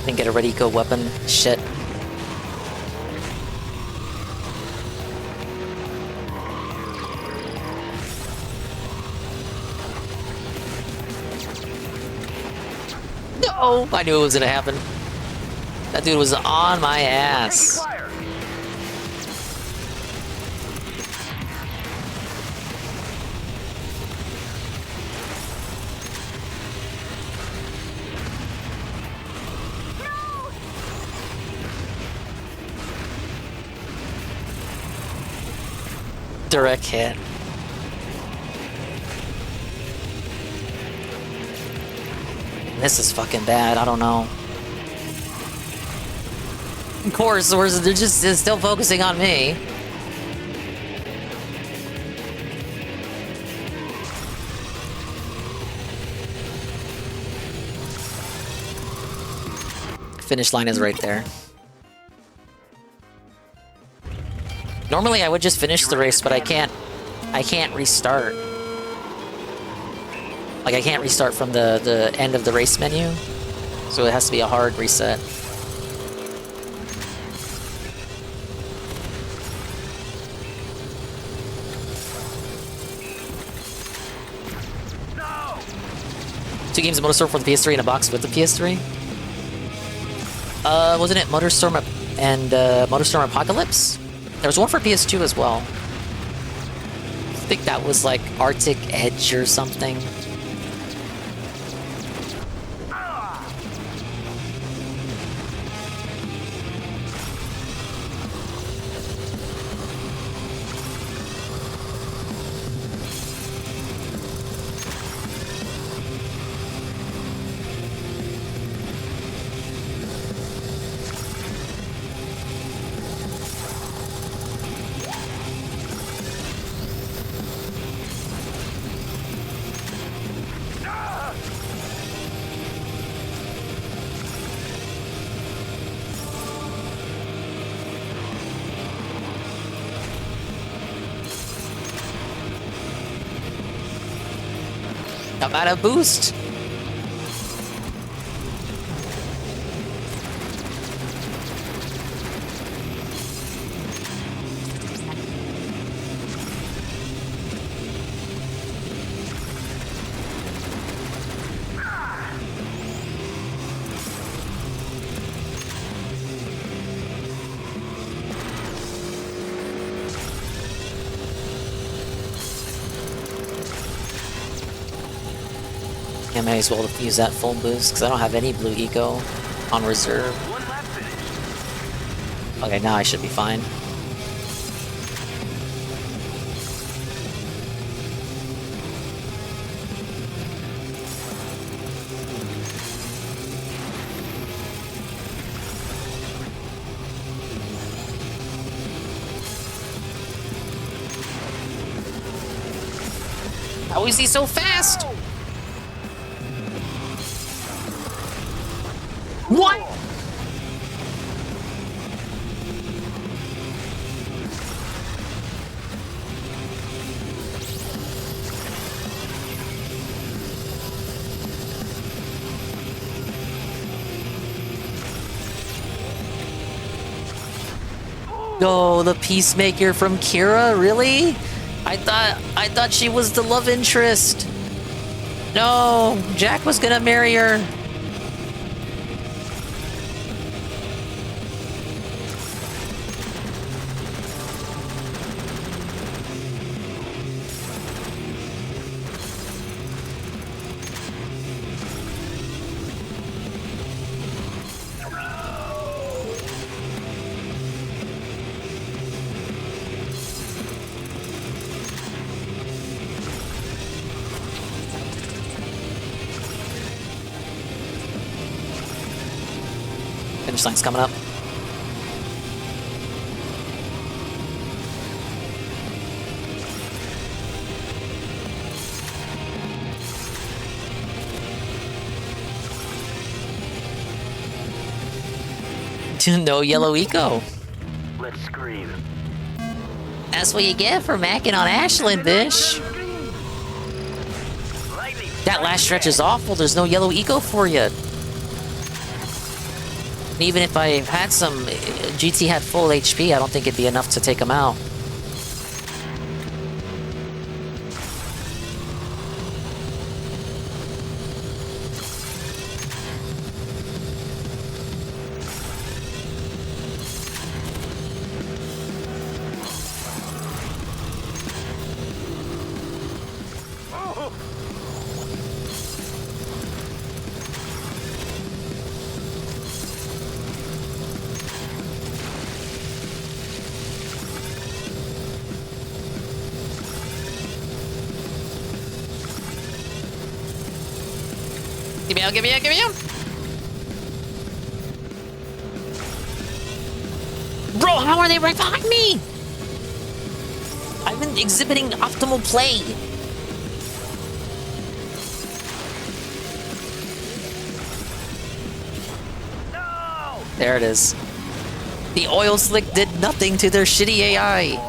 Didn't get a ready go weapon. Shit. No! I knew it was gonna happen. That dude was on my ass. Direct hit. This is fucking bad. I don't know. Of course, they're just still focusing on me. Finish line is right there. Normally I would just finish the race, but I can't restart. Like, I can't restart from the end of the race menu. So it has to be a hard reset. Two games of MotorStorm for the PS3 in a box with the PS3. Wasn't it MotorStorm and MotorStorm Apocalypse? There was one for PS2 as well. I think that was like Arctic Edge or something. I'm out of boost. I may as well use that full boost because I don't have any blue eco on reserve. Okay, now I should be fine. How is he so fast? What? No, the Peacemaker from Kira, really? I thought she was the love interest. No, Jack was gonna marry her. Finish line's coming up. No yellow eco. Let's scream. That's what you get for macking on Ashland, bish. That last stretch is awful. There's no yellow eco for you. And even if I had some, GT had full HP, I don't think it'd be enough to take him out. Give me out, give me out, give me out! Bro, how are they right behind me? I've been exhibiting optimal play. No! There it is. The oil slick did nothing to their shitty AI.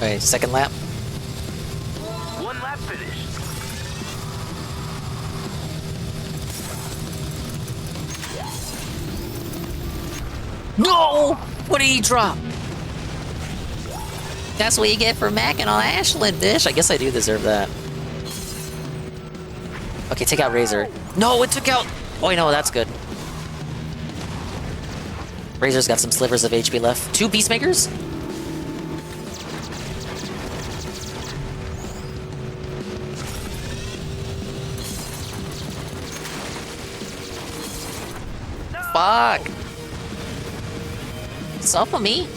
Okay, second lap. One lap finished. No! What did he drop? That's what you get for macking on Ashlyn, bitch. I guess I do deserve that. Okay, take out Razor. No, it took out... Oh, no, that's good. Razor's got some slivers of HP left. 2 Peacemakers? Fuck! What's up with me?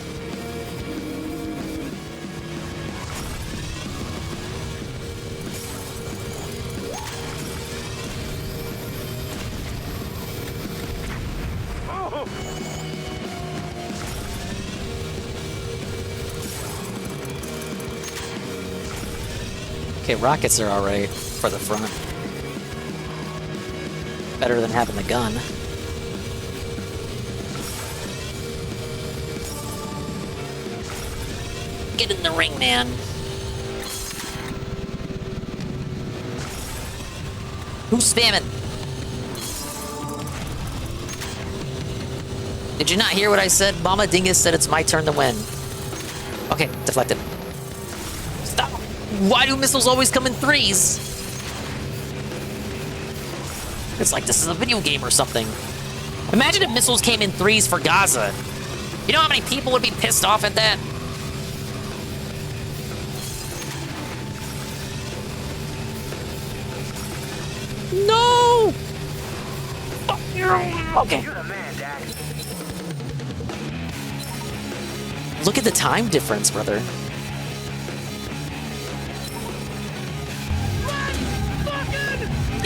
Okay, rockets are alright for the front. Better than having the gun. Get in the ring, man. Who's spamming? Did you not hear what I said? Mama Dingus said it's my turn to win. Okay, deflected. Stop! Why do missiles always come in 3s? It's like this is a video game or something. Imagine if missiles came in 3s for Gaza. You know how many people would be pissed off at that? No! Fuck you! Okay. Look at the time difference, brother.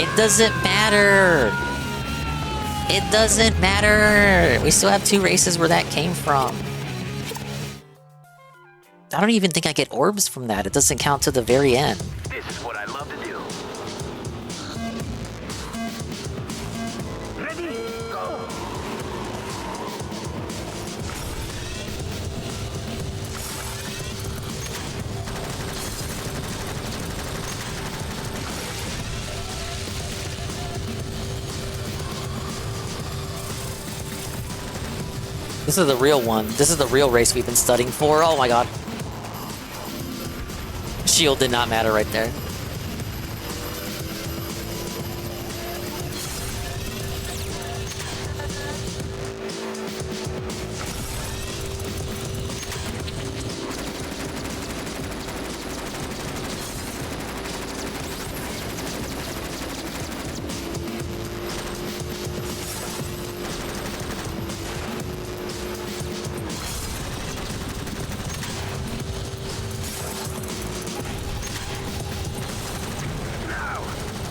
It doesn't matter. It doesn't matter. We still have 2 races where that came from. I don't even think I get orbs from that. It doesn't count to the very end. This is what I love to do. Ready? Go! This is the real one. This is the real race we've been studying for. Oh my god. Shield did not matter right there.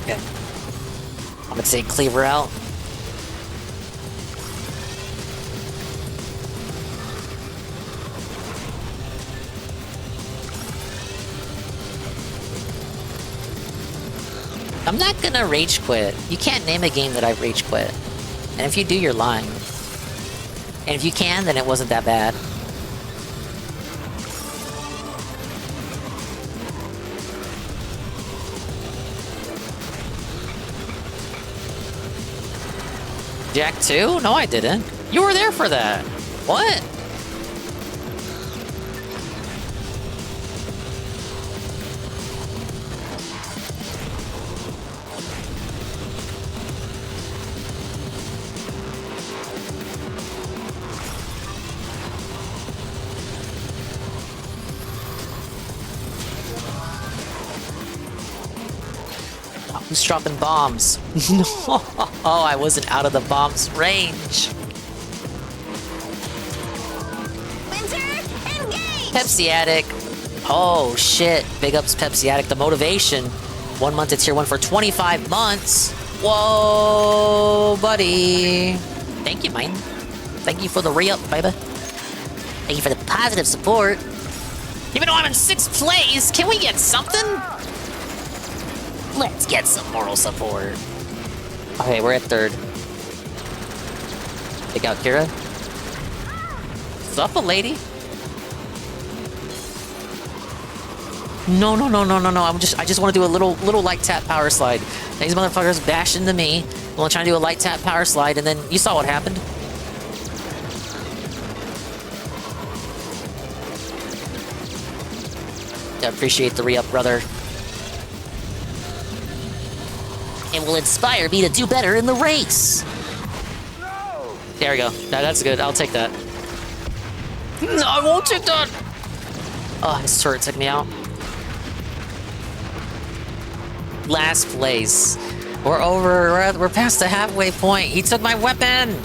Okay. I'm gonna take Cleaver out. I'm not gonna rage quit. You can't name a game that I've rage quit. And if you do, you're lying. And if you can, then it wasn't that bad. Jack 2? No, I didn't. You were there for that. What? Who's dropping bombs? No! Oh, I wasn't out of the bomb's range. Pepsi Addict. Oh, shit. Big ups Pepsi Addict. The motivation. 1 month to tier 1 for 25 months. Whoa, buddy. Thank you, man. Thank you for the re-up, baby. Thank you for the positive support. Even though I'm in 6th place, can we get something? Let's get some moral support. Okay, we're at 3rd. Take out Kira. What's up, lady? No. I just want to do a little light tap power slide. These motherfuckers bash into me. I'm trying to do a light tap power slide, and then you saw what happened. I appreciate the re-up, brother. It will inspire me to do better in the race. There we go. That's good. I'll take that. No, I won't take that. Oh, his turret took me out. Last place. We're over. We're past the halfway point. He took my weapon.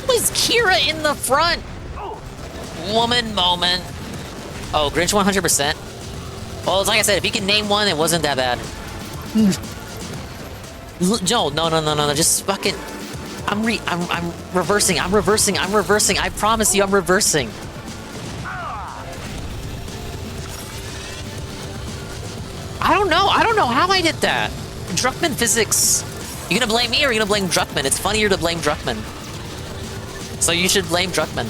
Was Kira in the front? Woman moment. Oh, Grinch 100%. Well, like I said, if you can name one, it wasn't that bad. No, just fucking... I'm reversing, I'm reversing. I promise you I'm reversing. I don't know how I did that. Druckmann physics. You gonna blame me or are you gonna blame Druckmann? It's funnier to blame Druckmann. So you should blame Druckmann.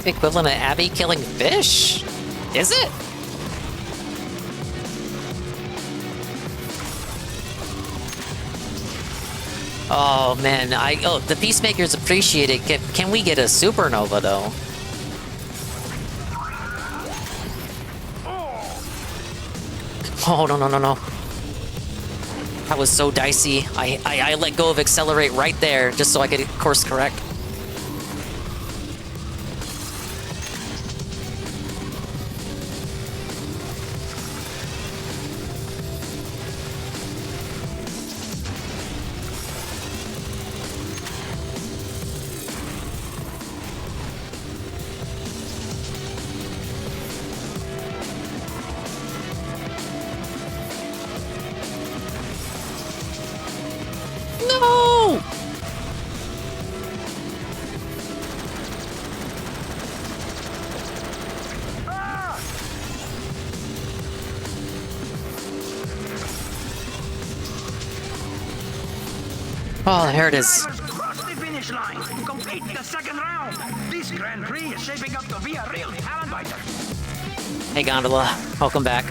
The equivalent of Abby killing fish? Is it? Oh man, the Peacemakers appreciate it. Can we get a supernova though? Oh no. That was so dicey. I let go of accelerate right there just so I could course correct. Oh, here it is. Cross the finish line to complete the 2nd round. This Grand Prix is shaping up to be a real talent fighter. Hey Gondola, welcome back.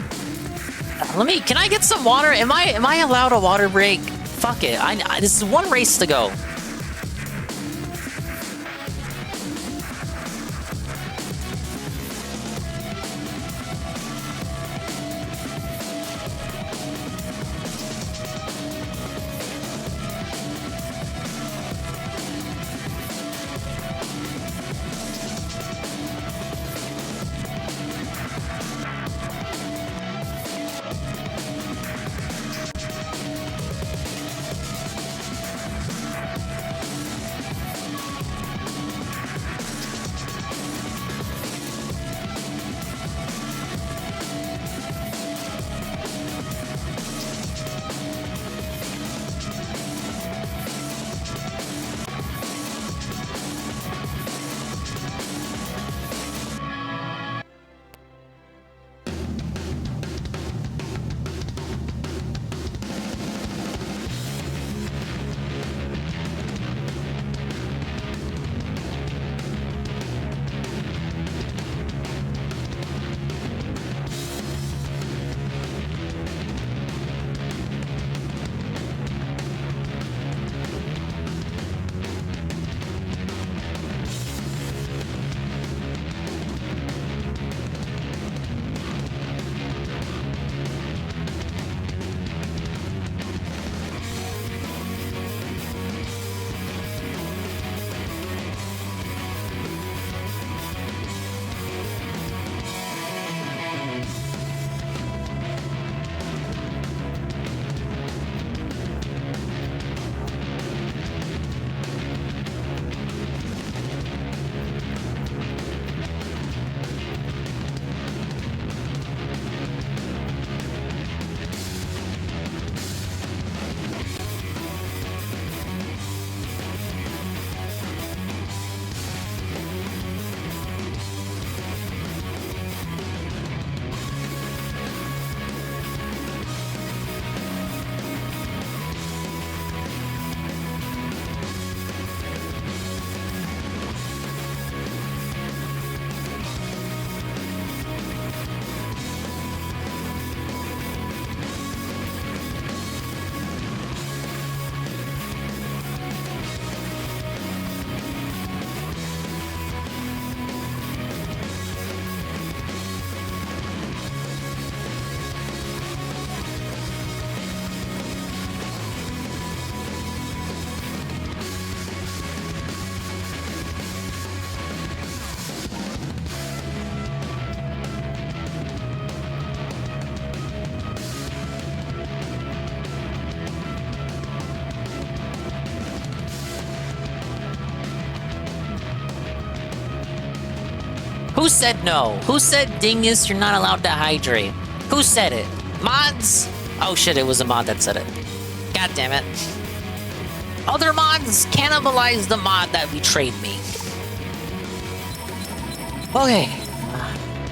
Can I get some water? Am I allowed a water break? Fuck it. This is one race to go. Who said no? Who said, Dingus, you're not allowed to hydrate? Who said it? Mods? Oh shit, it was a mod that said it. God damn it. Other mods cannibalized the mod that betrayed me. Okay.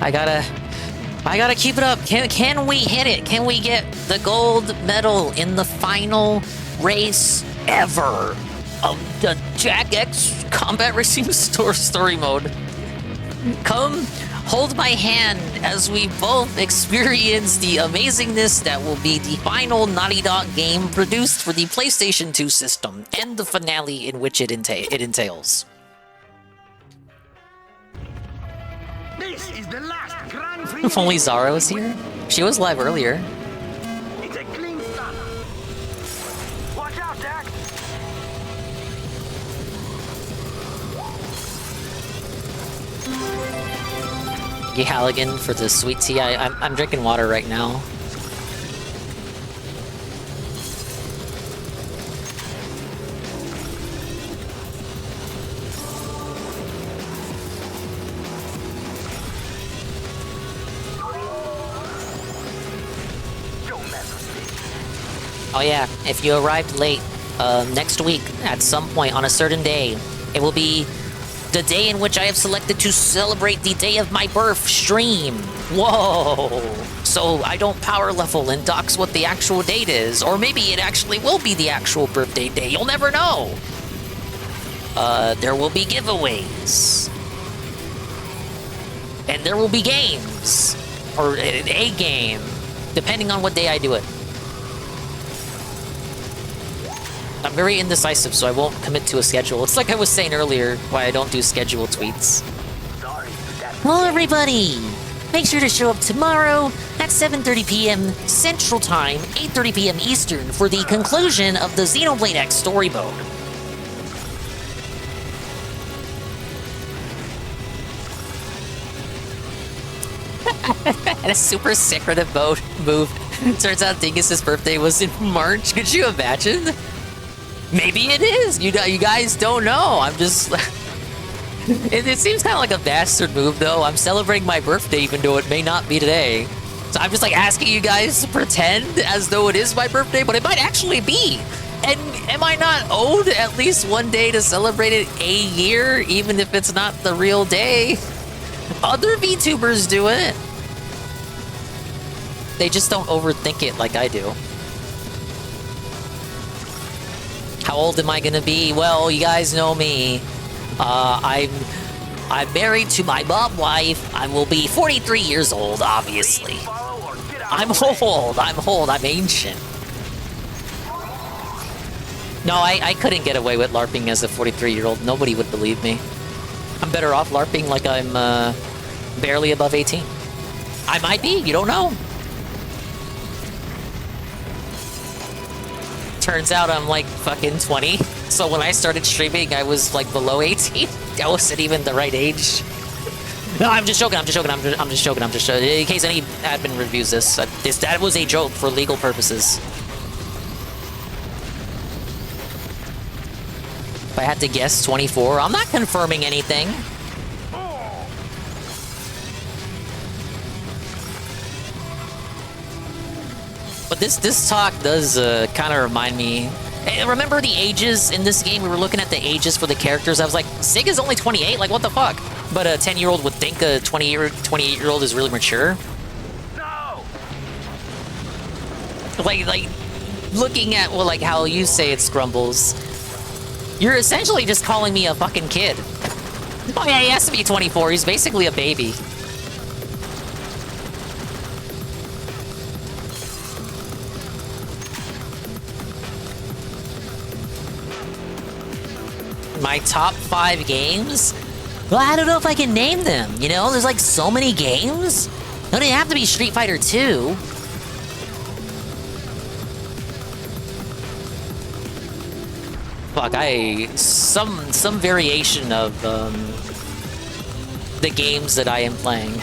I gotta keep it up. Can we hit it? Can we get the gold medal in the final race ever of the Jack X Combat Racing Story Mode? Come hold my hand as we both experience the amazingness that will be the final Naughty Dog game produced for the PlayStation 2 system and the finale in which it entails. This is the last Grand Prix. If only Zara was here. She was live earlier. It's a clean start. Watch out, Jack. Halligan for the sweet tea. I'm drinking water right now. Oh yeah, if you arrived late, next week, at some point on a certain day, it will be the day in which I have selected to celebrate the day of my birth stream. Whoa! So I don't power level and dox what the actual date is, or maybe it actually will be the actual birthday day. You'll never know. There will be giveaways. And there will be games. Or a game, depending on what day I do it. I'm very indecisive, so I won't commit to a schedule. It's like I was saying earlier, why I don't do schedule tweets. Hello, everybody! Make sure to show up tomorrow at 7:30 p.m. Central Time, 8:30 p.m. Eastern for the conclusion of the Xenoblade X story mode. And a super secretive move. Turns out Dingus's birthday was in March. Could you imagine? Maybe it is. You guys don't know. I'm just... it seems kind of like a bastard move, though. I'm celebrating my birthday, even though it may not be today. So I'm just like asking you guys to pretend as though it is my birthday, but it might actually be. And am I not owed at least one day to celebrate it a year, even if it's not the real day? Other VTubers do it. They just don't overthink it like I do. How old am I gonna be? Well, you guys know me. I'm married to my mom wife. I will be 43 years old, obviously. I'm old. I'm ancient. No, I couldn't get away with LARPing as a 43-year-old. Nobody would believe me. I'm better off LARPing like I'm barely above 18. I might be. You don't know. Turns out I'm like fucking 20. So when I started streaming, I was like below 18. I wasn't even the right age. No, I'm just joking. I'm just joking. In case any admin reviews this, that was a joke for legal purposes. If I had to guess, 24. I'm not confirming anything. But this talk does kind of remind me... Remember the ages in this game? We were looking at the ages for the characters. I was like, Sig is only 28? Like, what the fuck? But a 10-year-old would think a 28-year-old is really mature. No! Like, looking at, well, like, how you say it, Scrumbles, you're essentially just calling me a fucking kid. Oh yeah, he has to be 24. He's basically a baby. My top 5 games? Well, I don't know if I can name them, you know? There's like so many games. Don't even have to be Street Fighter 2. Fuck, some variation of the games that I am playing.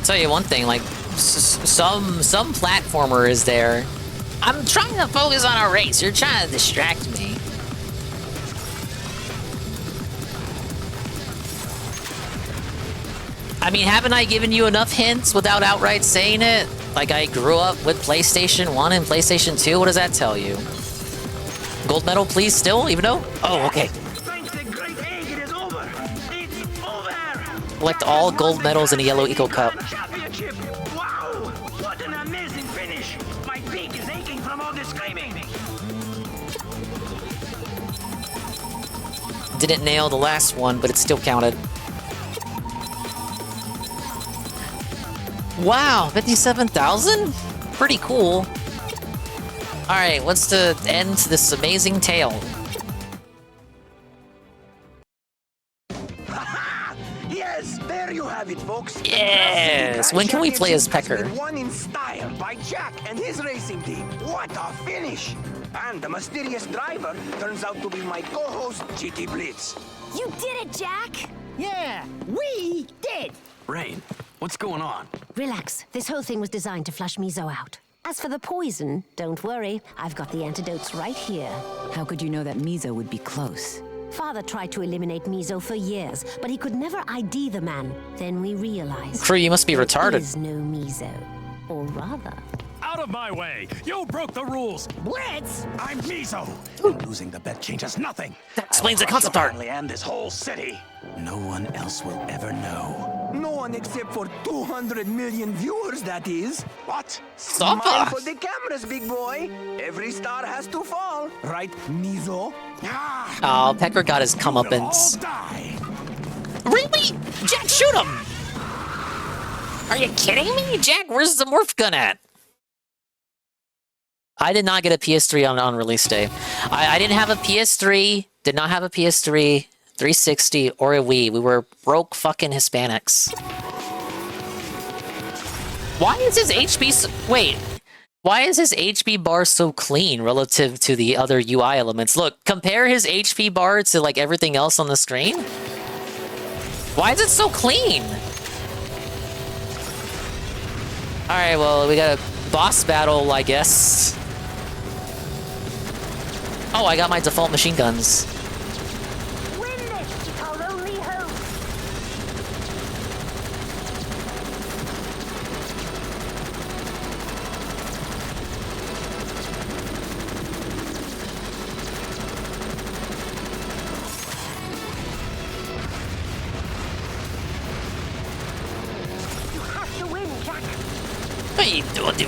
tell you one thing, like, some platformer is there. I'm trying to focus on a race. You're trying to distract me. I mean, haven't I given you enough hints without outright saying it? Like, I grew up with PlayStation 1 and PlayStation 2. What does that tell you? Gold medal, please, still, even though? Oh, okay. Collect all gold medals in a yellow Eco Cup. Wow! What an amazing finish! My beak is aching from all this screaming. Didn't nail the last one, but it still counted. Wow, 57,000? Pretty cool. Alright, what's to end this amazing tale? Yes, there you have it, folks. Yes! When can we play as Pecker? Won in style by Jack and his racing team. What a finish! And the mysterious driver turns out to be my co-host, GT Blitz. You did it, Jack! Yeah, we did! Rain, what's going on? Relax. This whole thing was designed to flush Mizo out. As for the poison, don't worry. I've got the antidotes right here. How could you know that Mizo would be close? Father tried to eliminate Mizo for years, but he could never ID the man. Then we realized... Crew, you must be retarded. There is no Mizo. Or rather... Out of my way! You broke the rules! Blitz! I'm Mizo! Losing the bet changes nothing! That explains the concept art! And this whole city! No one else will ever know. No one except for 200 million viewers, that is. What? Stop Smile for the cameras, big boy. Every star has to fall. Right, Mizo? Oh, Pecker got his comeuppance. Really? Jack, shoot him! Are you kidding me? Jack, where's the morph gun at? I did not get a PS3 on release day. I didn't have a PS3, did not have a PS3, 360, or a Wii. We were broke fucking Hispanics. Why is his HP wait. Why is his HP bar so clean relative to the other UI elements? Look, compare his HP bar to like everything else on the screen. Why is it so clean? Alright, well, we got a boss battle, I guess. Oh, I got my default machine guns. Win this! It's our only hope! You have to win, Jack!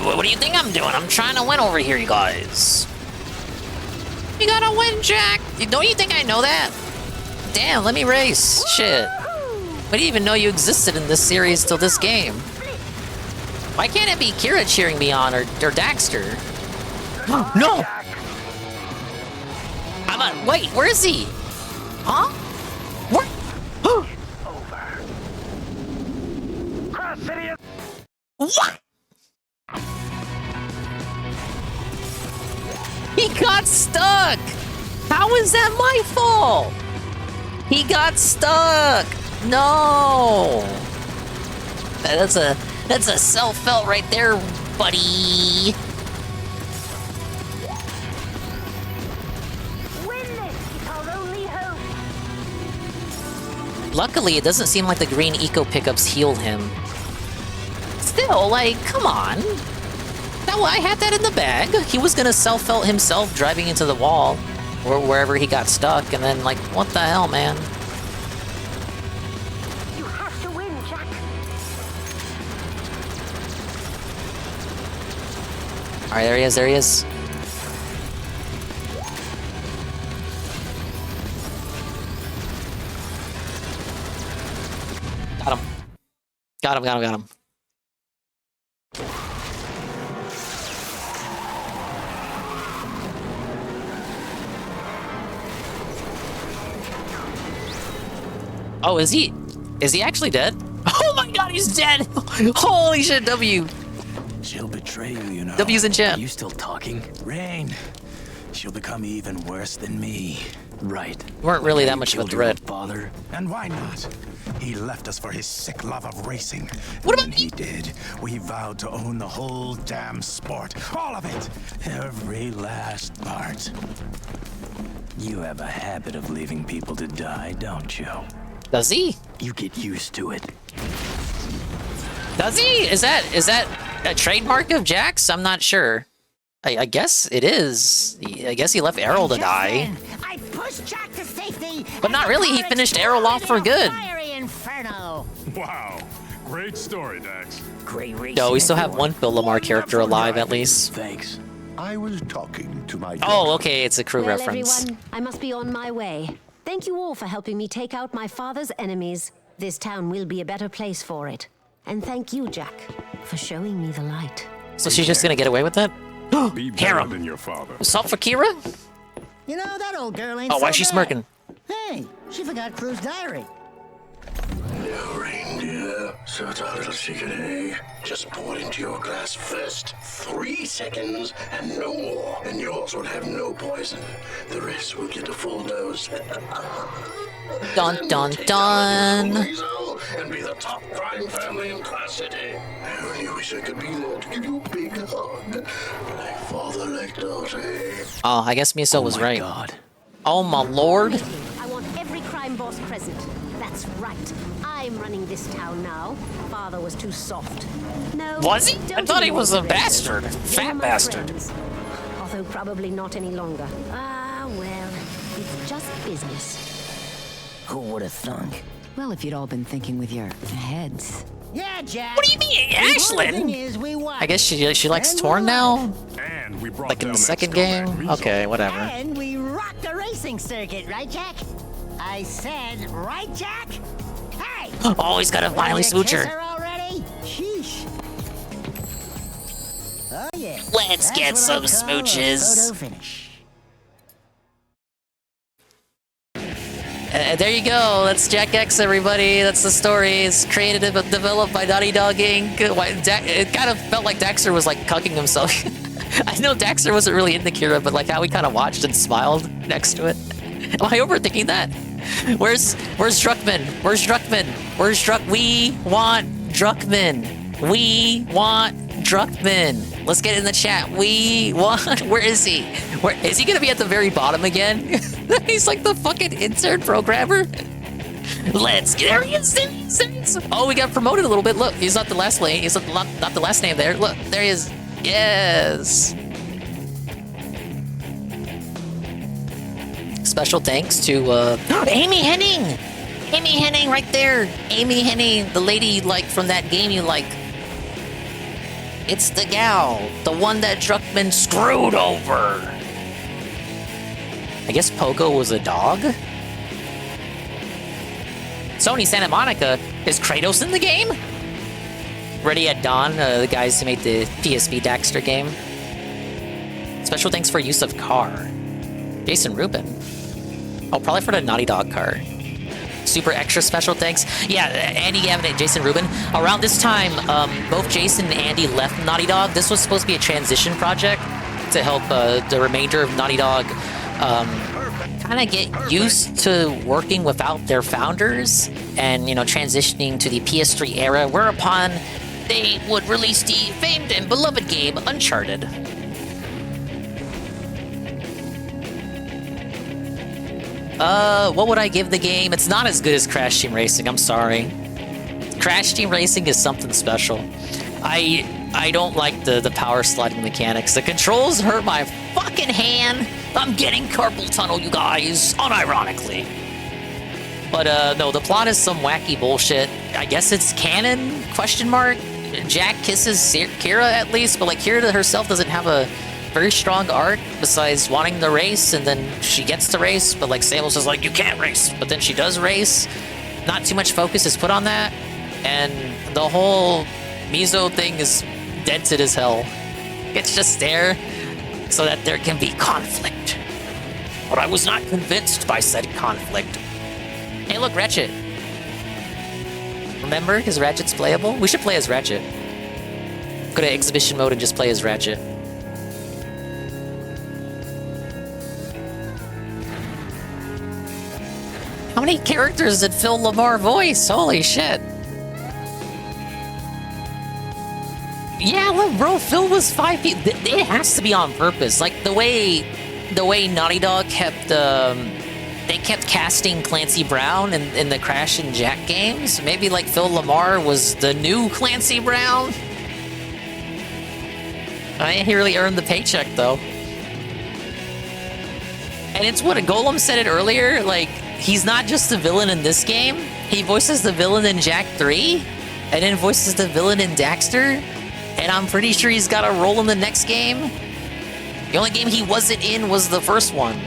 What do you think I'm doing? I'm trying to win over here, you guys. You gotta win, Jack! Don't you think I know that? Damn, let me race. Shit. I didn't even know you existed in this series till this game. Why can't it be Kira cheering me on or Daxter? No! Wait, where is he? Huh? Where? What? He got stuck! How is that my fault? He got stuck! No! That's a self-felt right there, buddy. Win this! It's our only hope! Luckily, it doesn't seem like the green eco pickups healed him. Still, like, come on. No, I had that in the bag. He was gonna self-felt himself driving into the wall, or wherever he got stuck, and then, like, what the hell, man? You have to win, Jack! Alright, there he is, there he is. Got him. Got him, got him, got him. Oh, is he actually dead? Oh my god, he's dead! Holy shit, W! She'll betray you, you know. W's in chat. Are you still talking? Rain. She'll become even worse than me. Right. Weren't really that much of a threat. Father. And why not? He left us for his sick love of racing. What when he did, we vowed to own the whole damn sport. All of it. Every last part. You have a habit of leaving people to die, don't you? Does he? You get used to it. Does he? Is that a trademark of Jax? I'm not sure. I guess it is. I guess he left Errol to die. I pushed Jack to safety. But not really. He finished Errol off for good. Fiery inferno. Wow. Great story, Dax. Great racing. No, we still have one Phil Lamar character alive at least. Thanks. I was talking to my Oh, okay. It's a crew Well, reference. everyone, I must be on my way. Thank you all for helping me take out my father's enemies. This town will be a better place for it. And thank you, Jack, for showing me the light. So she's just gonna get away with that? Be better than your father. Salt for Kira? You know, that old girl ain't Oh, why is so she bad. smirking? Hey, she forgot Crew's diary. No reindeer. So it's our little secret, eh? Just pour it into your glass first. 3 seconds and no more. And yours will have no poison. The rest will get a full dose. Dun dun dun. And be the top crime family in Class City. I only wish I could be there to give you a big hug. Like father, like daughter. Oh, I guess Miso was right. God. Oh my lord. I want every crime boss present. That's right. I'm running this town now. Father was too soft. No. Was he? I don't thought he ignore was a the bastard. rest. They Fat are my bastard. friends. Although probably not any longer. Ah, well, it's just business. Who would have thunk? Well, if you'd all been thinking with your heads. Yeah, Jack. What do you mean, The important thing Ashlyn? is we won. I guess she likes And Torn we now? And we brought Like in down the that second scumbag game? Mizooooooooooooooah. Okay, whatever. And we rocked the racing circuit, right, Jack? I said, right, Jack? Hey! Oh, he's got a finally ready to kiss smoocher. her already? Sheesh. Oh, yeah. Let's That's get what some I call a smooches. photo finish. There you go. That's Jack X, everybody. That's the story. It's created and developed by Naughty Dog Inc. It kind of felt like Daxter was like cucking himself. I know Daxter wasn't really into Kira, but like how he kind of watched and smiled next to it. Am I overthinking that? Where's Druckmann? Where's Druckmann? Where's We want Druckmann. We want Druckmann. Let's get in the chat. We want. Where is he? Where is he gonna be at the very bottom again? He's like the fucking intern programmer. Let's get. There he is. There he is. There he is. Oh, we got promoted a little bit. Look, he's not the last name. He's not the last name there. Look, there he is. Yes. Special thanks to Amy Henning. Amy Henning right there. Amy Henning, the lady you like from that game you like. It's the gal, the one that Druckmann screwed over. I guess Pogo was a dog? Sony Santa Monica, is Kratos in the game? Ready at Dawn, the guys who made the PSP Daxter game. Special thanks for use of car. Jason Rubin. Oh, probably for the Naughty Dog car. Super extra special thanks. Yeah, Andy Gavin and Jason Rubin. Around this time, both Jason and Andy left Naughty Dog. This was supposed to be a transition project to help the remainder of Naughty Dog kind of get used to working without their founders and, you know, transitioning to the PS3 era, whereupon they would release the famed and beloved game Uncharted. What would I give the game? It's not as good as Crash Team Racing, I'm sorry. Crash Team Racing is something special. I don't like the power sliding mechanics. The controls hurt my fucking hand. I'm getting carpal tunnel, you guys, unironically. But no, the plot is some wacky bullshit. I guess it's canon, question mark? Jack kisses Kira at least, but like Kira herself doesn't have a very strong arc besides wanting to race, and then she gets to race, but like Samus is like, you can't race, but then she does race. Not too much focus is put on that, and the whole Mizo thing is dented as hell. It's just there so that there can be conflict. But I was not convinced by said conflict. Hey look, Ratchet. Remember, his Ratchet's playable? We should play as Ratchet. Go to exhibition mode and just play as Ratchet. many characters did Phil LaMarr voice? Holy shit. Yeah, look, bro, Phil was 5 feet. It has to be on purpose. Like, the way Naughty Dog kept, they kept casting Clancy Brown in the Crash and Jack games. Maybe, like, Phil LaMarr was the new Clancy Brown? He really earned the paycheck, though. And it's what Golem said it earlier, like, he's not just the villain in this game. He voices the villain in Jak 3, and then voices the villain in Daxter. And I'm pretty sure he's got a role in the next game. The only game he wasn't in was the first one.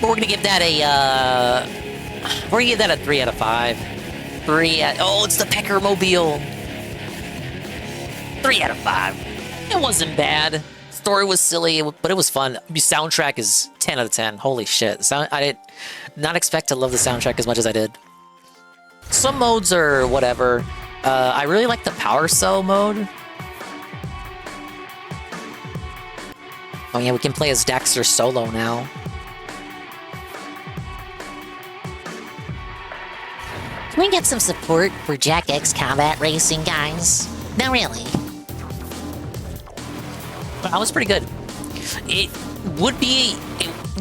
But we're gonna give that a, we're gonna give that a 3 out of 5. Oh, it's the Pecker Mobile. 3 out of 5. It wasn't bad. Story was silly, but it was fun. The soundtrack is 10 out of 10. Holy shit. I did not expect to love the soundtrack as much as I did. Some modes are whatever. I really like the Power Cell mode. Oh yeah, we can play as Daxter solo now. Can we get some support for Jak X Combat Racing, guys? No, really. That was pretty good. It would be...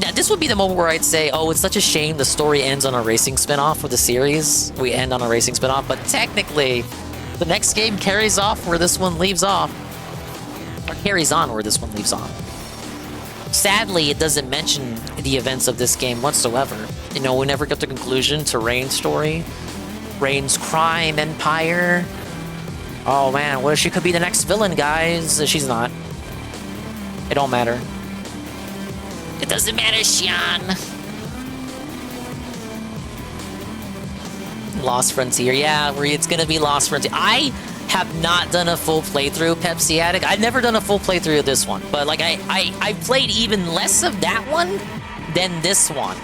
Now, this would be the moment where I'd say, oh, it's such a shame the story ends on a racing spinoff for the series. We end on a racing spinoff, but technically, the next game carries off where this one leaves off. Or carries on where this one leaves off. Sadly, it doesn't mention the events of this game whatsoever. You know, we never get the conclusion to Rain's story. Rain's crime empire. Oh man, well, she could be the next villain, guys. She's not. It don't matter. It doesn't matter, Sean. Lost Frontier, yeah, it's gonna be Lost Frontier. I have not done a full playthrough, Pepsi Addict. I've never done a full playthrough of this one, but like I played even less of that one than this one.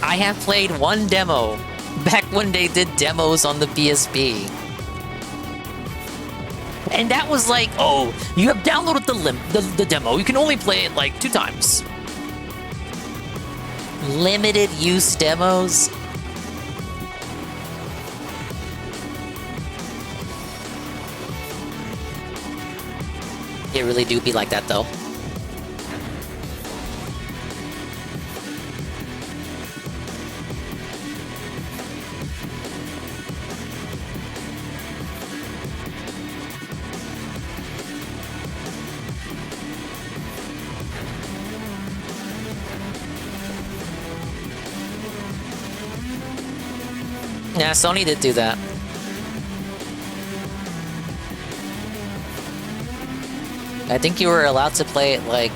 I have played one demo back when they did demos on the PSP. And that was like, oh, you have downloaded the demo. You can only play it like 2 times. Limited use demos. It really do be like that, though. Yeah, Sony did do that. I think you were allowed to play it like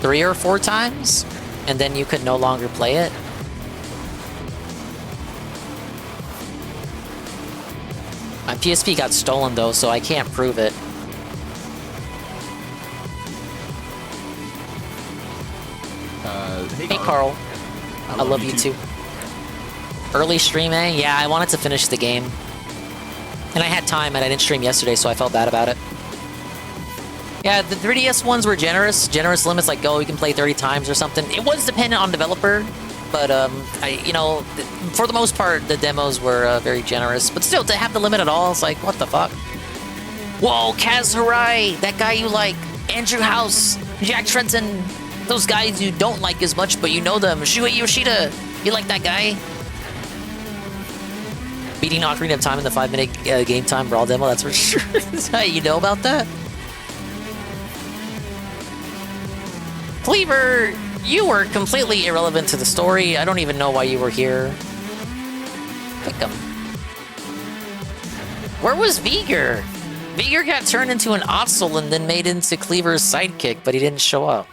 3 or 4 times, and then you could no longer play it. My PSP got stolen though, so I can't prove it. Hey Carl. I love you too. Early stream, eh? Yeah, I wanted to finish the game. And I had time, and I didn't stream yesterday, so I felt bad about it. Yeah, the 3DS ones were generous. Generous limits, like, oh, you can play 30 times or something. It was dependent on developer, but, you know, for the most part, the demos were very generous. But still, to have the limit at all, it's like, what the fuck? Whoa, Kaz Harai, that guy you like. Andrew House, Jack Trenton, those guys you don't like as much, but you know them. Shuei Yoshida, you like that guy? Beating Ocarina of Time in the 5-minute game time brawl demo, that's for sure. You know about that? Cleaver, you were completely irrelevant to the story. I don't even know why you were here. Pick him. Where was Viger? Viger got turned into an Otzel and then made into Cleaver's sidekick, but he didn't show up.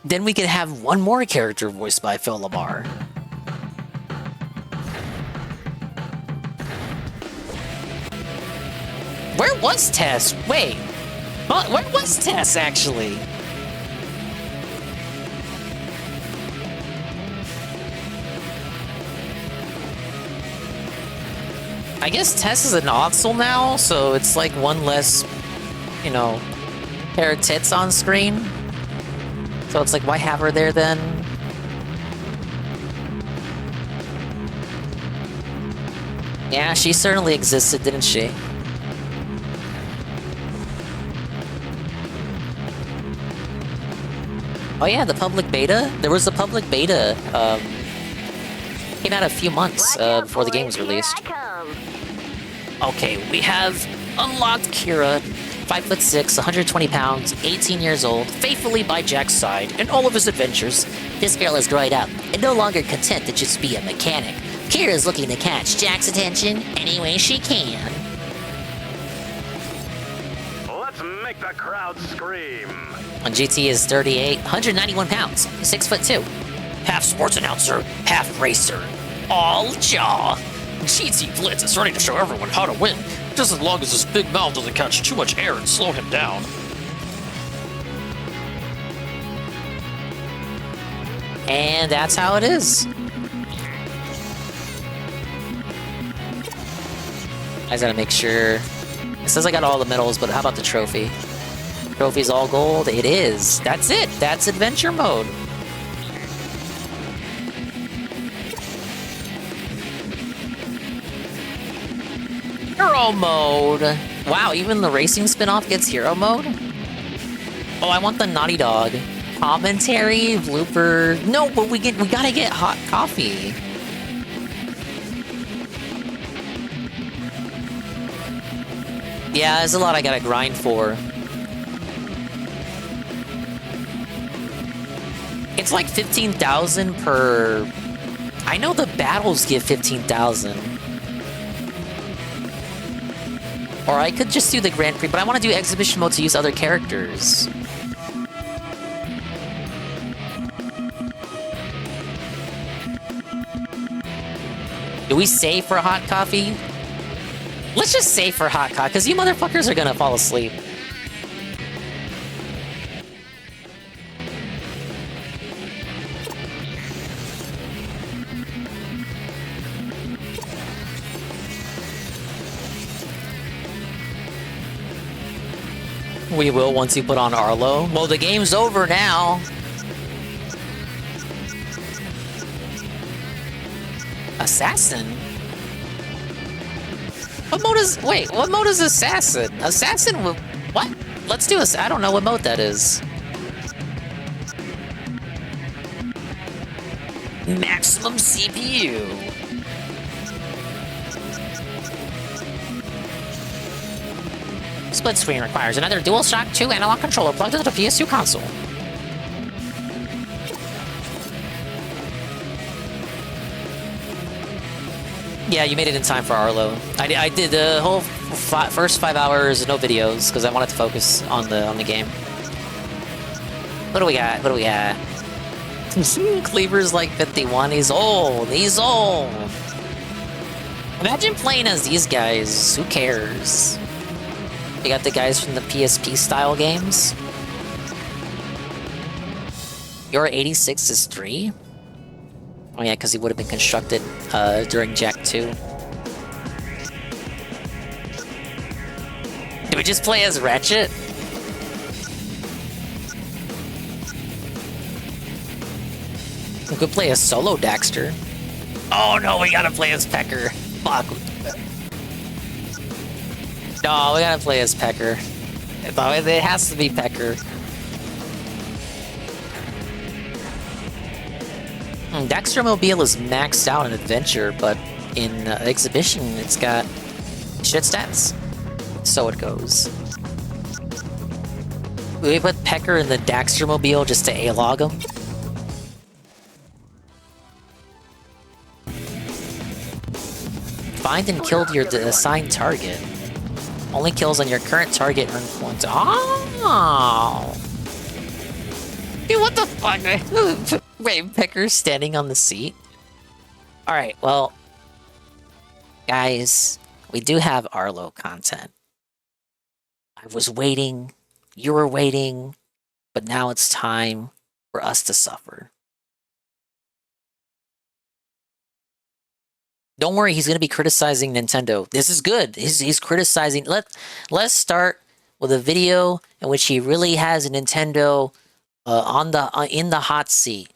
Then we could have one more character voiced by Phil LaMarr. Where was Tess? Wait. Where was Tess, actually? I guess Tess is an Otzel now, so it's like one less, you know, pair of tits on screen. So it's like, why have her there then? Yeah, she certainly existed, didn't she? Oh yeah, the public beta? There was a public beta, came out a few months before the game was released. Okay, we have unlocked Kira, 5'6", 120 pounds, 18 years old, faithfully by Jack's side in all of his adventures. This girl has grown up and no longer content to just be a mechanic. Kira is looking to catch Jack's attention any way she can. Let's make the crowd scream. On GT is 38, 191 pounds, 6'2". Half sports announcer, half racer. All jaw. GT Blitz is starting to show everyone how to win, just as long as his big mouth doesn't catch too much air and slow him down. And that's how it is. I just gotta make sure. It says I got all the medals, but how about the trophy? Trophy's all gold? It is. That's it. That's adventure mode. Hero mode. Wow, even the racing spin-off gets hero mode? Oh, I want the Naughty Dog. Commentary, blooper. No, but we gotta get hot coffee. Yeah, there's a lot I gotta grind for. It's like 15,000 per... I know the battles give 15,000. Or I could just do the Grand Prix, but I want to do exhibition mode to use other characters. Do we save for hot coffee? Let's just save for hot coffee, because you motherfuckers are gonna fall asleep. We will once you put on Arlo. Well, the game's over now. Assassin? What mode is... Wait, what mode is Assassin? Assassin... What? Let's do this. I don't know what mode that is. Maximum CPU. Split screen requires another DualShock 2 analog controller plugged into the PS2 console. Yeah, you made it in time for Arlo. I did the whole first 5 hours, no videos, because I wanted to focus on the game. What do we got? What do we got? Cleaver's like 51. He's old. He's old. Imagine playing as these guys. Who cares? You got the guys from the PSP style games. Your 86 is 3? Oh yeah, because he would have been constructed during Jack 2. Do we just play as Ratchet? We could play as solo Daxter. Oh no, we gotta play as Pecker. Fuck. No, we gotta play as Pecker. It has to be Pecker. Daxter Mobile is maxed out in Adventure, but in Exhibition, it's got shit stats. So it goes. We put Pecker in the Daxter Mobile just to A-log him. Find and killed your assigned target. Only kills on your current target earn points. Oh! Dude, what the fuck? Wait, Pecker's standing on the seat? Alright, well... Guys, we do have Arlo content. I was waiting, you were waiting, but now it's time for us to suffer. Don't worry, he's going to be criticizing Nintendo. This is good. He's criticizing... Let's start with a video in which he really has a Nintendo in the hot seat.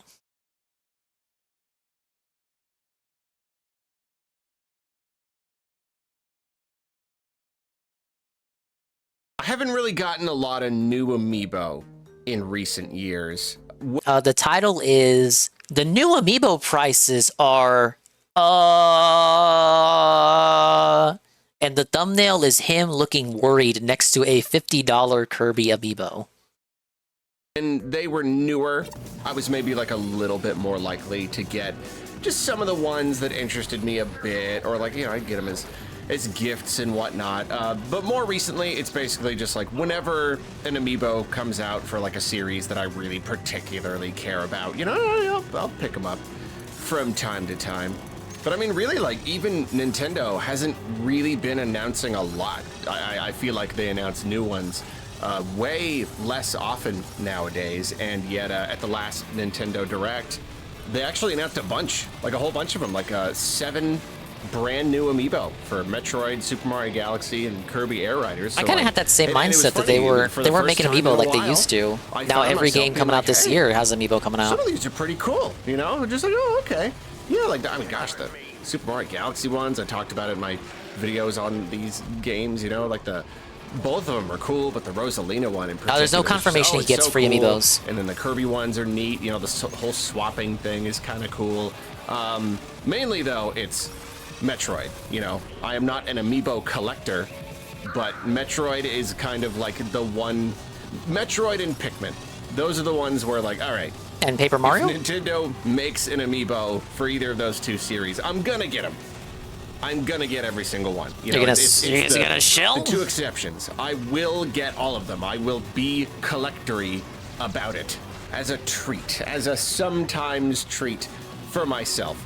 I haven't really gotten a lot of new amiibo in recent years. The title is The New Amiibo Prices Are and the thumbnail is him looking worried next to a $50 Kirby amiibo. And they were newer, I was maybe like a little bit more likely to get just some of the ones that interested me a bit, or like, you know, I'd get them as gifts and whatnot. But more recently, it's basically just like whenever an amiibo comes out for like a series that I really particularly care about, you know, I'll pick them up from time to time. But I mean, really, like, even Nintendo hasn't really been announcing a lot. I feel like they announce new ones way less often nowadays, and yet at the last Nintendo Direct, they actually announced a bunch, like a whole bunch of them, like 7 brand new amiibo for Metroid, Super Mario Galaxy, and Kirby Air Riders. So I kind of had that same mindset that they weren't making amiibo like they used to. Now every game coming out this year has amiibo coming out. Some of these are pretty cool, you know? Just like, oh, okay. Yeah, like, I mean, gosh, the Super Mario Galaxy ones, I talked about it in my videos on these games, you know, like both of them are cool, but the Rosalina one in particular. There's no confirmation he gets free amiibos. And then the Kirby ones are neat, you know, the whole swapping thing is kind of cool. Mainly, though, it's Metroid, you know. I am not an amiibo collector, but Metroid is kind of like the one. Metroid and Pikmin, those are the ones where, like, all right. And Paper Mario? If Nintendo makes an amiibo for either of those 2 series, I'm gonna get them. I'm gonna get every single one. You know, you're gonna shell? The 2 exceptions. I will get all of them. I will be collectory about it as a treat, as a sometimes treat for myself.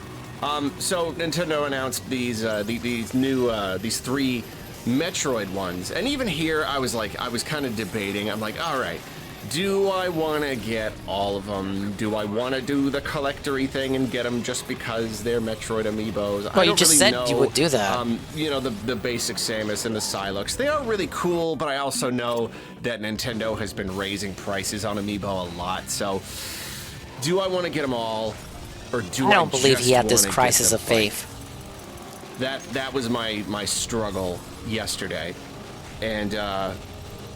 So Nintendo announced these these 3 Metroid ones, and even here I was kind of debating. I'm like, all right, do I want to get all of them? Do I want to do the collectory thing and get them just because they're Metroid amiibos? Well, you just said you would do that. You know, the basic Samus and the Psylocke, they are really cool, but I also know that Nintendo has been raising prices on amiibo a lot. So, do I want to get them all, or do I don't believe he had this crisis of faith. That was my struggle yesterday, and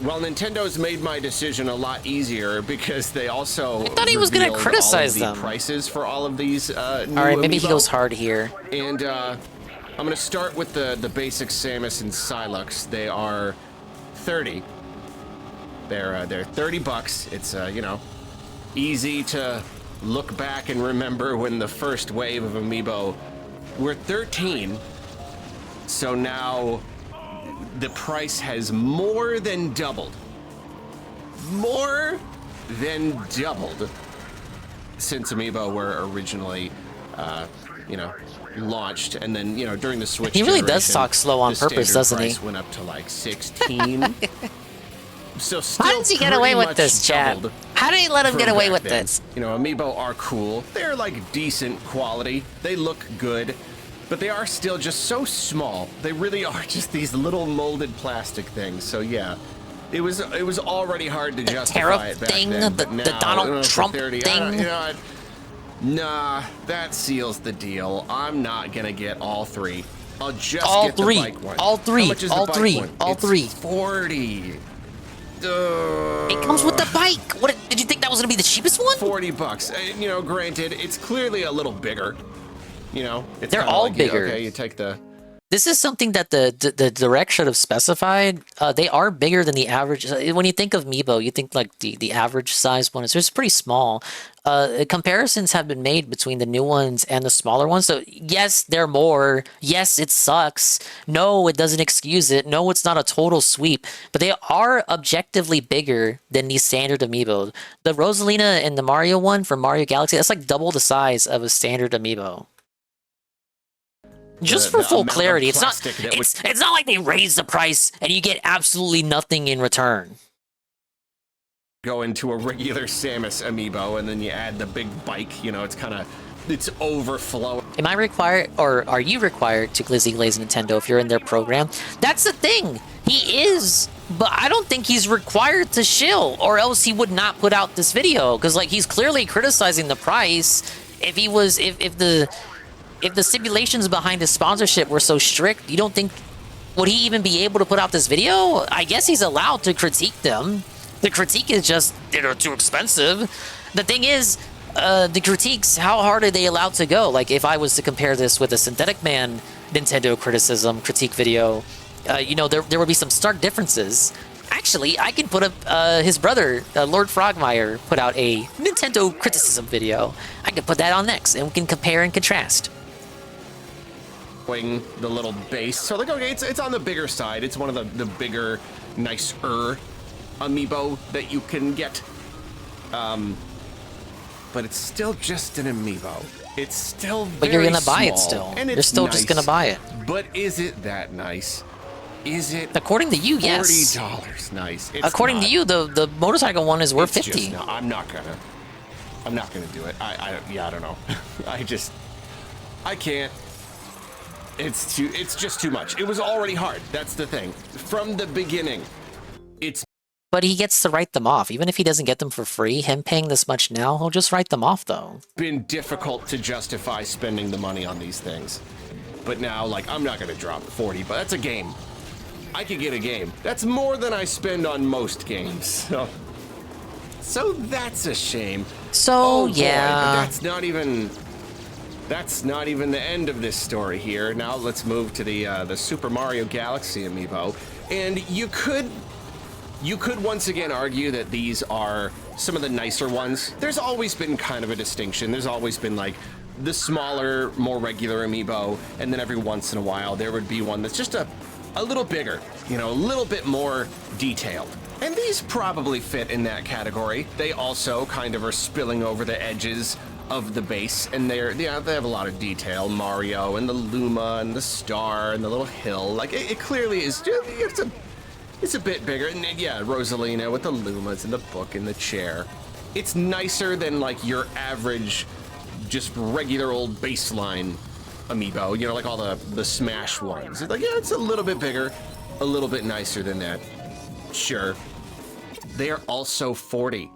well, Nintendo's made my decision a lot easier because they also I thought he was going to criticize them. Prices for all of these new all right, maybe he goes hard here. And I'm going to start with the basic Samus and Psylocke. They are 30. They're $30. It's you know, easy to look back and remember when the first wave of amiibo were 13. So now the price has more than doubled. More than doubled since amiibo were originally, you know, launched, and then, you know, during the Switch. He really does talk slow on purpose, doesn't he? The price went up to like 16. So still how does he get away with this, chat? How did he let him get away with this? You know, amiibo are cool. They're like decent quality. They look good. But they are still just so small. They really are just these little molded plastic things. So yeah, it was already hard to justify it back then. But now, the Donald Trump thing. Nah, that seals the deal. I'm not gonna get all 3. I'll just get the bike one. All 3. How much is all the bike 3. one? All 3. It's 40. It comes with the bike. What did you think that was gonna be the cheapest one? $40. You know, granted, it's clearly a little bigger. You know, it's they're all like, bigger. Okay, you take the. This is something that the Direct should have specified. They are bigger than the average. When you think of amiibo, you think like the average size one is just pretty small. Comparisons have been made between the new ones and the smaller ones. So yes, they're more. Yes, it sucks. No, it doesn't excuse it. No, it's not a total sweep. But they are objectively bigger than the standard amiibo. The Rosalina and the Mario one from Mario Galaxy, that's like double the size of a standard amiibo. Just for full clarity, it's not like they raise the price and you get absolutely nothing in return. Go into a regular Samus amiibo and then you add the big bike, you know, it's overflowing. Am I required, or are you required to glizzy glaze Nintendo if you're in their program? That's the thing. He is, but I don't think he's required to shill, or else he would not put out this video. Because like he's clearly criticizing the price. If he was, if the stipulations behind his sponsorship were so strict, you don't think would he even be able to put out this video? I guess he's allowed to critique them. The critique is just they're too expensive. The thing is, the critiques, how hard are they allowed to go? Like if I was to compare this with a Synthetic Man Nintendo criticism critique video, you know, there would be some stark differences. Actually, I can put up his brother, Lord Frogmire, put out a Nintendo criticism video. I can put that on next, and we can compare and contrast. The little base. So like, okay, it's on the bigger side. It's one of the bigger, nicer amiibo that you can get. But it's still just an amiibo. It's still very But you're gonna buy it small, still. and You're it's still nice, just gonna buy it. But is it that nice? Is it? According to you, yes. $40 nice. It's According to you, the motorcycle one is worth it's 50. Just, no, I'm not gonna do it. I don't know. I can't. It's just too much. It was already hard. That's the thing. From the beginning, But he gets to write them off. Even if he doesn't get them for free, him paying this much now, he'll just write them off, though. been difficult to justify spending the money on these things. But now, like, I'm not gonna drop 40, but that's a game. I could get a game. That's more than I spend on most games. So that's a shame. So, boy, yeah. but that's not even the end of this story here. Now let's move to the Super Mario Galaxy amiibo. And you could once again argue that these are some of the nicer ones. There's always been kind of a distinction. There's always been like the smaller, more regular amiibo, and then every once in a while there would be one that's just a little bigger, you know, a little bit more detailed. And these probably fit in that category. They also kind of are spilling over the edges of the base, and they have a lot of detail. Mario and the Luma and the star and the little hill. Like it clearly is. It's a bit bigger, and yeah, Rosalina with the Lumas and the book and the chair. It's nicer than like your average, just regular old baseline amiibo. You know, like all the Smash ones. It's like, yeah, it's a little bit bigger, a little bit nicer than that. Sure. They are also 40.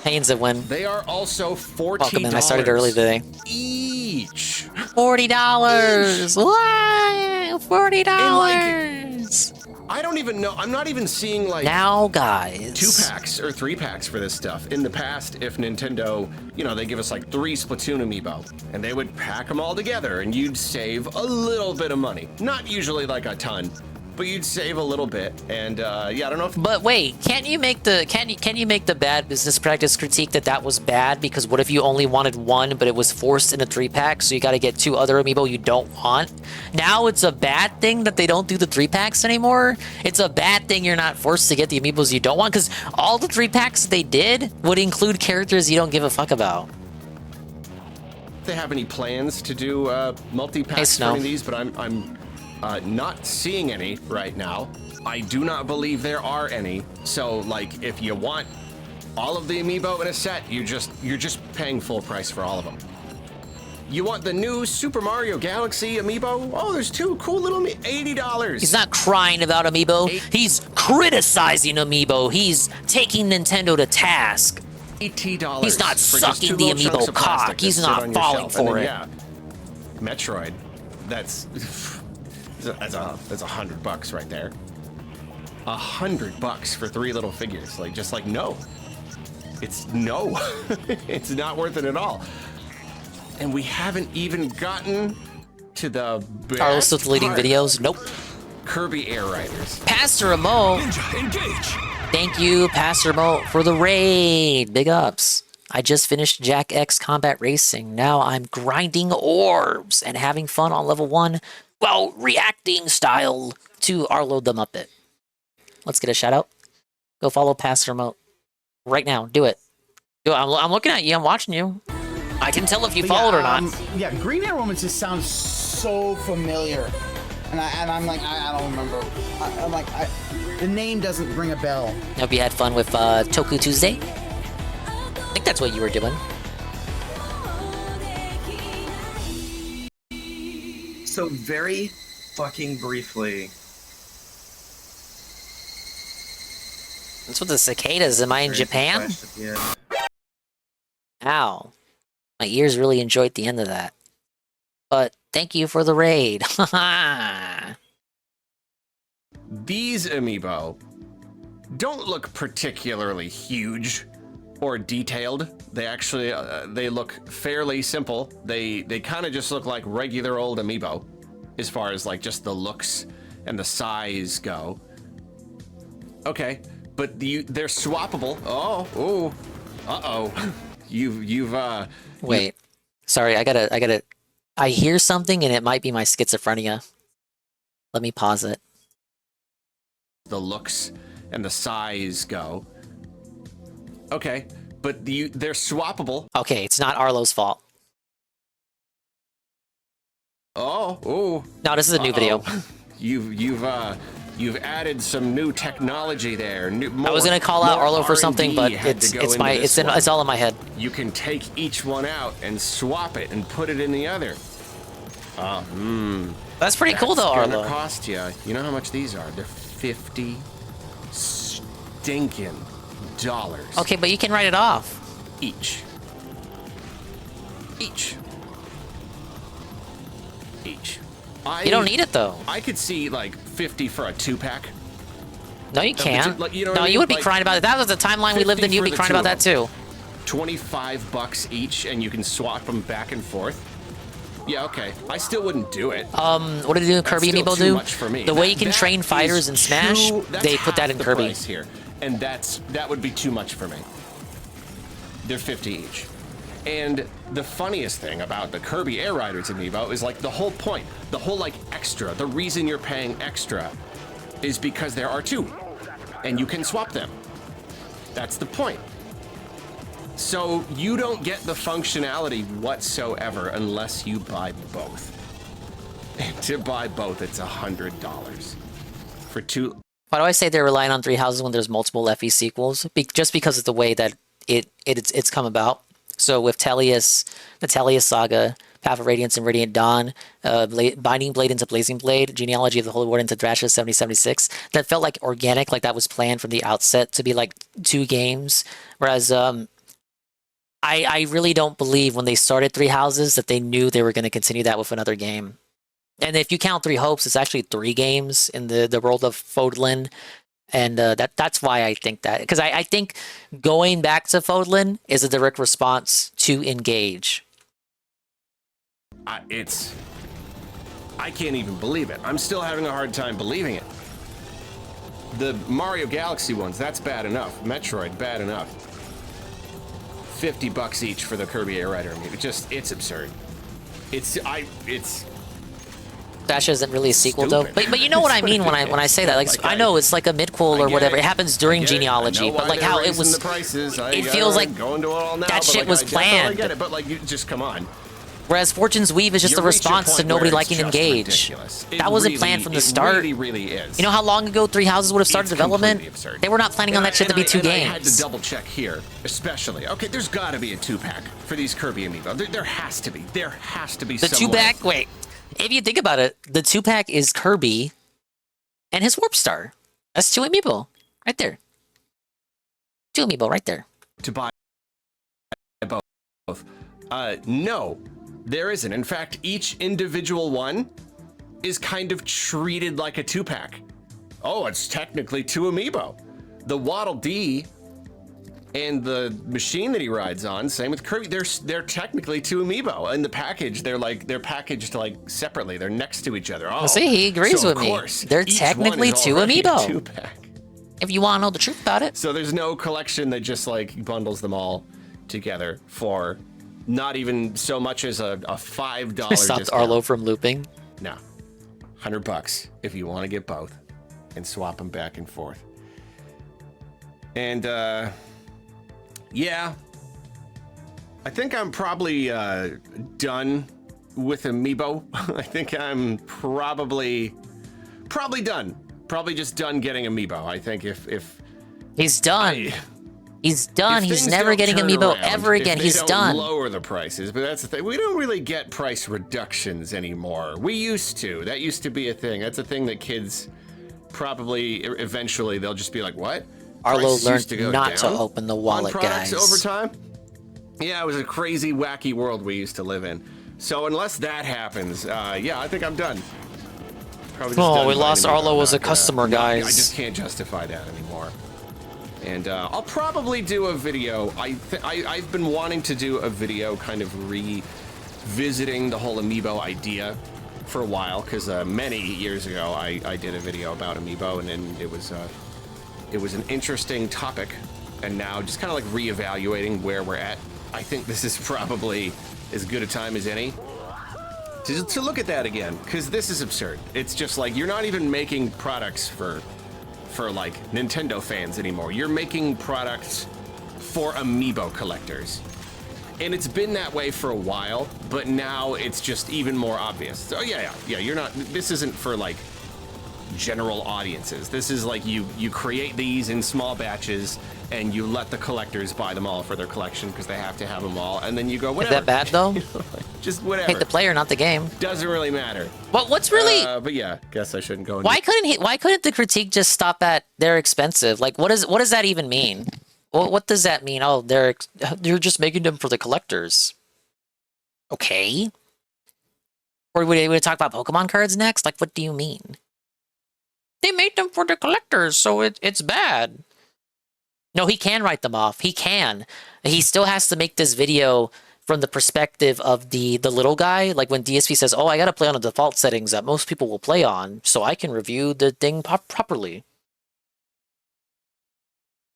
Haynes, it win. They are also $40. Welcome in. I started early today. Each. $40. What? $40. I don't even know. I'm not even seeing like now, guys, 2-packs or 3-packs for this stuff. In the past, if Nintendo, you know, they give us like 3 Splatoon amiibo, and they would pack them all together, and you'd save a little bit of money. Not usually like a ton, but you'd save a little bit. And yeah, I don't know if. But wait, can you make the bad business practice critique that was bad? Because what if you only wanted one, but it was forced in a 3-pack, so you got to get 2 other amiibo you don't want? Now it's a bad thing that they don't do the 3-packs anymore. It's a bad thing you're not forced to get the amiibos you don't want, because all the 3-packs they did would include characters you don't give a fuck about. If they have any plans to do multi-packs for any of these, but I'm not seeing any right now. I do not believe there are any. So, like, if you want all of the amiibo in a set, you're just paying full price for all of them. You want the new Super Mario Galaxy amiibo? Oh, there's 2 cool little $80. He's not crying about amiibo. He's criticizing amiibo. He's taking Nintendo to task. $80. He's not sucking the amiibo cock. He's not falling for it. Yeah, Metroid. That's $100 right there. $100 for 3 little figures. Like, just like, no. It's no. It's not worth it at all. And we haven't even gotten to the Carlos with deleting videos. Nope. Kirby Air Riders. Pastor Remo. Ninja, engage. Thank you, Pastor Remo, for the raid. Big ups. I just finished Jack X Combat Racing. Now I'm grinding orbs and having fun on level 1 while reacting style to Arlo the Muppet. Let's get a shout out. Go follow Pastor Remo right now. Do it. Do it. I'm looking at you. I'm watching you. I can tell if you followed or not. Yeah, Green Arrow Woman just sounds so familiar. And I'm like, I don't remember. The name doesn't ring a bell. Hope you had fun with Toku Tuesday. I think that's what you were doing. So very fucking briefly. What's with the cicadas? Am I in Japan? Yeah. Ow. My ears really enjoyed the end of that. But thank you for the raid. These amiibo don't look particularly huge or detailed. They actually, they look fairly simple. They kind of just look like regular old amiibo as far as like just the looks and the size go. Okay, but they're swappable. Oh, ooh, uh-oh. Wait. Sorry, I hear something and it might be my schizophrenia. Let me pause it. The looks and the size go. Okay, but they're swappable. Okay, it's not Arlo's fault. Oh, ooh. No, this is a new video. You've added some new technology there. I was gonna call out Arlo for something, but it's all in my head. You can take each one out and swap it and put it in the other. That's pretty cool though, Arlo. Arlo. Cost you. You know how much these are? They're $50 stinking dollars. Okay, but you can write it off. Each. You don't need it though. I could see like 50 for a 2-pack. No, you can't. Like, you know no, what I mean? you would be Like, crying about it. That was the timeline we lived in. You'd be crying about that too. $25 each, and you can swap them back and forth. Yeah, okay. I still wouldn't do it. What did the Kirby amiibo do? Much for me. The way you can train fighters in Smash, they put that in Kirby. Here, and that would be too much for me. They're 50 each. And the funniest thing about the Kirby Air Riders amiibo is like the whole point, the whole like extra, the reason you're paying extra is because there are 2 and you can swap them. That's the point. So you don't get the functionality whatsoever unless you buy both. And to buy both, it's $100 for 2. Why do I say they're relying on 3 houses when there's multiple FE sequels? Just because of the way that it's come about. So with Tellius, the Tellius Saga, Path of Radiance and Radiant Dawn, Binding Blade into Blazing Blade, Genealogy of the Holy War into Thrashes 7076, that felt like organic, like that was planned from the outset to be like 2 games. Whereas I really don't believe when they started 3 houses that they knew they were going to continue that with another game. And if you count 3 Hopes, it's actually 3 games in the world of Fodlan. And that's why I think that. Because I think going back to Fodlan is a direct response to Engage. I can't even believe it. I'm still having a hard time believing it. The Mario Galaxy ones, that's bad enough. Metroid, bad enough. $50 each for the Kirby Air Rider. I mean, it's absurd. Dash isn't really a sequel though, but you know what I mean when I say that. Like I know it's like a midquel or whatever. It happens during Genealogy, but like how it was. It feels like that shit was planned. I get it, but like, you just come on. Whereas Fortune's Weave is just a response to nobody liking Engage. That wasn't planned from the start. It really is. You know how long ago 3 houses would have started development? They were not planning on that shit to be 2 games. I had to double check here, especially. Okay, there's got to be a 2-pack for these Kirby amiibo. There has to be. There has to be. The 2-pack. Wait. If you think about it, the 2-pack is Kirby and his Warp Star. That's 2 amiibo. Right there. 2 amiibo right there. To buy both. No, there isn't. In fact, each individual one is kind of treated like a 2-pack. Oh, it's technically 2 amiibo. The Waddle Dee and the machine that he rides on, same with Kirby, they're technically 2 amiibo. In the package, they're packaged like separately. They're next to each other. Oh, see, he agrees with me. They're technically 2 amiibo. 2-pack. If you want to know the truth about it. So there's no collection that just like bundles them all together for not even so much as a $5 Stopped discount. Arlo from looping. No, $100 if you want to get both and swap them back and forth. And yeah, I think I'm probably done with amiibo. I think I'm probably done. Probably just done getting amiibo. I think if he's done. He's done. If He's things never don't getting turn Amiibo around, ever again. if they He's don't done. Lower the prices, but that's the thing. We don't really get price reductions anymore. We used to. That used to be a thing. That's a thing that kids probably eventually they'll just be like, "What?" Arlo Prices used to go learned not to down open the on wallet, products guys. over time. Yeah, it was a crazy, wacky world we used to live in. So unless that happens, yeah, I think I'm done. Probably just done we buying lost Amiibo. Arlo as a Not, customer, no, guys. I just can't justify that anymore. And I'll probably do a video. I've been wanting to do a video kind of revisiting the whole Amiibo idea for a while, because many years ago I did a video about Amiibo, and then it was an interesting topic, and now just kind of like reevaluating where we're at. I think this is probably as good a time as any to look at that again, because this is absurd. It's just like you're not even making products for like Nintendo fans anymore. You're making products for Amiibo collectors. And it's been that way for a while, but now it's just even more obvious. So yeah, you're not, this isn't for like general audiences. This is like you create these in small batches and you let the collectors buy them all for their collection because they have to have them all, and then you go, whatever. Is that bad though? Just whatever. Hate the player, not the game. Doesn't really matter. But what's really? But yeah, guess I shouldn't go. Why couldn't the critique just stop at they're expensive? Like, what does that even mean? What does that mean? Oh, you're just making them for the collectors. Okay. Or we talk about Pokemon cards next? Like, what do you mean? They made them for the collectors, so it's bad. No, he can write them off. He can. He still has to make this video from the perspective of the little guy. Like when DSP says, oh, I got to play on the default settings that most people will play on, so I can review the thing properly.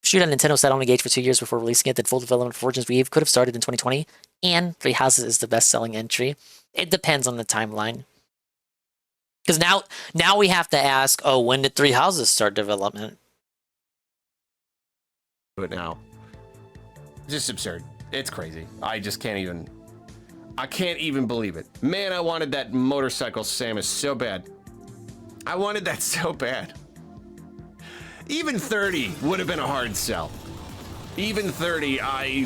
Shoot on Nintendo sat on Engage for 2 years before releasing it, then full development for Origins Weave could have started in 2020, and Three Houses is the best-selling entry. It depends on the timeline. Because now we have to ask, oh, when did Three Houses start development? But now, just absurd. It's crazy. I just can't even. I can't even believe it. Man, I wanted that motorcycle Samus so bad. I wanted that so bad. Even 30 would have been a hard sell. Even 30, I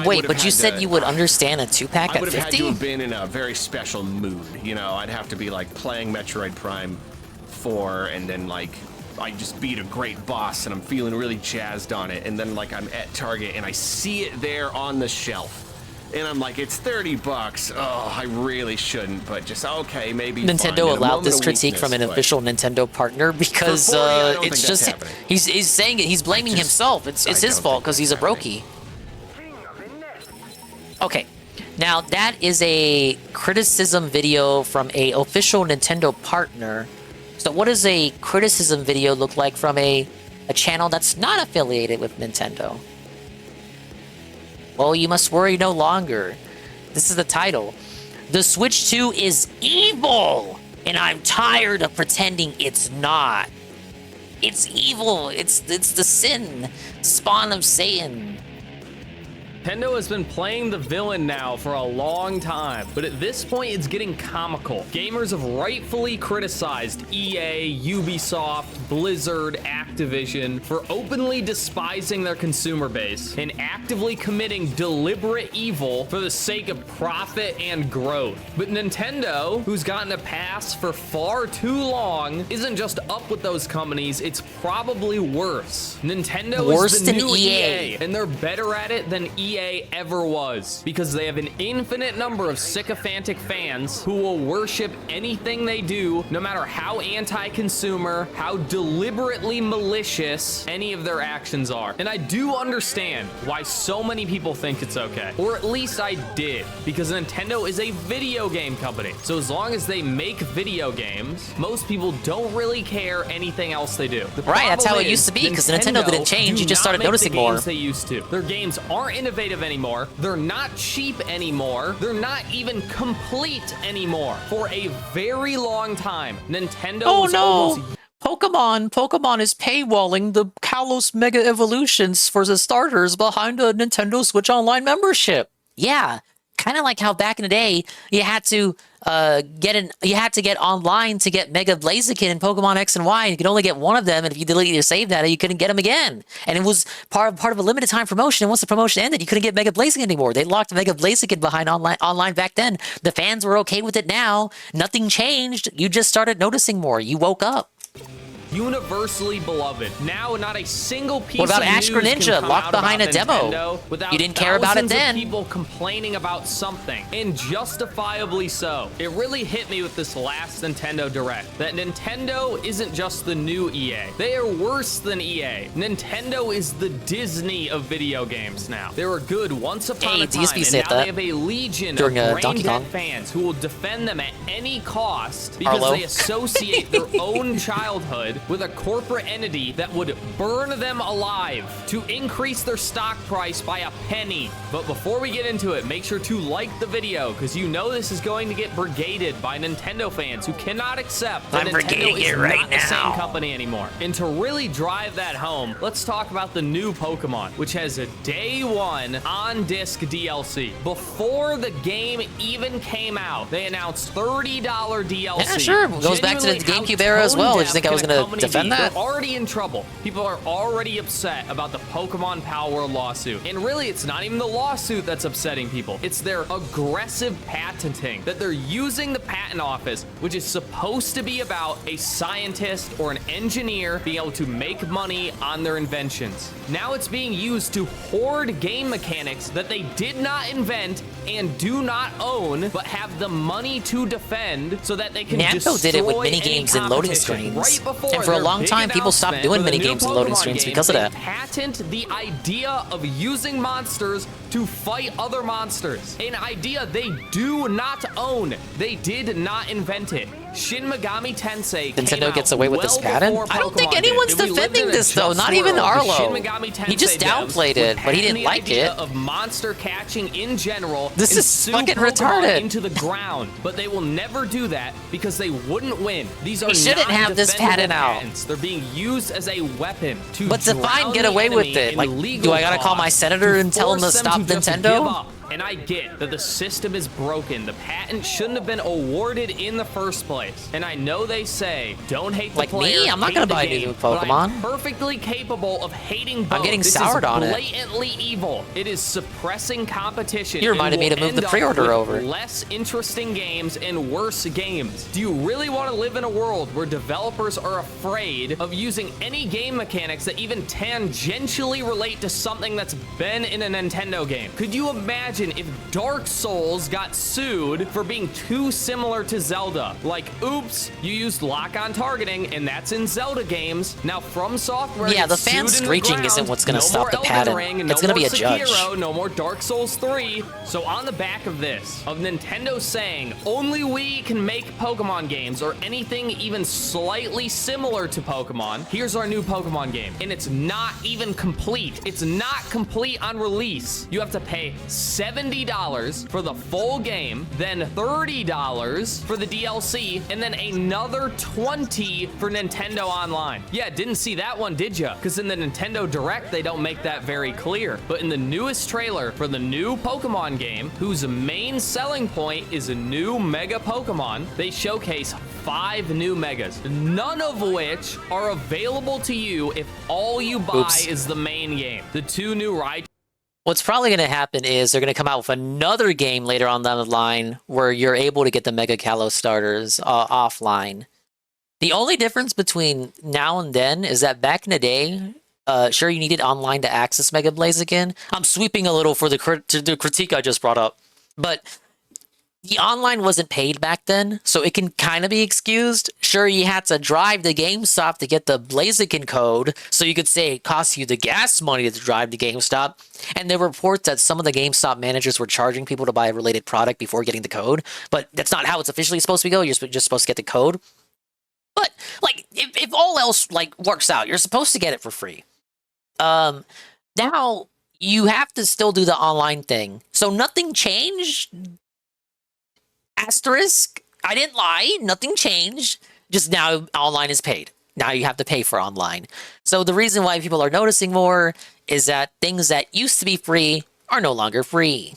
wait, but you said you would understand a 2-pack at 50? I would have had to have been in a very special mood. You know, I'd have to be like playing Metroid Prime 4 and then like I just beat a great boss and I'm feeling really jazzed on it, and then like I'm at Target and I see it there on the shelf and I'm like, it's $30. Oh, I really shouldn't, but just okay, maybe. Nintendo allowed this critique from an official Nintendo partner because it's just he's saying it. He's blaming himself. It's his fault because he's a brokey. Okay, now that is a criticism video from a official Nintendo partner. So what does a criticism video look like from a channel that's not affiliated with Nintendo? Well, you must worry no longer. This is the title. The Switch 2 is evil, and I'm tired of pretending it's not. It's evil. It's the sin, spawn of Satan. Nintendo has been playing the villain now for a long time, but at this point it's getting comical. Gamers have rightfully criticized EA, Ubisoft, Blizzard, Activision for openly despising their consumer base and actively committing deliberate evil for the sake of profit and growth. But Nintendo, who's gotten a pass for far too long, isn't just up with those companies, it's probably worse. Nintendo is the new EA, and they're better at it than EA ever was, because they have an infinite number of sycophantic fans who will worship anything they do, no matter how anti-consumer, how deliberately malicious any of their actions are. And I do understand why so many people think it's okay, or at least I did, because Nintendo is a video game company. So as long as they make video games, most people don't really care anything else they do. Right, that's how it used to be, because Nintendo didn't change, you just started noticing more. They used to. Their games aren't innovative anymore. They're not cheap anymore. They're not even complete anymore. For a very long time, Nintendo was almost... Pokemon is paywalling the Kalos Mega Evolutions for the starters behind a Nintendo Switch Online membership. Yeah, Kind of like how back in the day you had to get online to get Mega Blaziken in Pokemon X and Y. You could only get one of them, and if you deleted your save data, you couldn't get them again. And it was part of a limited time promotion. And once the promotion ended, you couldn't get Mega Blaziken anymore. They locked Mega Blaziken behind online back then. The fans were okay with it now. Nothing changed. You just started noticing more. You woke up. Universally beloved. Now, not a single piece What about of Ashker news Ninja can come locked out behind about a demo? Nintendo without You didn't care about it thousands of then. people complaining about something, and justifiably so. It really hit me with this last Nintendo Direct that Nintendo isn't just the new EA. They are worse than EA. Nintendo is the Disney of video games now. They were good once upon a time, and now they have a legion of brain-dead fans who will defend them at any cost because they associate their own childhood with a corporate entity that would burn them alive to increase their stock price by a penny. But before we get into it, make sure to like the video because you know this is going to get brigaded by Nintendo fans who cannot accept that Nintendo is not the same company anymore. And to really drive that home, let's talk about the new Pokemon, which has a day one on-disc DLC. Before the game even came out, they announced $30 DLC. Yeah, sure. It goes back to the GameCube era as well. Did you think I was going to defend that? They're already in trouble. People are already upset about the Pokemon Power World lawsuit. And really, it's not even the lawsuit that's upsetting people. It's their aggressive patenting, that they're using the patent office, which is supposed to be about a scientist or an engineer being able to make money on their inventions. Now it's being used to hoard game mechanics that they did not invent and do not own, but have the money to defend so that they can Namco did it with minigames and loading screens. Right before and for a long time, people stopped doing minigames and loading screens because of that. Patent the idea of using monsters to fight other monsters. An idea they do not own. They did not invent it. Shin Megami Tensei Nintendo gets away with this patent? I don't think anyone's defending this though, not even Arlo. He just downplayed it, but he didn't like it. Of monster catching in general. This is fucking retarded. Into the ground, but they will never do that because they wouldn't win. These are he shouldn't have this patent out. They're being used as a weapon to but to fine get away with it. Like, do I gotta call my senator and tell him to stop Nintendo? And I get that the system is broken. The patent shouldn't have been awarded in the first place. And I know they say, don't hate the player, me? I'm not gonna buy a new Pokemon. But I'm perfectly capable of hating both. I'm getting soured on it. This is blatantly evil. It is suppressing competition. You reminded me to move the pre-order over. Less interesting games and worse games. Do you really want to live in a world where developers are afraid of using any game mechanics that even tangentially relate to something that's been in a Nintendo game? Could you imagine if Dark Souls got sued for being too similar to Zelda? Like, oops, you used lock-on targeting, and that's in Zelda games. Now, From Software, yeah, the fan screeching isn't what's going to stop the patent. It's going to be a judge. No more Dark Souls 3. So on the back of this, of Nintendo saying only we can make Pokemon games or anything even slightly similar to Pokemon, here's our new Pokemon game, and it's not even complete. It's not complete on release. You have to pay $70 for the full game, then $30 for the DLC, and then another $20 for Nintendo Online. Yeah, didn't see that one, did ya? Because in the Nintendo Direct, they don't make that very clear. But in the newest trailer for the new Pokemon game, whose main selling point is a new Mega Pokemon, they showcase 5 new Megas, none of which are available to you if all you buy is the main game. The 2 new Ride. What's probably going to happen is they're going to come out with another game later on down the line where you're able to get the Mega Kalos starters offline. The only difference between now and then is that back in the day, sure, you needed online to access Mega Blaziken. I'm sweeping a little for the critique I just brought up, but the online wasn't paid back then, so it can kind of be excused. Sure, you had to drive to GameStop to get the Blaziken code, so you could say it costs you the gas money to drive to GameStop. And there were reports that some of the GameStop managers were charging people to buy a related product before getting the code, but that's not how it's officially supposed to go. You're just supposed to get the code. But, like, if all else, like, works out, you're supposed to get it for free. Now, you have to still do the online thing. So nothing changed. Asterisk, I didn't lie, nothing changed, just now online is paid. Now you have to pay for online. So the reason why people are noticing more is that things that used to be free are no longer free.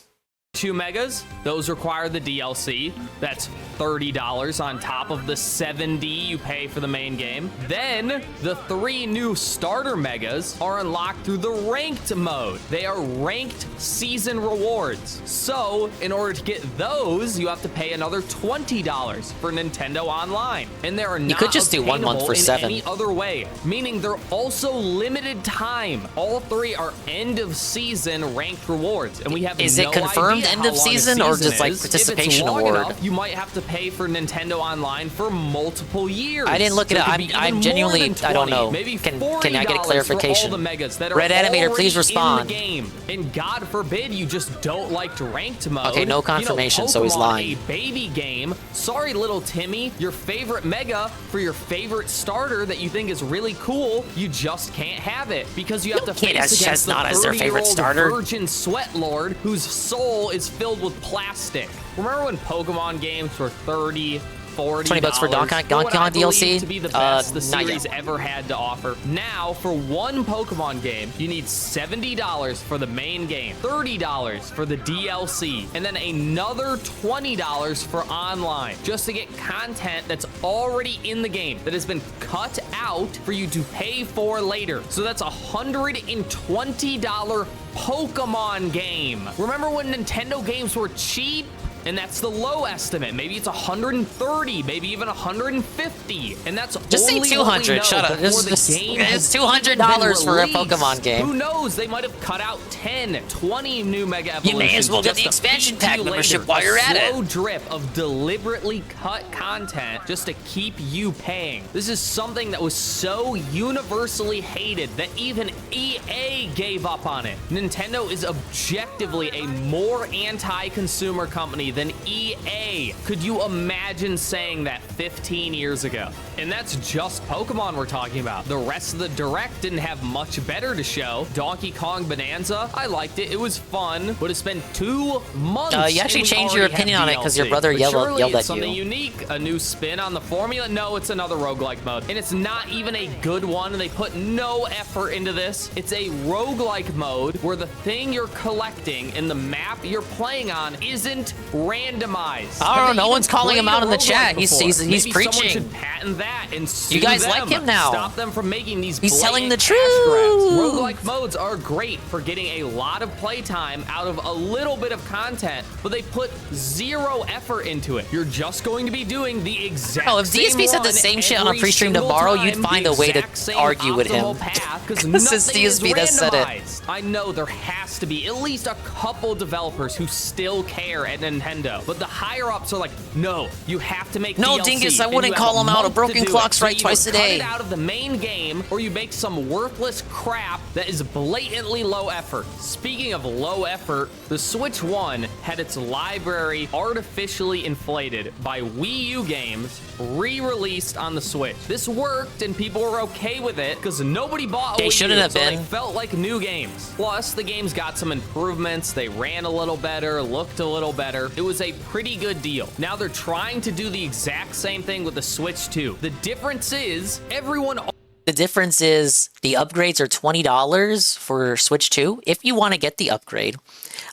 2 megas, those require the DLC. That's $30 on top of the $70 you pay for the main game. Then the 3 new starter megas are unlocked through the ranked mode. They are ranked season rewards. So in order to get those, you have to pay another $20 for Nintendo Online. And there are not You could just do 1 month for in $7. any other way, meaning they're also limited time. All 3 are end of season ranked rewards, and we have Is no it confirmed idea end how of long a season or just, like, is. participation if it's long award? enough, you might have to pay for Nintendo Online for multiple years. I didn't look it So up. could be even I'm more genuinely, than 20, I don't know. Maybe Can $40 I get a clarification? For all the megas that are Red Animator, please already respond. in the game. And God forbid you just don't like ranked mode. Okay, no confirmation, so he's Pokemon, lying. A baby game. Sorry, little Timmy, your favorite mega for your favorite starter that you think is really cool, you just can't have it because you have to Kid has face against the Chestnut as their favorite 30-year-old starter. virgin sweat lord whose soul is filled with plastic. Remember when Pokemon games were $30, $40 $20 for Donkey Kong what I believe DLC? to be the best the Not series yet. ever had to offer. Now, for one Pokemon game, you need $70 for the main game, $30 for the DLC, and then another $20 for online, just to get content that's already in the game that has been cut out for you to pay for later. So that's $120 Pokemon game. Remember when Nintendo games were cheap? And that's the low estimate. Maybe it's 130, maybe even 150, and that's Just say only 200. what we Shut know up. before It's the game it's has $200 been for a released. Pokemon game. Who knows? They might have cut out 10, 20 new Mega You Evolutions. may as well get just the to expansion feed to pack you membership later. while you're at A slow it. drip of deliberately cut content just to keep you paying. This is something that was so universally hated that even EA gave up on it. Nintendo is objectively a more anti-consumer company than EA. Could you imagine saying that 15 years ago? And that's just Pokemon we're talking about. The rest of the Direct didn't have much better to show. Donkey Kong Bonanza, I liked it. It was fun, but it's been 2 months. You actually and we changed your already opinion have on it 'cause your DLC. brother But yelled surely at it's something you. unique, a new spin on the formula. No, it's another roguelike mode, and it's not even a good one. They put no effort into this. It's a roguelike mode where the thing you're collecting and the map you're playing on isn't randomized. I don't know. No one's calling him out in the Roguelike chat. He's before. Maybe someone preaching. should patent that and sue You guys them. like him now. Stop them from making these. He's telling the blatant cash grabs. truth. Roguelike modes are great for getting a lot of playtime out of a little bit of content, but they put zero effort into it. You're just going to be doing the exact Oh, if same DSP said the run same shit on a every pre-stream single tomorrow, you'd time, find the a way to exact same argue with him. optimal path, 'cause 'Cause nothing it's is DSP that said it. randomized. I know there has to be at least a couple developers who still care at Nintendo, but the higher ups are like, no, you have to make No, DLC, Dingus, I and wouldn't you have call him out. A month broken to do clock's it. So right twice either a day. Cut it out of the main game, or you make some worthless crap that is blatantly low effort. Speaking of low effort, the Switch 1 had its library artificially inflated by Wii U games re-released on the Switch. This worked and people were okay with it because nobody bought a They Wii U, shouldn't have so been. they felt like new games. Plus, the games got some improvements. They ran a little better, looked a little better. It was a pretty good deal. Now they're trying to do the exact same thing with the Switch 2. The difference is everyone... The difference is the upgrades are $20 for Switch 2 if you want to get the upgrade.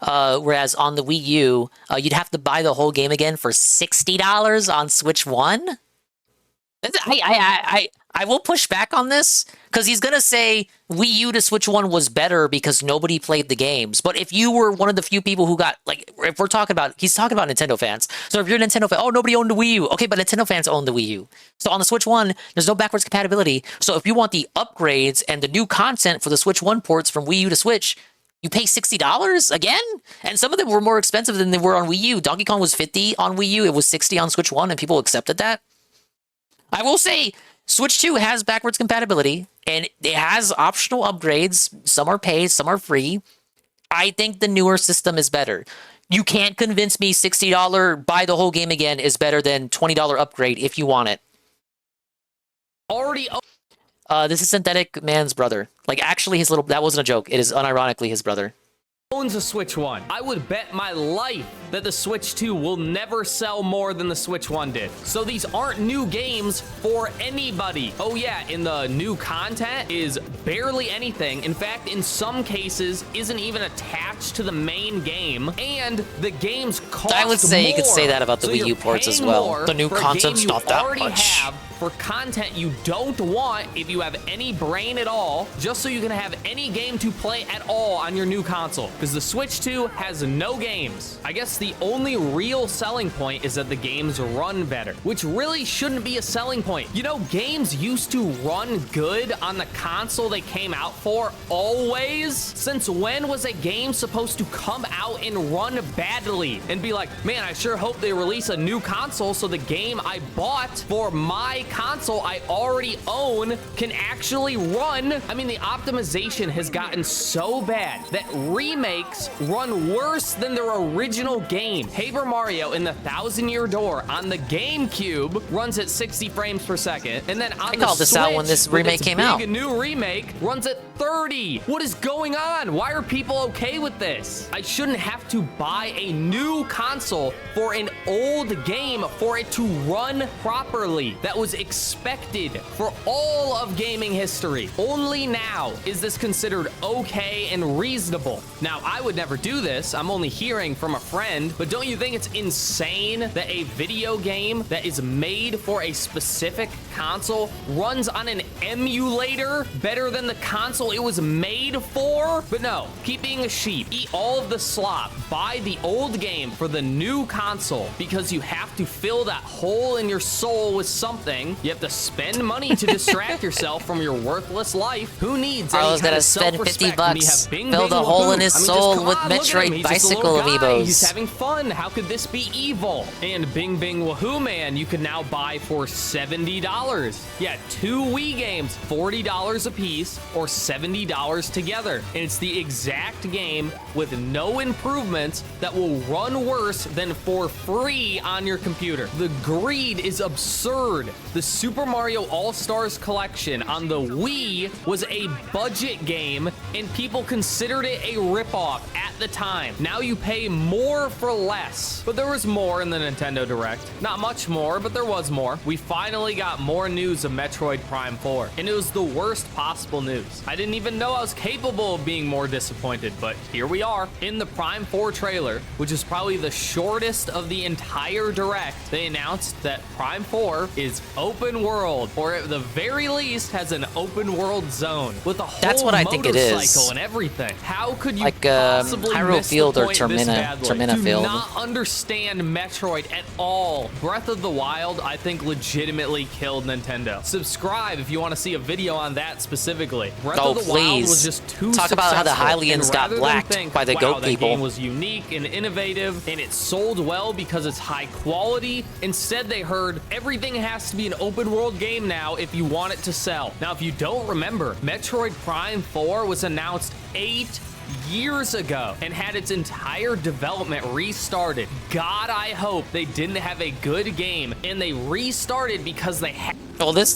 Whereas on the Wii U, you'd have to buy the whole game again for $60 on Switch 1. I will push back on this because he's going to say Wii U to Switch 1 was better because nobody played the games. But if you were one of the few people who got, like, if we're talking about, he's talking about Nintendo fans. So if you're a Nintendo fan, oh, nobody owned the Wii U. Okay, but Nintendo fans own the Wii U. So on the Switch 1, there's no backwards compatibility. So if you want the upgrades and the new content for the Switch 1 ports from Wii U to Switch, you pay $60 again? And some of them were more expensive than they were on Wii U. Donkey Kong was $50 on Wii U. It was $60 on Switch 1, and people accepted that. I will say, Switch 2 has backwards compatibility, and it has optional upgrades. Some are paid, some are free. I think the newer system is better. You can't convince me $60 buy the whole game again is better than $20 upgrade if you want it. Already... This is Synthetic Man's brother. Like, actually, his little... That wasn't a joke. It is unironically his brother. owns a Switch 1. I would bet my life that the Switch 2 will never sell more than the Switch 1 did. So these aren't new games for anybody. Oh yeah, and the new content is barely anything. In fact, in some cases, isn't even attached to the main game, and the games cost I would say more. you could say that about the So Wii you're U ports as paying well. more The new for a content's game not you that already much. have for content you don't want if you have any brain at all, just so you can have any game to play at all on your new console. Because the Switch 2 has no games. I guess the only real selling point is that the games run better, which really shouldn't be a selling point. You know, games used to run good on the console they came out for always. Since when was a game supposed to come out and run badly and be like, man, I sure hope they release a new console so the game I bought for my console I already own can actually run? I mean, the optimization has gotten so bad that remakes run worse than their original game. Paper Mario in the 1,000-Year Door on the GameCube runs at 60 frames per second, and then on I called this out when this remake came out. A new remake runs at 30. What is going on? Why are people okay with this? I shouldn't have to buy a new console for an old game for it to run properly. That was expected for all of gaming history. Only now is this considered okay and reasonable. Now, I would never do this. I'm only hearing from a friend, but don't you think it's insane that a video game that is made for a specific console runs on an emulator better than the console it was made for? But no, keep being a sheep. Eat all of the slop. Buy the old game for the new console because you have to fill that hole in your soul with something. You have to spend money to distract yourself from your worthless life. Who needs any Carlos kind gotta of spend 50 self-respect when you bucks, have Bing fill Bing the hole Wahoo? in his I mean, soul just, with come on, look at him. Metroid He's just a bicycle little guy. amiibos. He's having fun. How could this be evil? And Bing Bing Wahoo Man, you can now buy for $70. Yeah, 2 Wii games, $40 a piece, or $70 together. And it's the exact game with no improvements that will run worse than for free on your computer. The greed is absurd. The Super Mario All-Stars collection on the Wii was a budget game, and people considered it a ripoff at the time. Now you pay more for less. But there was more in the Nintendo Direct. Not much more, but there was more. We finally got more news of Metroid Prime 4, and it was the worst possible news. I didn't even know I was capable of being more disappointed, but here we are. In the Prime 4 trailer, which is probably the shortest of the entire Direct, they announced that Prime 4 is open world, or at the very least has an open world zone with a whole That's what I think it is. motorcycle and everything. How could you Like, possibly Hyrule miss Field the or point this badly? Termina Do Field. not understand Metroid at all. Breath of the Wild, I think, legitimately killed Nintendo. Subscribe if you want to see a video on that specifically. Breath Oh, of the Wild please. was just too Talk about how the successful, Hylians and got rather than blacked think, by the wow, goat that people. game was unique and innovative and it sold well because it's high quality, instead they heard everything has to be an open world game now if you want it to sell. Now, if you don't remember, Metroid Prime 4 was announced 8 years ago and had its entire development restarted. God, I hope they didn't have a good game and they restarted because they had. Well, this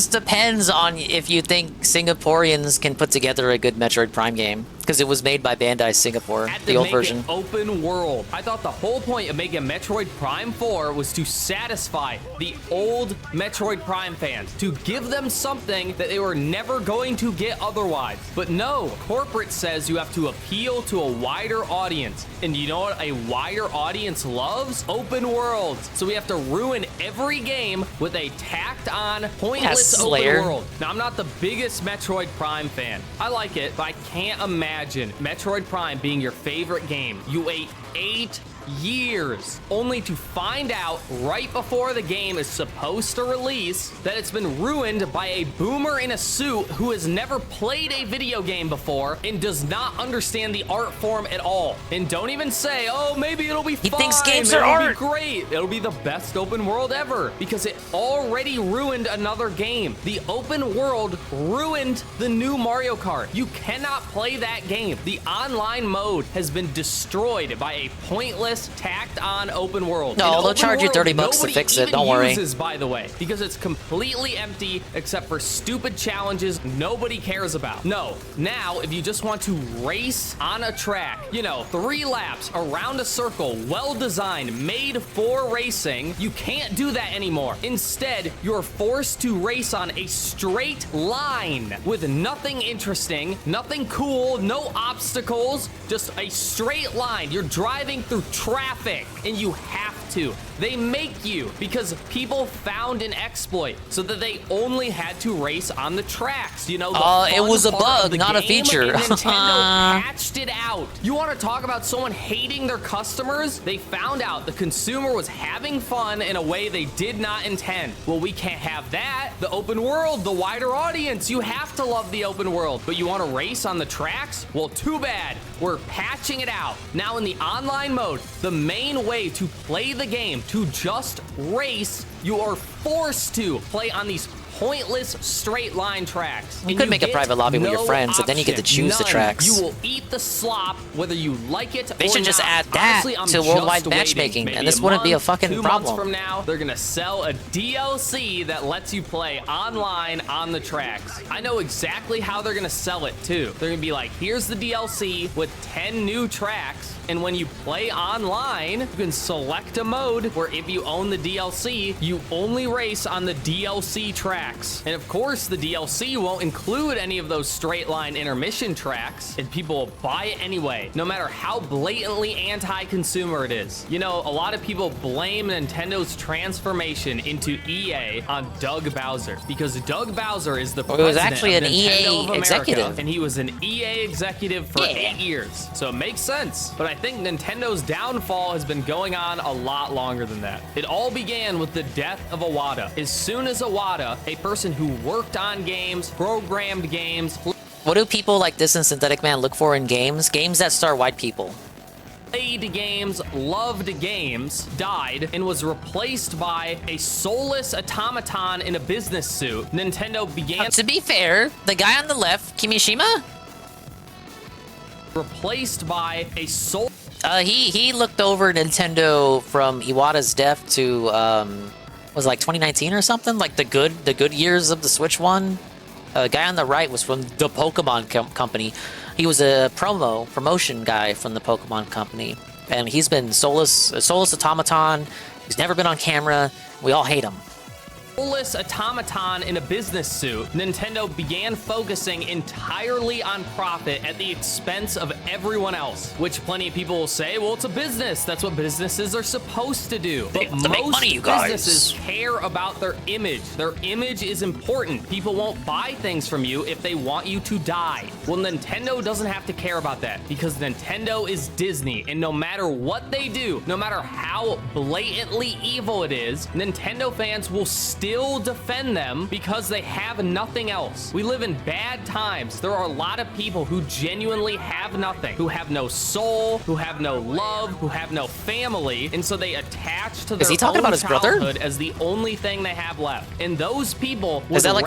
depends on if you think Singaporeans can put together a good Metroid Prime game, because it was made by Bandai Singapore, the old version. Open world. I thought the whole point of making Metroid Prime 4 was to satisfy the old Metroid Prime fans, to give them something that they were never going to get otherwise. But no, corporate says you have to appeal to a wider audience. And you know what a wider audience loves? Open worlds. So we have to ruin every game with a tacked on, pointless open world. Now, I'm not the biggest Metroid Prime fan. I like it, but I can't imagine Metroid Prime being your favorite game. You wait 8 years only to find out right before the game is supposed to release that it's been ruined by a boomer in a suit who has never played a video game before and does not understand the art form at all. And don't even say, oh, maybe it'll be fine. He thinks games it'll are be art. Great. It'll be the best open world ever because it already ruined another game. The open world ruined the new Mario Kart. You cannot play that game. The online mode has been destroyed by a pointless pointless, tacked-on open world. No, An they'll open charge you world $30 to nobody fix it, even don't worry. uses, by the way, because it's completely empty except for stupid challenges nobody cares about. No, now if you just want to race on a track, you know, 3 laps around a circle, well-designed, made for racing, you can't do that anymore. Instead, you're forced to race on a straight line with nothing interesting, nothing cool, no obstacles, just a straight line. You're driving through traffic and you have to. They make you because people found an exploit so that they only had to race on the tracks. You know, it was a bug, not a feature. And Nintendo patched it out. You want to talk about someone hating their customers? They found out the consumer was having fun in a way they did not intend. Well, we can't have that. The open world, the wider audience, you have to love the open world. But you want to race on the tracks? Well, too bad. We're patching it out. Now in the online mode, the main way to play the game, to just race, you are forced to play on these pointless straight line tracks. You could make a private lobby with your friends, and then you get to choose the tracks. You will eat the slop whether you like it or not. They should just add that to worldwide matchmaking, and this wouldn't be a fucking problem. 2 months from now, they're gonna sell a DLC that lets you play online on the tracks. I know exactly how they're gonna sell it too. They're gonna be like, here's the DLC with 10 new tracks. And when you play online, you can select a mode where if you own the DLC, you only race on the DLC tracks. And of course, the DLC won't include any of those straight line intermission tracks, and people will buy it anyway, no matter how blatantly anti-consumer it is. You know, a lot of people blame Nintendo's transformation into EA on Doug Bowser, because Doug Bowser is the president was actually of an Nintendo EA of America, executive. and he was an EA executive for 8 years. So it makes sense. But I think Nintendo's downfall has been going on a lot longer than that. It all began with the death of Iwata. As soon as Iwata, a person who worked on games, programmed games, What do people like this and Synthetic Man look for in games? Games that star white people. played games, loved games, died, and was replaced by a soulless automaton in a business suit, Nintendo began... To be fair, the guy on the left, Kimishima? Replaced by a soul... He looked over Nintendo from Iwata's death to was it like 2019 or something, like the good years of the Switch one. Guy on the right was from the Pokemon company. He was a promotion guy from the Pokemon company, and he's been a soulless automaton. He's never been on camera. We all hate him. Soulless automaton in a business suit, Nintendo began focusing entirely on profit at the expense of everyone else, which plenty of people will say, well, it's a business. That's what businesses are supposed to do. But most businesses care about their image. Their image is important. People won't buy things from you if they want you to die. Well, Nintendo doesn't have to care about that because Nintendo is Disney, and no matter what they do, no matter how blatantly evil it is, Nintendo fans will still defend them because they have nothing else. We live in bad times. There are a lot of people who genuinely have nothing, who have no soul, who have no love, who have no family, and so they attach to their own childhood as the only thing they have left. And those people would rather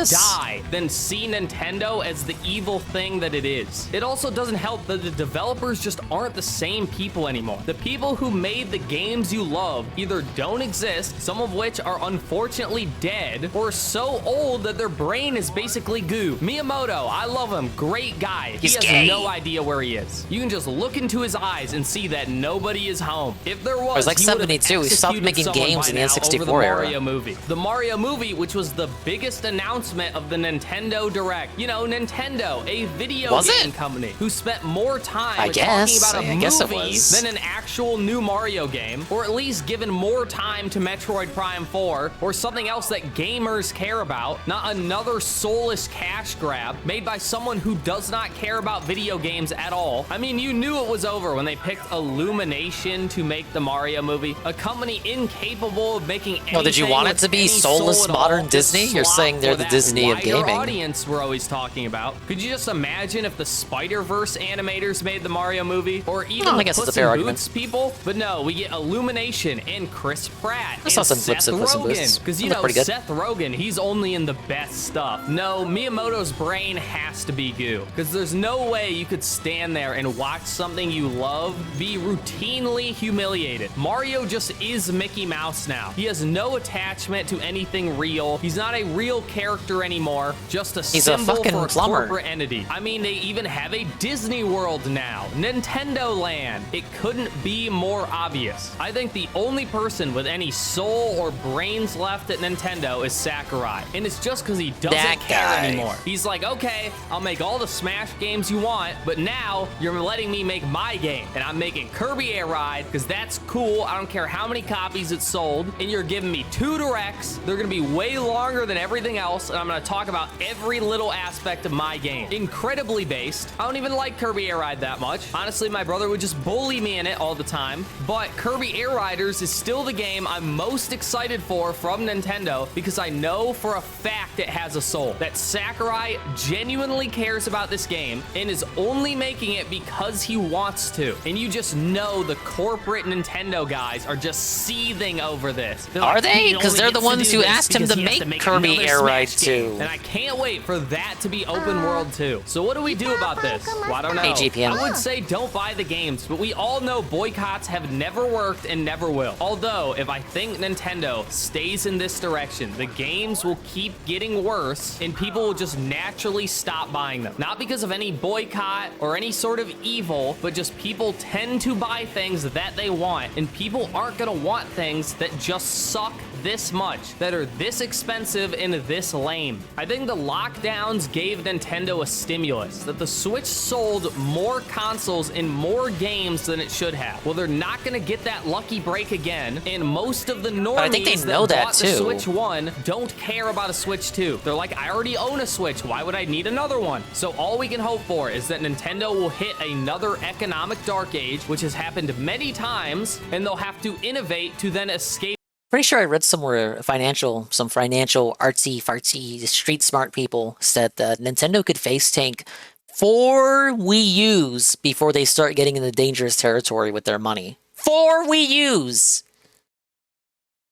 die than see Nintendo as the evil thing that it is. It also doesn't help that the developers just aren't the same people anymore. The people who made the games you love either don't exist, some of which are unfortunately dead, or so old that their brain is basically goo. Miyamoto, I love him, great guy. He has no idea where he is. You can just look into his eyes and see that nobody is home. If there was, like 72. He stopped making games in the N64 Mario movie. The Mario movie, which was the biggest announcement of the Nintendo Direct. You know, Nintendo, a video game company who spent more time talking about a movie than an actual new Mario game, or at least given more time to Metroid Prime 4 or something else that gamers care about, not another soulless cash grab made by someone who does not care about video games at all. I mean, you knew it was over when they picked Illumination to make the Mario movie, a company incapable of making anything. Well, did you want it to be soulless modern Disney? You're saying they're the Disney of gaming. Audience we're always talking about. Could you just imagine if the Spider-Verse animators made the Mario movie, or even the Puss in Boots people? But no, we get Illumination and Chris Pratt and Seth Rogen, because Because, you know, Seth Rogen, he's only in the best stuff. No, Miyamoto's brain has to be goo. Because there's no way you could stand there and watch something you love be routinely humiliated. Mario just is Mickey Mouse now. He has no attachment to anything real. He's not a real character anymore, just a symbol for a corporate entity. I mean, they even have a Disney World now, Nintendo Land. It couldn't be more obvious. I think the only person with any soul or brains left at Nintendo is Sakurai, and it's just because he doesn't care anymore. He's like, okay, I'll make all the Smash games you want, but now you're letting me make my game, and I'm making Kirby Air Ride because that's cool. I don't care how many copies it's sold, and you're giving me 2 directs. They're gonna be way longer than everything else, and I'm gonna talk about every little aspect of my game. Incredibly based. I don't even like Kirby Air Ride that much. Honestly, my brother would just bully me in it all the time, but Kirby Air Riders is still the game I'm most excited for from Nintendo because I know for a fact it has a soul. That Sakurai genuinely cares about this game and is only making it because he wants to. And you just know the corporate Nintendo guys are just seething over this. Are they? Because they're the ones who asked him to make Kirby Air Ride 2. And I can't wait for that to be open world too. So what do we do about this? Well, I don't know. Hey, GPM. I would say don't buy the games, but we all know boycotts have never worked and never will. Although, if I think Nintendo stays in this direction, the games will keep getting worse and people will just naturally stop buying them. Not because of any boycott or any sort of evil, but just people tend to buy things that they want, and people aren't gonna want things that just suck this much, that are this expensive and this lame. I think the lockdowns gave Nintendo a stimulus, that the Switch sold more consoles and more games than it should have. Well, they're not gonna get that lucky break again, and most of the normies I think they know that bought too. The Switch 1 don't care about a Switch 2. They're like, I already own a Switch, why would I need another one? So all we can hope for is that Nintendo will hit another economic dark age, which has happened many times, and they'll have to innovate to then escape. Pretty sure I read somewhere some financial artsy fartsy street smart people said that Nintendo could face tank 4 Wii U's before they start getting into dangerous territory with their money. 4 Wii U's!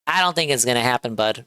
I don't think it's gonna happen, bud.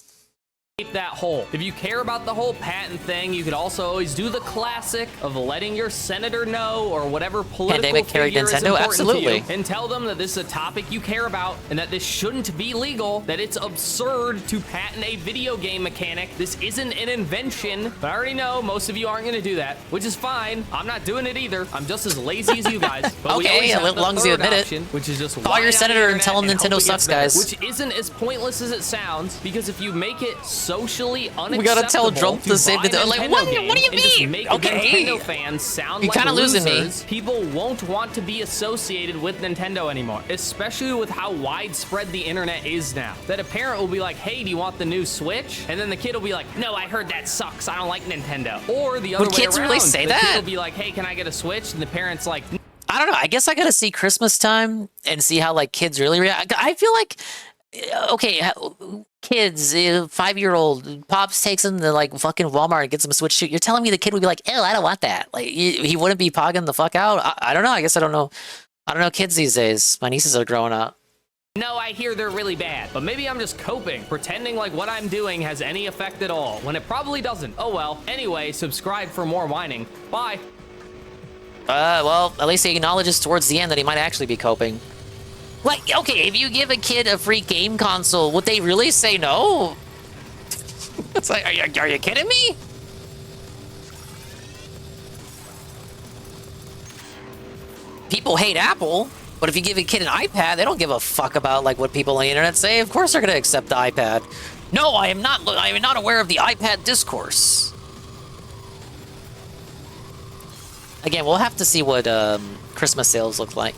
That hole. If you care about the whole patent thing, you could also always do the classic of letting your senator know or whatever political Pandemic carried figure is Nintendo? important Absolutely. to you, and tell them that this is a topic you care about and that this shouldn't be legal, that it's absurd to patent a video game mechanic. This isn't an invention, but I already know most of you aren't going to do that, which is fine. I'm not doing it either. I'm just as lazy as you guys. But we Okay, always have as long as you admit it. which is just Call your senator and tell him Nintendo sucks, guys. Which isn't as pointless as it sounds, because if you make it socially unacceptable, We gotta tell Trump to save the... Like, what do you mean? Okay. Nintendo fans sound You're like kind of losing me. losers, people won't want to be associated with Nintendo anymore, especially with how widespread the internet is now. That a parent will be like, hey, do you want the new Switch? And then the kid will be like, no, I heard that sucks. I don't like Nintendo. Or the other Would way kids around. really say the that? kid will be like, hey, can I get a Switch? And the parent's like, I don't know. I guess I gotta see Christmas time and see how, like, kids really react. I feel like... Okay, kids, 5-year-old, Pops takes him to, like, fucking Walmart and gets him a Switch 2. You're telling me the kid would be like, ew, I don't want that. Like, he wouldn't be pogging the fuck out? I don't know. I guess I don't know. I don't know kids these days. My nieces are growing up. no, I hear they're really bad, but maybe I'm just coping, pretending like what I'm doing has any effect at all, when it probably doesn't. Oh well. Anyway, subscribe for more whining. Bye. Well, at least he acknowledges towards the end that he might actually be coping. Like, okay, if you give a kid a free game console, would they really say no? It's like, are you kidding me? People hate Apple, but if you give a kid an iPad, they don't give a fuck about, like, what people on the internet say. Of course they're gonna accept the iPad. No, I am not aware of the iPad discourse. Again, we'll have to see what Christmas sales look like.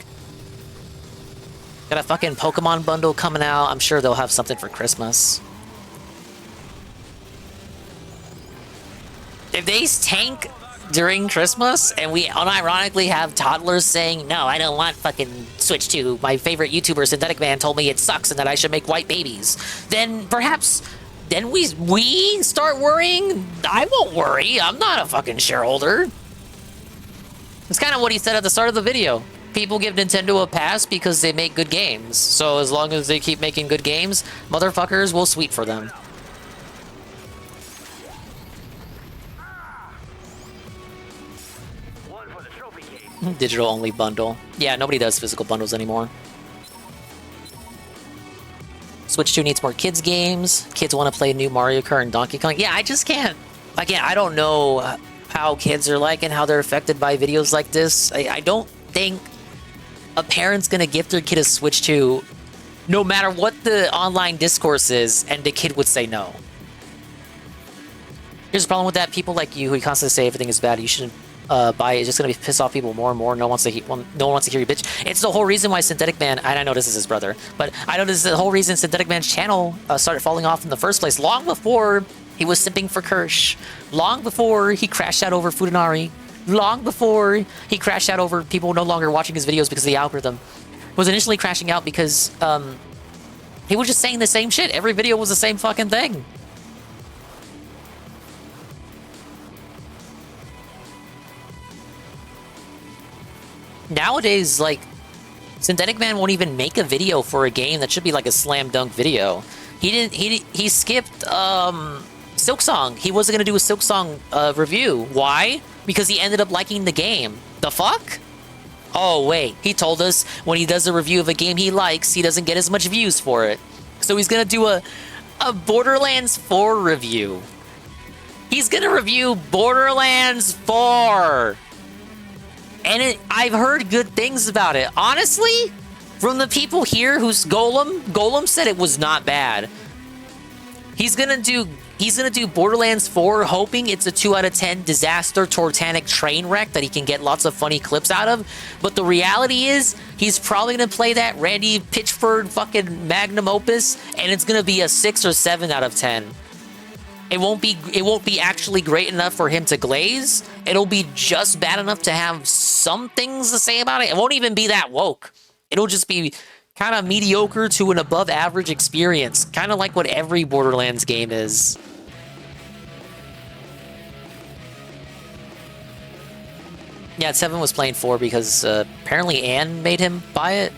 Got a fucking Pokemon bundle coming out. I'm sure they'll have something for Christmas. If they tank during Christmas and we unironically have toddlers saying, no, I don't want fucking Switch 2. My favorite YouTuber, Synthetic Man, told me it sucks and that I should make white babies. Then perhaps... Then we start worrying? I won't worry. I'm not a fucking shareholder. It's kind of what he said at the start of the video. People give Nintendo a pass because they make good games. So as long as they keep making good games, motherfuckers will sweet for them. Digital only bundle. Yeah, nobody does physical bundles anymore. Switch 2 needs more kids games. Kids want to play new Mario Kart and Donkey Kong. Yeah, I just can't. Again, I don't know how kids are like and how they're affected by videos like this. I don't think a parent's gonna gift their kid a Switch 2 no matter what the online discourse is, and the kid would say no. Here's the problem with that. People like you who constantly say everything is bad, you shouldn't buy it. It's just gonna piss off people more and more. No one wants to hear you bitch. It's the whole reason why Synthetic Man, and I know this is his brother, but I know this is the whole reason Synthetic Man's channel started falling off in the first place, long before he was simping for Kirsch, long before he crashed out over Futanari, long before he crashed out over people no longer watching his videos because of the algorithm. Was initially crashing out because he was just saying the same shit. Every video was the same fucking thing. Nowadays, like, Synthetic Man won't even make a video for a game that should be like a slam dunk video. He skipped Silksong. He wasn't gonna do a Silksong review. Why? Because he ended up liking the game. The fuck? Oh wait, he told us when he does a review of a game he likes, he doesn't get as much views for it. So he's gonna do a Borderlands 4 review. He's gonna review Borderlands 4. And I've heard good things about it. Honestly, from the people here who's Golem said it was not bad. He's gonna do Borderlands 4 hoping it's a 2 out of 10 disaster Tortanic train wreck that he can get lots of funny clips out of. But the reality is, he's probably gonna play that Randy Pitchford fucking magnum opus, and it's gonna be a 6 or 7 out of 10. It won't be actually great enough for him to glaze. It'll be just bad enough to have some things to say about it. It won't even be that woke. It'll just be kind of mediocre to an above average experience. Kind of like what every Borderlands game is. Yeah, Seven was playing 4 because apparently Anne made him buy it.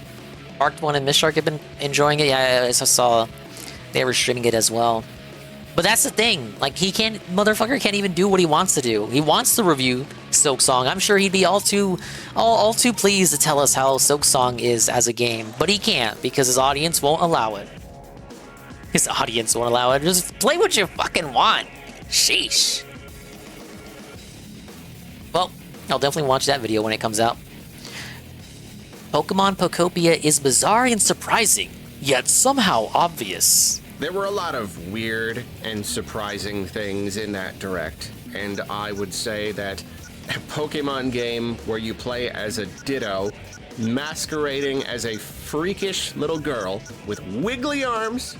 Marked One and Miss Shark have been enjoying it. Yeah, I saw they were streaming it as well. But that's the thing. Like, motherfucker can't even do what he wants to do. He wants to review Silksong. I'm sure he'd be all too pleased to tell us how Silksong is as a game. But he can't because his audience won't allow it. His audience won't allow it. Just play what you fucking want. Sheesh. Well, I'll definitely watch that video when it comes out. Pokemon Pokopia is bizarre and surprising, yet somehow obvious. There were a lot of weird and surprising things in that direct, and I would say that a Pokemon game where you play as a Ditto masquerading as a freakish little girl with wiggly arms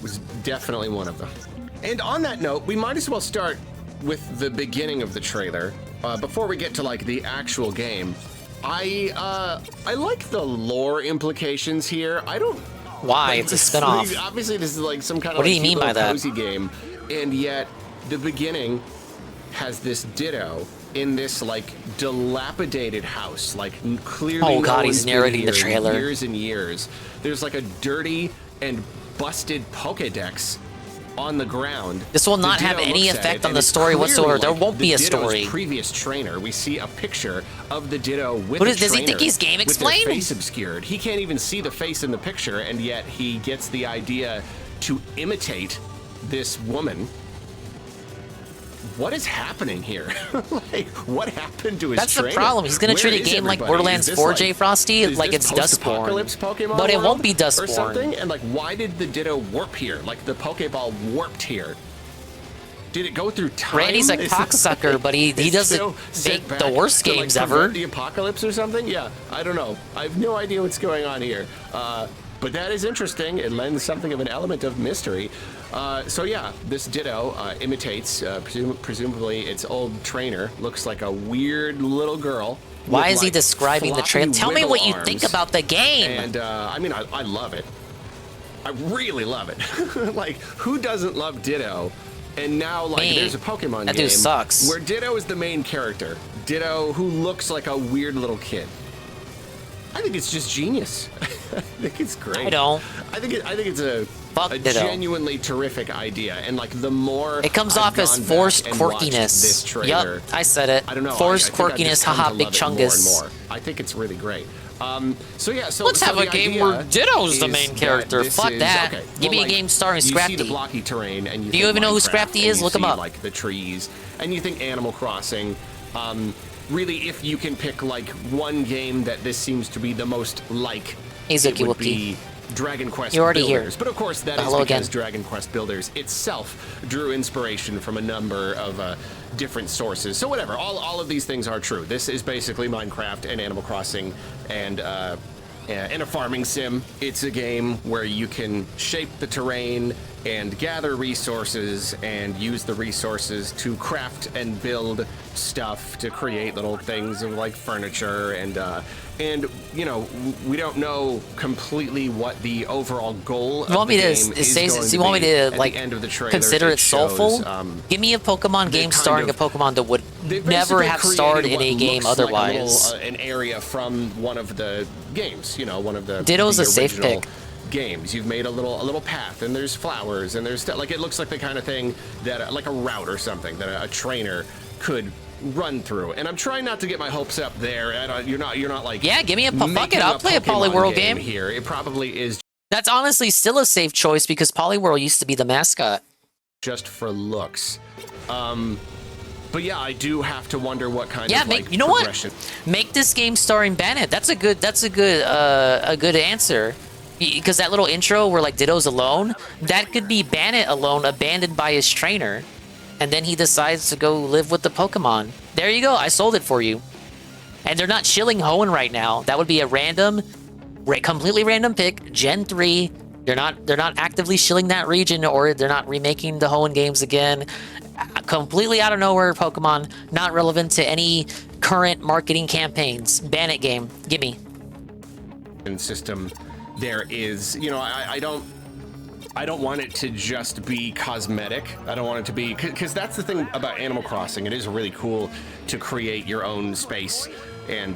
was definitely one of them. And on that note, we might as well start with the beginning of the trailer. Before we get to like the actual game, I like the lore implications here. I don't. Why? It's a spin-off. Obviously, this is like some kind of what do you mean by that? Cozy game, and yet the beginning has this Ditto in this like dilapidated house, like clearly. Oh god, he's narrating the trailer. Years and years. There's like a dirty and busted Pokédex on the ground. This will not have any effect on the story whatsoever. There won't be a story. Previous trainer, we see a picture of the Ditto with the trainer. Does he think he's game explained? With their face obscured. He can't even see the face in the picture, and yet he gets the idea to imitate this woman. What is happening here? Like, what happened to his That's trainer? The problem. He's going to treat a game like Borderlands 4, J Frosty, like it's Dustborn. Pokemon but it won't be Dustborn. Or something? And like, why did the Ditto warp here? Like, the Pokeball warped here. Did it go through time? Randy's a cocksucker, but he doesn't make the worst games like, ever. The apocalypse or something? Yeah, I don't know. I have no idea what's going on here. But that is interesting. It lends something of an element of mystery. So yeah, this Ditto imitates, presumably its old trainer. Looks like a weird little girl. Why is he describing the trailer? Tell me what you think about the game. And I mean, I love it. I really love it. Like, who doesn't love Ditto? And now, like, there's a Pokemon game. That dude sucks. Where Ditto is the main character. Ditto, who looks like a weird little kid. I think it's just genius. I think it's great. I don't. I think it's a genuinely terrific idea, and like the more it comes off as forced quirkiness. This trailer, yep, I said it. I don't know. Forced I think quirkiness, haha, big chungus. More. I think it's really great. So yeah, let's have a game where Ditto's the main character. Fuck that. Okay, Give me a game starring Scrafty. You see the blocky terrain, and you do you even know who Scrafty is? Look him up. Like the trees, and you think Animal Crossing. Really, if you can pick like one game that this seems to be the most like, it would be Dragon Quest Builders. But of course, that is because Dragon Quest Builders itself drew inspiration from a number of different sources. So whatever, all of these things are true. This is basically Minecraft and Animal Crossing and a farming sim. It's a game where you can shape the terrain and gather resources and use the resources to craft and build stuff to create little things of like furniture and you know, we don't know completely what the overall goal of the game is going to be. You want me to like consider it soulful? Give me a Pokemon game starring a Pokemon that would never have starred in a game otherwise. Like an area from one of the games, you know, one of the Ditto's a safe pick. Games. You've made a little path, and there's flowers, and there's like it looks like the kind of thing that like a route or something that a trainer could run through. And I'm trying not to get my hopes up there. You're not like, yeah, give me a fuck it. I'll play a Poliwhirl game here. It probably is. That's honestly still a safe choice because Poliwhirl used to be the mascot. Just for looks. But yeah, I do have to wonder what kind of like you know what? Make this game starring Bennett. That's a good answer. Because that little intro where like Ditto's alone, that could be Bennett alone, abandoned by his trainer, and then he decides to go live with the Pokemon. There you go. I sold it for you. And they're not shilling Hoenn right now. That would be a random, completely random pick. Gen 3. They're not actively shilling that region, or they're not remaking the Hoenn games again. Completely out of nowhere Pokemon, not relevant to any current marketing campaigns. Bennett game. Gimme. System. There is, you know, I don't want it to just be cosmetic. I don't want it to be, because that's the thing about Animal Crossing. It is really cool to create your own space and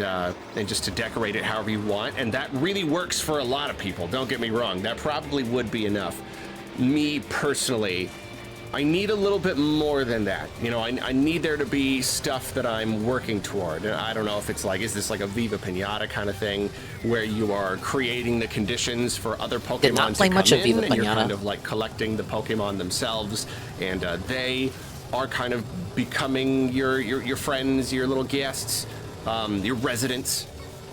just to decorate it however you want. And that really works for a lot of people. Don't get me wrong. That probably would be enough. Me personally, I need a little bit more than that. You know, I need there to be stuff that I'm working toward. I don't know if it's like, is this like a Viva Pinata kind of thing where you are creating the conditions for other Pokemon Did not play to much come of Viva in, and you're Pinata. kind of like collecting the Pokemon themselves, and they are kind of becoming your friends, your little guests, your residents.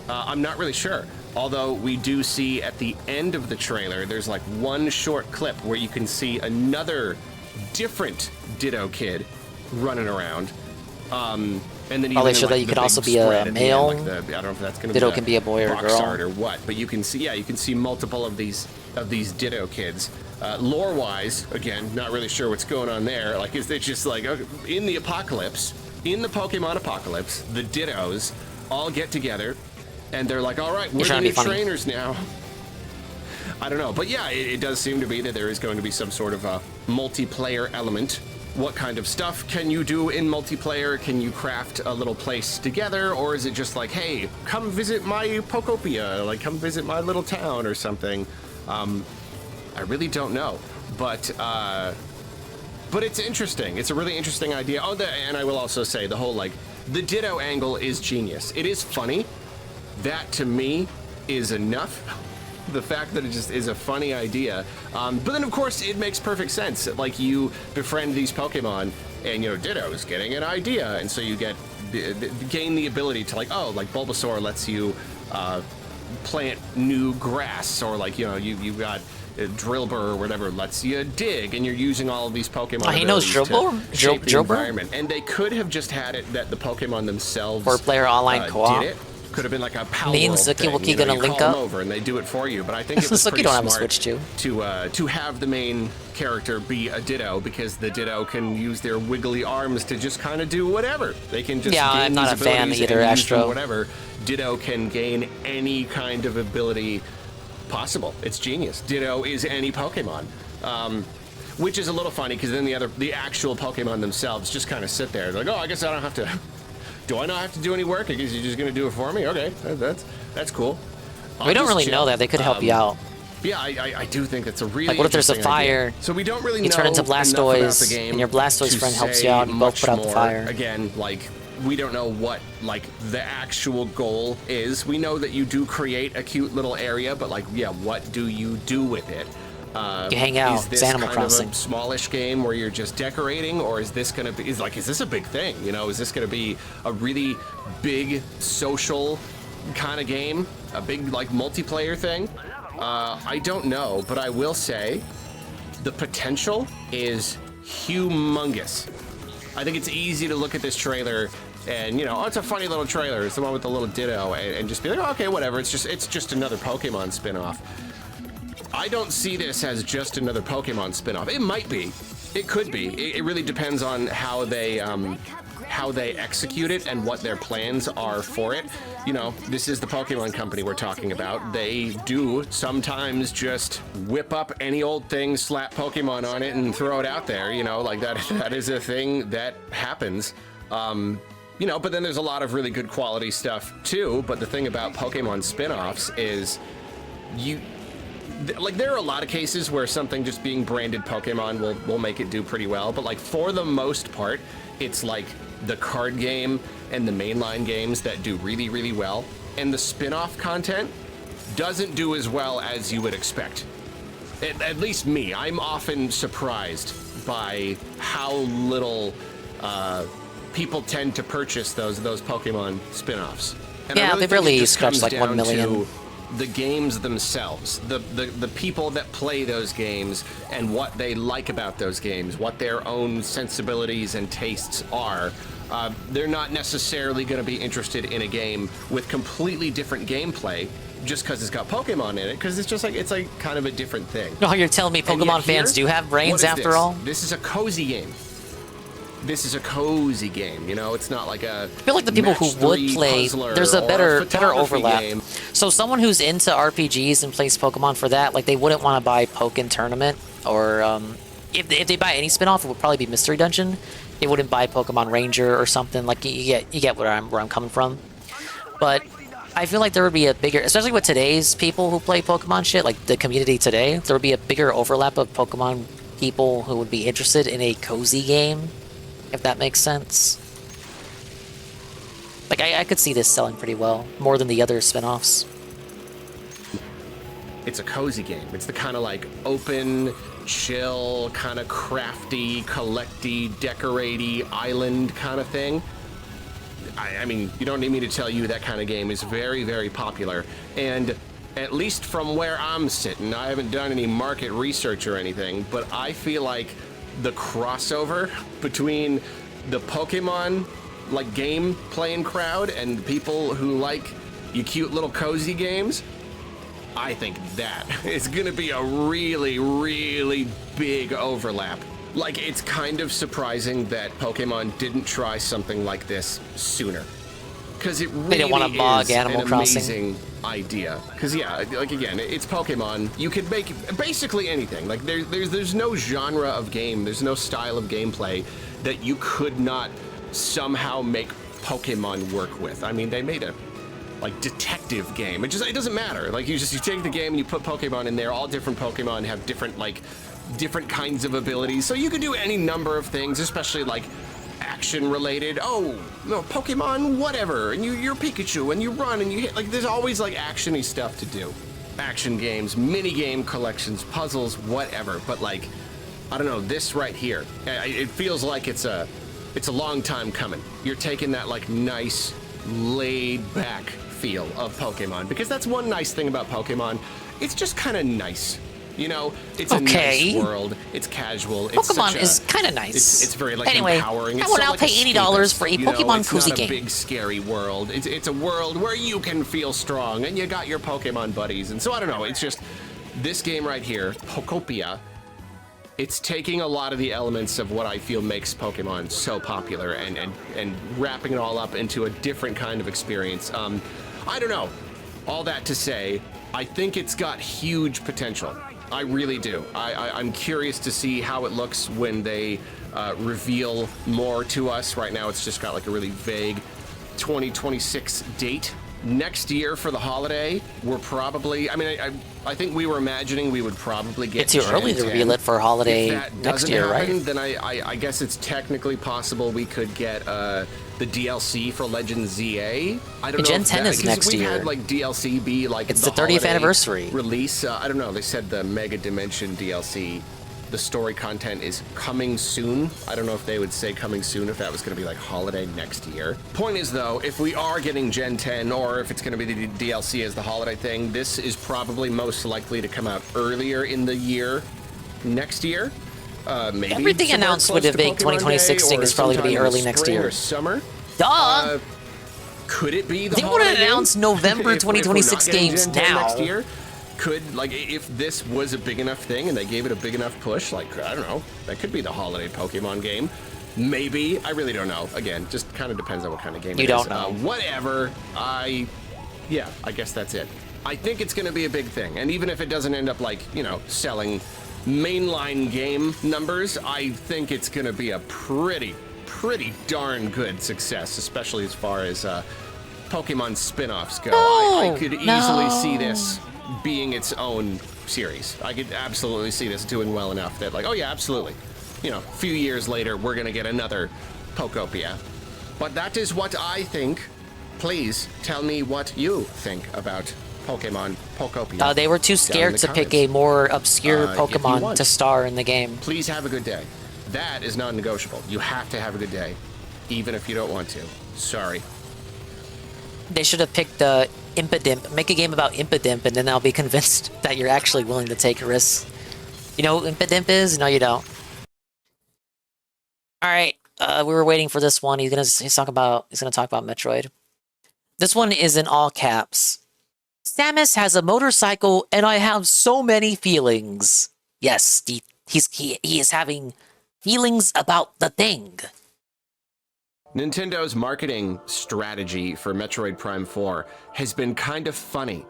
I'm not really sure. Although we do see at the end of the trailer, there's like one short clip where you can see another different Ditto kid running around, and then they show that you could also be a male. I don't know if that's going to Ditto be can be a boy or a girl art or what, but you can see multiple of these Ditto kids. Lore-wise, again, not really sure what's going on there. Like, it's just like in the apocalypse, in the Pokemon apocalypse, the Dittos all get together, and they're like, all right, we're the new trainers now. I don't know, but yeah, it does seem to be that there is going to be some sort of a multiplayer element. What kind of stuff can you do in multiplayer? Can you craft a little place together, or is it just like, hey, come visit my Pokopia, like come visit my little town or something? I really don't know, but it's interesting. It's a really interesting idea. Oh, and I will also say the whole like the Ditto angle is genius. It is funny. That to me is enough. The fact that it just is a funny idea, but then of course it makes perfect sense. Like you befriend these Pokemon, and you know Ditto's getting an idea, and so you gain the ability to like Bulbasaur lets you plant new grass, or like you've got Drillbur or whatever lets you dig, and you're using all of these Pokemon. Oh, he knows Drillbur. Drillbur. And they could have just had it that the Pokemon themselves four-player online co-op. Did it. Could have been like a power Me and world Suki thing. Wookie gonna you link call up them over and they do it for you. But I think it was pretty don't have a smart Switch to have the main character be a Ditto, because the Ditto can use their wiggly arms to just kind of do whatever. They can just gain I'm not these a fan abilities either, and use them Astro. whatever. Ditto can gain any kind of ability possible. It's genius. Ditto is any Pokemon. Which is a little funny because then the actual Pokemon themselves just kind of sit there. They're like, oh, I guess I don't have to. Do I not have to do any work? I guess you're just gonna do it for me. Okay, that's cool. We don't really know that. They could help you out. Yeah, I do think that's a really Like, what if there's a interesting idea. fire? So we don't really You know turn into enough about Blastoise, the game and your Blastoise to friend helps say you out, and you both much put out the more. fire. Again, like, we don't know what, like, the actual goal is. We know that you do create a cute little area, but, like, yeah, what do you do with it? You hang out. Is this It's Animal kind Crossing. of a smallish game where you're just decorating, or is this gonna be, is this a big thing? You know, is this gonna be a really big social kind of game? A big, like, multiplayer thing? I don't know, but I will say the potential is humongous. I think it's easy to look at this trailer and, you know, oh, it's a funny little trailer. It's the one with the little Ditto, and just be like, oh, okay, whatever. It's just another Pokemon spin-off. I don't see this as just another Pokemon spin-off. It might be. It could be. It really depends on how they execute it and what their plans are for it. You know, this is the Pokemon company we're talking about. They do sometimes just whip up any old thing, slap Pokemon on it, and throw it out there. You know, like that is a thing that happens. You know, but then there's a lot of really good quality stuff too. But the thing about Pokemon spin-offs is like, there are a lot of cases where something just being branded Pokemon will make it do pretty well, but, like, for the most part, it's like the card game and the mainline games that do really, really well, and the spin-off content doesn't do as well as you would expect. At least me. I'm often surprised by how little people tend to purchase those Pokemon spin-offs. And Yeah, I they've think it really just scratched comes like 1 down million. to the games themselves, the people that play those games and what they like about those games, what their own sensibilities and tastes are. They're not necessarily going to be interested in a game with completely different gameplay just because it's got Pokemon in it, because it's like kind of a different thing. No, you're telling me And yet Pokemon fans here, do have brains what is after this? all? This is a cozy game. This is a cozy game, you know? It's not like a I feel like the people who would play, there's a better overlap. Game. So someone who's into RPGs and plays Pokemon for that, like, they wouldn't want to buy Pokken Tournament, or if they buy any spin-off, it would probably be Mystery Dungeon. They wouldn't buy Pokemon Ranger or something. Like, you get where I'm coming from. But I feel like there would be a bigger, especially with today's people who play Pokemon shit, like the community today, there would be a bigger overlap of Pokemon people who would be interested in a cozy game, if that makes sense. Like, I could see this selling pretty well, more than the other spin-offs. It's a cozy game. It's the kind of, like, open, chill, kind of crafty, collecty, decoratey, island kind of thing. I mean, you don't need me to tell you that kind of game is very, very popular. And at least from where I'm sitting, I haven't done any market research or anything, but I feel like the crossover between the Pokemon, like, game playing crowd and people who like you cute little cozy games, I think that is gonna be a really, really big overlap. Like, it's kind of surprising that Pokemon didn't try something like this sooner. Because it really didn't want to mog is Animal an Crossing. amazing idea. Because, yeah, like, again, it's Pokemon. You could make basically anything. Like, there's no genre of game, there's no style of gameplay that you could not somehow make Pokemon work with. I mean, they made a, like, detective game. It doesn't matter. Like, you take the game and you put Pokemon in there. All different Pokemon have different kinds of abilities. So you can do any number of things, especially, like, action related. Oh, no, Pokemon, whatever. And you're Pikachu and you run and you hit. Like, there's always, like, action-y stuff to do. Action games, mini game collections, puzzles, whatever. But, like, I don't know, this right here, it feels like it's a long time coming. You're taking that, like, nice, laid back feel of Pokemon, because that's one nice thing about Pokemon. It's just kind of nice. You know, it's a nice world. It's casual. Pokemon is kind of nice. It's very, like, anyway, empowering. I It's will so, now like, pay $80 for a Pokemon cozy It's not a game. big scary world. It's a world where you can feel strong and you got your Pokemon buddies. And so I don't know. It's just this game right here, Pokopia. It's taking a lot of the elements of what I feel makes Pokemon so popular and wrapping it all up into a different kind of experience. I don't know. All that to say, I think it's got huge potential. I really do. I'm curious to see how it looks when they reveal more to us. Right now, it's just got, like, a really vague 2026 date. next year for the holiday, we're probably, I mean, I think we were imagining we would probably get It's too early to Gen reveal 10. it for holiday If that next doesn't year, happen, right? then I guess it's technically possible we could get the DLC for Legend ZA. I don't know. Gen if 10 that, is next we've year. had like DLC be like It's the 30th holiday anniversary release. I don't know. They said the Mega Dimension DLC, the story content is coming soon. I don't know if they would say coming soon if that was going to be like holiday next year. Point is though, if we are getting Gen 10 or if it's going to be the DLC as the holiday thing, this is probably most likely to come out earlier in the year next year. Maybe Everything somewhere announced close with to the big Pokemon 2026 Day thing or is probably going to be sometime in early next spring year. or summer. Duh! Could it be the They wouldn't holiday game? announce November If we're not 2026 getting games Gen 10 now. next year, could, like, if this was a big enough thing and they gave it a big enough push, like, I don't know, that could be the holiday Pokemon game. Maybe. I really don't know. Again, just kind of depends on what kind of game You it is. don't know. Whatever. Yeah, I guess that's it. I think it's going to be a big thing. And even if it doesn't end up, like, you know, selling mainline game numbers, I think it's going to be a pretty darn good success, especially as far as Pokemon spin-offs go. I could easily see this being its own series. I could absolutely see this doing well enough that, like, oh yeah, absolutely. You know, a few years later, we're going to get another Pokopia. But that is what I think. Please tell me what you think about Pokemon Pokopia. They were too scared to pick a more obscure Pokemon to star in the game. Please have a good day. That is non-negotiable. You have to have a good day, even if you don't want to. Sorry. They should have picked Impidimp. Make a game about Impidimp, and then I'll be convinced that you're actually willing to take risks. You know what Impidimp is? No, you don't. All right, we were waiting for this one. He's gonna talk about Metroid. This one is in all caps. Samus has a motorcycle, and I have so many feelings. Yes, he is having feelings about the thing. Nintendo's marketing strategy for Metroid Prime 4 has been kind of funny.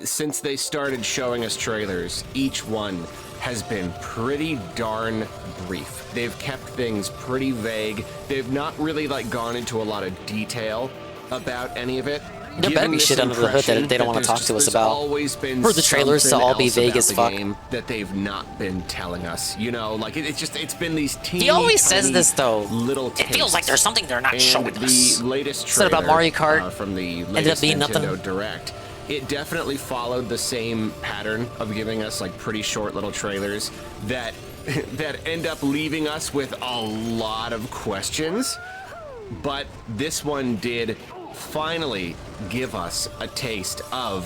Since they started showing us trailers, each one has been pretty darn brief. They've kept things pretty vague. They've not really like gone into a lot of detail about any of it. There better be shit under the hood that they don't want to talk to us about. For the trailers to all be vague as fuck. That they've not been telling us, you know, like it's been these teeny, He always tiny says this though. Little it feels like there's something they're not and showing us. The latest Said trailer about Mario Kart from the ended up latest being Nintendo nothing. Direct, it definitely followed the same pattern of giving us like pretty short little trailers that that end up leaving us with a lot of questions. But this one did finally give us a taste of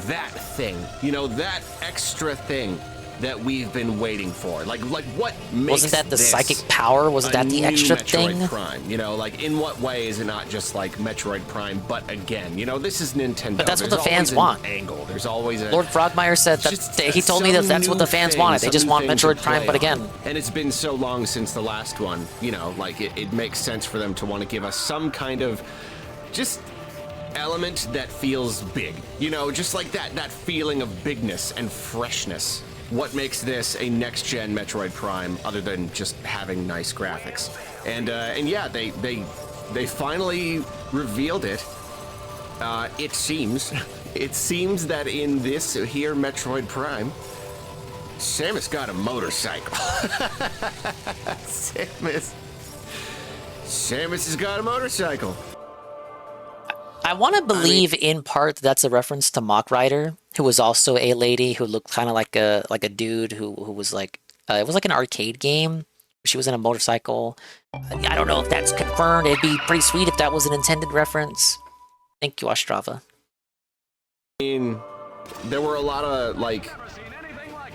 that thing, you know, that extra thing that we've been waiting for. Like what makes Wasn't that the this psychic power? Wasn't that the new extra Metroid thing? Prime? You know, like in what way is it not just like Metroid Prime, but again, you know, this is Nintendo. But that's what There's the fans always an want. Angle. There's always a Lord Frogmire said that he told me that that's what the fans wanted. They just want Metroid Prime, but again. And it's been so long since the last one, you know, like it makes sense for them to want to give us some kind of just element that feels big, you know, just like that feeling of bigness and freshness. What makes this a next-gen Metroid Prime other than just having nice graphics? And yeah, they finally revealed it. It seems that in this here Metroid Prime, Samus got a motorcycle. Samus has got a motorcycle. I want to believe in part that's a reference to Mock Rider, who was also a lady who looked kind of like a dude who was like it was like an arcade game. She was in a motorcycle. I don't know if that's confirmed. It'd be pretty sweet if that was an intended reference. Thank you, Ostrava. I mean, there were a lot of like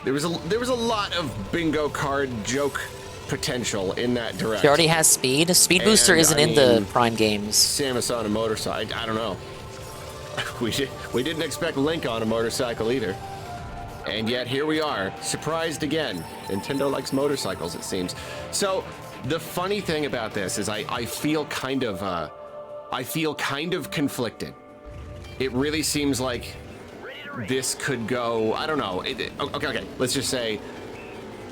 there was a lot of bingo card joke potential in that direct. She already has speed. Speed Booster isn't in the Prime games. Samus on a motorcycle. I don't know. We didn't expect Link on a motorcycle either. And yet here we are, surprised again. Nintendo likes motorcycles, it seems. So the funny thing about this is I feel kind of conflicted. It really seems like this could go, I don't know. Okay, let's just say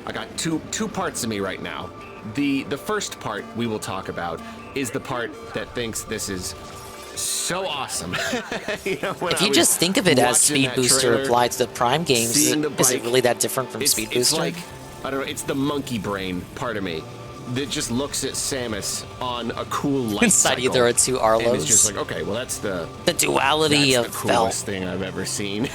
I got two parts of me right now. The first part we will talk about is the part that thinks this is so awesome. If you just think of it as Speed Booster applied to the Prime games, is it really that different from Speed Booster? It's like, I don't know, it's the monkey brain part of me that just looks at Samus on a cool light Inside cycle, either are two Arlos. and it's just like, okay, well, that's the duality that's of the coolest thing I've ever seen.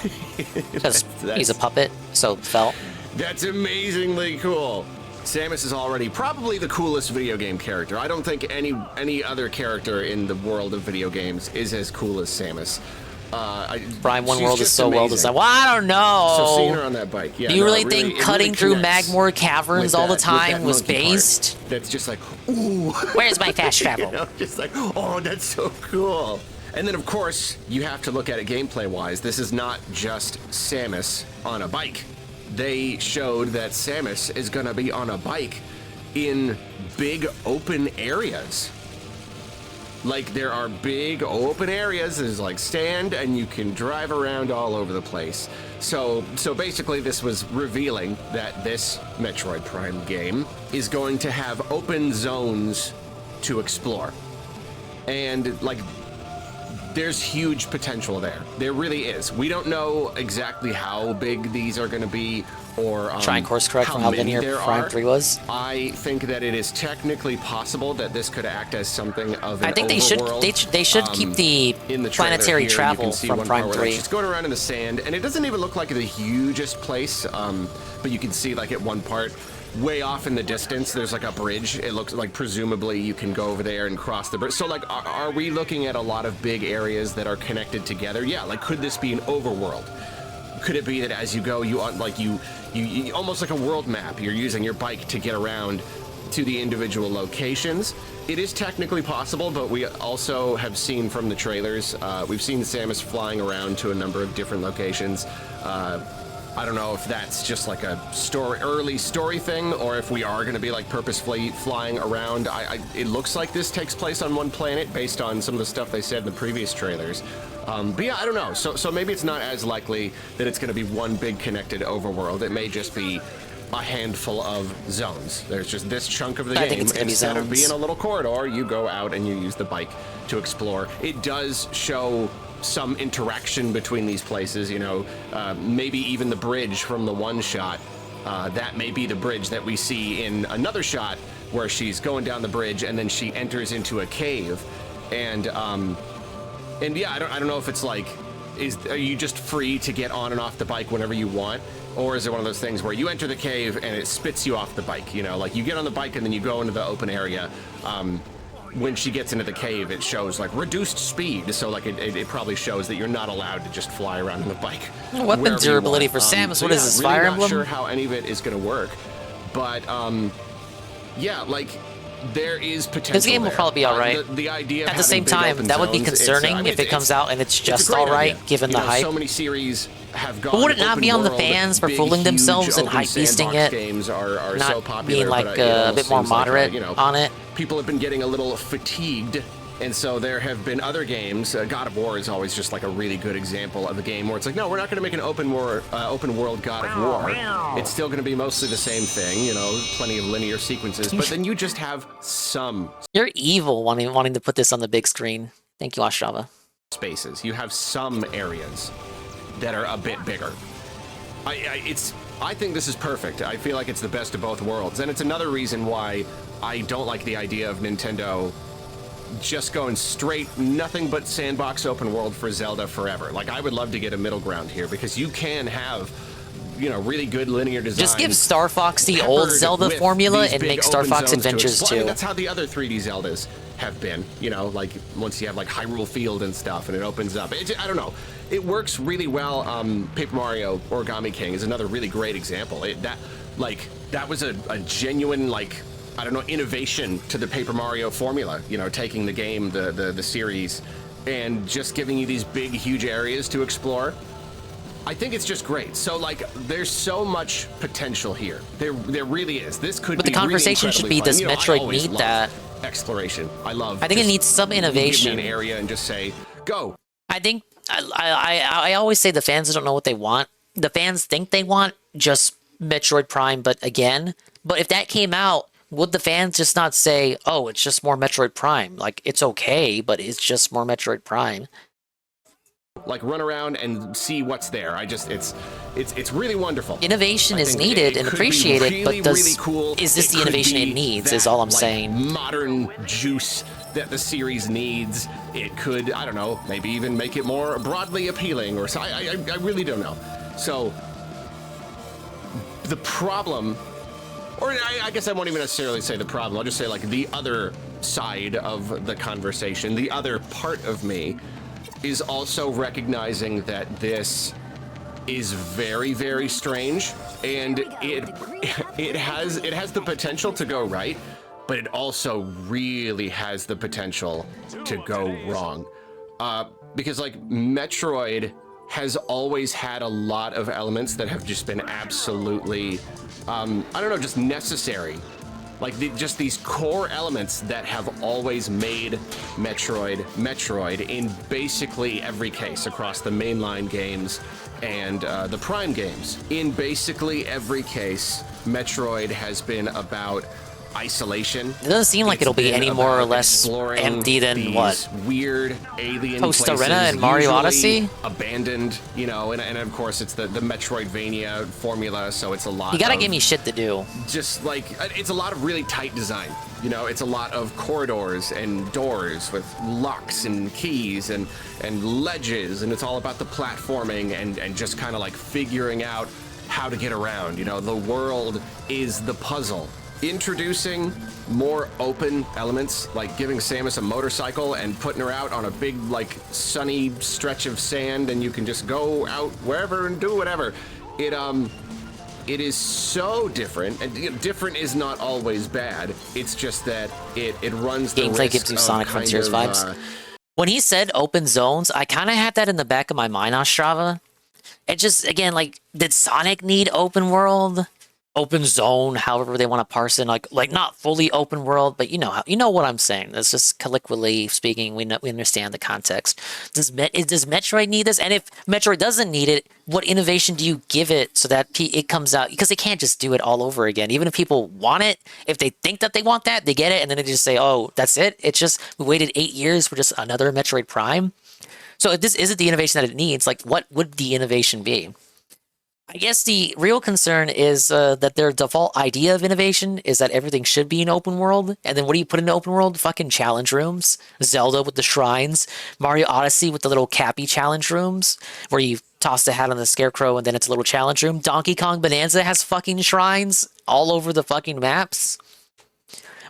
Because he's a puppet, so felt. That's amazingly cool. Samus is already probably the coolest video game character. I don't think any other character in the world of video games is as cool as Samus. Prime One she's World is just so well amazing. designed. Well, I don't know. So seeing her on that bike, yeah. Do you no, really it think it cutting really through connects Magmore caverns with all the that time was monkey part. based? That's just like, ooh. Where's my fast travel? You know, just like, oh, that's so cool. And then, of course, you have to look at it gameplay-wise. This is not just Samus on a bike. They showed that Samus is going to be on a bike in big open areas. Like, there are big open areas. There's like sand, and you can drive around all over the place. So basically, this was revealing that this Metroid Prime game is going to have open zones to explore. And, like, there's huge potential there. There really is. We don't know exactly how big these are going to be, or Try and course correct from how many linear there Prime are. 3 was. I think that it is technically possible that this could act as something of an I think they should overworld. keep the In the trailer planetary here, you travel can see from one Prime part where 3. she's going around in the sand, and it doesn't even look like the hugest place, but you can see, like, at one part, way off in the distance, there's like a bridge. It looks like presumably you can go over there and cross the bridge. So, like, are we looking at a lot of big areas that are connected together? Yeah, like, could this be an overworld? Could it be that as you go, you almost like a world map, you're using your bike to get around to the individual locations? It is technically possible, but we also have seen from the trailers, we've seen Samus flying around to a number of different locations. I don't know if that's just like a early story thing, or if we are going to be like purposefully flying around. It looks like this takes place on one planet based on some of the stuff they said in the previous trailers. But yeah, I don't know. So maybe it's not as likely that it's going to be one big connected overworld. It may just be a handful of zones. There's just this chunk of the I game. think it's gonna be Instead of zones. being a little corridor, you go out and you use the bike to explore. It does show some interaction between these places, you know, maybe even the bridge from the one shot. That may be the bridge that we see in another shot where she's going down the bridge and then she enters into a cave. And yeah, I don't know if it's like, are you just free to get on and off the bike whenever you want? Or is it one of those things where you enter the cave and it spits you off the bike? You know, like you get on the bike and then you go into the open area. When she gets into the cave, it shows like reduced speed. So like it probably shows that you're not allowed to just fly around on the bike. Weapon durability for Samus. So what is yeah, this, really Fire not Emblem? sure how any of it is going to work. But yeah, like there is potential. This game will there. probably be alright. The idea of At the having same big time, open that would be zones, it's, concerning if it comes out and it's a just great alright, idea. given You the know, hype. So many series have gone. But would it not open be on the world, fans for big, fooling huge themselves and open hype beasting sandbox it? Games are Not so popular, being like but, you know, a bit more seems like, moderate you know, on it. People have been getting a little fatigued. And so there have been other games. God of War is always just like a really good example of a game where it's like, no, we're not going to make an open world God of War. It's still going to be mostly the same thing, you know, plenty of linear sequences. But then you just have some. You're evil wanting to put this on the big screen. Thank you, Ostrava. Spaces. You have some areas that are a bit bigger. I think this is perfect. I feel like it's the best of both worlds. And it's another reason why I don't like the idea of Nintendo just going straight, nothing but sandbox open world for Zelda forever. Like, I would love to get a middle ground here, because you can have, you know, really good linear design. Just give Star Fox the old Zelda formula and make Star Fox Adventures I 2. mean, that's how the other 3D Zeldas have been, you know, like once you have like Hyrule Field and stuff and it opens up. I don't know. It works really well. Paper Mario Origami King is another really great example. That was a genuine, like, I don't know, innovation to the Paper Mario formula, you know, taking the game, the series, and just giving you these big, huge areas to explore. I think it's just great. So, like, there's so much potential here. There really is. This could But be the conversation really should be, fun. does You know, I Metroid always need love that? Exploration. I love. I think it just needs some innovation. Give me an area and just say, go. I think, I always say the fans don't know what they want. The fans think they want just Metroid Prime, but again. But if that came out Would the fans just not say, "Oh, it's just more Metroid Prime"? Like, it's okay, but it's just more Metroid Prime. Like, run around and see what's there. It's really wonderful. Innovation is needed and appreciated, but is this the innovation it needs? Is all I'm saying. Modern juice that the series needs. It could, I don't know, maybe even make it more broadly appealing, or so. I really don't know. So the problem, or I guess I won't even necessarily say the problem. I'll just say like the other side of the conversation, the other part of me, is also recognizing that this is very, very strange, and it has the potential to go right, but it also really has the potential to go wrong. Because like Metroid has always had a lot of elements that have just been absolutely, I don't know, just necessary. Like just these core elements that have always made Metroid in basically every case across the mainline games and the Prime games. In basically every case, Metroid has been about isolation. It doesn't seem like it'll be any more or less empty than what? Weird alien Post places, Arena and Mario Odyssey? Abandoned, you know, and of course it's the Metroidvania formula, so it's a lot. You gotta of, give me shit to do. Just like, it's a lot of really tight design. You know, it's a lot of corridors and doors with locks and keys and ledges, and it's all about the platforming and just kind of like figuring out how to get around. You know, the world is the puzzle. Introducing more open elements, like giving Samus a motorcycle and putting her out on a big, like, sunny stretch of sand, and you can just go out wherever and do whatever. It is so different, and you know, different is not always bad. It's just that it runs the gameplay risk gives you of Sonic kind Frontiers of, vibes. When he said open zones, I kind of had that in the back of my mind on Strava. It just, again, like, did Sonic need open world? Open zone, however they want to parse it, like not fully open world, but you know what I'm saying. That's just colloquially speaking. We understand the context. Does Metroid need this? And if Metroid doesn't need it, what innovation do you give it so that it comes out? Because they can't just do it all over again. Even if people want it, if they think that they want that, they get it, and then they just say, "Oh, that's it." It's just we waited 8 years for just another Metroid Prime. So if this isn't the innovation that it needs, like what would the innovation be? I guess the real concern is that their default idea of innovation is that everything should be an open world. And then what do you put in an open world? Fucking challenge rooms. Zelda with the shrines. Mario Odyssey with the little Cappy challenge rooms where you toss the hat on the scarecrow and then it's a little challenge room. Donkey Kong Bonanza has fucking shrines all over the fucking maps.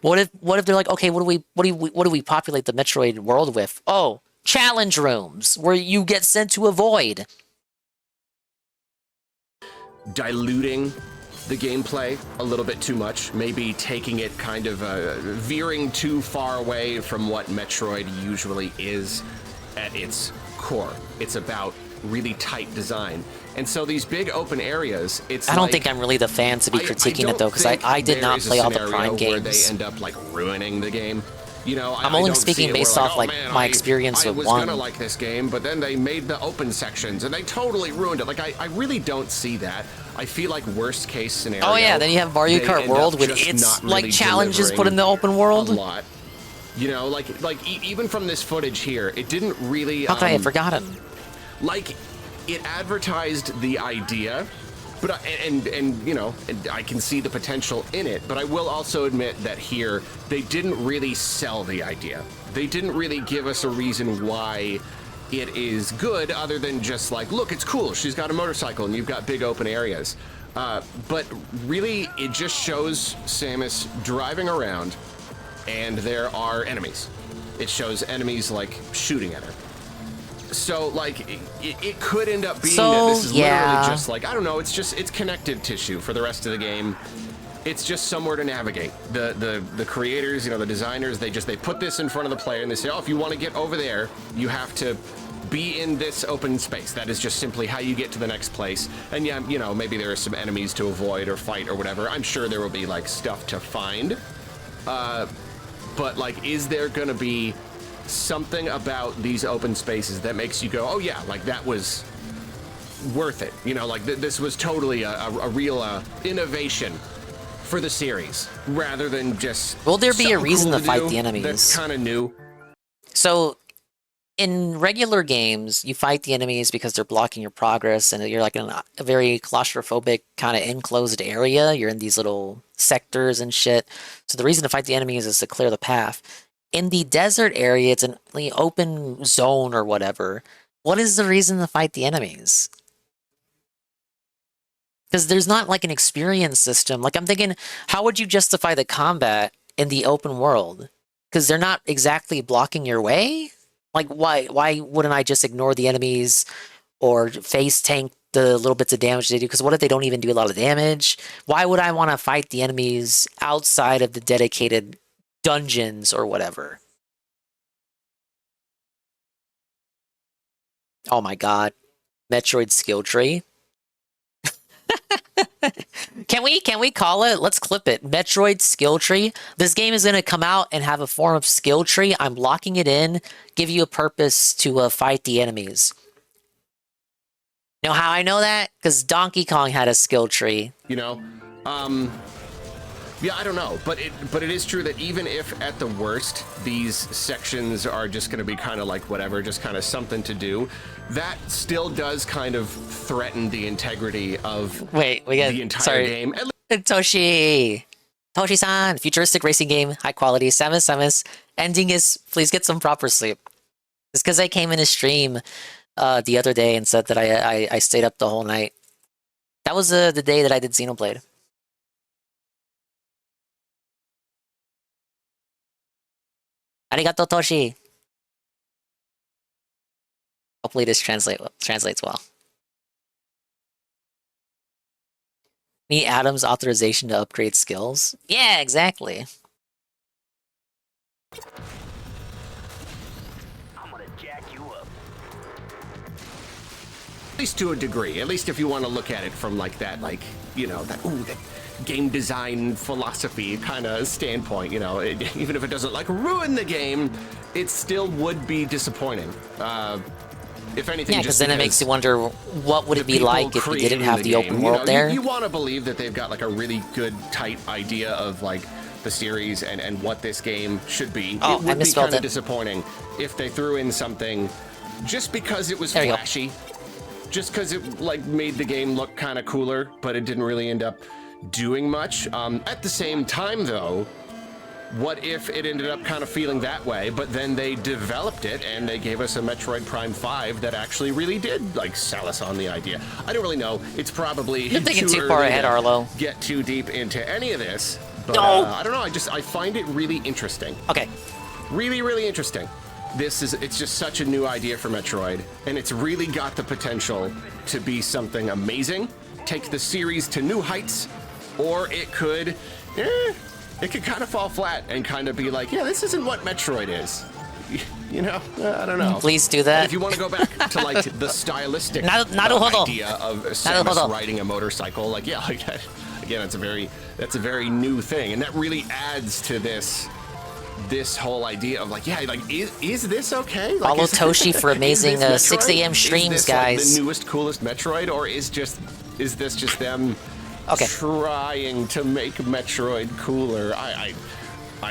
What if they're like, okay, what do we populate the Metroid world with? Oh, challenge rooms where you get sent to a void. Diluting the gameplay a little bit too much, maybe taking it kind of veering too far away from what Metroid usually is at its core. It's about really tight design. And so these big open areas, I don't think I'm really the fan to be critiquing it though, because I did not play all the Prime games. Where they end up like ruining the game. You know, I'm only speaking based off like my experience with one. I was gonna like this game, but then they made the open sections and they totally ruined it. Like I really don't see that. I feel like worst case scenario. Oh yeah, then you have Mario Kart World with its like challenges put in the open world. A lot. You know, like even from this footage here, it didn't really. How could I have forgotten? Like, it advertised the idea. But and you know, and I can see the potential in it, but I will also admit that here they didn't really sell the idea. They didn't really give us a reason why it is good, other than just like, look, it's cool. She's got a motorcycle, and you've got big open areas. But really, it just shows Samus driving around, and there are enemies. It shows enemies like shooting at her. So, like, it could end up being that this is literally just like, I don't know, it's connective tissue for the rest of the game. It's just somewhere to navigate. The creators, you know, the designers, they put this in front of the player and they say, oh, if you want to get over there, you have to be in this open space. That is just simply how you get to the next place. And yeah, you know, maybe there are some enemies to avoid or fight or whatever. I'm sure there will be, like, stuff to find. But, like, is there gonna be something about these open spaces that makes you go, oh yeah, like that was worth it, you know, like this was totally a real innovation for the series rather than just. Will there be a something reason cool to fight do the enemies? That's kind of new. So, in regular games, you fight the enemies because they're blocking your progress, and you're like in a very claustrophobic kind of enclosed area. You're in these little sectors and shit. So the reason to fight the enemies is to clear the path. In the desert area, it's an open zone or whatever. What is the reason to fight the enemies? Because there's not like an experience system. Like I'm thinking, how would you justify the combat in the open world? Because they're not exactly blocking your way? Like, why wouldn't I just ignore the enemies or face tank the little bits of damage they do? Because what if they don't even do a lot of damage? Why would I want to fight the enemies outside of the dedicated dungeons or whatever? Oh my god. Metroid skill tree. Can we call it? Let's clip it. Metroid skill tree. This game is going to come out and have a form of skill tree. I'm locking it in, give you a purpose to fight the enemies. Know how I know that? Because Donkey Kong had a skill tree. You know, yeah, I don't know, but it is true that even if at the worst these sections are just going to be kind of like whatever, just kind of something to do, that still does kind of threaten the integrity of the entire game. Toshi-san, futuristic racing game, high quality, Samus. Ending is, please get some proper sleep. It's because I came in a stream the other day and said that I stayed up the whole night. That was the day that I did Xenoblade. Arigato, Toshi. Hopefully this translates well. Need Adam's authorization to upgrade skills? Yeah, exactly. At least to a degree. At least if you want to look at it from like that, like, you know, that game design philosophy kind of standpoint, you know, even if it doesn't like ruin the game, it still would be disappointing. If anything, yeah, because then it makes you wonder, what would it be like if you didn't have the open world there? You want to believe that they've got like a really good, tight idea of like the series and what this game should be. Oh, it would be kind of disappointing if they threw in something just because it was flashy, just because it like made the game look kind of cooler, but it didn't really end up doing much. At the same time, though, what if it ended up kind of feeling that way, but then they developed it and they gave us a Metroid Prime 5 that actually really did like sell us on the idea? I don't really know. It's probably you're thinking too far ahead, Arlo. Get too deep into any of this, but no. I don't know. I find it really interesting. Okay. Really, really interesting. It's just such a new idea for Metroid, and it's really got the potential to be something amazing, take the series to new heights, or it could kind of fall flat and kind of be like, yeah, this isn't what Metroid is. You know, I don't know. Please do that. And if you want to go back to like the stylistic idea of Samus riding a motorcycle, like like that, again, that's a very new thing, and that really adds to this whole idea of like, is this okay? Like, follow Toshi for amazing 6 a.m. streams, is this, guys. Like, the newest, coolest Metroid, or is this just them trying to make Metroid cooler? I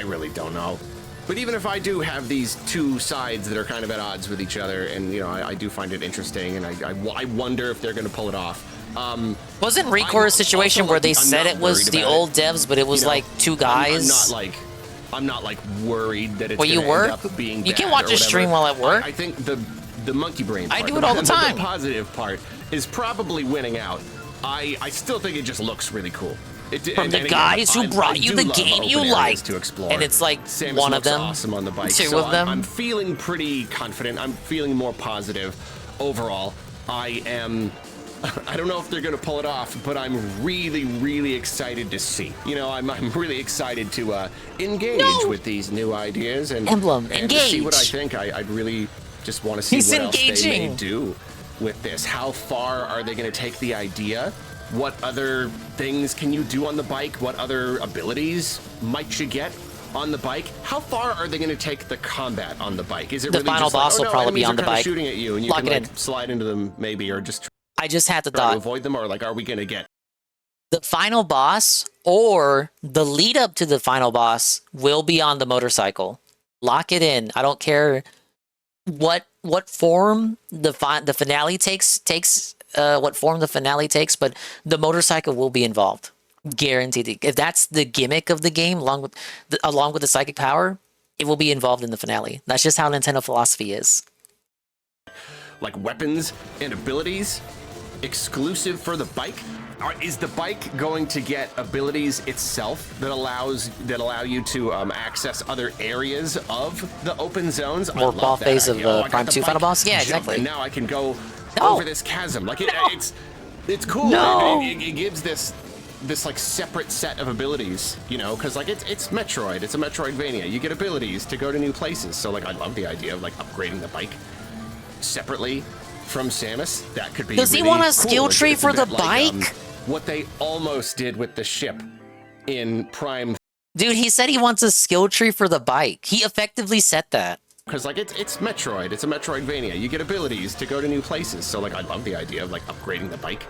really don't know. But even if I do have these two sides that are kind of at odds with each other, and you know, I do find it interesting, and I wonder if they're going to pull it off. Wasn't Recore a situation where they said it was the old devs, but it was like two guys? I'm not like worried that it's well, you end up being you bad can watch a stream while at work. I think the monkey brain part, I do it all the time. The positive part is probably winning out. I still think it just looks really cool. From the guys who brought you the game you liked, to explore. And it's like Samus one of them, awesome on the bike. two so of them. I'm feeling pretty confident. I'm feeling more positive overall. I don't know if they're going to pull it off, but I'm really, really excited to see. You know, I'm really excited to engage with these new ideas and engage. To see what I think. I'd really just want to see what else they may do with this. How far are they going to take the idea? What other things can you do on the bike? What other abilities might you get on the bike? How far are they going to take the combat on the bike? Is it the really final just boss like, will probably be on the bike, shooting at you, and you lock can it like slide into them maybe, or just I just had to try to avoid them, or like, are we going to get The final boss or the lead up to the final boss will be on the motorcycle. Lock it in. I don't care what form the finale takes what form the finale takes, but the motorcycle will be involved. Guaranteed. If that's the gimmick of the game, along with the psychic power, it will be involved in the finale. That's just how Nintendo philosophy is. Like weapons and abilities exclusive for the bike? Is the bike going to get abilities itself that allow you to access other areas of the open zones? More ball phase of Prime 2 final boss? Yeah, exactly. And now I can go over this chasm. Like it's cool. No. It gives this like separate set of abilities, you know, because like it's Metroid. It's a Metroidvania. You get abilities to go to new places. So like I love the idea of like upgrading the bike separately from Samus. That could be. Does he want a skill tree for the bike? What they almost did with the ship in Prime. Dude, he said he wants a skill tree for the bike. He effectively said that. Because like it's Metroid. It's a Metroidvania. You get abilities to go to new places. So like I love the idea of like upgrading the bike.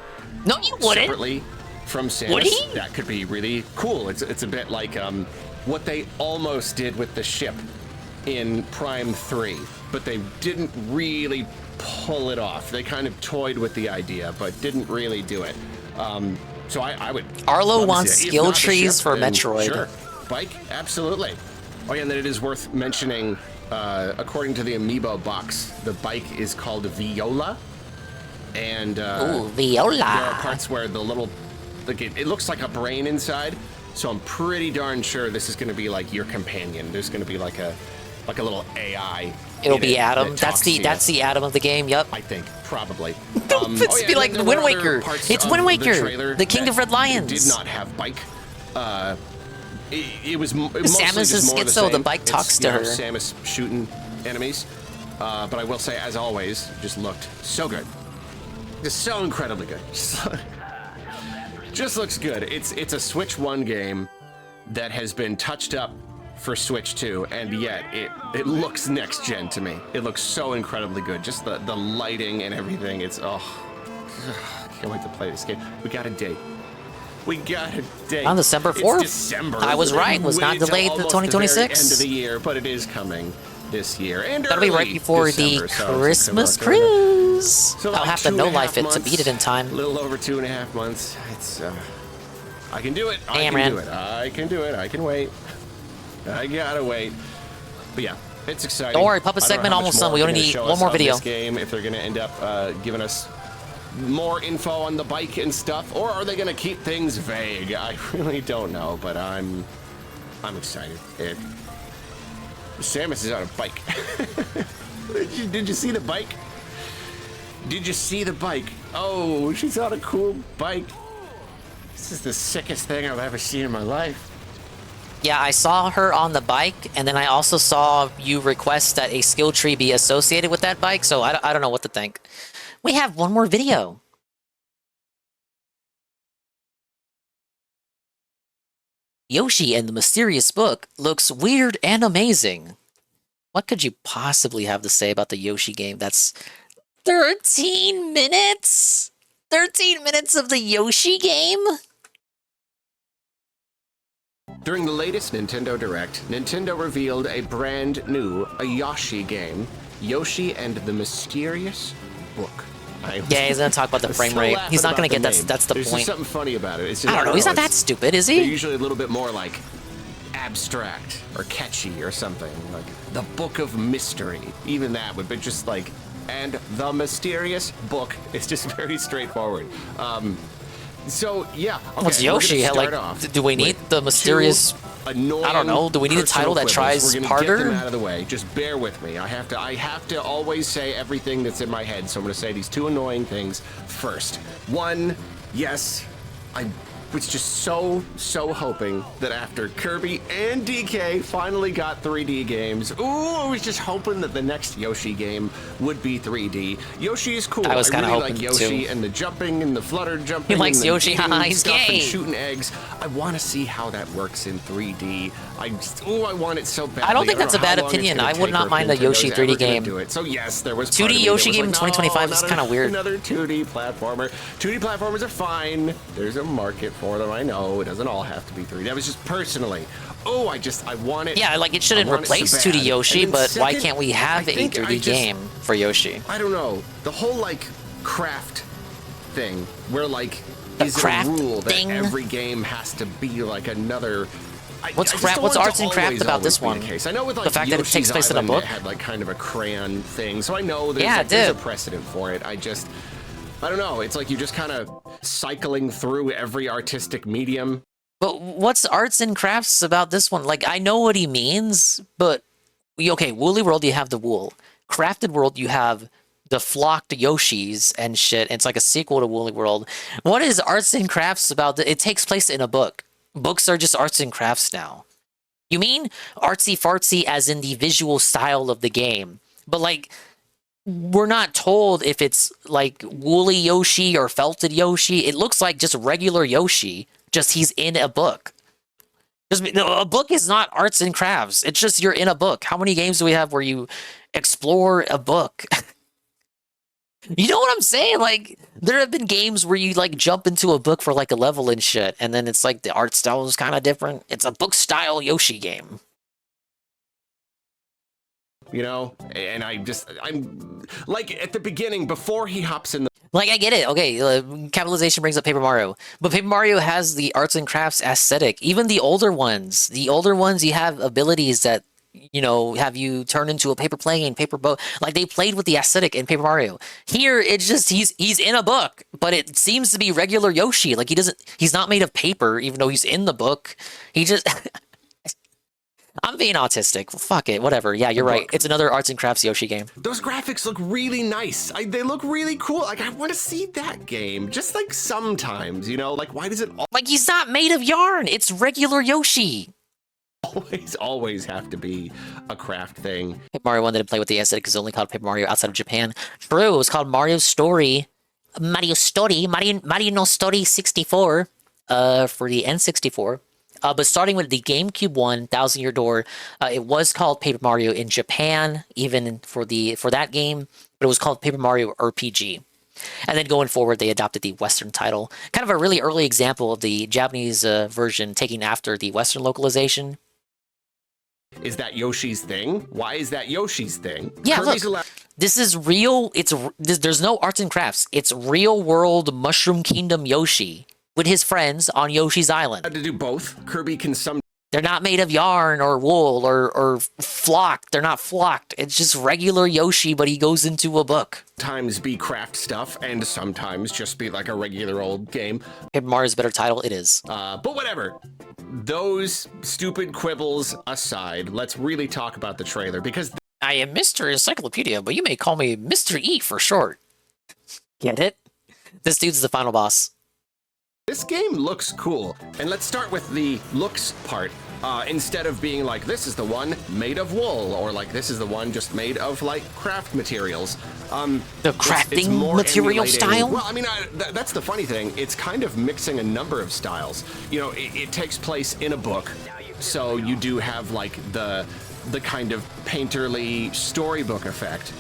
No, you wouldn't. Separately from Samus. Would he? That could be really cool. It's a bit like what they almost did with the ship in Prime 3, but they didn't really pull it off. They kind of toyed with the idea, but didn't really do it. So I would. Arlo wants skill trees for Metroid. Sure, bike, absolutely. Oh yeah, and then it is worth mentioning. According to the Amiibo box, the bike is called Viola, and ooh, Viola. There are parts where the little, like it looks like a brain inside. So I'm pretty darn sure this is going to be like your companion. There's going to be like a little AI. It'll be Adam. That's the Adam of the game. Yep. I think probably. It's be like Wind Waker. It's Wind Waker, the King of Red Lions. Did not have bike. It was Samus is schizo. The bike talks to her. Samus shooting enemies. But I will say, as always, just looked so good. Just so incredibly good. Just looks good. It's a Switch 1 game that has been touched up for Switch 2, and yet it looks next gen to me. It looks so incredibly good. Just the lighting and everything. It's can't wait to play this game. We got a date. We got a date. On December 4th. It's December. I was right. It was not delayed to 2026. End of the year, but it is coming this year. And that'll be right before December, the Christmas cruise. So I'll have to no-life it to beat it in time. A little over 2.5 months. It's I can do it. I Damn, can do it. I can do it. I can wait. I gotta wait. But yeah, it's exciting. Don't worry, puppet segment almost done. We only need one more video. This game, if they're gonna end up giving us more info on the bike and stuff, or are they gonna keep things vague? I really don't know, but I'm excited. Samus is on a bike. Did you see the bike? Did you see the bike? Oh, she's on a cool bike. This is the sickest thing I've ever seen in my life. Yeah, I saw her on the bike, and then I also saw you request that a skill tree be associated with that bike, so I don't know what to think. We have one more video. Yoshi and the Mysterious Book looks weird and amazing. What could you possibly have to say about the Yoshi game? That's 13 minutes? 13 minutes of the Yoshi game? During the latest Nintendo Direct, Nintendo revealed a brand new Yoshi game, Yoshi and the Mysterious Book. Yeah, he's gonna talk about the frame rate. He's not gonna get that's the There's point. Just something funny about it. It's just, I don't know. He's not that stupid, is he? They're usually a little bit more like abstract or catchy or something. Like the Book of Mystery. Even that would be just like, and the Mysterious Book. It's just very straightforward. So yeah, okay, what's Yoshi? Like, do we need the mysterious? I don't know. Do we need a title that tries harder? Get them out of the way. Just bear with me. I have to always say everything that's in my head. So I'm going to say these two annoying things first. One, yes, I was just so hoping that after Kirby and DK finally got 3D games, I was just hoping that the next Yoshi game would be 3D. Yoshi is cool. I was kind of really hoping like Yoshi too. and the jumping and the flutter jumping. He likes and Yoshi. Haha, he's stuff gay. And shooting eggs. I want to see how that works in 3D. I want it so badly. I don't think that's a bad opinion. I would not mind a Yoshi 3D game. So yes, there was 2D Yoshi game in 2025 is kind of weird. Another 2D platformer. 2D platformers are fine. There's a market 4 of them. I know it doesn't all have to be 3. That was just personally. Oh, I want it. Yeah, like it shouldn't replace 2D Yoshi, but why can't we have a 3D game for Yoshi? I don't know. The whole like craft thing, where like is it a craft rule that thing? every game has to be like another? What's arts and craft about this one? I know with like the fact that it takes place in a book. It had like kind of a crayon thing, so I know there's, there's a precedent for it. I don't know. It's like you're just kind of cycling through every artistic medium. But what's arts and crafts about this one? Like, I know what he means, but okay, Woolly World, you have the wool. Crafted World, you have the flocked Yoshis and shit. It's like a sequel to Woolly World. What is arts and crafts about? It takes place in a book. Books are just arts and crafts now. You mean artsy fartsy as in the visual style of the game, but like we're not told if it's like woolly Yoshi or felted Yoshi. It looks like just regular Yoshi, just he's in a book. A book is not arts and crafts. It's just you're in a book. How many games do we have where you explore a book? You know what I'm saying? Like, there have been games where you, like, jump into a book for, like, a level and shit, and then it's, like, the art style is kind of different. It's a book-style Yoshi game. You know? And I'm, like, at the beginning, before he hops in the... Like, I get it. Okay, capitalization brings up Paper Mario. But Paper Mario has the arts and crafts aesthetic. Even the older ones. You have abilities that, you know, have you turn into a paper plane, paper boat. Like, they played with the aesthetic in Paper Mario. Here, it's just, he's in a book, but it seems to be regular Yoshi. Like, he's not made of paper, even though he's in the book. He just... I'm being autistic. Fuck it, whatever. Yeah, you're right. It's another arts and crafts Yoshi game. Those graphics look really nice. They look really cool. Like, I want to see that game. Just, like, sometimes, you know? Like, why does it... Like, he's not made of yarn. It's regular Yoshi. Always have to be a craft thing. Paper Mario 1 didn't play with the aesthetic is only called Paper Mario outside of Japan. True, it was called Mario Story. Mario no Story 64 for the N64. But starting with the GameCube one, Thousand Year Door, it was called Paper Mario in Japan, even for that game, but it was called Paper Mario RPG. And then going forward, they adopted the Western title. Kind of a really early example of the Japanese version taking after the Western localization. Is that Yoshi's thing? Why is that Yoshi's thing? Yeah, look, this is real. There's no arts and crafts. It's real world Mushroom Kingdom Yoshi with his friends on Yoshi's Island. To do both, Kirby can They're not made of yarn or wool or flocked. They're not flocked. It's just regular Yoshi, but he goes into a book. Sometimes be craft stuff, and sometimes just be like a regular old game. Paper Mario's better title, it is. But whatever. Those stupid quibbles aside, let's really talk about the trailer, because... I am Mr. Encyclopedia, but you may call me Mr. E for short. Get it? This dude's the final boss. This game looks cool, and let's start with the looks part. Instead of being like, this is the one made of wool, or like, this is the one just made of, like, craft materials. The crafting material style? Well, I mean, that's the funny thing. It's kind of mixing a number of styles. You know, it takes place in a book, so you do have, like, the kind of painterly storybook effect.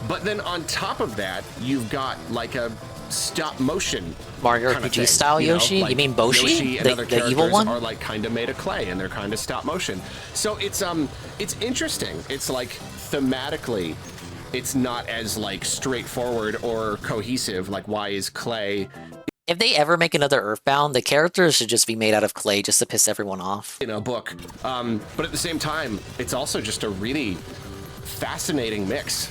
But then on top of that, you've got, like, a stop motion Mario RPG style Yoshi? You mean Boshi? Yoshi and other the evil one? are like kind of made of clay, and they're kind of stop motion. So it's interesting. It's like thematically, it's not as like straightforward or cohesive. Like, why is clay? If they ever make another Earthbound, the characters should just be made out of clay just to piss everyone off. In a book, but at the same time, it's also just a really fascinating mix.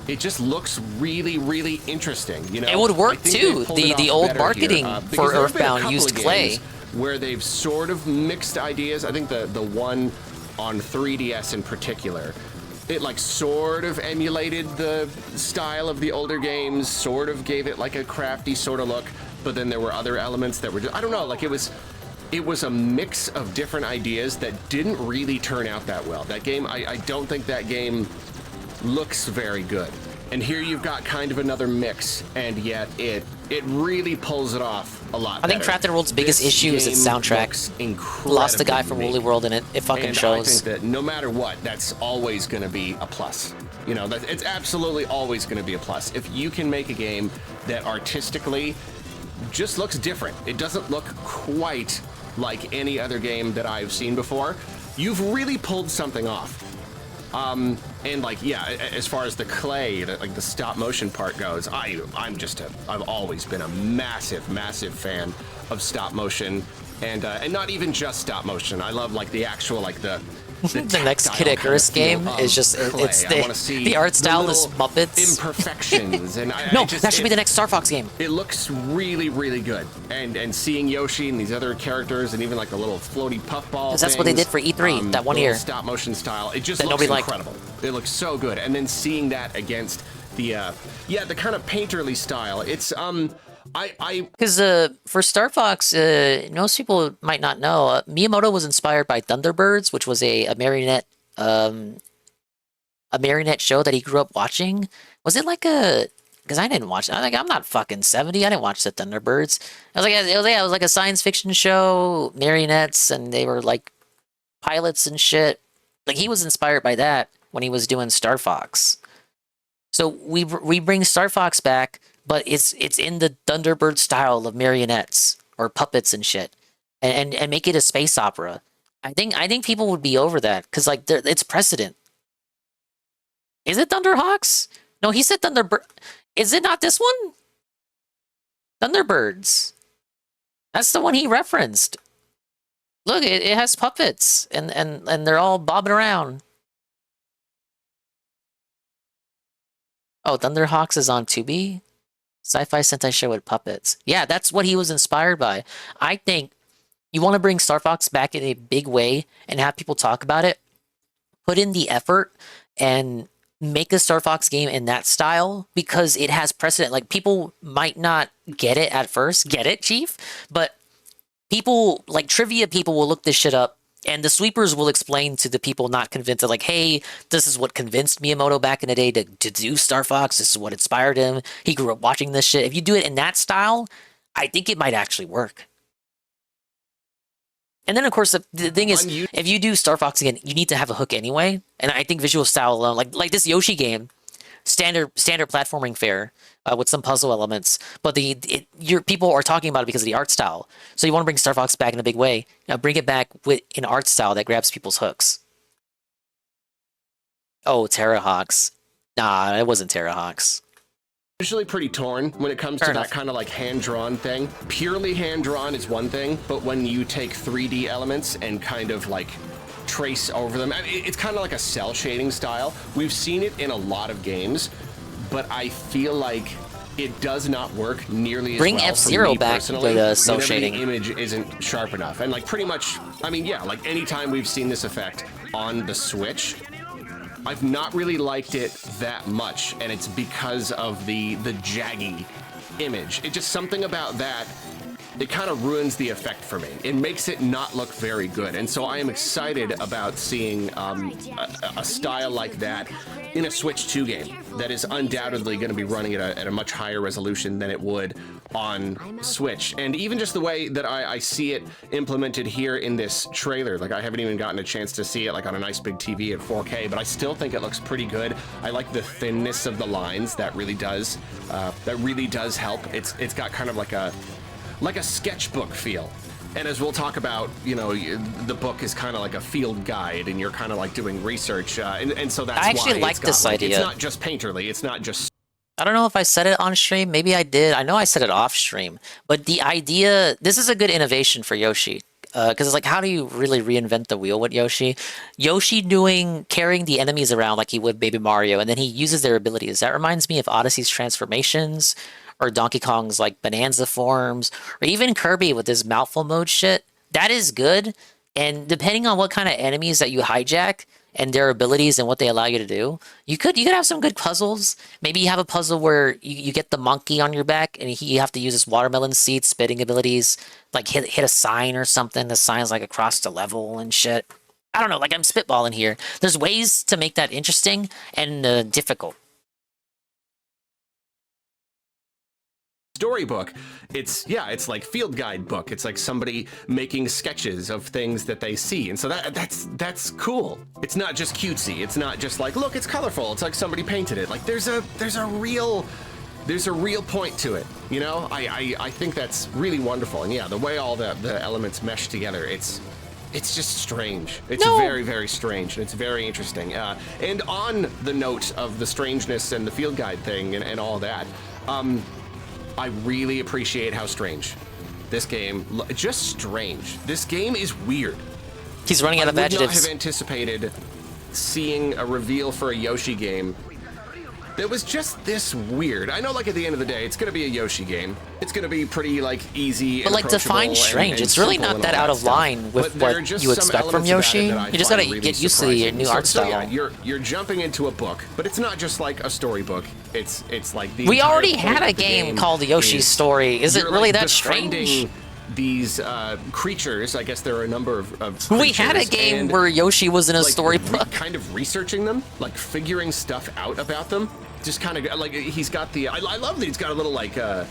It just looks really, really interesting. You know, it would work too. The old marketing for Earthbound used clay. Where they've sort of mixed ideas. I think the one on 3DS in particular, it like sort of emulated the style of the older games, sort of gave it like a crafty sort of look, but then there were other elements that were just, I don't know, like it was a mix of different ideas that didn't really turn out that well. That game, I don't think that game looks very good. And here you've got kind of another mix, and yet it really pulls it off a lot better. I think Crafted World's biggest issue is its soundtrack. Lost the guy from Woolly World in it. It fucking shows. I think that no matter what, that's always going to be a plus. You know, it's absolutely always going to be a plus. If you can make a game that artistically just looks different. It doesn't look quite like any other game that I've seen before. You've really pulled something off. And like, yeah, as far as the clay, like the stop motion part goes, I've always been a massive fan of stop motion, and not even just stop motion. I love like the actual like the next Kid Icarus game is just it's the art style is Muppets imperfections, and no, that should be the next Star Fox game. It looks really good, and seeing Yoshi and these other characters, and even like the little floaty puffball. Because that's what they did for E3 that one year. Stop motion style. It just looks incredible. It looks so good, and then seeing that against the the kind of painterly style. It's because for Star Fox, most people might not know, Miyamoto was inspired by Thunderbirds, which was a marionette show that he grew up watching. Was it like because I didn't watch it. I'm not fucking 70. I didn't watch the Thunderbirds. It was like a science fiction show, marionettes, and they were like pilots and shit. Like he was inspired by that when he was doing Star Fox. So we bring Star Fox back, but it's in the Thunderbird style of marionettes or puppets and shit, and make it a space opera. I think people would be over that because like it's precedent. Is it Thunderhawks? No, he said Thunderbird. Is it not this one? Thunderbirds. That's the one he referenced. Look, it has puppets and they're all bobbing around. Oh, Thunderhawks is on Tubi? Sci-fi Sentai show with puppets. Yeah, that's what he was inspired by. I think you want to bring Star Fox back in a big way and have people talk about it. Put in the effort and make a Star Fox game in that style because it has precedent. Like, people might not get it at first. Get it, Chief? But people, like trivia people, will look this shit up. And the sweepers will explain to the people not convinced, like, hey, this is what convinced Miyamoto back in the day to do Star Fox. This is what inspired him. He grew up watching this shit. If you do it in that style, I think it might actually work. And then, of course, the thing is, if you do Star Fox again, you need to have a hook anyway. And I think visual style alone, like this Yoshi game, standard platforming fare with some puzzle elements, but your people are talking about it because of the art style. So you want to bring Star Fox back in a big way. Bring it back with an art style that grabs people's hooks. Oh, Terrahawks. Nah, it wasn't Terrahawks. Usually pretty torn when it comes to that kind of like hand-drawn thing. Purely hand-drawn is one thing, but when you take 3D elements and kind of like trace over them, I mean, it's kind of like a cell shading style. We've seen it in a lot of games, but I feel like it does not work nearly as well. Bring F-Zero back with the cell shading. The image isn't sharp enough, and like pretty much, I mean, yeah, like anytime we've seen this effect on the Switch, I've not really liked it that much, and it's because of the jaggy image. It just, something about that, it kind of ruins the effect for me. It makes it not look very good, and so I am excited about seeing a style like that in a Switch 2 game that is undoubtedly going to be running at a much higher resolution than it would on Switch. And even just the way that I see it implemented here in this trailer, like I haven't even gotten a chance to see it like on a nice big TV at 4K, but I still think it looks pretty good. I like the thinness of the lines. That really does help. It's got kind of like a sketchbook feel. And as we'll talk about, you know, the book is kind of like a field guide, and you're kind of like doing research, and so that's why I actually like this idea. It's not just painterly. It's not just. I don't know if I said it on stream. Maybe I did. I know I said it off stream. But the idea, this is a good innovation for Yoshi. Because it's like, how do you really reinvent the wheel with Yoshi? Yoshi carrying the enemies around like he would Baby Mario, and then he uses their abilities. That reminds me of Odyssey's transformations, or Donkey Kong's like Bonanza forms, or even Kirby with his mouthful mode shit. That is good, and depending on what kind of enemies that you hijack and their abilities and what they allow you to do, you could have some good puzzles. Maybe you have a puzzle where you get the monkey on your back and you have to use his watermelon seed spitting abilities, like hit a sign or something. The sign's like across the level and shit. I don't know, like I'm spitballing here. There's ways to make that interesting and difficult. Storybook, it's like field guide book. It's like somebody making sketches of things that they see, and so that's cool. It's not just cutesy. It's not just like, look, it's colorful. It's like somebody painted it. Like there's a real there's a real point to it. You know, I think that's really wonderful. And yeah, the way all the elements mesh together, it's just strange. It's very, very strange, and it's very interesting. And on the note of the strangeness and the field guide thing and all that, I really appreciate how strange this game, just strange. This game is weird. He's running out of adjectives. I would not have anticipated seeing a reveal for a Yoshi game that was just this weird. I know, like, at the end of the day, it's going to be a Yoshi game. It's going to be pretty, like, easy. But, like, define strange. It's really not that out of line with what you expect from Yoshi. You just gotta get used to the new art style. Yeah, you're jumping into a book, but it's not just like a storybook. It's like the. We already had a game called Yoshi's Story. Is it really that strange? These creatures, I guess there are a number of creatures. We had a game where Yoshi was in a storybook. Kind of researching them, like figuring stuff out about them. Just kind of like he's got the. I love that he's got a little like. I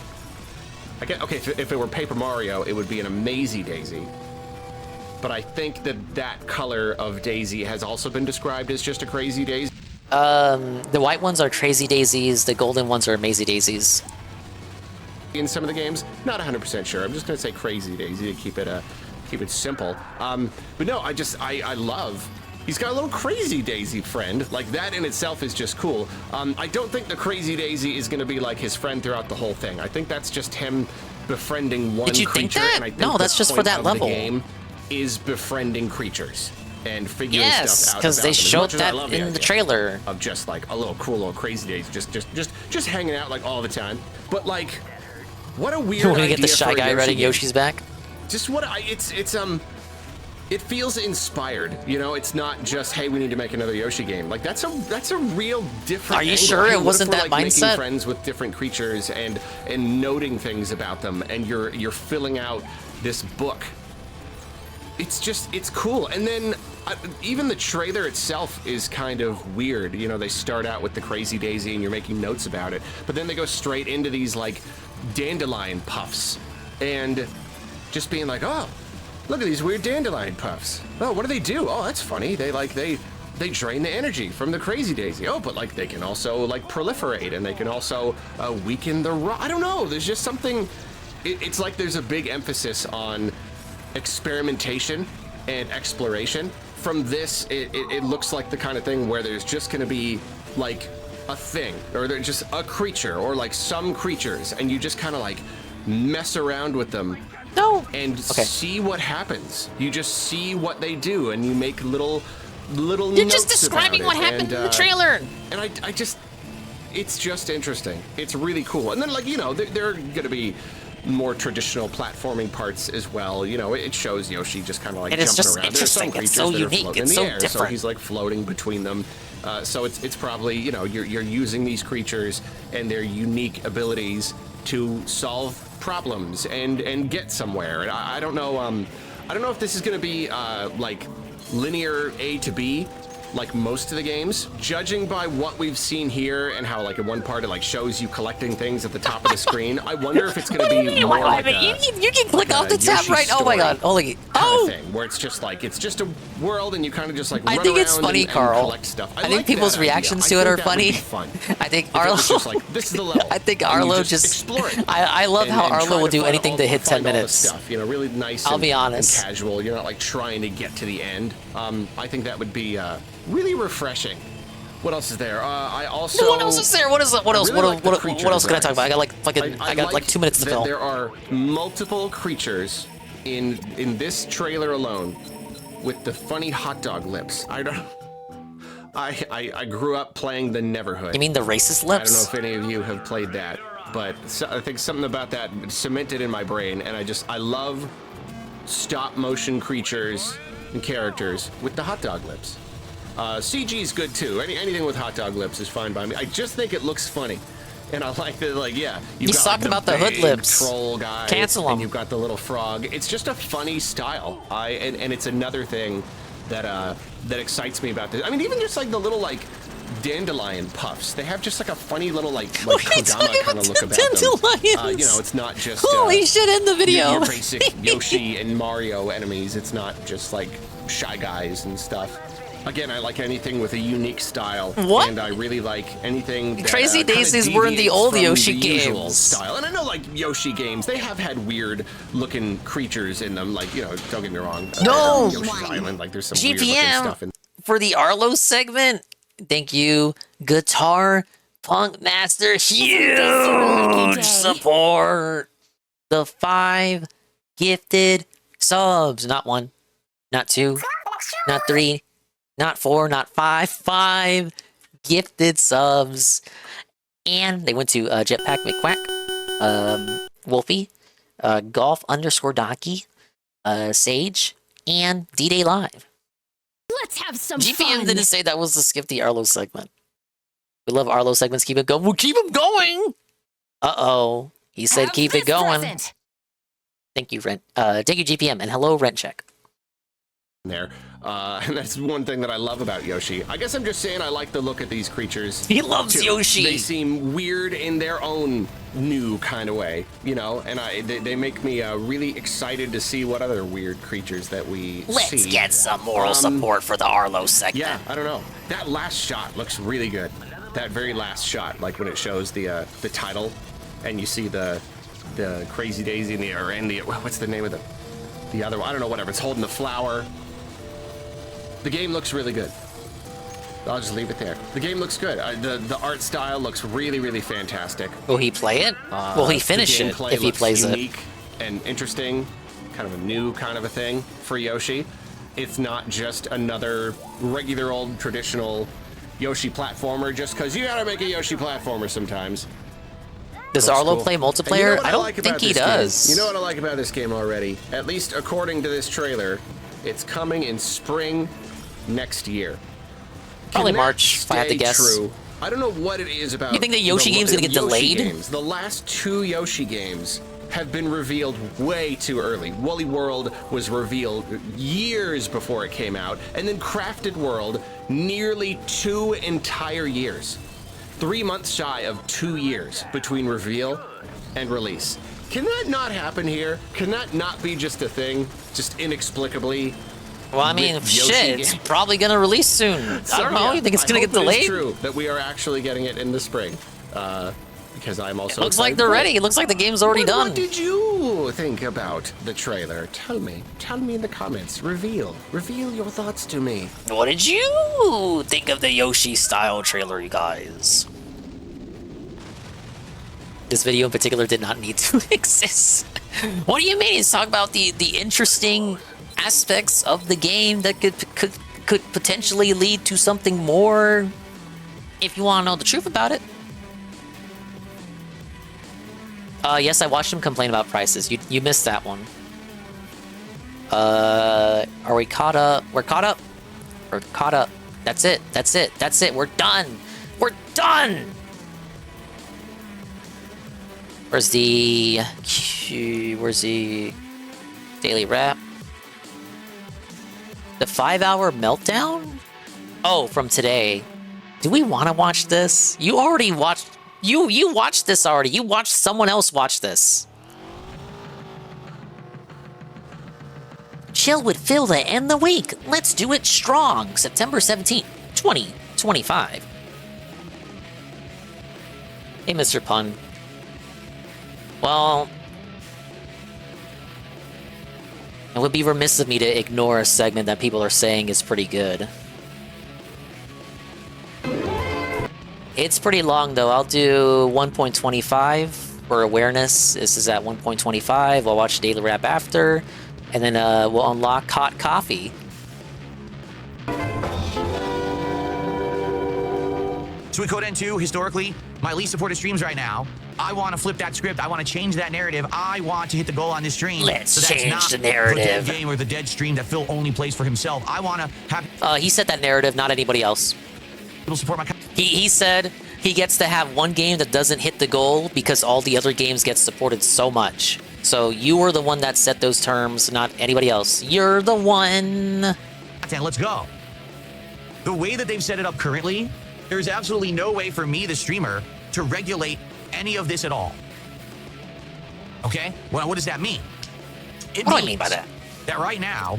get okay. If it were Paper Mario, it would be an Amazy Daisy. But I think that color of Daisy has also been described as just a crazy Daisy. The white ones are crazy daisies. The golden ones are Amazy Daisies. In some of the games, not 100% sure. I'm just gonna say crazy Daisy to keep it simple. But no, I love. He's got a little crazy Daisy friend. Like, that in itself is just cool. I don't think the crazy Daisy is going to be like his friend throughout the whole thing. I think that's just him befriending one creature. Did you think that? And I think no, that's just for that level. The game is befriending creatures and figuring stuff out. Yes, because they showed that in the trailer. Of just like a little cool little crazy Daisy, just hanging out like all the time. But like, what a weird idea. We're gonna get the Shy Guy riding Yoshi's back. Just what it feels inspired, you know. It's not just, hey, we need to make another Yoshi game. Like, that's a real different. Are you angle. sure Hey, it wasn't that like mindset? Making friends with different creatures and noting things about them, and you're filling out this book. It's cool. And then even the trailer itself is kind of weird. You know, they start out with the crazy Daisy, and you're making notes about it, but then they go straight into these like dandelion puffs, and just being like, oh. Look at these weird dandelion puffs. Oh, what do they do? Oh, that's funny. They drain the energy from the crazy Daisy. Oh, but like they can also like proliferate, and they can also weaken the rock. I don't know. There's just something. It's like there's a big emphasis on experimentation and exploration. From this, it looks like the kind of thing where there's just going to be like a thing, or there's just a creature, or like some creatures, and you just kind of like mess around with them. No. And see what happens. You just see what they do, and you make little notes. You're just describing what happened in the trailer. And I just, it's just interesting. It's really cool. And then, like, you know, there are gonna be more traditional platforming parts as well. You know, it shows Yoshi just kind of like jumping around. There's some creatures that are floating in the air, so he's like floating between them. So it's probably, you know, you're using these creatures and their unique abilities to solve problems and get somewhere. And I don't know. I don't know if this is going to be like linear A to B, like most of the games. Judging by what we've seen here and how, like, in one part it like shows you collecting things at the top of the screen, I wonder if it's going to be more like you can click off the tab right. Oh my god! Holy! Thing, where it's just like it's just a world and you kind of just like. I think it's funny, Carl. Collect stuff. I think people's reactions to it are funny. I think Arlo. Like, this is the level. I think Arlo just explore it. I love how Arlo will do anything to hit 10 minutes. Stuff, you know, really nice. I'll be honest. And casual. You're not like trying to get to the end. I think that would be really refreshing. What else is there? I also. What else is there? What else? What else? Really What else can I talk about? I got like fucking. I got like 2 minutes to fill. There are multiple creatures in this trailer alone with the funny hot dog lips. I don't. I grew up playing the Neverhood. You mean the racist lips? I don't know if any of you have played that, but I think something about that cemented in my brain, and I love stop motion creatures and characters with the hot dog lips. CG is good too. Anything with hot dog lips is fine by me. I just think it looks funny, and I like that. Like, yeah, he's talking about the hood lips. Troll guy. Cancel him. And you've got the little frog. It's just a funny style. And it's another thing that that excites me about this. I mean, even just like the little like dandelion puffs. They have just like a funny little like Kodama kind of look about them. You know, it's not just holy shit in the video. Your basic Yoshi and Mario enemies. It's not just like Shy Guys and stuff. Again, I like anything with a unique style. What? And I really like anything that, Crazy kinda Daisies were in the old deviates from Yoshi the usual games. style. And I know, like, Yoshi games, they have had weird-looking creatures in them. Like, you know, don't get me wrong. No! Yoshi's Island, like, there's some weird-looking GPM stuff in for the Arlo segment. Thank you, Guitar Punk Master. Huge support. The 5 gifted subs. Not 1, not 2, not 3, not 4, not 5. 5 gifted subs. And they went to Jetpack McQuack, Wolfie, Golf_Donkey, Sage, and D-Day Live. Let's have some GPM fun. didn't say that was the Skip the Arlo segment. We love Arlo segments. Keep it going. We'll keep them going. Uh-oh. He said keep it going. Present. Thank you, Rent. Thank you, GPM, and hello, Rent Check. there. And that's one thing that I love about Yoshi. I guess I'm just saying I like the look at these creatures. He loves too. Yoshi. They seem weird in their own new kind of way, you know, and they make me really excited to see what other weird creatures that we see. Let's get some moral support for the Arlo segment. Yeah, I don't know. That last shot looks really good. That very last shot, like when it shows the title, and you see the Crazy Daisy in the air, and the what's the name of the other one? I don't know. Whatever. It's holding the flower. The game looks really good. I'll just leave it there. The game looks good. The art style looks really, really fantastic. Will he play it? Will he finish it if he plays it? Unique and interesting, kind of a new kind of a thing for Yoshi. It's not just another regular old traditional Yoshi platformer just because you gotta make a Yoshi platformer sometimes. Does Arlo play multiplayer? You know I don't like think he this game? does. You know what I like about this game already? At least according to this trailer, it's coming in spring next year. Probably Can that March, if I had to stay guess. True? I don't know what it is about. You think the Yoshi game's gonna get Yoshi delayed? Games. The last 2 Yoshi games have been revealed way too early. Woolly World was revealed years before it came out, and then Crafted World nearly 2 entire years. 3 months shy of 2 years between reveal and release. Can that not happen here? Can that not be just a thing? Just inexplicably? Well, I mean, shit, it's probably gonna release soon. I don't know. You think it's gonna get I hope delayed? It's true that we are actually getting it in the spring. Because I'm also. It looks like they're ready. It looks like the game's already done. What did you think about the trailer? Tell me in the comments. Reveal your thoughts to me. What did you think of the Yoshi style trailer, you guys? This video in particular did not need to exist. What do you mean? It's talking about the interesting aspects of the game that could potentially lead to something more, if you want to know the truth about it. Yes, I watched him complain about prices. You missed that one. Are we caught up? We're caught up. We're caught up. That's it. That's it. That's it. We're done. We're done. Where's the daily wrap? The 5-hour meltdown? Oh, from today. Do we want to watch this? You already watched. You watched this already. You watched someone else watch this. Chill with Phil to end the week. Let's do it strong. September 17th, 2025. Hey, Mr. Pun. Well, it would be remiss of me to ignore a segment that people are saying is pretty good. It's pretty long, though. I'll do 1.25 for awareness. This is at 1.25. We'll watch Daily Wrap after, and then we'll unlock Hot Coffee. Suicode N2, historically, my least supported streams right now. I want to flip that script. I want to change that narrative. I want to hit the goal on this stream. Let's so change that's the not narrative. The dead game or the dead stream that Phil only plays for himself. I want to have... He said that narrative, not anybody else. People support my... He said he gets to have one game that doesn't hit the goal because all the other games get supported so much. So you were the one that set those terms, not anybody else. You're the one. Let's go. The way that they've set it up currently, there's absolutely no way for me, the streamer, to regulate any of this at all. Okay? Well, what does that mean? What do I mean by that? That right now,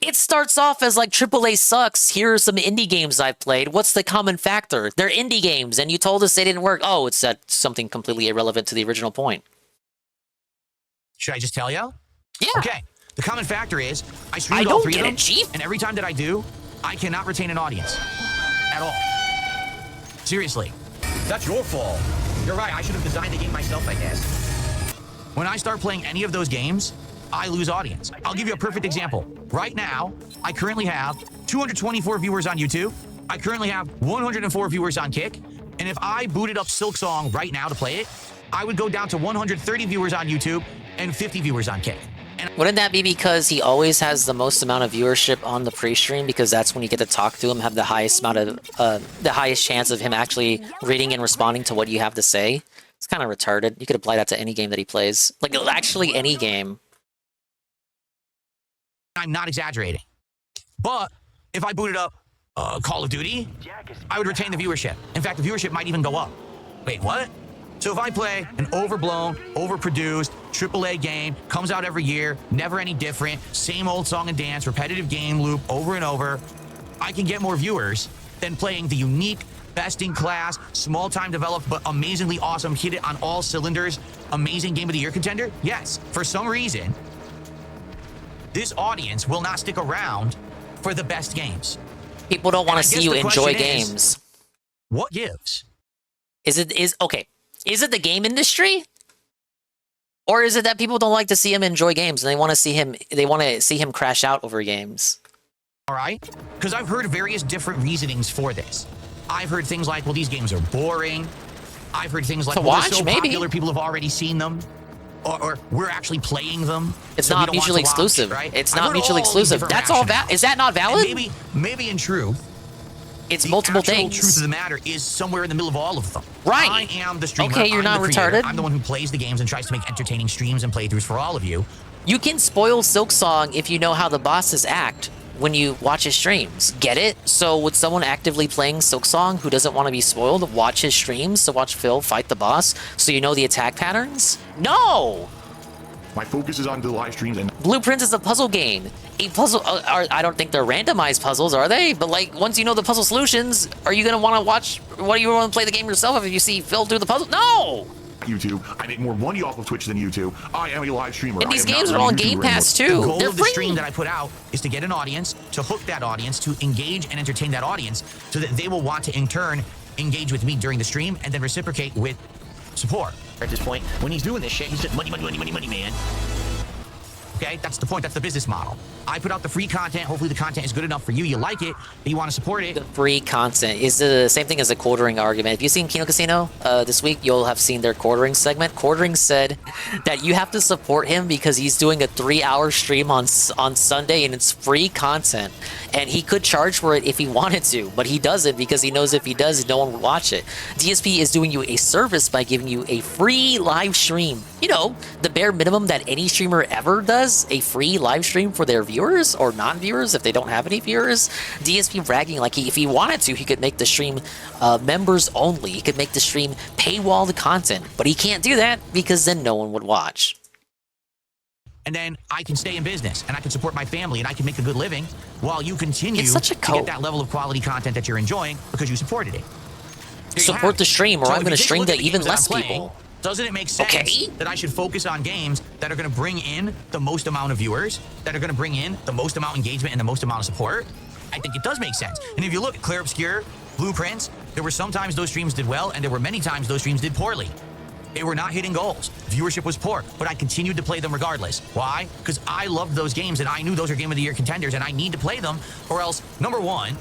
It starts off as like AAA sucks. Here are some indie games I've played. What's the common factor? They're indie games, and you told us they didn't work. Oh, it's something completely irrelevant to the original point. Should I just tell you? Yeah. Okay. The common factor is I streamed all three of them, and every time that I do, I cannot retain an audience at all. Seriously. That's your fault. You're right. I should have designed the game myself, I guess. When I start playing any of those games, I lose audience. I'll give you a perfect example. Right now, I currently have 224 viewers on YouTube. I currently have 104 viewers on Kick. And if I booted up Silksong right now to play it, I would go down to 130 viewers on YouTube and 50 viewers on Kick. Wouldn't that be because he always has the most amount of viewership on the pre-stream, because that's when you get to talk to him, have the highest amount of the highest chance of him actually reading and responding to what you have to say? It's kind of retarded. You could apply that to any game that he plays. Like, actually any game. I'm not exaggerating. But if I booted up Call of Duty, I would retain the viewership. In fact, the viewership might even go up. Wait, what? So if I play an overblown, overproduced, AAA game, comes out every year, never any different, same old song and dance, repetitive game loop over and over, I can get more viewers than playing the unique, best-in-class, small-time developed, but amazingly awesome, hit it on all cylinders, amazing Game of the Year contender? Yes, for some reason, this audience will not stick around for the best games. People don't want to see you enjoy games. What gives? Okay. Is it the game industry? Or is it that people don't like to see him enjoy games and they want to see him crash out over games? All right? Because I've heard various different reasonings for this. I've heard things like, well, these games are boring. I've heard things like, well, they're so popular, people have already seen them. Or we're actually playing them. It's not mutually exclusive, right? It's not mutually exclusive. That's all is that not valid? And maybe in truth, it's multiple things. The truth of the matter is somewhere in the middle of all of them. Right. I am the streamer. Okay, you're not retarded. I'm the one who plays the games and tries to make entertaining streams and playthroughs for all of you. You can spoil Silksong if you know how the bosses act when you watch his streams. Get it? So would someone actively playing Silksong who doesn't want to be spoiled watch his streams to watch Phil fight the boss so you know the attack patterns? No! My focus is on the live streams and Blueprints is a puzzle game. A puzzle, I don't think they're randomized puzzles, are they? But like, once you know the puzzle solutions, are you gonna want to watch? What do you want to play the game yourself if you see Phil do the puzzle? No. YouTube. I make more money off of Twitch than YouTube. I am a live streamer. And these games are on Game Pass too. The goal of the stream that I put out is to get an audience, to hook that audience, to engage and entertain that audience, so that they will want to in turn engage with me during the stream and then reciprocate with support. At this point, when he's doing this shit, he's just money, man. Okay, that's the point. That's the business model. I put out the free content. Hopefully the content is good enough for you. You like it, but you want to support it. The free content is the same thing as a quartering argument. If you've seen Kino Casino this week, you'll have seen their quartering segment. Quartering said that you have to support him because he's doing a 3-hour stream on Sunday and it's free content. And he could charge for it if he wanted to, but he doesn't because he knows if he does, no one will watch it. DSP is doing you a service by giving you a free live stream. You know, the bare minimum that any streamer ever does, a free live stream for their viewers or non-viewers if they don't have any viewers. DSP bragging like if he wanted to, he could make the stream members only. He could make the stream paywall the content, but he can't do that because then no one would watch. And then I can stay in business and I can support my family and I can make a good living while you continue to get that level of quality content that you're enjoying because you supported it. Support the stream or I'm going to stream to even less people. Doesn't it make sense that I should focus on games that are going to bring in the most amount of viewers, that are going to bring in the most amount of engagement and the most amount of support? I think it does make sense. And if you look at Clear Obscure, Blueprints, there were sometimes those streams did well and there were many times those streams did poorly. They were not hitting goals. Viewership was poor, but I continued to play them regardless. Why? Because I loved those games and I knew those are Game of the Year contenders and I need to play them or else, number one,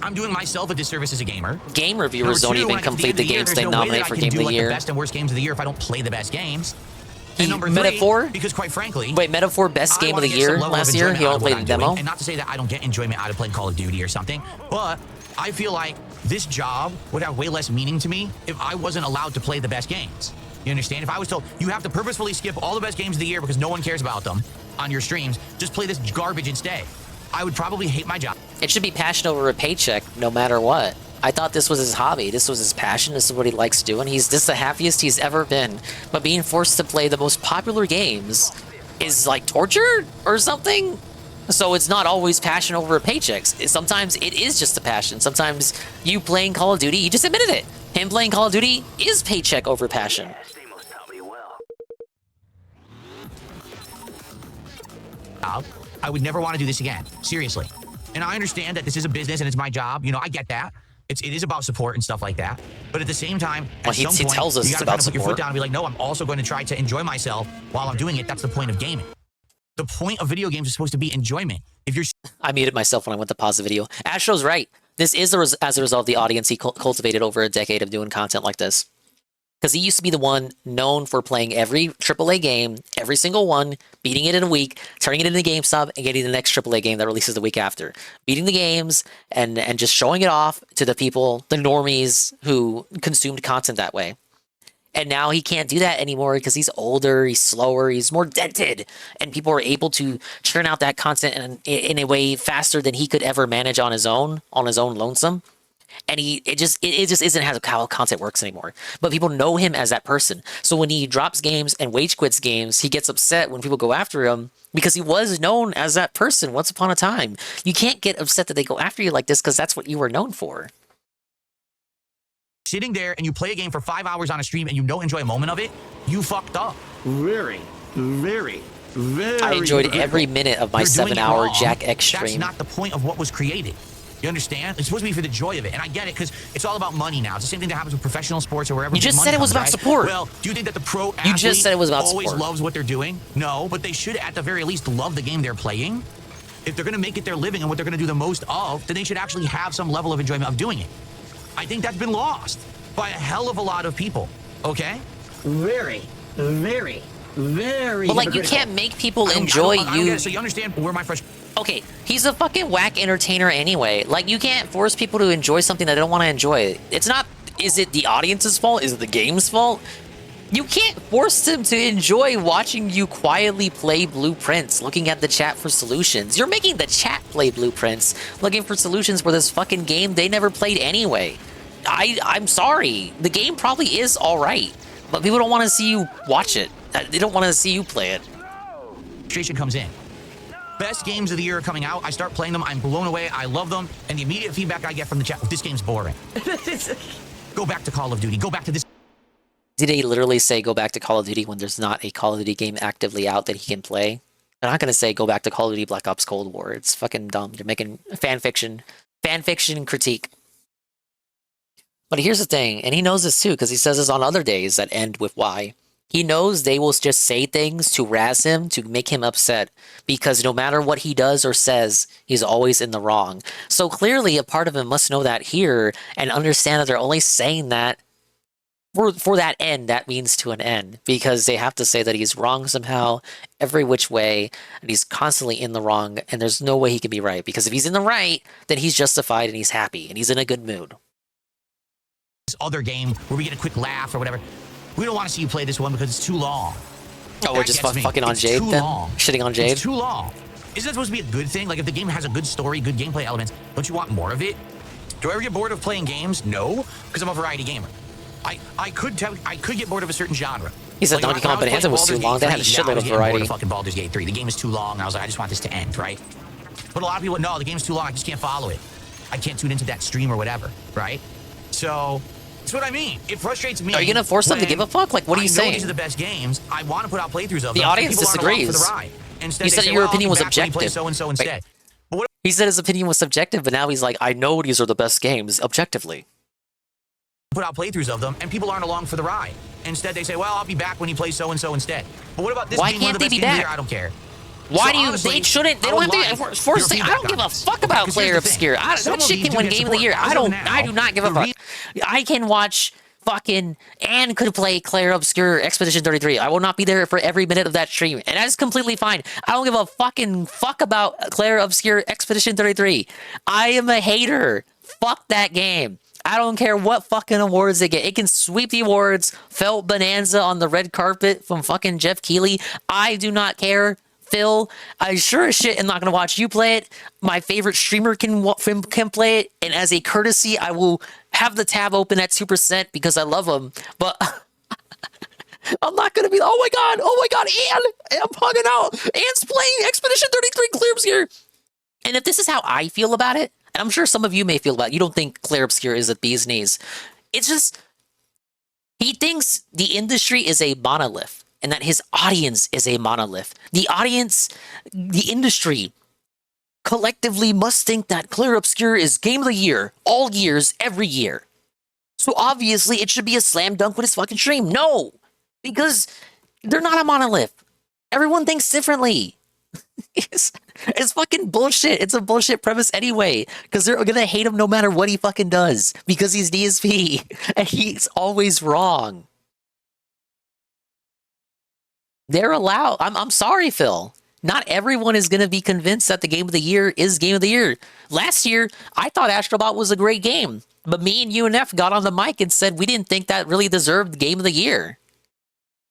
I'm doing myself a disservice as a gamer. Game reviewers don't even complete the games they nominate for Game of the Year. The best and worst games of the year if I don't play the best games. And number Metaphor? Because quite frankly... Wait, Metaphor best game of the year last year? He only played the demo? And not to say that I don't get enjoyment out of playing Call of Duty or something, but I feel like this job would have way less meaning to me if I wasn't allowed to play the best games. You understand? If I was told, you have to purposefully skip all the best games of the year because no one cares about them on your streams, just play this garbage instead, I would probably hate my job. It should be passion over a paycheck no matter what. I thought this was his hobby. This was his passion. This is what he likes doing. This is the happiest he's ever been. But being forced to play the most popular games is like torture or something? So it's not always passion over paychecks. Sometimes it is just a passion. Sometimes you playing Call of Duty, you just admitted it. Him playing Call of Duty is paycheck over passion. I would never want to do this again. Seriously. And I understand that this is a business and it's my job. You know, I get that. It is about support and stuff like that. But at the same time, well, at some point, tells us you it's gotta about kind of put your foot support. down and be like, no, I'm also going to try to enjoy myself while I'm doing it. That's the point of gaming. The point of video games is supposed to be enjoyment. If you're... I muted myself when I went to pause the video. Astro's right. This is as a result of the audience he cultivated over a decade of doing content like this. Because he used to be the one known for playing every AAA game, every single one, beating it in a week, turning it into GameStop, and getting the next AAA game that releases the week after. Beating the games and just showing it off to the people, the normies who consumed content that way. And now he can't do that anymore because he's older, he's slower, he's more dented, and people are able to churn out that content in a way faster than he could ever manage on his own lonesome. And it just isn't how content works anymore. But people know him as that person. So when he drops games and wage quits games, he gets upset when people go after him because he was known as that person once upon a time. You can't get upset that they go after you like this because that's what you were known for. Sitting there and you play a game for 5 hours on a stream and you don't enjoy a moment of it, you fucked up. Very. I enjoyed every minute of my 7-hour Jack X stream. That's not the point of what was created. You understand? It's supposed to be for the joy of it. And I get it because it's all about money now. It's the same thing that happens with professional sports or wherever. You just said it was about support. Well, do you think that the pro athlete You just said it was about always support. loves what they're doing? No, but they should at the very least love the game they're playing. If they're going to make it their living and what they're going to do the most of, then they should actually have some level of enjoyment of doing it. I think that's been lost by a hell of a lot of people. Okay? Very. But like, you can't make people enjoy you. So you understand where my frustration. Okay, he's a fucking whack entertainer anyway. Like, you can't force people to enjoy something that they don't want to enjoy. It's not, is it the audience's fault? Is it the game's fault? You can't force them to enjoy watching you quietly play blueprints, looking at the chat for solutions. You're making the chat play blueprints, looking for solutions for this fucking game they never played anyway. I'm sorry. The game probably is alright, but people don't want to see you watch it. They don't want to see you play it. Frustration comes in. Best games of the year are coming out. I start playing them. I'm blown away. I love them. And the immediate feedback I get from the chat, this game's boring. Go back to Call of Duty. Go back to this. Did he literally say go back to Call of Duty when there's not a Call of Duty game actively out that he can play? They're not going to say go back to Call of Duty Black Ops Cold War. It's fucking dumb. They're making fan fiction critique. But here's the thing, and he knows this too, because he says this on other days that end with Y. He knows they will just say things to razz him, to make him upset, because no matter what he does or says, he's always in the wrong. So clearly a part of him must know that here and understand that they're only saying that for that end, that means to an end, because they have to say that he's wrong somehow, every which way, and he's constantly in the wrong, and there's no way he can be right, because if he's in the right, then he's justified and he's happy, and he's in a good mood. This other game where we get a quick laugh or whatever. We don't want to see you play this one because it's too long. Oh, we're just fucking on Jade then? Shitting on Jade? It's too long. Isn't that supposed to be a good thing? Like, if the game has a good story, good gameplay elements, don't you want more of it? Do I ever get bored of playing games? No, because I'm a variety gamer. I could get bored of a certain genre. He said like, Donkey Kong Bonanza was too long. They had a shitload of variety. Fucking Baldur's Gate 3. The game is too long. And I was like, I just want this to end, right? But a lot of people, no, the game's too long. I just can't follow it. I can't tune into that stream or whatever, right? So that's what I mean. It frustrates me. Are you gonna force them to give a fuck? Like, what are you saying? These are the best games. I want to put out playthroughs of them. The audience disagrees. You said your opinion was objective. So instead. He said his opinion was subjective, but now he's like, I know these are the best games objectively. Put out playthroughs of them, and people aren't along for the ride. Instead, they say, well, I'll be back when you play so-and-so instead. But what about this Why game? can't they be back? I don't care. Why So do you? honestly, They shouldn't. They don't have to force things. I don't give a fuck about Player Obscure. That shit can win Game of the Year. I do not give a fuck. I can watch fucking Anne could play Claire Obscure Expedition 33. I will not be there for every minute of that stream, and that's completely fine. I don't give a fucking fuck about Claire Obscure Expedition 33. I am a hater. Fuck that game. I don't care what fucking awards they get. It can sweep the awards. Felt Bonanza on the red carpet from fucking Jeff Keighley. I do not care. Phil, I sure as shit am not going to watch you play it. My favorite streamer can play it. And as a courtesy, I will have the tab open at 2% because I love him. But I'm not gonna be. Oh my god, Anne! I'm bugging out. Anne's playing Expedition 33 Clear Obscure. And if this is how I feel about it, and I'm sure some of you may feel about it, you don't think Clear Obscure is a bee's knees. It's just he thinks the industry is a monolith and that his audience is a monolith. The audience, the industry, collectively must think that Clear Obscure is game of the year, all years, every year. So obviously it should be a slam dunk with his fucking stream. No, because they're not a monolith. Everyone thinks differently. It's fucking bullshit. It's a bullshit premise anyway, because they're gonna hate him no matter what he fucking does, because he's DSP and he's always wrong. They're allowed. I'm sorry, Phil. Not everyone is gonna be convinced that the game of the year is game of the year. Last year, I thought Astrobot was a great game, but me and UNF got on the mic and said we didn't think that really deserved game of the year.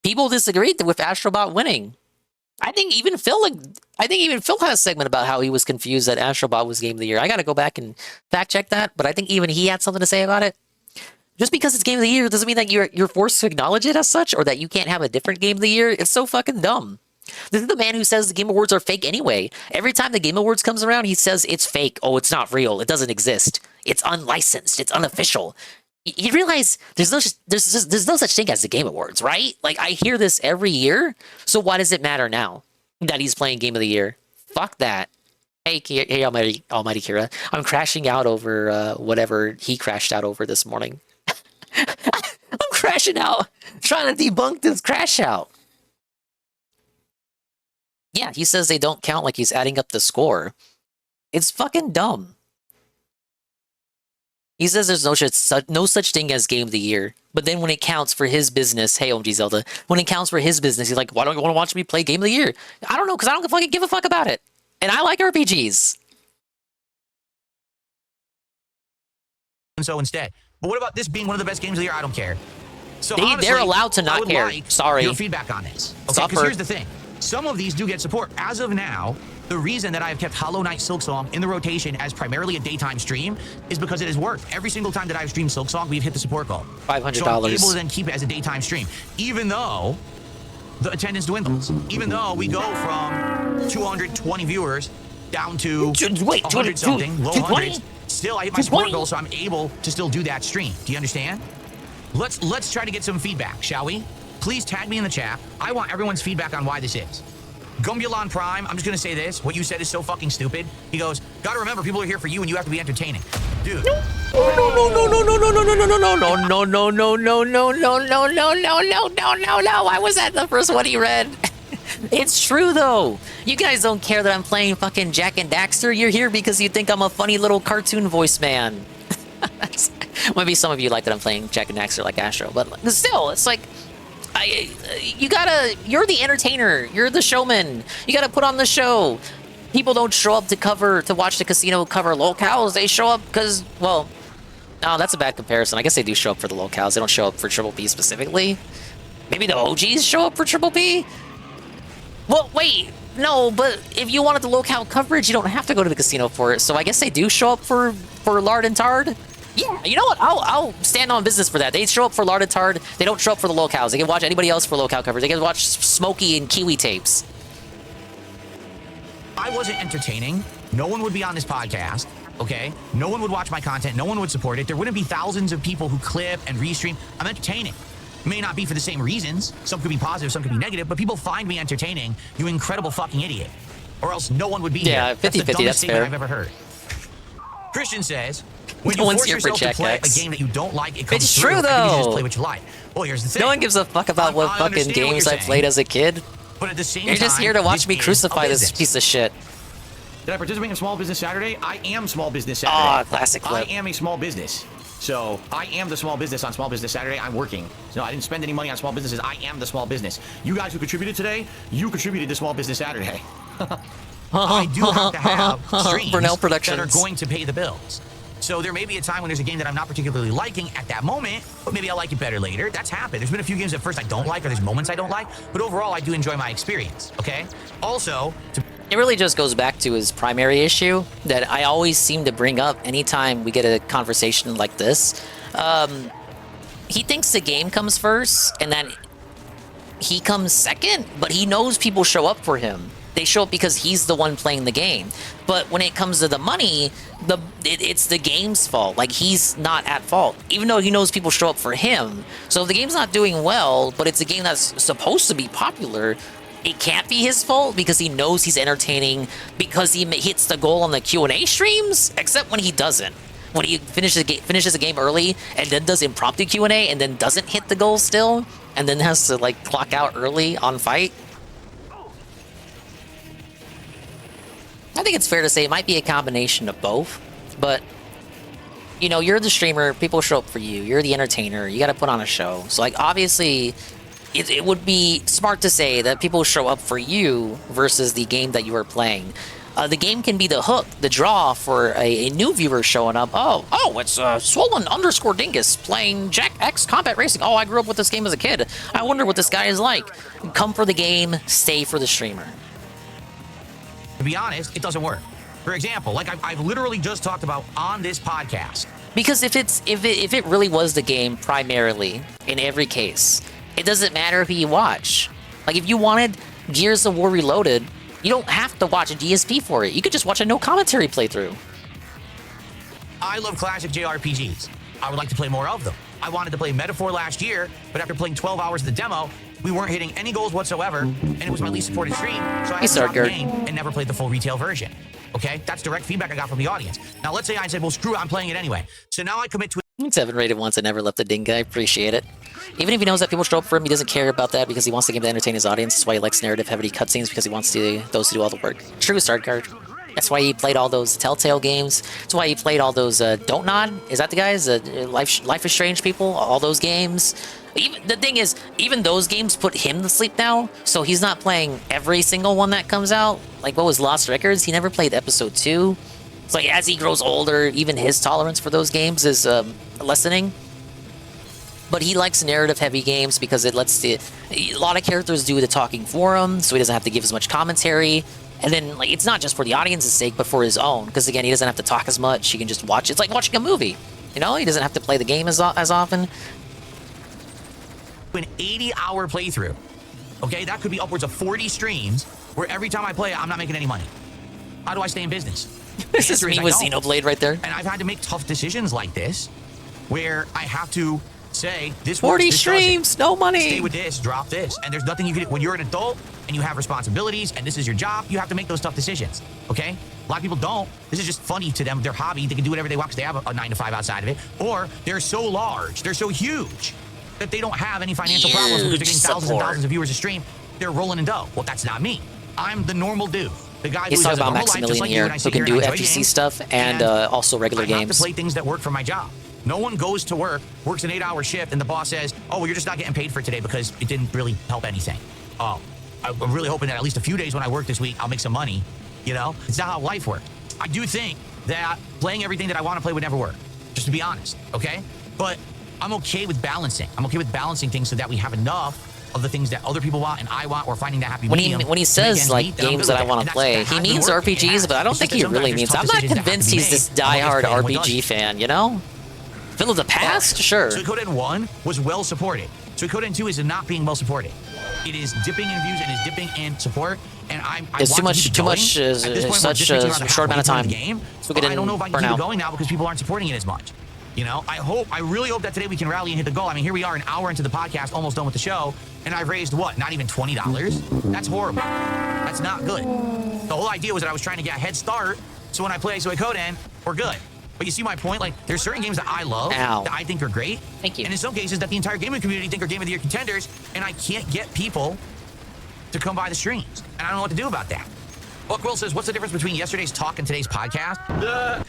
People disagreed with Astrobot winning. I think even Phil had a segment about how he was confused that Astrobot was game of the year. I got to go back and fact check that, but I think even he had something to say about it. Just because it's game of the year doesn't mean that you're forced to acknowledge it as such, or that you can't have a different game of the year. It's so fucking dumb. This is the man who says the Game Awards are fake anyway. Every time the Game Awards comes around, he says it's fake. Oh, it's not real. It doesn't exist. It's unlicensed. It's unofficial. You realize there's no such thing as the Game Awards, right? Like, I hear this every year, so why does it matter now that he's playing Game of the Year? Fuck that. Hey, Almighty Kira, I'm crashing out over whatever he crashed out over this morning. I'm crashing out, trying to debunk this crash out. Yeah, he says they don't count like he's adding up the score. It's fucking dumb. He says there's no such thing as game of the year. But then when it counts for his business, hey, OMG Zelda, when it counts for his business, he's like, why don't you want to watch me play game of the year? I don't know, because I don't fucking give a fuck about it. And I like RPGs. And so instead. But what about this being one of the best games of the year? I don't care. So they're allowed to not care. Sorry. Your feedback on this. Okay, because here's the thing. Some of these do get support. As of now, the reason that I have kept Hollow Knight Silksong in the rotation as primarily a daytime stream is because it has worked. Every single time that I've streamed Silksong, we've hit the support goal. $500. So I'm able to then keep it as a daytime stream, even though the attendance dwindles. Even though we go from 220 viewers down to 100 something, low hundreds. Still, I hit my support goal, so I'm able to still do that stream. Do you understand? Let's try to get some feedback, shall we? Please tag me in the chat. I want everyone's feedback on why this is. Gumbulon Prime, I'm just gonna say this. What you said is so fucking stupid. He goes, gotta remember, people are here for you and you have to be entertaining. Dude. No. Why was that the first one he read? It's true though. You guys don't care that I'm playing fucking Jack and Daxter. You're here because you think I'm a funny little cartoon voice man. Maybe some of you like that I'm playing Jack and Daxter like Astro, but still, it's like, you're the entertainer, you're the showman, you gotta put on the show. People don't show up to watch the casino cover locales, they show up because, well, no, that's a bad comparison. I guess they do show up for the locales, they don't show up for Triple P specifically. Maybe the OGs show up for Triple P? Well, wait, no, but if you wanted the locale coverage, you don't have to go to the casino for it, so I guess they do show up for Lard and Tard? Yeah, you know what? I'll stand on business for that. They show up for Lard and Tard. They don't show up for the locales. They can watch anybody else for locale coverage. They can watch Smokey and Kiwi tapes. I wasn't entertaining. No one would be on this podcast, okay? No one would watch my content. No one would support it. There wouldn't be thousands of people who clip and restream. I'm entertaining. It may not be for the same reasons. Some could be positive, some could be negative, but people find me entertaining, you incredible fucking idiot. Or else no one would be here. Yeah, 50-50, that's the dumbest statement fair. I've ever heard. Christian says, when No you one's force here for yourself to Jack play X. a game that you don't like, it comes It's through. true, I think you though. just play what you like. Well, here's the thing. No one gives a fuck about what I fucking understand what games you're I played saying. as a kid. But at the same You're just time, here to watch this me is crucify a this business. piece of shit. Did I participate in Small Business Saturday? I am Small Business Saturday. Ah, classic clip. I am a small business. So I am the small business on Small Business Saturday. I'm working. So I didn't spend any money on small businesses. I am the small business. You guys who contributed today, you contributed to Small Business Saturday. I do have to have streams Burnell that Productions. are going to pay the bills. So there may be a time when there's a game that I'm not particularly liking at that moment, but maybe I'll like it better later. That's happened. There's been a few games at first I don't like, or there's moments I don't like, but overall I do enjoy my experience, okay? Also, It really just goes back to his primary issue that I always seem to bring up anytime we get a conversation like this. He thinks the game comes first, and then he comes second, but he knows people show up for him. They show up because he's the one playing the game. But when it comes to the money, it's the game's fault. Like, he's not at fault, even though he knows people show up for him. So if the game's not doing well, but it's a game that's supposed to be popular, it can't be his fault because he knows he's entertaining, because he hits the goal on the Q&A streams, except when he doesn't. When he finishes a game early and then does impromptu Q&A and then doesn't hit the goal still, and then has to, like, clock out early on fight. I think it's fair to say it might be a combination of both, but, you know, you're the streamer, people show up for you, you're the entertainer, you gotta put on a show. So, like, obviously, it would be smart to say that people show up for you versus the game that you are playing. The game can be the hook, the draw for a new viewer showing up. Oh, it's Swollen_Dingus playing Jack X Combat Racing. Oh, I grew up with this game as a kid. I wonder what this guy is like. Come for the game, stay for the streamer. To be honest, it doesn't work. For example, like I've literally just talked about on this podcast. Because if it really was the game primarily, in every case, it doesn't matter who you watch. Like, if you wanted Gears of War Reloaded, you don't have to watch a DSP for it. You could just watch a no commentary playthrough. I love classic JRPGs. I would like to play more of them. I wanted to play Metaphor last year, but after playing 12 hours of the demo, we weren't hitting any goals whatsoever, and it was my least supported stream, so I had to drop the game and never played the full retail version. Okay? That's direct feedback I got from the audience. Now, let's say I said, well, screw it, I'm playing it anyway. So now I commit to it. 7 rated once and never left a ding. I appreciate it. Even if he knows that people show up for him, he doesn't care about that because he wants the game to entertain his audience. That's why he likes narrative-heavy cutscenes, because he wants those to do all the work. True, Starcard. That's why he played all those Telltale games. That's why he played all those Don't Nod. Is that the guys? Life is Strange people. All those games. The thing is, even those games put him to sleep now, so he's not playing every single one that comes out. Like, what was Lost Records? He never played Episode 2. It's like, as he grows older, even his tolerance for those games is lessening. But he likes narrative-heavy games because it lets a lot of characters do the talking for him, so he doesn't have to give as much commentary. And then, like, it's not just for the audience's sake, but for his own. Because, again, he doesn't have to talk as much. He can just watch. It's like watching a movie. You know? He doesn't have to play the game as often. An 80-hour playthrough. Okay? That could be upwards of 40 streams where every time I play it, I'm not making any money. How do I stay in business? This is me with Xenoblade right there. And I've had to make tough decisions like this where I have to say, this 40 works, this streams, no money. Stay with this, drop this. And there's nothing you can do. When you're an adult and you have responsibilities and this is your job, you have to make those tough decisions. Okay? A lot of people don't. This is just funny to them, their hobby. They can do whatever they want because they have a 9 to 5 outside of it. Or they're so large, they're so huge that they don't have any financial problems because they're getting thousands and thousands of viewers a stream. They're rolling in dough. Well, that's not me. I'm the normal dude. The guy He's who talking has a about normal life, just Maximilian like you, here, and I who sit can here do and I enjoy FGC games, stuff and also regular I games. have to play things that work for my job. No one goes to work, works an 8-hour shift, and the boss says, oh, well, you're just not getting paid for it today because it didn't really help anything. Oh, I'm really hoping that at least a few days when I work this week, I'll make some money. You know? It's not how life works. I do think that playing everything that I want to play would never work, just to be honest, okay? But I'm okay with balancing. I'm okay with balancing things so that we have enough of the things that other people want and I want, or finding that happy medium. When he says, like, games that I want to play, he means RPGs, but I don't think he really means... I'm not convinced he's this diehard RPG fan, you know? Phil of the Past? Sure. Suikoden 1 was well supported. Suikoden 2 is not being well supported. It is dipping in views and is dipping in support, and it's too much, such a short amount of time. But I don't know if I can keep it going now because people aren't supporting it as much. You know, I really hope that today we can rally and hit the goal. I mean, here we are an hour into the podcast, almost done with the show, and I've raised, what, not even $20? That's horrible. That's not good. The whole idea was that I was trying to get a head start, so when I play Suikoden, we're good. But you see my point? Like, there's certain games that I love, that I think are great. Thank you. And in some cases that the entire gaming community think are Game of the Year contenders, and I can't get people to come by the streams. And I don't know what to do about that. Well, Quill says, what's the difference between yesterday's talk and today's podcast?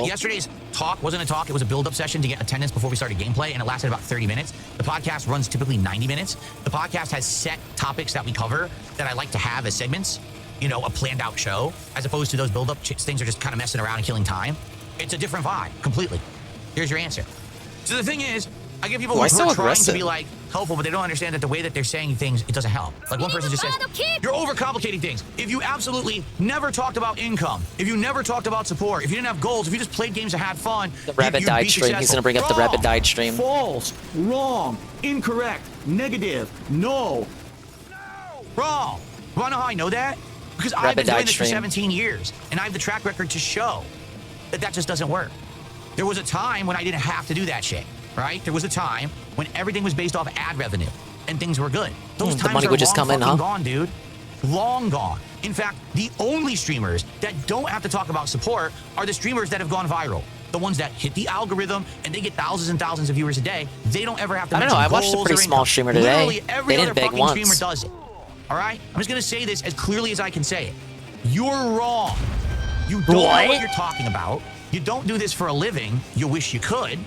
Yesterday's talk wasn't a talk. It was a build-up session to get attendance before we started gameplay, and it lasted about 30 minutes. The podcast runs typically 90 minutes. The podcast has set topics that we cover that I like to have as segments, you know, a planned-out show, as opposed to those build-up things are just kind of messing around and killing time. It's a different vibe, completely. Here's your answer. So the thing is, I get people who are trying to be, like, helpful, but they don't understand that the way that they're saying things, it doesn't help. Like, one person just says, you're overcomplicating things. If you absolutely never talked about income, if you never talked about support, if you didn't have goals, if you just played games and had fun, the Rapid Died stream. He's going to bring up the Rapid Died stream. False, wrong, incorrect, negative, no. Wrong. You wanna know how I know that? Because I've been doing this for 17 years, and I have the track record to show that that just doesn't work. There was a time when I didn't have to do that shit, right? There was a time when everything was based off ad revenue, and things were good. Those times are long gone, dude. Long gone. In fact, the only streamers that don't have to talk about support are the streamers that have gone viral. The ones that hit the algorithm and they get thousands and thousands of viewers a day. They don't ever have to. I don't know. I watched a pretty small streamer today. Literally every they other didn't beg fucking once. streamer does it. All right. I'm just gonna say this as clearly as I can say it. You're wrong. You don't know what you're talking about. You don't do this for a living. You wish you could.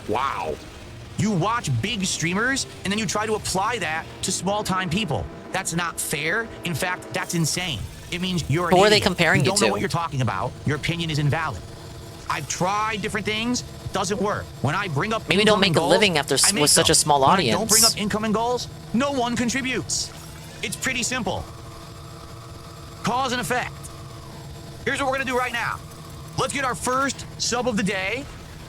Wow. You watch big streamers and then you try to apply that to small-time people. That's not fair. In fact, that's insane. It means you're an Who are they idiot. comparing you you don't to? know what you're talking about. Your opinion is invalid. I've tried different things. Doesn't work. When I bring up Maybe don't make goals, a living after I make with such a them. small When audience. I don't bring up incoming goals, no one contributes. It's pretty simple. Cause and effect. Here's what we're gonna do right now. Let's get our first sub of the day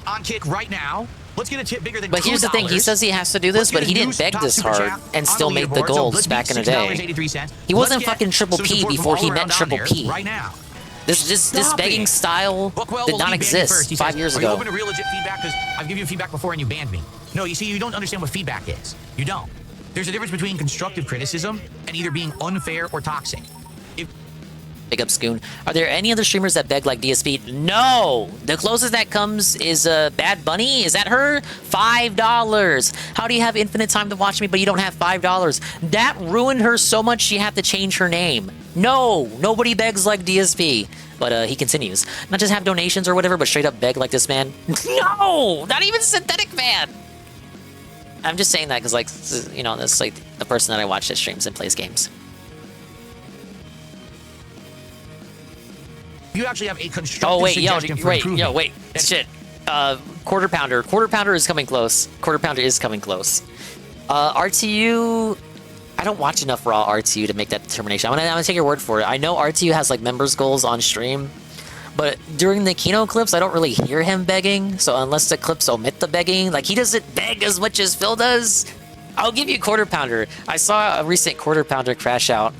on Kick right now. Let's get a tip bigger than $2. But here's the thing, he says he has to do this, but he didn't beg this hard and still make the goals back in the day. He wasn't fucking Triple P before he met Triple P. Right now. This begging style did not exist 5 years ago. Are you open to real legit feedback? Because I've given you feedback before and you banned me. No, you see, you don't understand what feedback is. You don't. There's a difference between constructive criticism and either being unfair or toxic. Big up, Scoon. Are there any other streamers that beg like DSP? No! The closest that comes is Bad Bunny. Is that her? $5. How do you have infinite time to watch me, but you don't have $5? That ruined her so much she had to change her name. No! Nobody begs like DSP. But he continues. Not just have donations or whatever, but straight up beg like this man. No! Not even Synthetic Man! I'm just saying that because, like, you know, that's like the person that I watch that streams and plays games. You actually have a constructive suggestion for improvement. Wait, shit. Quarter Pounder. Quarter Pounder is coming close. Quarter Pounder is coming close. RTU... I don't watch enough Raw RTU to make that determination. I'm gonna take your word for it. I know RTU has, like, members goals on stream, but during the Kino clips, I don't really hear him begging, so unless the clips omit the begging, like, he doesn't beg as much as Phil does. I'll give you Quarter Pounder. I saw a recent Quarter Pounder crash out.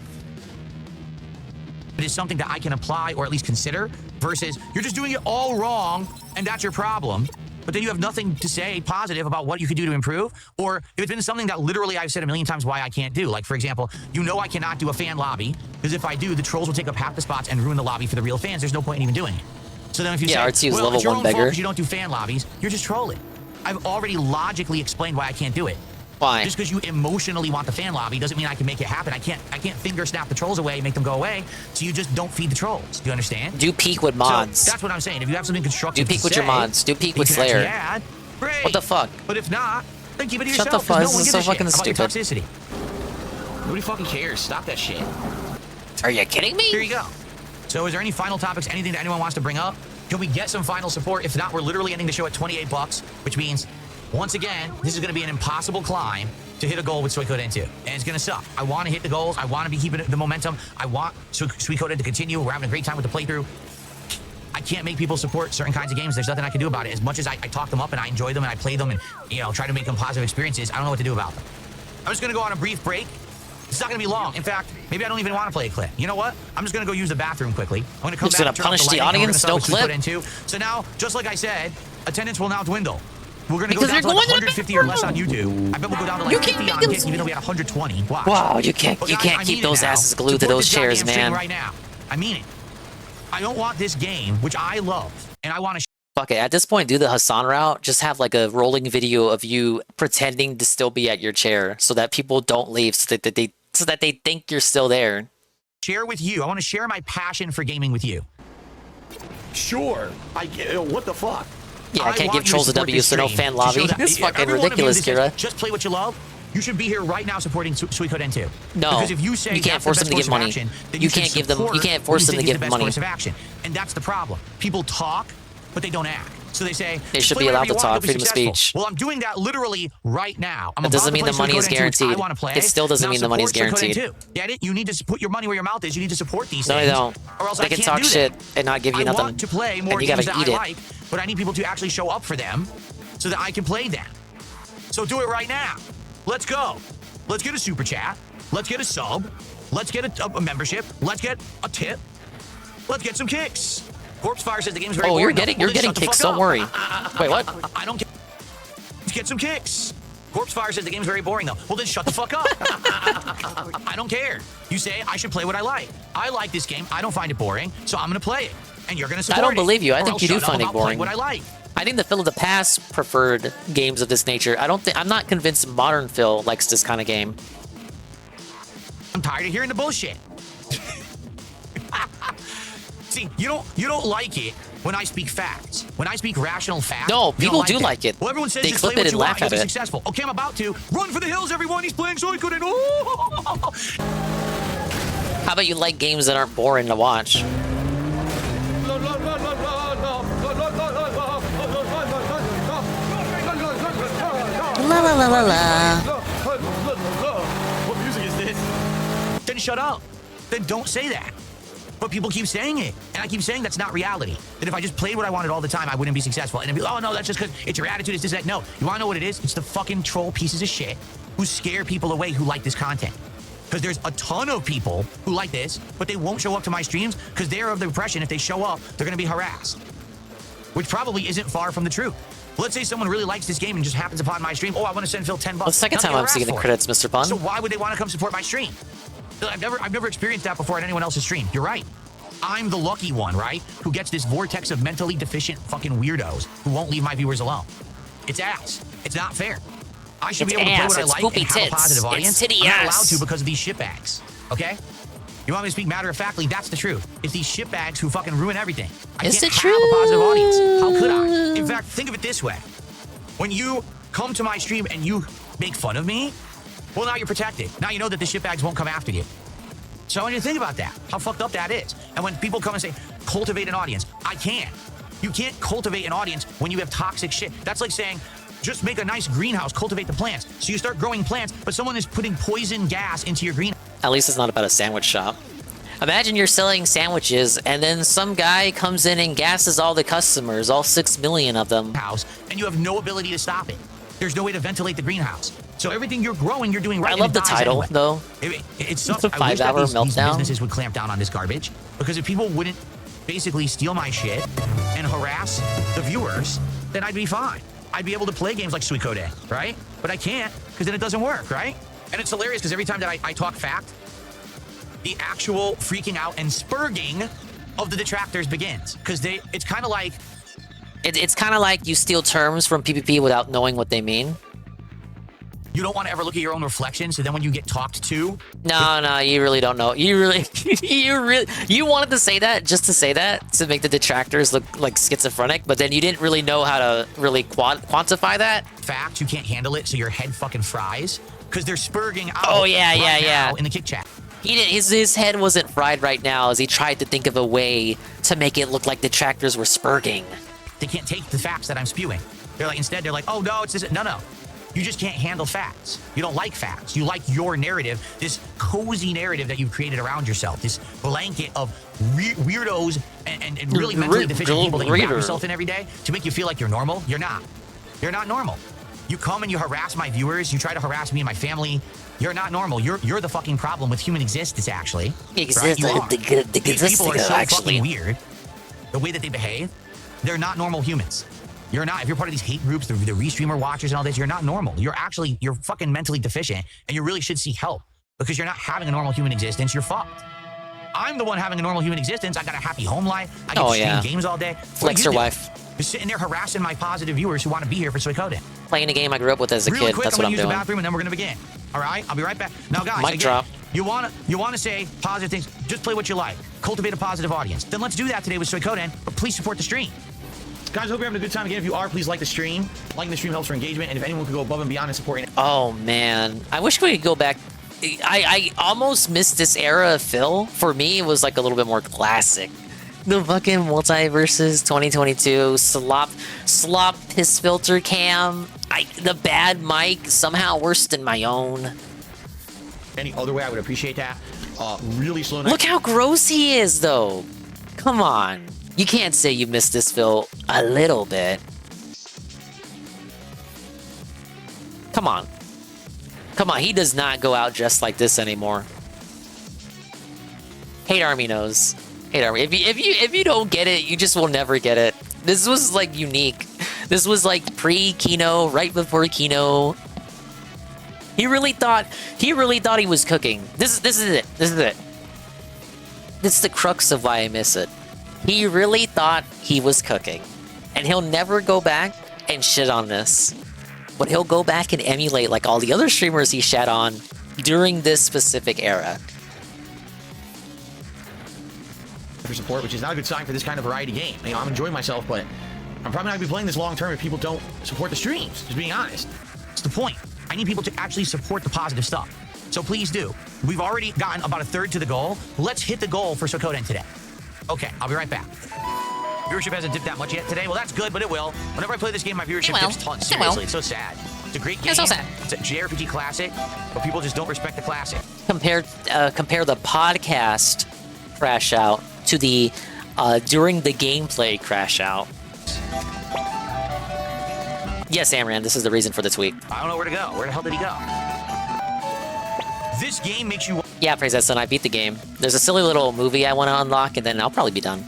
It is something that I can apply or at least consider versus you're just doing it all wrong and that's your problem. But then you have nothing to say positive about what you could do to improve. Or if it's been something that literally I've said a million times why I can't do. Like, for example, you know I cannot do a fan lobby because if I do, the trolls will take up half the spots and ruin the lobby for the real fans. There's no point in even doing it. So then if you say, RTU's well, level it's your 1 own fault beggar. because you don't do fan lobbies, you're just trolling. I've already logically explained why I can't do it. Why? Just because you emotionally want the fan lobby doesn't mean I can make it happen. I can't finger snap the trolls away and make them go away. So you just don't feed the trolls. Do you understand? Do peak with mods. So that's what I'm saying. If you have something constructive, Do peak with your mods. Do peak with Slayer. Add, great. What the fuck? But if not, then keep it to Shut yourself. the fuck. No This one is gives so a shit fucking about your stupid. toxicity. Nobody fucking cares. Stop that shit. Are you kidding me? Here you go. So is there any final topics, anything that anyone wants to bring up? Can we get some final support? If not, we're literally ending the show at $28, which means, once again, this is going to be an impossible climb to hit a goal with Suicode Into. And it's going to suck. I want to hit the goals. I want to be keeping the momentum. I want Suicode to continue. We're having a great time with the playthrough. I can't make people support certain kinds of games. There's nothing I can do about it. As much as I talk them up and I enjoy them and I play them and, you know, try to make them positive experiences, I don't know what to do about them. I'm just going to go on a brief break. It's not going to be long. In fact, maybe I don't even want to play a clip. You know what? I'm just going to go use the bathroom quickly. I'm going to come back, gonna turn off punish the lighting, and we're audience, gonna no start with clip? Suicode Into. So now, just like I said, attendance will now dwindle. We're going to go Because down to they're like going to 150 or less on YouTube. I bet we'll go down to like You can't 50 make on them- Kick, even though we had 120. Watch. Wow, you can't But guys, I keep mean those it now. asses glued to Support those this chairs, goddamn stream man. right now. I mean it. I don't want this game, which I love, and I want to Fuck it. At this point, do the Hassan route. Just have like a rolling video of you pretending to still be at your chair so that people don't leave, so that they think you're still there. share with you. I want to share my passion for gaming with you. Sure. What the fuck? Yeah, I can't want give you to trolls a support W, this so no stream fan to lobby. show that It's fucking every one of you ridiculous, that says, Kira. Just play what you love. You should be here right now supporting Suicode N2. No, because if you say you can't that's force the them to best give money. course of action, then You should can't give them- support you can't what force you them to think is give the best money. course of action. And that's the problem. People talk, but they don't act. So they say They "Just should play be allowed whatever to you want, talk, you'll be freedom of successful." speech. Well, I'm doing that literally right now. I'm That doesn't about mean to the play money is Suicode N2, which guaranteed. I want to play. It still doesn't Now mean the money is support Suicode guaranteed. N2. Get it? You need to put your money where your mouth is. You need to support these No, things. they don't. Or else They I can can't talk do shit that. and not give you I nothing. want to play more And you games gotta that eat I it. like, but I need people to actually show up for them so that I can play them. So do it right now. Let's go. Let's get a super chat. Let's get a sub. Let's get a membership. Let's get a tip. Let's get some kicks. Corpse Fire says the game's very boring. You're getting kicks. Don't worry. Wait, what? I don't get. Let's get some kicks. Corpse Fire says the game's very boring, though. Well, then shut the fuck up. I don't care. You say I should play what I like. I like this game. I don't find it boring, so I'm going to play it. And you're going to support it. I don't believe you. I Or think I'll you do shut up find it about playing boring. what I like. I think the Phil of the past preferred games of this nature. I'm not convinced modern Phil likes this kind of game. I'm tired of hearing the bullshit. See, you don't like it when I speak facts. When I speak rational facts. No, you don't people do that. like it. Well, everyone says They just clip play it what and you laugh want, you'll at be it. successful. Okay, I'm about to. Run for the hills, everyone. He's playing so he couldn't. Oh! How about you like games that aren't boring to watch? La la la la la. What music is this? Then shut up. Then don't say that. But people keep saying it. And I keep saying that's not reality. That if I just played what I wanted all the time, I wouldn't be successful. And it'd be, oh no, that's just because it's your attitude, it's this, that. No. You want to know what it is? It's the fucking troll pieces of shit who scare people away who like this content. Because there's a ton of people who like this, but they won't show up to my streams because they're of the impression if they show up, they're going to be harassed. Which probably isn't far from the truth. Let's say someone really likes this game and just happens upon my stream. Oh, I want to send Phil $10. The second Now time they I'm get seeing the harassed for it. credits, Mr. Bun. So why would they want to come support my stream? I've never experienced that before on anyone else's stream. You're right. I'm the lucky one, right? Who gets this vortex of mentally deficient fucking weirdos who won't leave my viewers alone. It's ass. It's not fair. I should It's be able to play ass. what I It's like poopy and have a tits. positive It's audience. titty I'm not allowed ass. to because of these shitbags. Okay? You want me to speak matter-of-factly? That's the truth. It's these shitbags who fucking ruin everything. I Is can't it have a positive true? audience. How could I? In fact, think of it this way. When you come to my stream and you make fun of me, well, now you're protected. Now you know that the shitbags won't come after you. So I want you to think about that, how fucked up that is. And when people come and say, cultivate an audience, I can't. You can't cultivate an audience when you have toxic shit. That's like saying, just make a nice greenhouse, cultivate the plants. So you start growing plants, but someone is putting poison gas into your greenhouse. At least it's not about a sandwich shop. Imagine you're selling sandwiches and then some guy comes in and gasses all the customers, all 6 million of them. And you have no ability to stop it. There's no way to ventilate the greenhouse. So everything you're growing, you're doing right. I and love it the dies title, anyway. though. It sucks. It's a I wish that 5-hour these meltdown. businesses would clamp down on this garbage. Because if people wouldn't basically steal my shit and harass the viewers, then I'd be fine. I'd be able to play games like Suikoden, right? But I can't, because then it doesn't work, right? And it's hilarious, because every time that I talk fact, the actual freaking out and spurging of the detractors begins. Because it's kind of like... It's kind of like you steal terms from PvP without knowing what they mean. You don't want to ever look at your own reflection, so then when you get talked to... No, you really don't know. You wanted to say that just to say that, to make the detractors look like schizophrenic, but then you didn't really know how to really quantify that. Fact, you can't handle it, so your head fucking fries, because they're spurging out yeah. now in the kick chat. His head wasn't fried right now as he tried to think of a way to make it look like detractors were spurging. They can't take the facts that I'm spewing. Instead, they're like, oh, no, it's this. No. You just can't handle facts. You don't like facts. You like your narrative, this cozy narrative that you've created around yourself, this blanket of weirdos and really mentally deficient people that you wrap yourself in every day to make you feel like you're normal. You're not. You're not normal. You come and you harass my viewers. You try to harass me and my family. You're not normal. You're the fucking problem with human existence, actually. Existence, right? These people are so actually fucking weird. The way that they behave, they're not normal humans. You're not. If you're part of these hate groups, the restreamer watchers and all this, you're not normal. You're fucking mentally deficient, and you really should seek help because you're not having a normal human existence. You're fucked. I'm the one having a normal human existence. I got a happy home life. I get to stream games all day. Flex your wife. Just sitting there harassing my positive viewers who want to be here for Suikoden. Playing a game I grew up with as a Really kid. quick, That's I'm what gonna I'm use doing. the bathroom and then we're gonna begin. All right, I'll be right back. Now, guys, Mic drop. You wanna say positive things? Just play what you like. Cultivate a positive audience. Then let's do that today with Suikoden. But please support the stream. Guys, hope you're having a good time. Again, if you are, please like the stream. Liking the stream helps for engagement, and if anyone could go above and beyond in supporting it. Oh man, I wish we could go back. I almost missed this era of Phil. For me, it was like a little bit more classic. The fucking multiverses 2022 slop his filter cam. The bad mic somehow worse than my own. Any other way, I would appreciate that. Really slow. Look how gross he is, though. Come on. You can't say you missed this, Phil, a little bit. Come on. Come on, he does not go out dressed like this anymore. Hate Army knows. Hate Army. If you don't get it, you just will never get it. This was like unique. This was like pre-Kino, right before Kino. He really thought he was cooking. This is it. This is it. This is the crux of why I miss it. He really thought he was cooking. And he'll never go back and shit on this. But he'll go back and emulate like all the other streamers he shat on during this specific era. For support, which is not a good sign for this kind of variety game. You know, I'm enjoying myself, but I'm probably not gonna be playing this long term if people don't support the streams. Just being honest. It's the point. I need people to actually support the positive stuff. So please do. We've already gotten about a third to the goal. Let's hit the goal for Suikoden today. Okay, I'll be right back. Viewership hasn't dipped that much yet today. Well, that's good, but it will. Whenever I play this game, my viewership dips tons. Seriously, it's so sad. It's a great game. It's so sad. It's a JRPG classic, but people just don't respect the classic. Compare the podcast crash out to the during the gameplay crash out. Yes, Amran, this is the reason for the tweet. I don't know where to go. Where the hell did he go? This game makes you... Yeah, Praise that son, I beat the game. There's a silly little movie I want to unlock, and then I'll probably be done.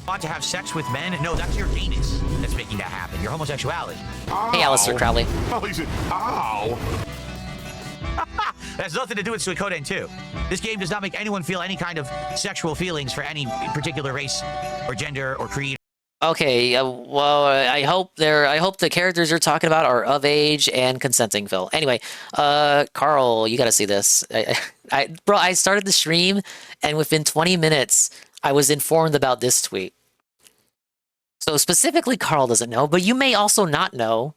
Want to have sex with men? No, that's your anus that's making that happen. Your homosexuality. Ow. Hey, Alistair Crowley. Ow. That has nothing to do with Suikoden 2. This game does not make anyone feel any kind of sexual feelings for any particular race or gender or creed. Okay, well, I hope the characters you're talking about are of age and consenting, Phil. Anyway, Carl, you gotta see this. Bro, I started the stream, and within 20 minutes, I was informed about this tweet. So specifically, Carl doesn't know, but you may also not know.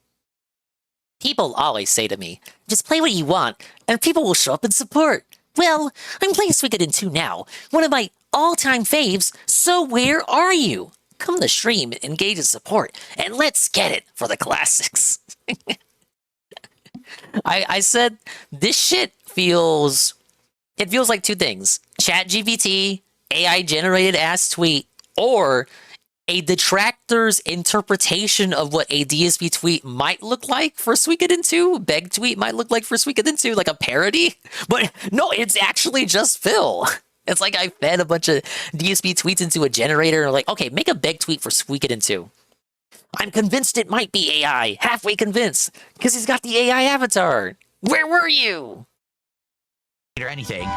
People always say to me, just play what you want, and people will show up and support. Well, I'm playing Suikoden 2 now, one of my all-time faves, so where are you? Come to stream, engage in support, and let's get it for the classics. I said, this shit feels like two things. ChatGPT, AI-generated ass tweet, or a detractor's interpretation of what a DSP tweet might look like for Suikoden 2, Beg tweet might look like for Suikoden 2, like a parody. But no, it's actually just Phil. It's like I fed a bunch of DSP tweets into a generator and like, okay, make a Beg tweet for Suikoden 2. I'm convinced it might be AI. Halfway convinced. Because he's got the AI avatar. Where were you? Or anything.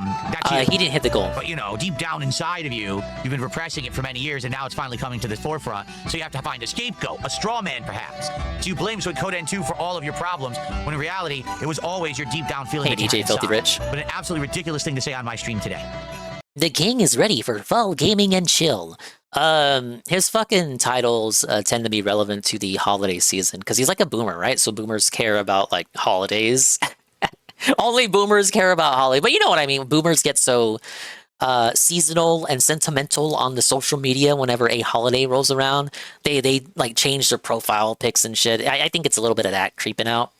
That's you. He didn't hit the goal. But, you know, deep down inside of you, you've been repressing it for many years, and now it's finally coming to the forefront. So you have to find a scapegoat, a straw man, perhaps. So you blame Suikoden 2 for all of your problems, when in reality, it was always your deep down feeling. Hey, DJ Filthy Rich. But an absolutely ridiculous thing to say on my stream today. The king is ready for fall gaming and chill. His fucking titles tend to be relevant to the holiday season, because he's like a boomer, right? So boomers care about, like, holidays. Only boomers care about holiday, but you know what I mean. Boomers get so seasonal and sentimental on the social media whenever a holiday rolls around. They like change their profile pics and shit. I think it's a little bit of that creeping out.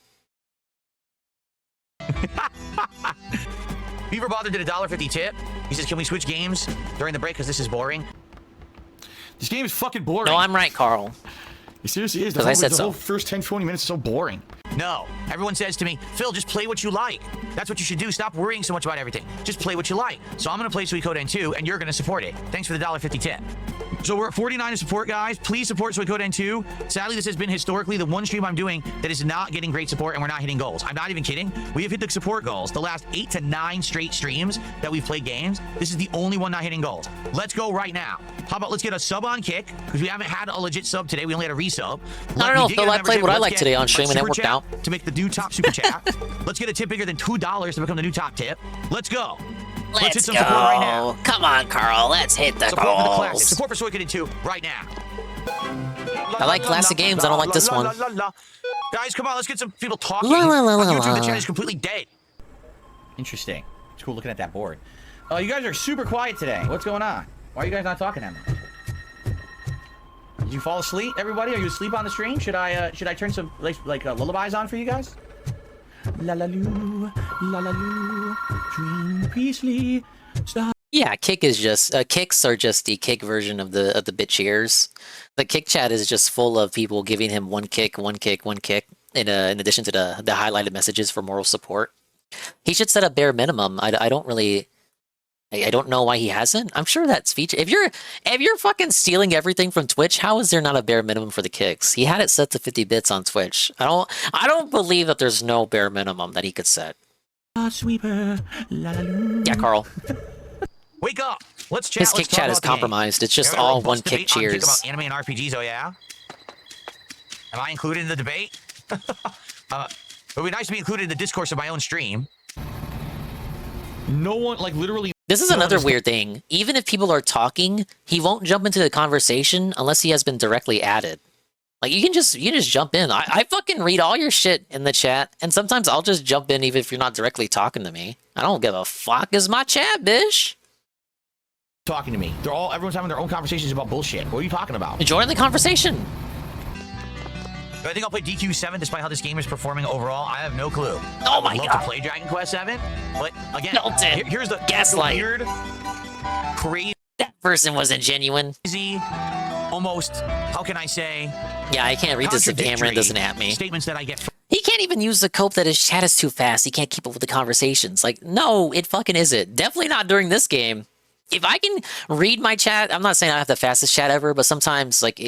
Beaver Bother did a $1.50 tip. He says, "Can we switch games during the break? Because this is boring." This game is fucking boring. No, I'm right, Carl. It seriously is. Because I said the so. whole first 10, 20 minutes is so boring. No. Everyone says to me, Phil, just play what you like. That's what you should do. Stop worrying so much about everything. Just play what you like. So I'm going to play Suikoden 2, and you're going to support it. Thanks for the $1.50 tip. So we're at 49 to support, guys. Please support Suikoden 2. Sadly, this has been historically the one stream I'm doing that is not getting great support, and we're not hitting goals. I'm not even kidding. We have hit the support goals the last 8 to 9 straight streams that we've played games. This is the only one not hitting goals. Let's go right now. How about let's get a sub on Kick, because we haven't had a legit sub today. We only had a resub. I don't know, Phil. I played what I like today on stream, and it worked out. To make the new top super chat. Let's get a tip bigger than $2 to become the new top tip. Let's go. Let's hit some support right now. Come on, Carl. Let's hit the support for the classic. goals. Support for Suikoden 2 right now. I like classic games. I don't like this one. Guys, come on. Let's get some people talking. La, la, la, On la, YouTube, the la. chat is completely dead. Interesting. It's cool looking at that board. Oh, you guys are super quiet today. What's going on? Why are you guys not talking at me? Did you fall asleep, everybody? Are you asleep on the stream? Should I turn some like lullabies on for you guys? La la loo, dream peacefully. Stop. Yeah, Kick is just kicks are just the Kick version of the bit cheers. The Kick chat is just full of people giving him one kick, one kick, one kick. in addition to the highlighted messages for moral support. He should set a bare minimum. I don't really. I don't know why he hasn't. I'm sure that's feature. If you're fucking stealing everything from Twitch, how is there not a bare minimum for the kicks? He had it set to 50 bits on Twitch. I don't believe that there's no bare minimum that he could set. Sweeper. La, la, la. Yeah, Carl. Wake up. Let's chat. His kick chat is compromised. It's just all one kick cheers. About anime and RPGs. Oh yeah. Am I included in the debate? It would be nice to be included in the discourse of my own stream. No one, like, literally. This is another weird thing. Even if people are talking, he won't jump into the conversation unless he has been directly added. Like, you can just jump in. I fucking read all your shit in the chat, and sometimes I'll just jump in even if you're not directly talking to me. I don't give a fuck. Is my chat, bitch? Talking to me. Everyone's having their own conversations about bullshit. What are you talking about? Join the conversation. I think I'll play DQ7 despite how this game is performing overall. I have no clue. Oh my god. I would love to play Dragon Quest 7, but again, here's the gaslight. Weird, crazy. That person wasn't genuine. Almost, how can I say? Yeah, I can't read this if Amran doesn't at me. Statements that I get. He can't even use the cope that his chat is too fast. He can't keep up with the conversations. Like, no, it fucking isn't. Definitely not during this game. If I can read my chat, I'm not saying I have the fastest chat ever, but sometimes like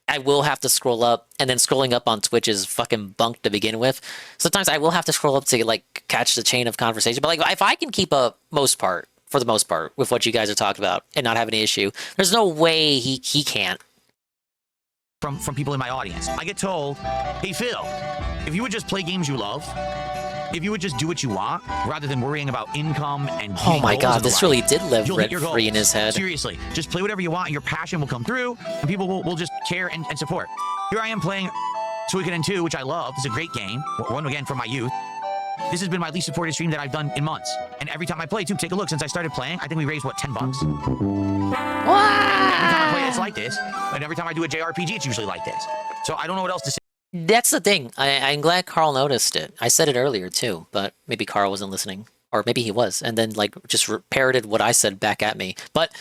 I will have to scroll up, and then scrolling up on Twitch is fucking bunk to begin with. Sometimes I will have to scroll up to like catch the chain of conversation. But like if I can keep up for the most part, with what you guys are talking about and not have any issue, there's no way he can't. From people in my audience, I get told, "Hey Phil, if you would just play games you love, if you would just do what you want, rather than worrying about income and oh my god, this really did live rent-free in his head. Seriously, just play whatever you want. Your passion will come through, and people will just care and support. Here I am playing Suikoden 2, which I love. It's a great game. One again from my youth. This has been my least supported stream that I've done in months. And every time I play, too, take a look. Since I started playing, I think we raised, what, $10? Every time I play, it's like this. And every time I do a JRPG, it's usually like this. So I don't know what else to say. That's the thing. I'm glad Carl noticed it. I said it earlier, too, but maybe Carl wasn't listening. Or maybe he was, and then, like, just parroted what I said back at me. But,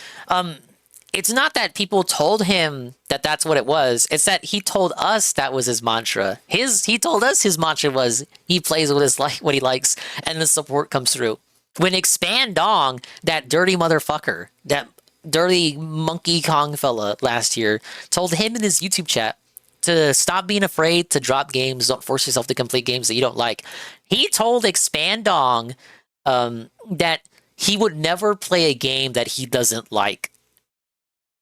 it's not that people told him that that's what it was. It's that he told us that was his mantra. He told us his mantra was he plays what he likes, and the support comes through. When Expand Dong, that dirty motherfucker, that dirty Monkey Kong fella last year, told him in his YouTube chat to stop being afraid to drop games, don't force yourself to complete games that you don't like. He told Expand Dong that he would never play a game that he doesn't like.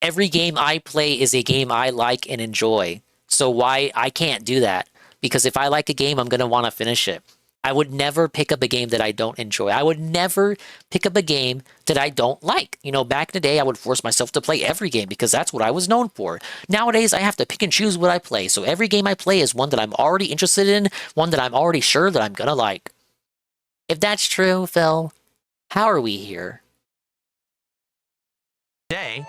Every game I play is a game I like and enjoy. So why I can't do that? Because if I like a game, I'm going to want to finish it. I would never pick up a game that I don't enjoy. I would never pick up a game that I don't like. You know, back in the day, I would force myself to play every game because that's what I was known for. Nowadays, I have to pick and choose what I play. So every game I play is one that I'm already interested in, one that I'm already sure that I'm going to like. If that's true, Phil, how are we here? Today,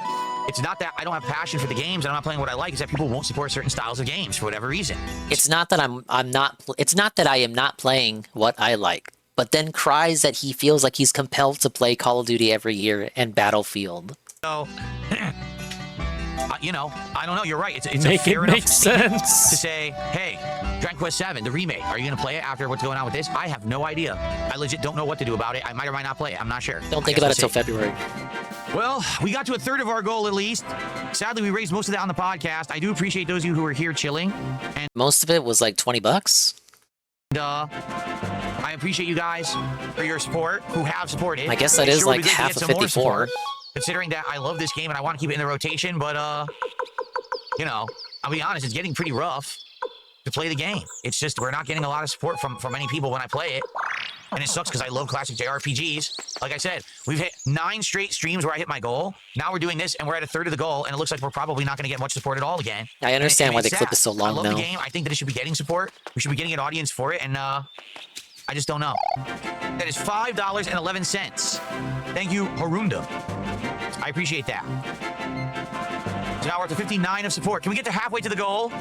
it's not that I don't have passion for the games and I'm not playing what I like. It's that people won't support certain styles of games for whatever reason. It's not that it's not that I am not playing what I like, but then cries that he feels like he's compelled to play Call of Duty every year and Battlefield. So, you know, I don't know. You're right. It's a fair enough sense to say, hey, Dragon Quest 7, the remake. Are you going to play it after what's going on with this? I have no idea. I legit don't know what to do about it. I might or might not play it. I'm not sure. Don't think about it till February. Well, we got to a third of our goal at least. Sadly, we raised most of that on the podcast. I do appreciate those of you who are here chilling. And most of it was like $20. And, I appreciate you guys for your support, who have supported. I guess that is like half of 54. Considering that I love this game and I want to keep it in the rotation, but, you know, I'll be honest, it's getting pretty rough to play the game. It's just, we're not getting a lot of support from many people when I play it. And it sucks because I love classic JRPGs. Like I said, we've hit 9 straight streams where I hit my goal. Now we're doing this, and we're at a third of the goal, and it looks like we're probably not going to get much support at all again. I understand why the clip is so long now. I now. love the game. I think that it should be getting support. We should be getting an audience for it, and I just don't know. That is $5.11. Thank you, Harunda. I appreciate that. So now we're up to 59 of support. Can we get to halfway to the goal?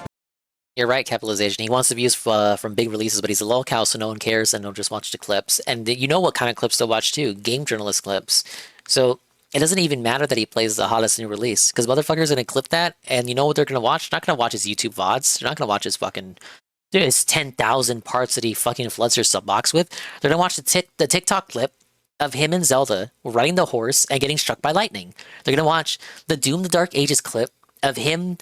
You're right, capitalization. He wants the views from big releases, but he's a low cow, so no one cares, and they'll just watch the clips. And you know what kind of clips they'll watch, too? Game journalist clips. So it doesn't even matter that he plays the hottest new release, because motherfuckers are going to clip that, and you know what they're going to watch? They're not going to watch his YouTube VODs. They're not going to watch his fucking There's 10,000 parts that he fucking floods your sub box with. They're gonna watch the TikTok clip of him and Zelda riding the horse and getting struck by lightning. They're gonna watch the Doom the Dark Ages clip of him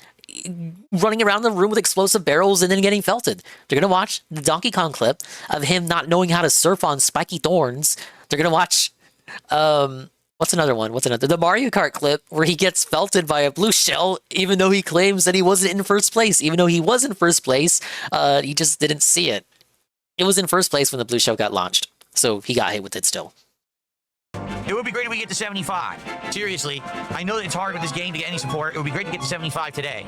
running around the room with explosive barrels and then getting felted. They're gonna watch the Donkey Kong clip of him not knowing how to surf on spiky thorns. They're gonna watch what's another one? The Mario Kart clip where he gets felted by a blue shell even though he claims that he wasn't in first place. Even though he was in first place, he just didn't see it. It was in first place when the blue shell got launched, so he got hit with it still. It would be great if we get to 75. Seriously, I know that it's hard with this game to get any support. It would be great to get to 75 today.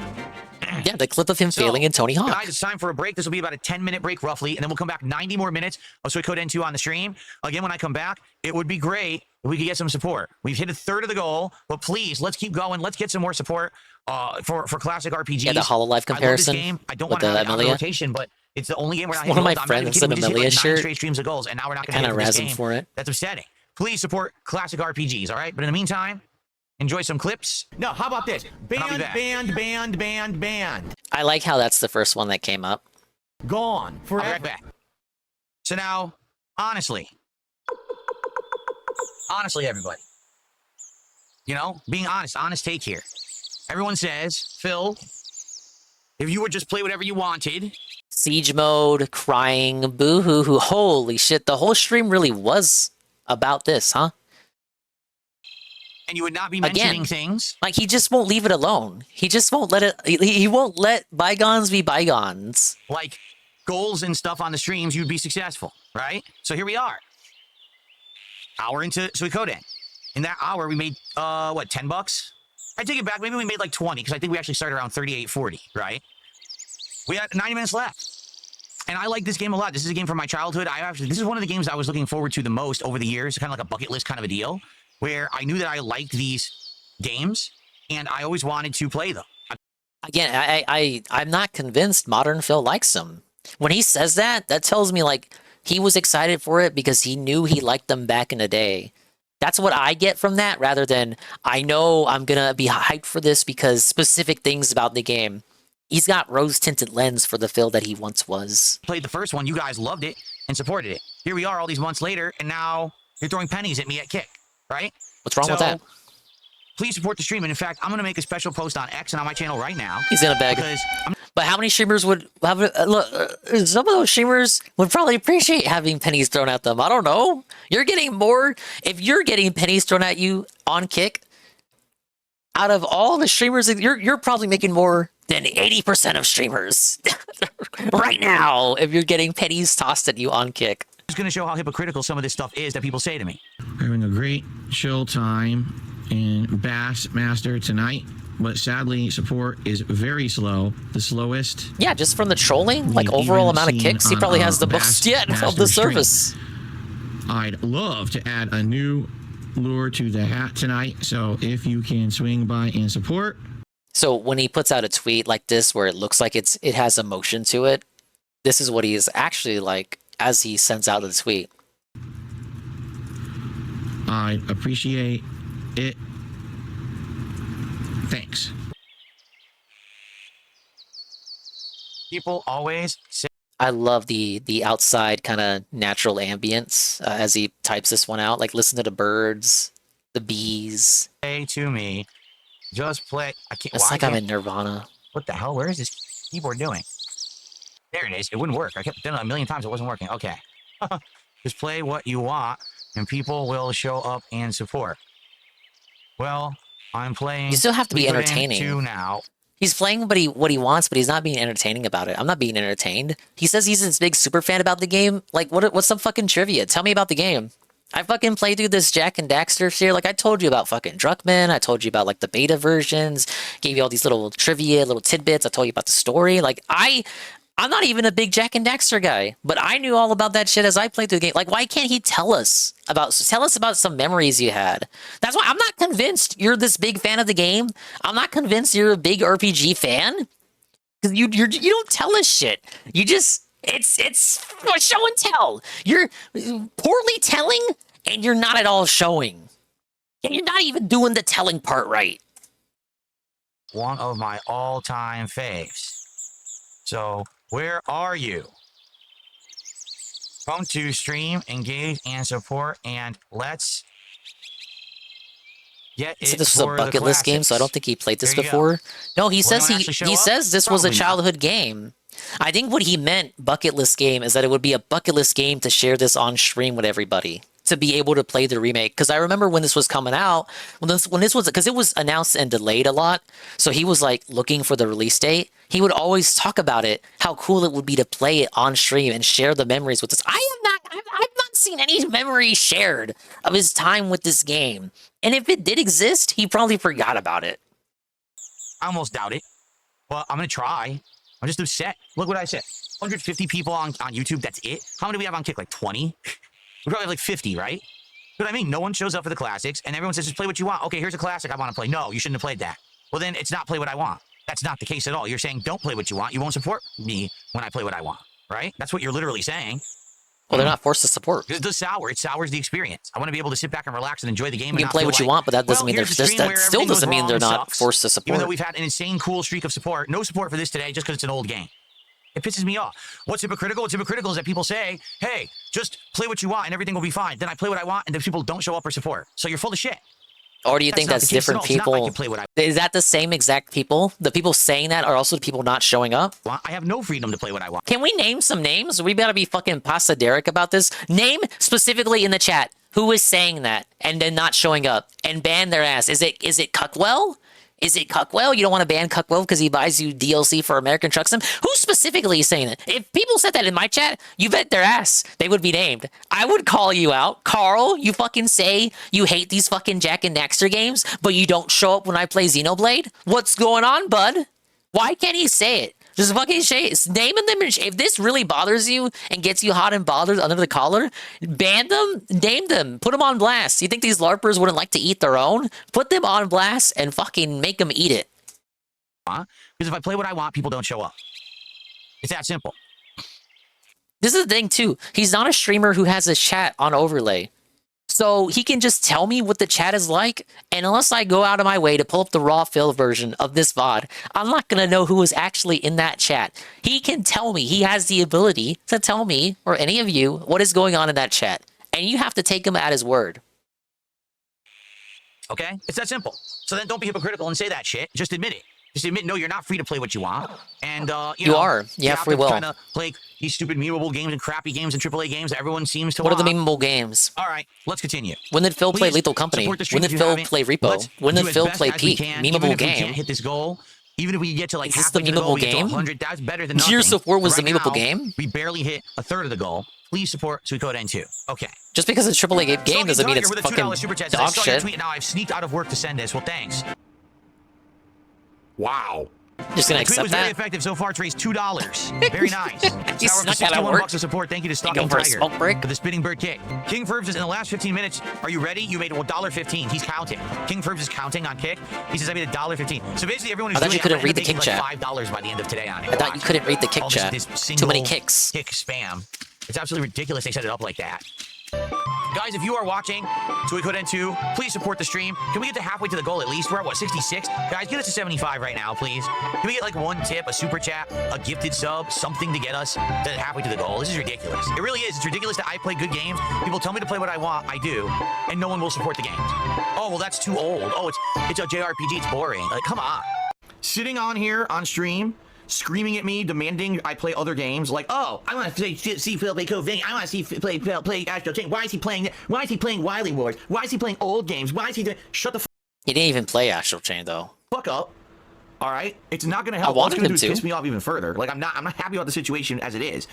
Yeah, the clip of him failing in Tony Hawk. Guys, it's time for a break. This will be about a 10-minute break roughly, and then we'll come back 90 more minutes of Suicode N2 on the stream. Again, when I come back, it would be great if we could get some support. We've hit a third of the goal, but please, let's keep going. Let's get some more support for classic RPGs. Yeah, the HoloLive comparison. I love this game. I don't want to have it on the rotation, but it's the only game where I one of my friends said Amelia shirt. 9 straight streams of goals, and now we're not going to kind of razz him game. for it. That's upsetting. Please support classic RPGs, all right? But in the meantime, enjoy some clips. No, how about this? Banned. I like how that's the first one that came up. Gone forever. I'll be right back. So now, honestly, everybody, you know, being honest take here. Everyone says, Phil, if you would just play whatever you wanted. Siege mode, crying, boo-hoo-hoo. Holy shit, the whole stream really was about this, huh? And you would not be mentioning things. Like, he just won't leave it alone. He just won't let it... He won't let bygones be bygones. Like, goals and stuff on the streams, you'd be successful, right? So here we are. Hour into Suikoden. In that hour, we made, what, 10 bucks? I take it back. Maybe we made like 20, because I think we actually started around 38.40, right? We had 90 minutes left. And I like this game a lot. This is a game from my childhood. This is one of the games I was looking forward to the most over the years, kind of like a bucket list kind of a deal, where I knew that I liked these games, and I always wanted to play them. Again, I'm not convinced Modern Phil likes them. When he says that, that tells me, like, he was excited for it because he knew he liked them back in the day. That's what I get from that, rather than, I know I'm gonna be hyped for this because specific things about the game. He's got rose-tinted lens for the Phil that he once was. Played the first one, you guys loved it and supported it. Here we are all these months later, and now you're throwing pennies at me at Kick, right? What's wrong with that? Please support the stream, and in fact, I'm going to make a special post on X and on my channel right now. He's gonna beg. But how many streamers would have... look, some of those streamers would probably appreciate having pennies thrown at them. I don't know. You're getting more... If you're getting pennies thrown at you on Kick, out of all the streamers, you're probably making more than 80% of streamers right now if you're getting pennies tossed at you on Kick. It's going to show how hypocritical some of this stuff is that people say to me. Having a great chill time in Bassmaster tonight, but sadly support is very slow, the slowest. Yeah, just from the trolling, like overall amount of kicks, he probably has the most yet of the service. I'd love to add a new lure to the hat tonight, so if you can swing by and support. So when he puts out a tweet like this where it looks like it has emotion to it, this is what he is actually like as he sends out the tweet. I'd appreciate it. Thanks. People always say... I love the outside kind of natural ambience as he types this one out. Like, listen to the birds, the bees. Say to me, just play... It's like I'm in Nirvana. What the hell? Where is this keyboard doing? There it is. It wouldn't work. I kept doing it a million times. It wasn't working. Okay. Just play what you want, and people will show up and support. Well, I'm playing... You still have to be entertaining. Now. He's playing what he wants, but he's not being entertaining about it. I'm not being entertained. He says he's this big super fan about the game. Like, what's some fucking trivia? Tell me about the game. I fucking played through this Jack and Daxter here. Like, I told you about fucking Druckmann. I told you about, like, the beta versions. Gave you all these little trivia, little tidbits. I told you about the story. Like, I'm not even a big Jack and Daxter guy, but I knew all about that shit as I played through the game. Like, why can't he tell us about some memories you had? That's why I'm not convinced you're this big fan of the game. I'm not convinced you're a big RPG fan. Because you don't tell us shit. You just... It's show and tell. You're poorly telling, and you're not at all showing. And you're not even doing the telling part right. One of my all-time faves. So, where are you? Come to stream, engage, and support, and let's get it. So this was a bucket list game, so I don't think he played this before. No, he says he says this was a childhood game. I think what he meant bucket list game is that it would be a bucket list game to share this on stream with everybody, to be able to play the remake. Because I remember when this was coming out, when this was, because it was announced and delayed a lot, so he was like looking for the release date. He would always talk about it, how cool it would be to play it on stream and share the memories with us. I've not seen any memories shared of his time with this game. And if it did exist, he probably forgot about it. I almost doubt it. Well, I'm going to try. I'm just upset. Look what I said. 150 people on YouTube, that's it? How many do we have on Kick? Like 20? We probably have like 50, right? But I mean, no one shows up for the classics, and everyone says, just play what you want. Okay, here's a classic I want to play. No, you shouldn't have played that. Well, then it's not play what I want. That's not the case at all. You're saying don't play what you want. You won't support me when I play what I want, right? That's what you're literally saying. Well, they're not forced to support. It does sour. It sours the experience. I want to be able to sit back and relax and enjoy the game. You can play what you want, but that doesn't mean that still doesn't mean they're not forced to support. Even though we've had an insane cool streak of support, no support for this today just because it's an old game. It pisses me off. What's hypocritical? What's hypocritical is that people say, hey, just play what you want and everything will be fine. Then I play what I want and the people don't show up or support. So you're full of shit. Or do you think that's different people? Is that the same exact people? The people saying that are also the people not showing up? Well, I have no freedom to play what I want. Can we name some names? We better be fucking Pasta Derek about this. Name specifically in the chat who is saying that and then not showing up and ban their ass. Is it Cuckwell? Is it Cuckwell? You don't want to ban Cuckwell because he buys you DLC for American Truck Sim? Who specifically is saying that? If people said that in my chat, you bet their ass they would be named. I would call you out. Carl, you fucking say you hate these fucking Jak and Daxter games, but you don't show up when I play Xenoblade? What's going on, bud? Why can't he say it? Just fucking say it. Name them. If this really bothers you and gets you hot and bothered under the collar, ban them, name them, put them on blast. You think these LARPers wouldn't like to eat their own? Put them on blast and fucking make them eat it. Because if I play what I want, people don't show up. It's that simple. This is the thing, too. He's not a streamer who has a chat on overlay. So he can just tell me what the chat is like, and unless I go out of my way to pull up the raw fill version of this VOD, I'm not going to know who is actually in that chat. He can tell me, he has the ability to tell me, or any of you, what is going on in that chat. And you have to take him at his word. Okay? It's that simple. So then don't be hypocritical and say that shit. Just admit it. Just admit, no, you're not free to play what you want. And, you know, are. You have free will. Trying to play these stupid memeable games and crappy games and AAA games that everyone seems to want. What are the memeable games? All right, let's continue. When did Phil play Lethal Company? When did Phil play Repo? When did Phil play Peak? Memeable game. We can't hit this goal. Even if we get to like half the memeable game, 100, that's better than nothing. Your support was right the memeable now, game. We barely hit a third of the goal. Please support Suikoden N2. Okay. Just because it's a AAA game doesn't mean it's fucking dog shit. Tweet, now I've sneaked out of work to send this. Well, thanks. Wow. Just gonna accept that. Was very effective so far. It's raised $2. Very nice. You snuck out of work. $61 of support. Thank you to Stalking Tiger for the spinning bird kick. King Furbs is in the last 15 minutes. Are you ready? You made $1.15. He's counting. King Furbs is counting on kick. He says I made $1.15. So basically, everyone who's I thought you couldn't read the kick chat. $5 by the end of today on it. I thought you couldn't read the kick chat. Too many kicks. Kick spam. It's absolutely ridiculous they set it up like that. Guys, if you are watching Suikoden N2, please support the stream. Can we get to halfway to the goal at least? We're at, what, 66? Guys, get us to 75 right now, please. Can we get, like, one tip, a super chat, a gifted sub, something to get us to halfway to the goal? This is ridiculous. It really is. It's ridiculous that I play good games. People tell me to play what I want. I do. And no one will support the games. Oh, well, that's too old. Oh, it's a JRPG. It's boring. Like, come on. Sitting on here on stream, screaming at me, demanding I play other games. Like, oh, I want to see Phil play Code Vein. I want to see Phil play Astro Chain. Why is he playing? Why is he playing Wily Wars? Why is he playing old games? Why is he doing? Shut the. He didn't even play Astral Chain though. Fuck up. All right, it's not gonna help. I wanted him to piss me off even further. Like, I'm not happy about the situation as it is.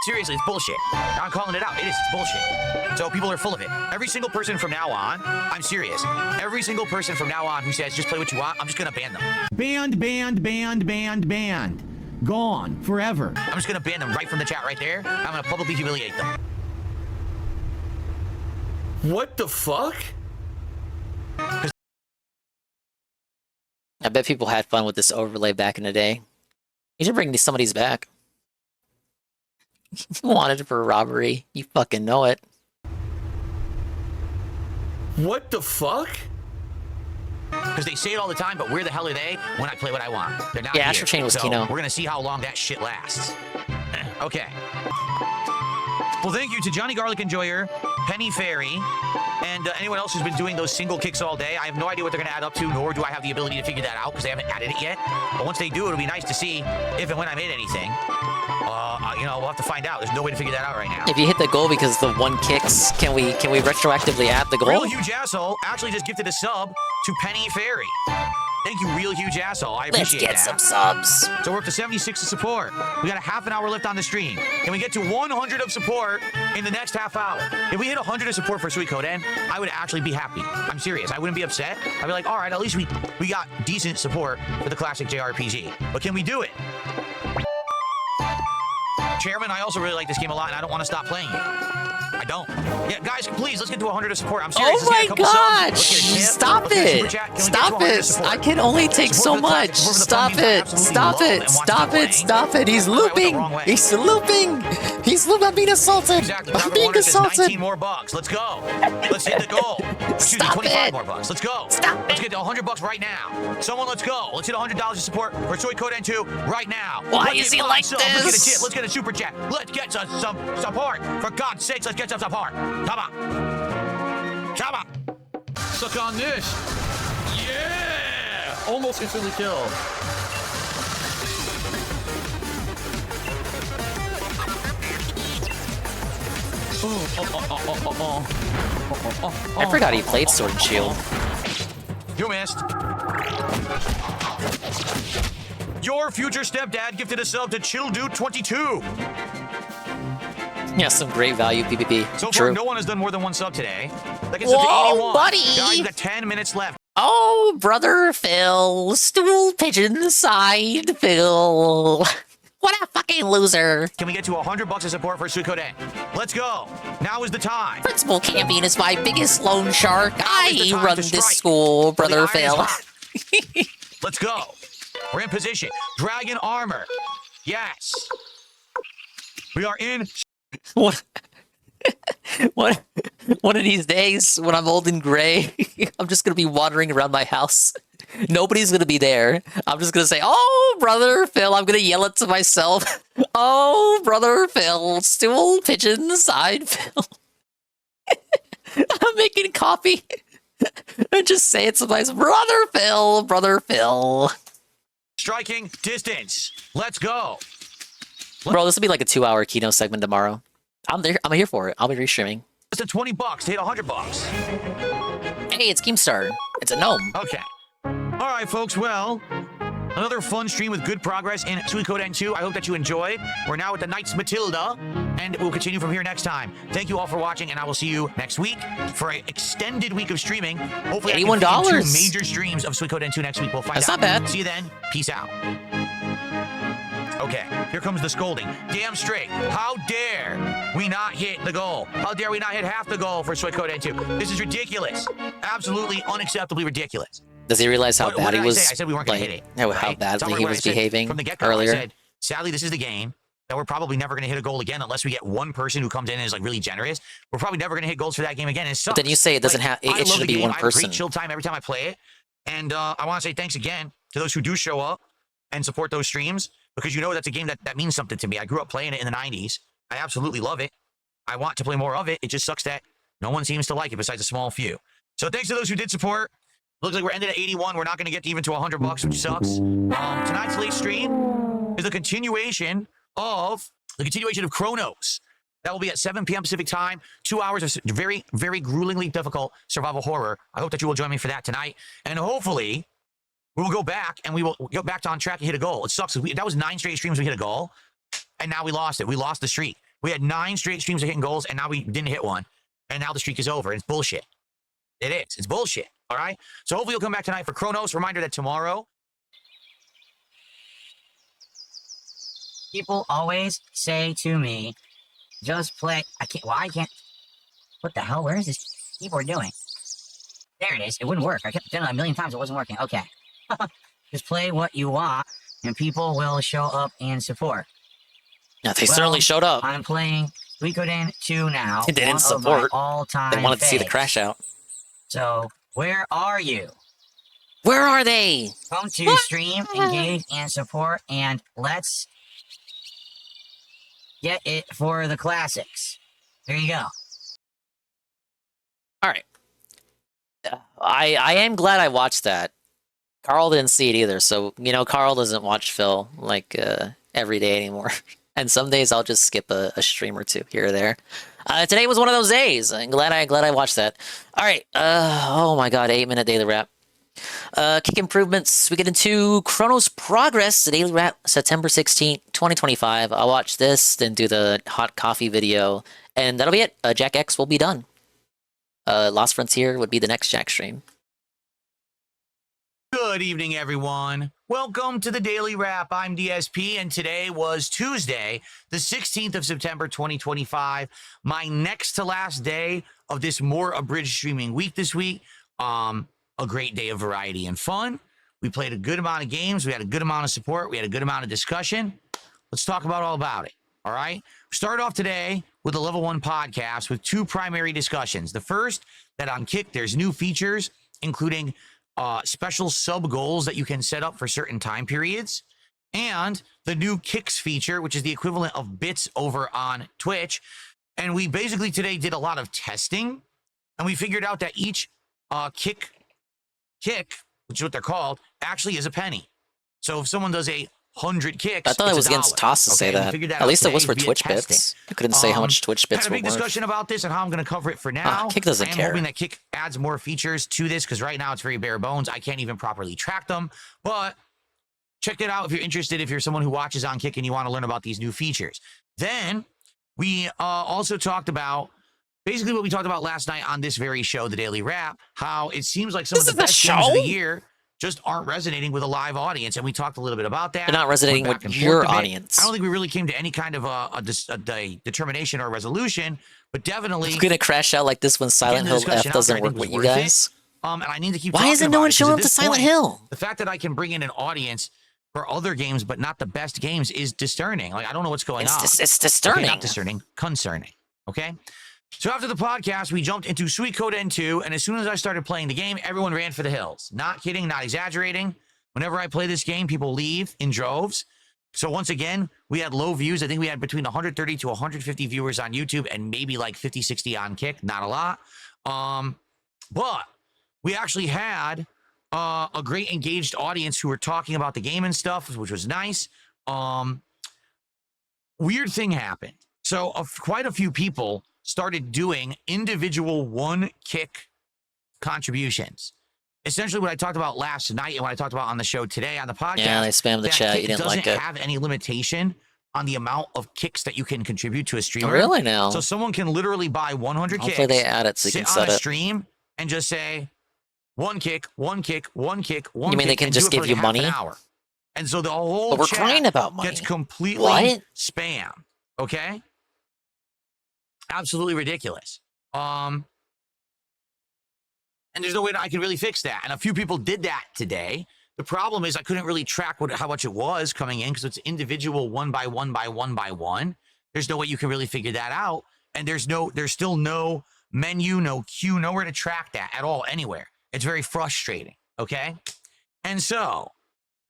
Seriously, it's bullshit. I'm calling it out. It is. It's bullshit. So people are full of it. Every single person from now on, I'm serious. Every single person from now on who says just play what you want, I'm just gonna ban them. Banned. Gone forever. I'm just gonna ban them right from the chat right there. I'm gonna publicly humiliate them. What the fuck? I bet people had fun with this overlay back in the day. You should bring some of these back. Wanted for robbery. You fucking know it. What the fuck? Because they say it all the time, but where the hell are they when I play what I want? They're not Yeah, here. Astro Chain was so Kino. We're going to see how long that shit lasts. Okay. Well, thank you to Johnny Garlic Enjoyer, Penny Fairy, and anyone else who's been doing those single kicks all day. I have no idea what they're going to add up to, nor do I have the ability to figure that out because they haven't added it yet. But once they do, it'll be nice to see if and when I made anything. You know, we'll have to find out. There's no way to figure that out right now. If you hit the goal because the 1 kicks, can we retroactively add the goal? Real Huge Asshole actually just gifted a sub to Penny Fairy. Thank you, Real Huge Asshole. I appreciate that. Let's get some subs. So we're up to 76 of support. We got a half an hour left on the stream. Can we get to 100 of support in the next half hour? If we hit 100 of support for Suikoden, I would actually be happy. I'm serious. I wouldn't be upset. I'd be like, all right, at least we got decent support for the classic JRPG. But can we do it? Chairman, I also really like this game a lot, and I don't want to stop playing it. I don't. Yeah, guys, please, let's get to 100 of support. I'm serious. Oh my gosh! Stop it! Stop it! I can only take so much. Stop it! Stop it! Stop it! Stop it! He's looping! He's looping! He's looping! I'm being assaulted! Exactly. I'm being assaulted! 19 more bucks. Let's go. Let's hit the goal. Excuse me, 25 more bucks. Let's go. Stop Let's get to 100 bucks right now. Someone, let's go. Let's hit $100 of support for Suikoden 2 right now. Why Let's is get he like subs. Let's get a this? tip. Let's get a super chat. Let's get some support. For God's sakes, let's get some support. Come on. Come on. Suck on this. Yeah! Almost instantly killed. I forgot he played Sword and Shield. You missed. Your future stepdad gifted a sub to Chill Dude 22. Yeah, some great value PvP. So far, True. no one has done more than 1 sub today. That gets up to Whoa, 81. buddy! Guys, you got 10 minutes left. Oh, brother Phil, stool pigeon side Phil. What a fucking loser. Can we get to $100 of support for Suikoden? Let's go. Now is the time. Principal Campion is my biggest loan shark. I the time run to this strike. school, brother The iron Phil. is hot. Let's go. We're in position. Dragon armor. Yes. We are in. What? One of these days, when I'm old and gray, I'm just gonna be wandering around my house. Nobody's gonna be there. I'm just gonna say, "Oh, brother Phil." I'm gonna yell it to myself. "Oh, brother Phil, stool pigeon side Phil." I'm making coffee. And just say it to myself, "Brother Phil, brother Phil." Striking distance. Let's go. Bro, this will be like a 2-hour Kino segment tomorrow. I'm there. I'm here for it. I'll be restreaming. It's a $20 to hit $100. Hey, it's Keemstar. It's a gnome. Okay. All right, folks. Well, another fun stream with good progress in Suikoden 2. I hope that you enjoyed. We're now at the Knights Matilda, and we'll continue from here next time. Thank you all for watching, and I will see you next week for an extended week of streaming. Hopefully, $81. I can fit in 2 major streams of Suikoden 2 next week. We'll find That's out. not bad. See you then. Peace out. Okay, here comes the scolding. Damn straight. How dare we not hit the goal? How dare we not hit half the goal for Suikoden 2? This is ridiculous. Absolutely unacceptably ridiculous. Does he realize how What bad did he I was? say? I said we weren't going to hit it. How right? badly So he what I was said behaving from the get-go, earlier. I said, sadly, this is the game that we're probably never going to hit a goal again unless we get one person who comes in and is like really generous. We're probably never going to hit goals for that game again. It sucks. But then you say it doesn't have. I It love should the be game. one I have person. great chill time every time I play it. And I want to say thanks again to those who do show up and support those streams, because you know that's a game that means something to me. I grew up playing it in the 90s. I absolutely love it. I want to play more of it. It just sucks that no one seems to like it besides a small few. So thanks to those who did support. Looks like we're ending at 81. We're not going to get even to $100, which sucks. Tonight's late stream is a continuation of Chronos. That will be at 7 p.m. Pacific time. 2 hours of very, very gruelingly difficult survival horror. I hope that you will join me for that tonight. And hopefully, we will go back and we will go back to on track and hit a goal. It sucks. That was 9 straight streams we hit a goal, and now we lost it. We lost the streak. We had 9 straight streams of hitting goals, and now we didn't hit one. And now the streak is over. It's bullshit. It is. It's bullshit. All right? So hopefully you'll come back tonight for Chronos. Reminder that tomorrow... People always say to me, just play... I can't... What the hell? Where is this keyboard doing? There it is. It wouldn't work. I kept doing it a million times. It wasn't working. Okay. Just play what you want, and people will show up and support. Yeah, they certainly showed up. I'm playing Suikoden 2 now. They didn't support. All-time They wanted to see the faves. crash out. So, where are you? Where are they? Come to stream, engage, and support, and let's get it for the classics. There you go. All right. I am glad I watched that. Carl didn't see it either, so, you know, Carl doesn't watch Phil, like, every day anymore. And some days I'll just skip a stream or two here or there. Today was one of those days. I'm glad I watched that. All right. Oh my god, 8-minute daily wrap. Kick improvements. We get into Chrono's Progress, the daily wrap, September 16th, 2025. I'll watch this, then do the hot coffee video, and that'll be it. Jack X will be done. Lost Frontier would be the next Jack stream. Good evening, everyone. Welcome to the Daily Wrap. I'm DSP, and today was Tuesday, the 16th of September, 2025. My next to last day of this more abridged streaming week this week. A great day of variety and fun. We played a good amount of games. We had a good amount of support. We had a good amount of discussion. Let's talk about all about it. All right. We started off today with a level 1 podcast with 2 primary discussions. The first, that on Kick, there's new features, including special sub goals that you can set up for certain time periods, and the new Kicks feature, which is the equivalent of bits over on Twitch. And we basically today did a lot of testing, and we figured out that each kick, which is what they're called, actually is a penny. So if someone does 100 kicks, I thought it was against Toss to say that. At least it was for Twitch testing. bits. You couldn't say how much Twitch bits were Had a big worth. discussion about this and how I'm going to cover it for now. Kick doesn't care. I'm hoping that Kick adds more features to this, because right now it's very bare bones. I can't even properly track them. But check it out if you're interested, if you're someone who watches on Kick and you want to learn about these new features. Then we also talked about basically what we talked about last night on this very show, The Daily Wrap, how it seems like some of the best games of the year just aren't resonating with a live audience, and we taled a little bit about that. They're not resonating with your audience. I don't think we really came to any kind of a determination or resolution, but definitely It's gonna crash out like this when Silent Hill F doesn't work with you guys. And I need to keep. Why isn't no one showing up to Silent Hill? The fact that I can bring in an audience for other games, but not the best games, is discerning. Like, I don't know what's going on. It's discerning. Okay, not discerning, concerning. Okay. So after the podcast, we jumped into Suikoden 2, and as soon as I started playing the game, everyone ran for the hills. Not kidding, not exaggerating. Whenever I play this game, people leave in droves. So once again, we had low views. I think we had between 130 to 150 viewers on YouTube and maybe like 50, 60 on Kick. Not a lot. But we actually had a great engaged audience who were talking about the game and stuff, which was nice. Weird thing happened. So quite a few people started doing individual 1-kick contributions. Essentially what I talked about last night and what I talked about on the show today on the podcast. Yeah, they spammed the chat. You didn't like it. Doesn't have any limitation on the amount of kicks that you can contribute to a streamer. Really now? So someone can literally buy 100 kicks. Hopefully they add it so you can sit set on a it. stream and just say 1 kick, 1 kick, 1 kick, 1 You mean they kick, can and just do it give for you like money? half an hour. And so the whole But we're chat crying about money. gets completely What? spam. Okay? Absolutely ridiculous. And there's no way that I can really fix that. And a few people did that today. The problem is I couldn't really track how much it was coming in, because it's individual 1 by 1 by 1 by 1. There's no way you can really figure that out. And there's still no menu, no queue, nowhere to track that at all, anywhere. It's very frustrating. Okay. And so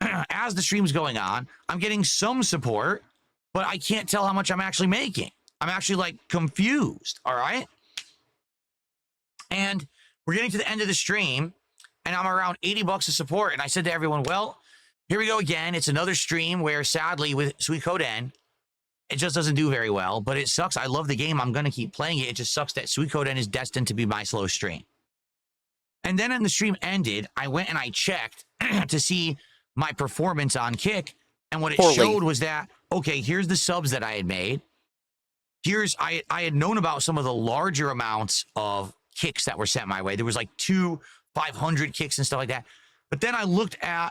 as the stream's going on, I'm getting some support, but I can't tell how much I'm actually making. I'm actually like confused. All right. And we're getting to the end of the stream, and I'm around $80 of support. And I said to everyone, well, here we go again. It's another stream where, sadly, with Suikoden, it just doesn't do very well. But it sucks. I love the game. I'm going to keep playing it. It just sucks that Suikoden is destined to be my slow stream. And then when the stream ended, I went and I checked to see my performance on Kick. And what it showed was that, okay, here's the subs that I had made. I had known about some of the larger amounts of kicks that were sent my way. There was like 500 kicks and stuff like that. But then I looked at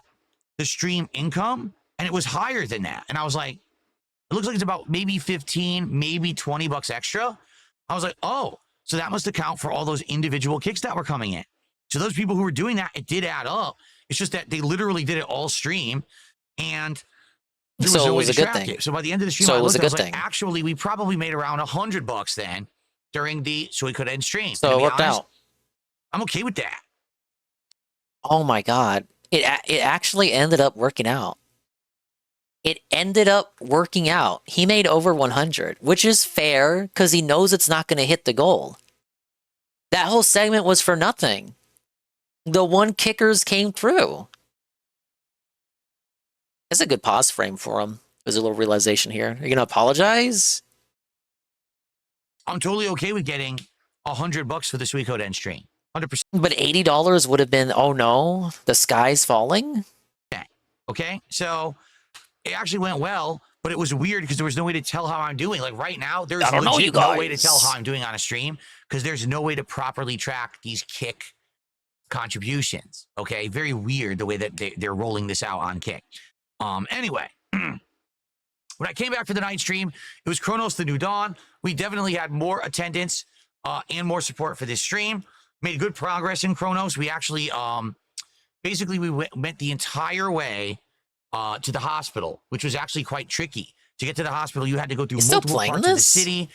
the stream income, and it was higher than that. And I was like, it looks like it's about maybe 15, maybe $20 extra. I was like, oh, so that must account for all those individual kicks that were coming in. So those people who were doing that, it did add up. It's just that they literally did it all stream, and there was no way to track it. So by the end of the stream, I was like, actually, we probably made around $100 then during the Suikoden stream. So it worked out. I'm okay with that. Oh my god. It actually ended up working out. It ended up working out. He made over 100, which is fair because he knows it's not going to hit the goal. That whole segment was for nothing. The one kickers came through. That's a good pause frame for him. There's a little realization here. Are you going to apologize? I'm totally okay with getting $100 for the Suikoden stream. 100%. But $80 would have been, oh no, the sky's falling? Okay, so it actually went well, but it was weird because there was no way to tell how I'm doing. Like right now, there's legit no way to tell how I'm doing on a stream because there's no way to properly track these Kick contributions. Okay, very weird the way that they're rolling this out on Kick. Anyway, when I came back for the night stream, it was Chronos the New Dawn. We definitely had more attendance and more support for this stream. Made good progress in Chronos. We actually, basically, we went the entire way to the hospital, which was actually quite tricky. To get to the hospital, you had to go through multiple parts of the city,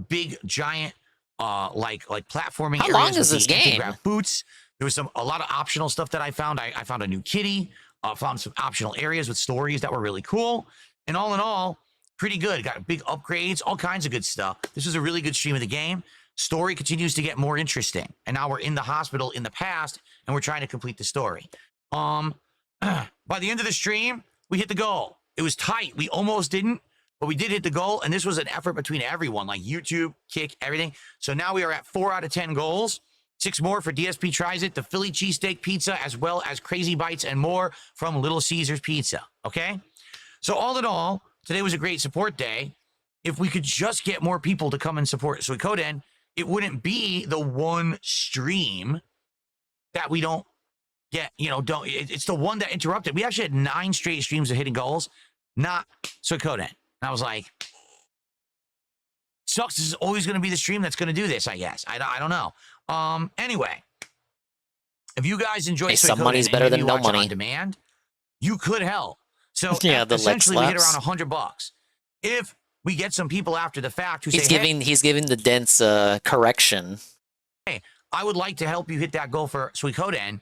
big, giant, like platforming How areas long with is this the game? anti-grav boots. There was a lot of optional stuff that I found. I found a new kitty. Found some optional areas with stories that were really cool. And all in all, pretty good. Got big upgrades, all kinds of good stuff. This was a really good stream of the game. Story continues to get more interesting. And now we're in the hospital in the past, and we're trying to complete the story. By the end of the stream, we hit the goal. It was tight. We almost didn't, but we did hit the goal. And this was an effort between everyone, like YouTube, Kick, everything. So now we are at 4 out of 10 goals. 6 more for DSP Tries It, the Philly cheesesteak pizza, as well as Crazy Bites and more from Little Caesars Pizza. Okay? So all in all, today was a great support day. If we could just get more people to come and support Suikoden, it wouldn't be the one stream that we don't get, it's the one that interrupted. We actually had 9 straight streams of hitting goals, not Suikoden. And I was like, sucks. This is always going to be the stream that's going to do this, I guess. I don't know. Anyway, if you guys enjoy some money's better than no money on demand, you could help. So yeah, essentially we hit around $100. If we get some people after the fact who he's say, he's giving the dense correction. Hey, I would like to help you hit that goal for Suikoden.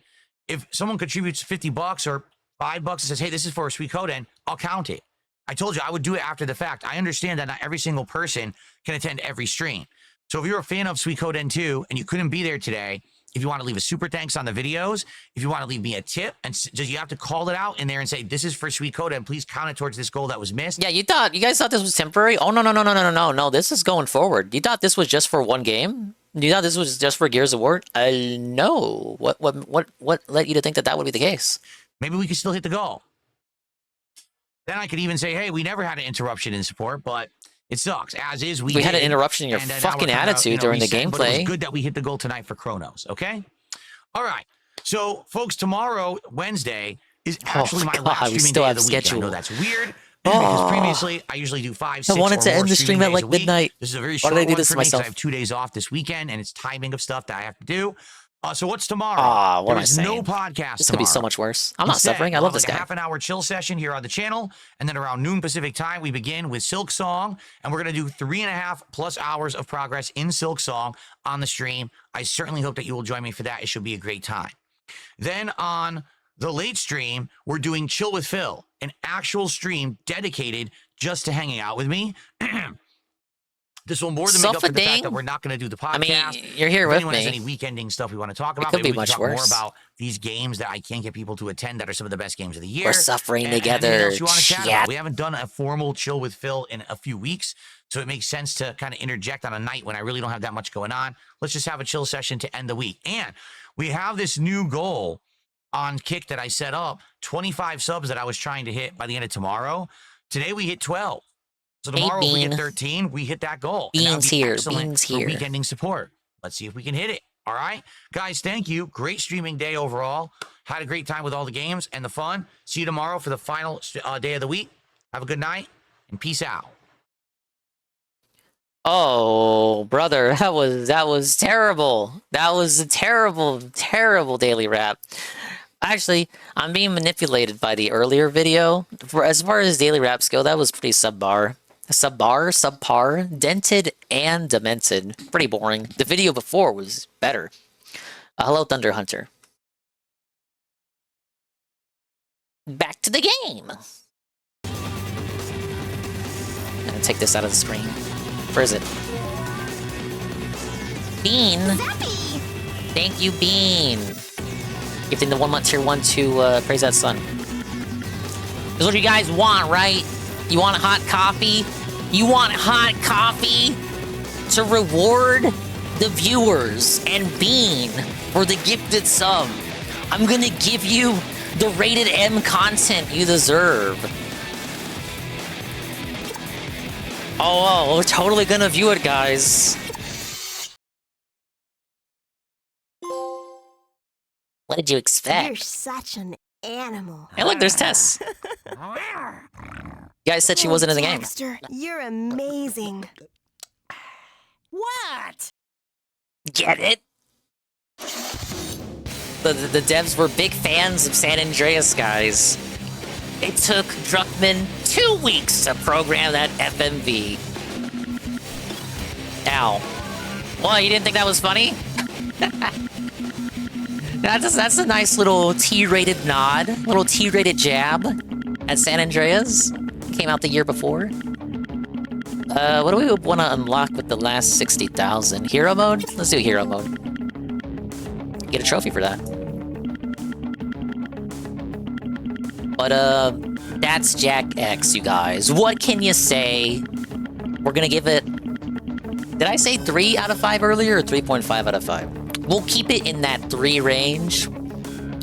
If someone contributes $50 or $5 and says, hey, this is for Suikoden, I'll count it. I told you I would do it after the fact. I understand that not every single person can attend every stream. So if you're a fan of Suikoden 2 and you couldn't be there today, if you want to leave a super thanks on the videos, if you want to leave me a tip, and just you have to call it out in there and say, this is for Suikoden, please count it towards this goal that was missed. Yeah, you guys thought this was temporary? Oh, no, this is going forward. You thought this was just for one game? You thought this was just for Gears of War? No. What led you to think that would be the case? Maybe we could still hit the goal. Then I could even say, hey, we never had an interruption in support, but it sucks. As is, we had an interruption in your fucking attitude during the gameplay. But it was good that we hit the goal tonight for Chronos, okay? All right. So, folks, tomorrow, Wednesday, is actually my last streaming day of the week. I know that's weird, because previously I usually do 5, 6, I wanted to end the stream at like midnight. This is a very short one for me because I have 2 days off this weekend, and it's timing of stuff that I have to do. So what's tomorrow? What am I saying? No podcast This tomorrow. could be so much worse. I'm not suffering. I love this guy. A half-an-hour chill session here on the channel, and then around noon Pacific time, we begin with Silk Song, and we're going to do 3.5+ hours of progress in Silk Song on the stream. I certainly hope that you will join me for that. It should be a great time. Then on the late stream, we're doing Chill with Phil, an actual stream dedicated just to hanging out with me. This will more than make up for the fact that we're not going to do the podcast. I mean, you're here with me. If anyone has any weekending stuff we want to talk about, could be maybe we can much talk worse. more about these games that I can't get people to attend that are some of the best games of the year. We're suffering and together. anything else you want to chat Chat. about. We haven't done a formal Chill with Phil in a few weeks, so it makes sense to kind of interject on a night when I really don't have that much going on. Let's just have a chill session to end the week. And we have this new goal on Kick that I set up, 25 subs that I was trying to hit by the end of tomorrow. Today we hit 12. So tomorrow, if we hit 13, we hit that goal. Beans here. Beans here. For weekending support. Let's see if we can hit it. All right? Guys, thank you. Great streaming day overall. Had a great time with all the games and the fun. See you tomorrow for the final day of the week. Have a good night, and peace out. Oh, brother, that was terrible. That was a terrible, terrible daily wrap. Actually, I'm being manipulated by the earlier video. As far as daily wraps go, that was pretty subpar, dented and demented. Pretty boring. The video before was better. Hello, Thunder Hunter. back to the game. I'm gonna take this out of the screen. Where is it? Bean. Zappy! Thank you, Bean. Gifting the 1 month tier 1 to Praise That Sun. This is what you guys want, right? You want hot coffee? You want hot coffee? To reward the viewers and Bean for the gifted sub, I'm gonna give you the rated M content you deserve. Oh, we're totally gonna view it, guys. What did you expect? You're such an animal. Hey, look, there's Tess. You guys said she wasn't in the game. Dexter, you're amazing. What? Get it? The devs were big fans of San Andreas, guys. It took Druckmann 2 weeks to program that FMV. Ow. Well, you didn't think that was funny? That's a nice little T-rated nod, little T-rated jab at San Andreas. Came out the year before. What do we want to unlock with the last 60,000? Hero mode? Let's do hero mode. Get a trophy for that. But, that's Jack X, you guys. What can you say? We're gonna give it... Did I say 3 out of 5 earlier, or 3.5 out of 5? We'll keep it in that 3 range.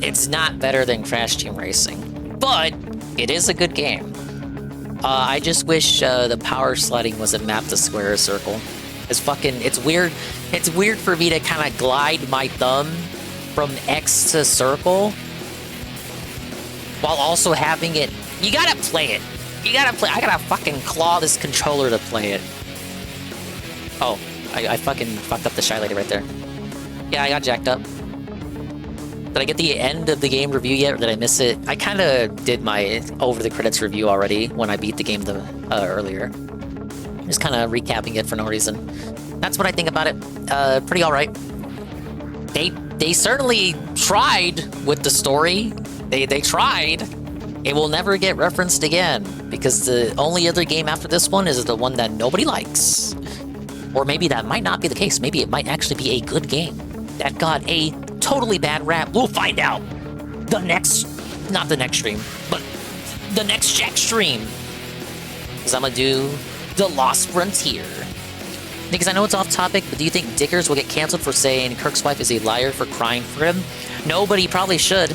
It's not better than Crash Team Racing, but it is a good game. I just wish the power sliding wasn't mapped to square or circle. It's weird. It's weird for me to kind of glide my thumb from X to circle while also having it. You gotta play it. I gotta fucking claw this controller to play it. Oh, I fucking fucked up the Shy Lady right there. Yeah, I got jacked up. Did I get the end of the game review yet, or did I miss it? I kind of did my over-the-credits review already when I beat the game earlier. Just kind of recapping it for no reason. That's what I think about it. Pretty alright. They certainly tried with the story. They tried. It will never get referenced again, because the only other game after this one is the one that nobody likes. Or maybe that might not be the case. Maybe it might actually be a good game that got a totally bad rap. We'll find out. Not the next stream, but the next Jack stream. Because I'm gonna do The Lost Frontier. Because I know it's off topic, but do you think Dickers will get canceled for saying Kirk's wife is a liar for crying for him? No, but he probably should.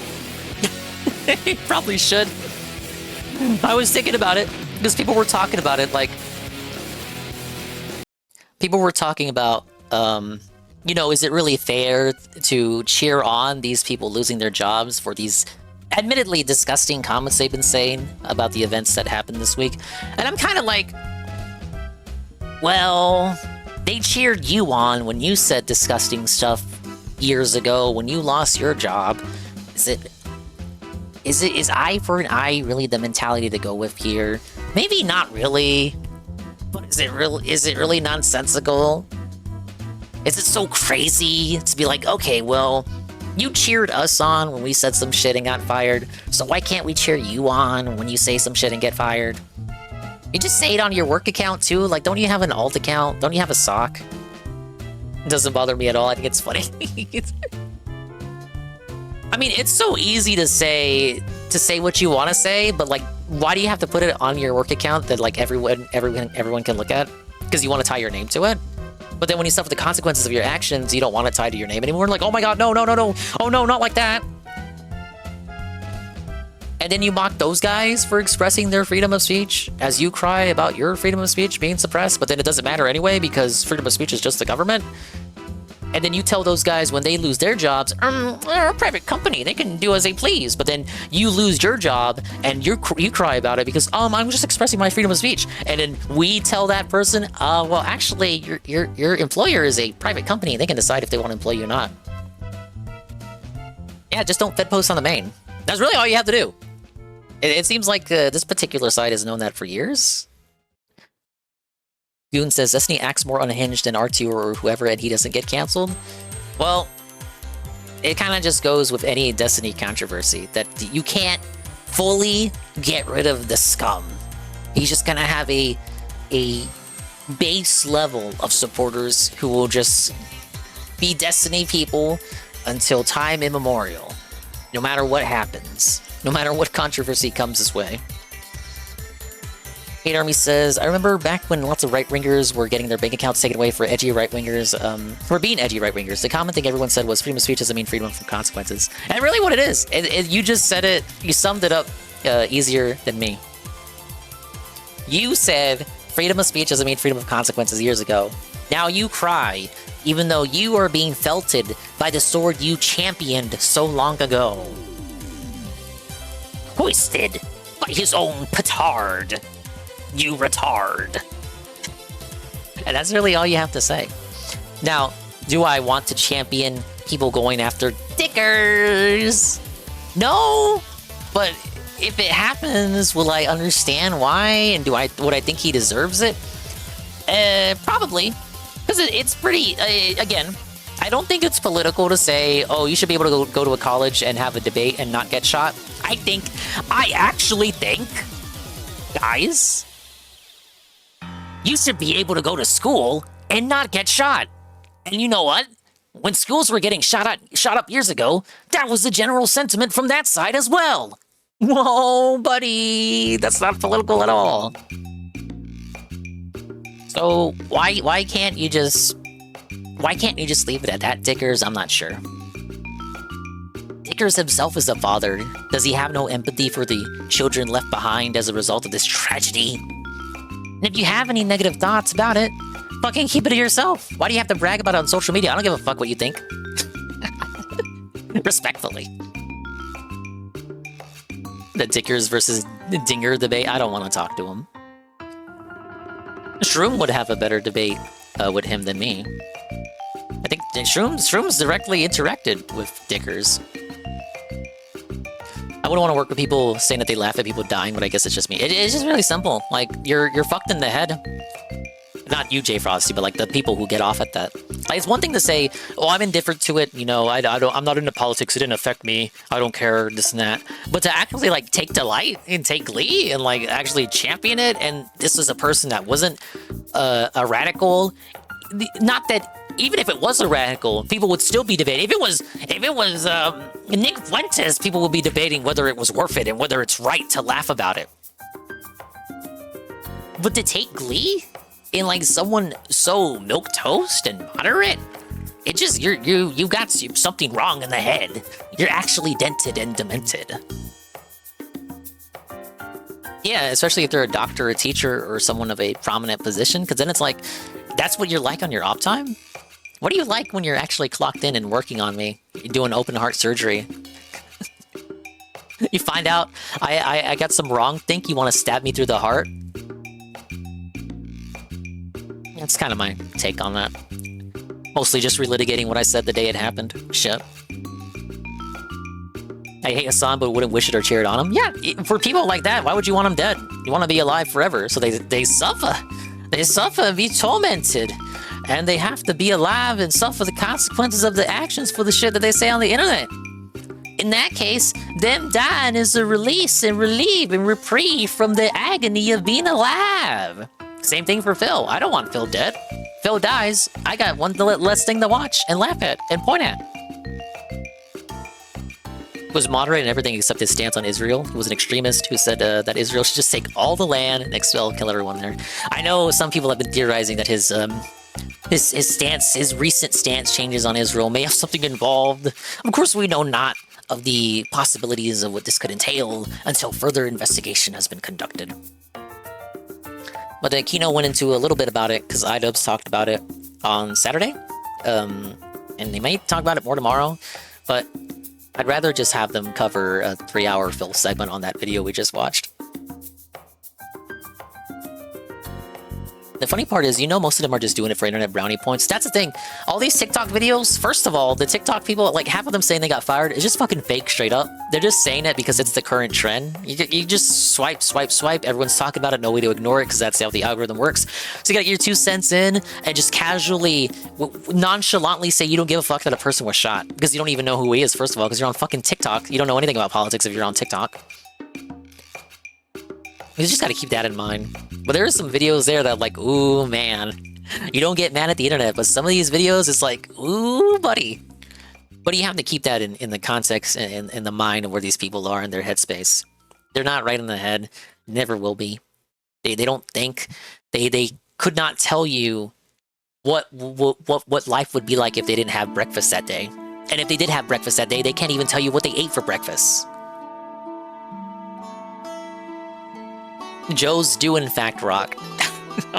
He probably should. I was thinking about it, because people were talking about it, like... People were talking about, you know, is it really fair to cheer on these people losing their jobs for these admittedly disgusting comments they've been saying about the events that happened this week? And I'm kind of like, well, they cheered you on when you said disgusting stuff years ago when you lost your job. Is eye for an eye really the mentality to go with here? Maybe not really. But is it really nonsensical? Is it so crazy to be like, okay, well, you cheered us on when we said some shit and got fired, so why can't we cheer you on when you say some shit and get fired? You just say it on your work account too? Like, don't you have an alt account? Don't you have a sock? It doesn't bother me at all. I think it's funny. I mean, it's so easy to say what you want to say, but like, why do you have to put it on your work account that like everyone can look at? Because you want to tie your name to it. But then when you suffer the consequences of your actions, you don't want it tied to your name anymore. Like, oh my god, no, no, no, no. Oh no, not like that. And then you mock those guys for expressing their freedom of speech as you cry about your freedom of speech being suppressed, but then it doesn't matter anyway because freedom of speech is just the government. And then you tell those guys when they lose their jobs, they're a private company, they can do as they please. But then you lose your job and you cry about it because I'm just expressing my freedom of speech. And then we tell that person, well, actually, your employer is a private company. They can decide if they want to employ you or not. Yeah, just don't Fed post on the main. That's really all you have to do. It seems like this particular site has known that for years. Goon says, Destiny acts more unhinged than R2 or whoever, and he doesn't get canceled. Well, it kind of just goes with any Destiny controversy, that you can't fully get rid of the scum. He's just gonna have a base level of supporters who will just be Destiny people until time immemorial. No matter what happens. No matter what controversy comes his way. Hate Army says, I remember back when lots of right-wingers were getting their bank accounts taken away for edgy right-wingers, for being edgy right-wingers. The common thing everyone said was freedom of speech doesn't mean freedom from consequences. And really what it is. You just said it, you summed it up easier than me. You said freedom of speech doesn't mean freedom of consequences years ago. Now you cry, even though you are being felted by the sword you championed so long ago. Hoisted by his own petard. You retard. And that's really all you have to say. Now, do I want to champion people going after dickers? No, but if it happens, will I understand why? And would I think he deserves it? Probably. Because it's pretty, again, I don't think it's political to say, oh, you should be able to go to a college and have a debate and not get shot. I actually think, guys, you should be able to go to school and not get shot. And you know what? When schools were getting shot up years ago, that was the general sentiment from that side as well. Whoa, buddy, that's not political at all. So why can't you just leave it at that, Dickers? I'm not sure. Dickers himself is a father. Does he have no empathy for the children left behind as a result of this tragedy? And if you have any negative thoughts about it, fucking keep it to yourself. Why do you have to brag about it on social media? I don't give a fuck what you think. Respectfully. The Dickers versus Dinger debate, I don't want to talk to him. Shroom would have a better debate with him than me. I think Shroom's directly interacted with Dickers. I wouldn't want to work with people saying that they laugh at people dying, but I guess it's just me. It's just really simple. Like, you're fucked in the head. Not you, Jay Frosty, but like the people who get off at that. Like, it's one thing to say, oh, I'm indifferent to it, you know, I'm not into politics, it didn't affect me, I don't care, this and that. But to actually like take delight and take glee and like actually champion it, and this was a person that wasn't a radical. Not that even if it was a radical, people would still be debating. If it was Nick Fuentes, people would be debating whether it was worth it and whether it's right to laugh about it. But to take glee in like someone so milquetoast and moderate, it just you got something wrong in the head. You're actually dented and demented. Yeah, especially if they're a doctor, a teacher, or someone of a prominent position, because then it's like, that's what you're like on your off time? What do you like when you're actually clocked in and working on me? You're doing open heart surgery. You find out I got some wrong think, you want to stab me through the heart? That's kind of my take on that. Mostly just relitigating what I said the day it happened. Shit. I hate Hassan, but wouldn't wish it or cheer it on him. Yeah, for people like that, why would you want them dead? You want to be alive forever, so they suffer. They suffer and be tormented. And they have to be alive and suffer the consequences of the actions for the shit that they say on the internet. In that case, them dying is a release and relief and reprieve from the agony of being alive. Same thing for Phil. I don't want Phil dead. Phil dies, I got one less thing to watch and laugh at and point at. He was moderate in everything except his stance on Israel. He was an extremist who said that Israel should just take all the land and expel, kill everyone there. I know some people have been theorizing that his recent stance changes on Israel may have something involved. Of course, we know not of the possibilities of what this could entail until further investigation has been conducted. But Kino went into a little bit about it because iDubbbz talked about it on Saturday. And they may talk about it more tomorrow, but I'd rather just have them cover a 3-hour Phil segment on that video we just watched. The funny part is, you know, most of them are just doing it for internet brownie points. That's the thing. All these TikTok videos, first of all, the TikTok people, like half of them saying they got fired, is just fucking fake straight up. They're just saying it because it's the current trend. You just swipe, swipe, swipe. Everyone's talking about it. No way to ignore it because that's how the algorithm works. So you got your 2 cents in and just casually, nonchalantly say you don't give a fuck that a person was shot because you don't even know who he is, first of all, because you're on fucking TikTok. You don't know anything about politics if you're on TikTok. You just gotta keep that in mind. But there are some videos there that like, ooh, man. You don't get mad at the internet, but some of these videos, it's like, ooh, buddy. But you have to keep that in the context and in the mind of where these people are in their headspace. They're not right in the head. Never will be. They don't think. They could not tell you what life would be like if they didn't have breakfast that day. And if they did have breakfast that day, they can't even tell you what they ate for breakfast. Joes do in fact rock.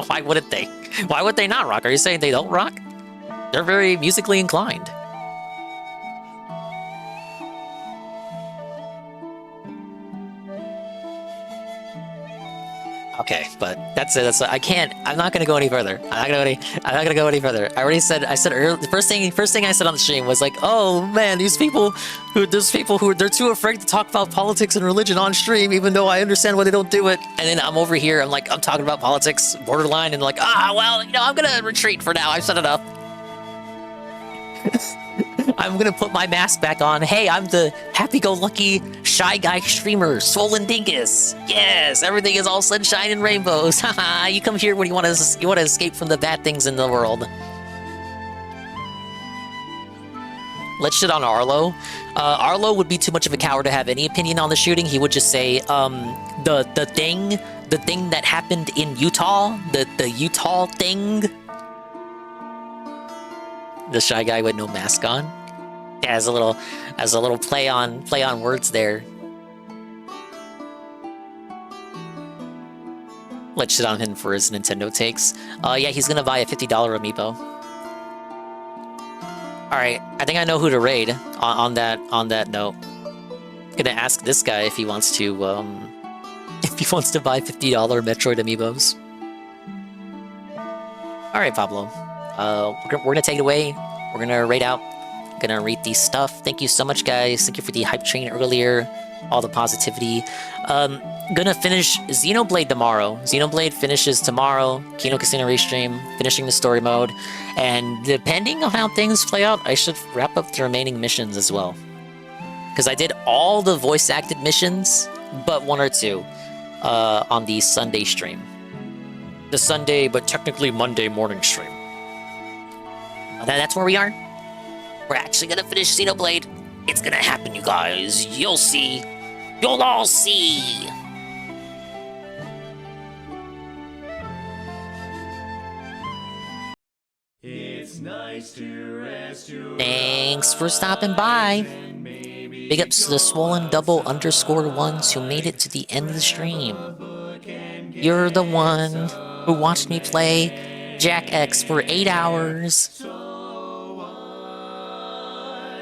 Why wouldn't they? Why would they not rock? Are you saying they don't rock? They're very musically inclined. Okay, but that's it. I can't. I'm not gonna go any further. I'm not gonna go any further. I said earlier. The first thing I said on the stream was like, oh man, there's people who they're too afraid to talk about politics and religion on stream, even though I understand why they don't do it. And then I'm over here. I'm talking about politics, borderline, and like, well, I'm gonna retreat for now. I've said enough. I'm gonna put my mask back on. Hey, I'm the happy-go-lucky shy guy streamer, Swollen Dingus. Yes, everything is all sunshine and rainbows. Haha, you come here when you want to escape from the bad things in the world. Let's shit on Arlo. Arlo would be too much of a coward to have any opinion on the shooting. He would just say, the thing that happened in Utah, the Utah thing. The shy guy with no mask on. Yeah, as a little play on words there. Let's shit on him for his Nintendo takes. Yeah, he's gonna buy a $50 amiibo. All right, I think I know who to raid on that note. I'm gonna ask this guy if he wants to buy $50 Metroid amiibos. All right, Pablo. We're gonna take it away. We're gonna raid out. Gonna read these stuff. Thank you so much, guys. Thank you for the hype train earlier. All the positivity. Gonna finish Xenoblade tomorrow. Xenoblade finishes tomorrow. Kino Casino restream. Finishing the story mode. And depending on how things play out, I should wrap up the remaining missions as well. Because I did all the voice-acted missions, but one or two on the Sunday stream. The Sunday, but technically Monday morning stream. That's where we are. We're actually gonna finish Xenoblade. It's gonna happen, you guys. You'll see. You'll all see. It's nice to rest your Thanks for stopping by. Big ups to the swollen double _ ones who made it to the end of the stream. You're the one who watched me play Jack X for 8 hours.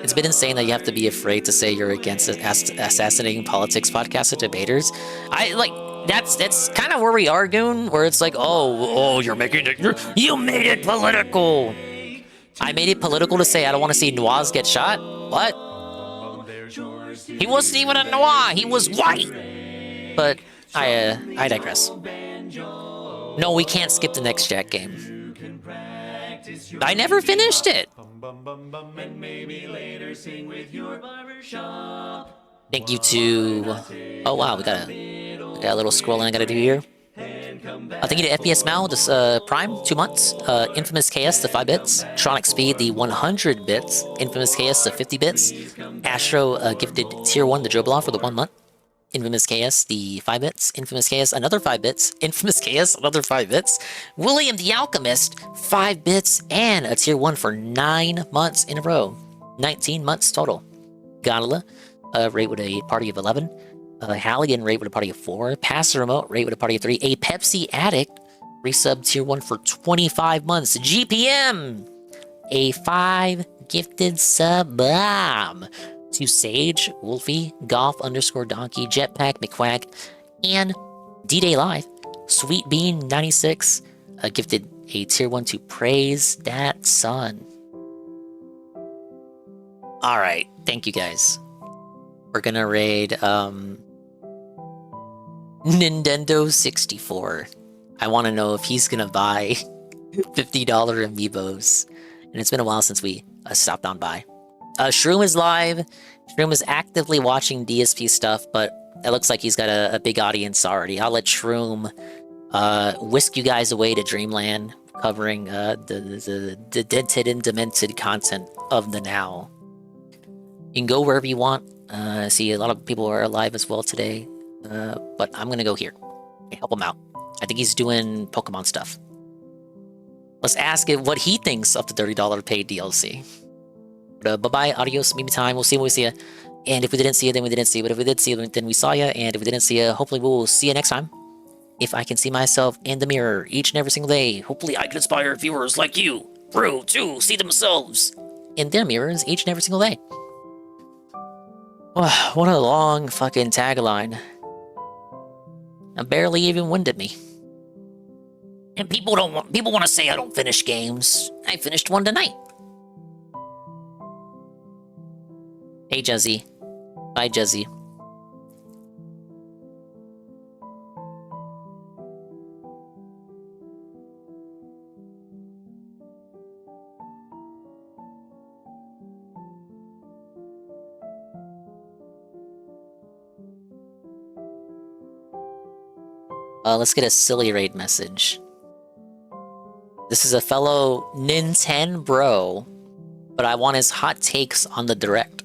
It's been insane that you have to be afraid to say you're against assassinating politics podcasts and debaters. That's kind of where we are, Goon, where it's like, oh, you made it political. I made it political to say I don't want to see Noirs get shot? What? He wasn't even a Noir, he was white! But, I digress. No, we can't skip the next Jack game. I never finished it! Thank you to... Oh wow, we got a little scrolling I gotta do here. Thank you to FPS Mal, this Prime, 2 months. Infamous KS, the 5 bits. Tronic Speed, the 100 bits. Infamous KS, the 50 bits. Astro gifted Tier 1, the Joblaw, for the 1 month. Infamous KS, the 5 bits. Infamous KS, another 5 bits. Infamous KS, another 5 bits. William the Alchemist, 5 bits, and a Tier 1 for 9 months in a row. 19 months total. Gondola, rate with a party of 11. Halligan, rate with a party of 4. Pass the Remote, rate with a party of 3. A Pepsi Addict, resub Tier 1 for 25 months. GPM, a 5 gifted sub bomb. To Sage, Wolfie, Golf _ Donkey, Jetpack, McQuack, and D-Day Live. Sweet Bean 96 gifted a Tier 1 to Praise That Sun. Alright, thank you guys. We're gonna raid Nintendo 64. I want to know if he's gonna buy $50 amiibos. And it's been a while since we stopped on by. Shroom is live. Shroom is actively watching DSP stuff, but It looks like he's got a big audience already. I'll let Shroom whisk you guys away to Dreamland, covering the dented and demented content of the now. You can go wherever you want. I see a lot of people are alive as well today, but I'm gonna go here. Help him out. I think he's doing Pokemon stuff. Let's ask it what he thinks of the $30 paid DLC. Bye-bye, adios, maybe time. We'll see when we see you. And if we didn't see you, then we didn't see you. But if we did see you, then we saw you. And if we didn't see you, hopefully we'll see you next time. If I can see myself in the mirror each and every single day, hopefully I can inspire viewers like you, bro, to see themselves in their mirrors each and every single day. Oh, what a long fucking tagline. Barely even winded me. And people want to say I don't finish games. I finished one tonight. Hey, Juzzy. Bye, Juzzy. Let's get a silly raid message. This is a fellow Nintendo bro, but I want his hot takes on the Direct.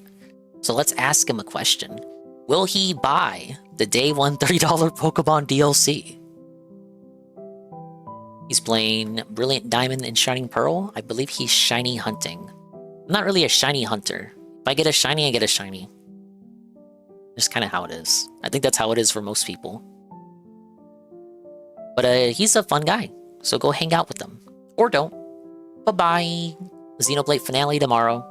So let's ask him a question. Will he buy the day one $30 Pokemon DLC? He's playing Brilliant Diamond and Shining Pearl. I believe he's shiny hunting. I'm not really a shiny hunter. If I get a shiny, I get a shiny. Just kind of how it is. I think that's how it is for most people. But he's a fun guy, so go hang out with him. Or don't. Bye-bye. Xenoblade finale tomorrow.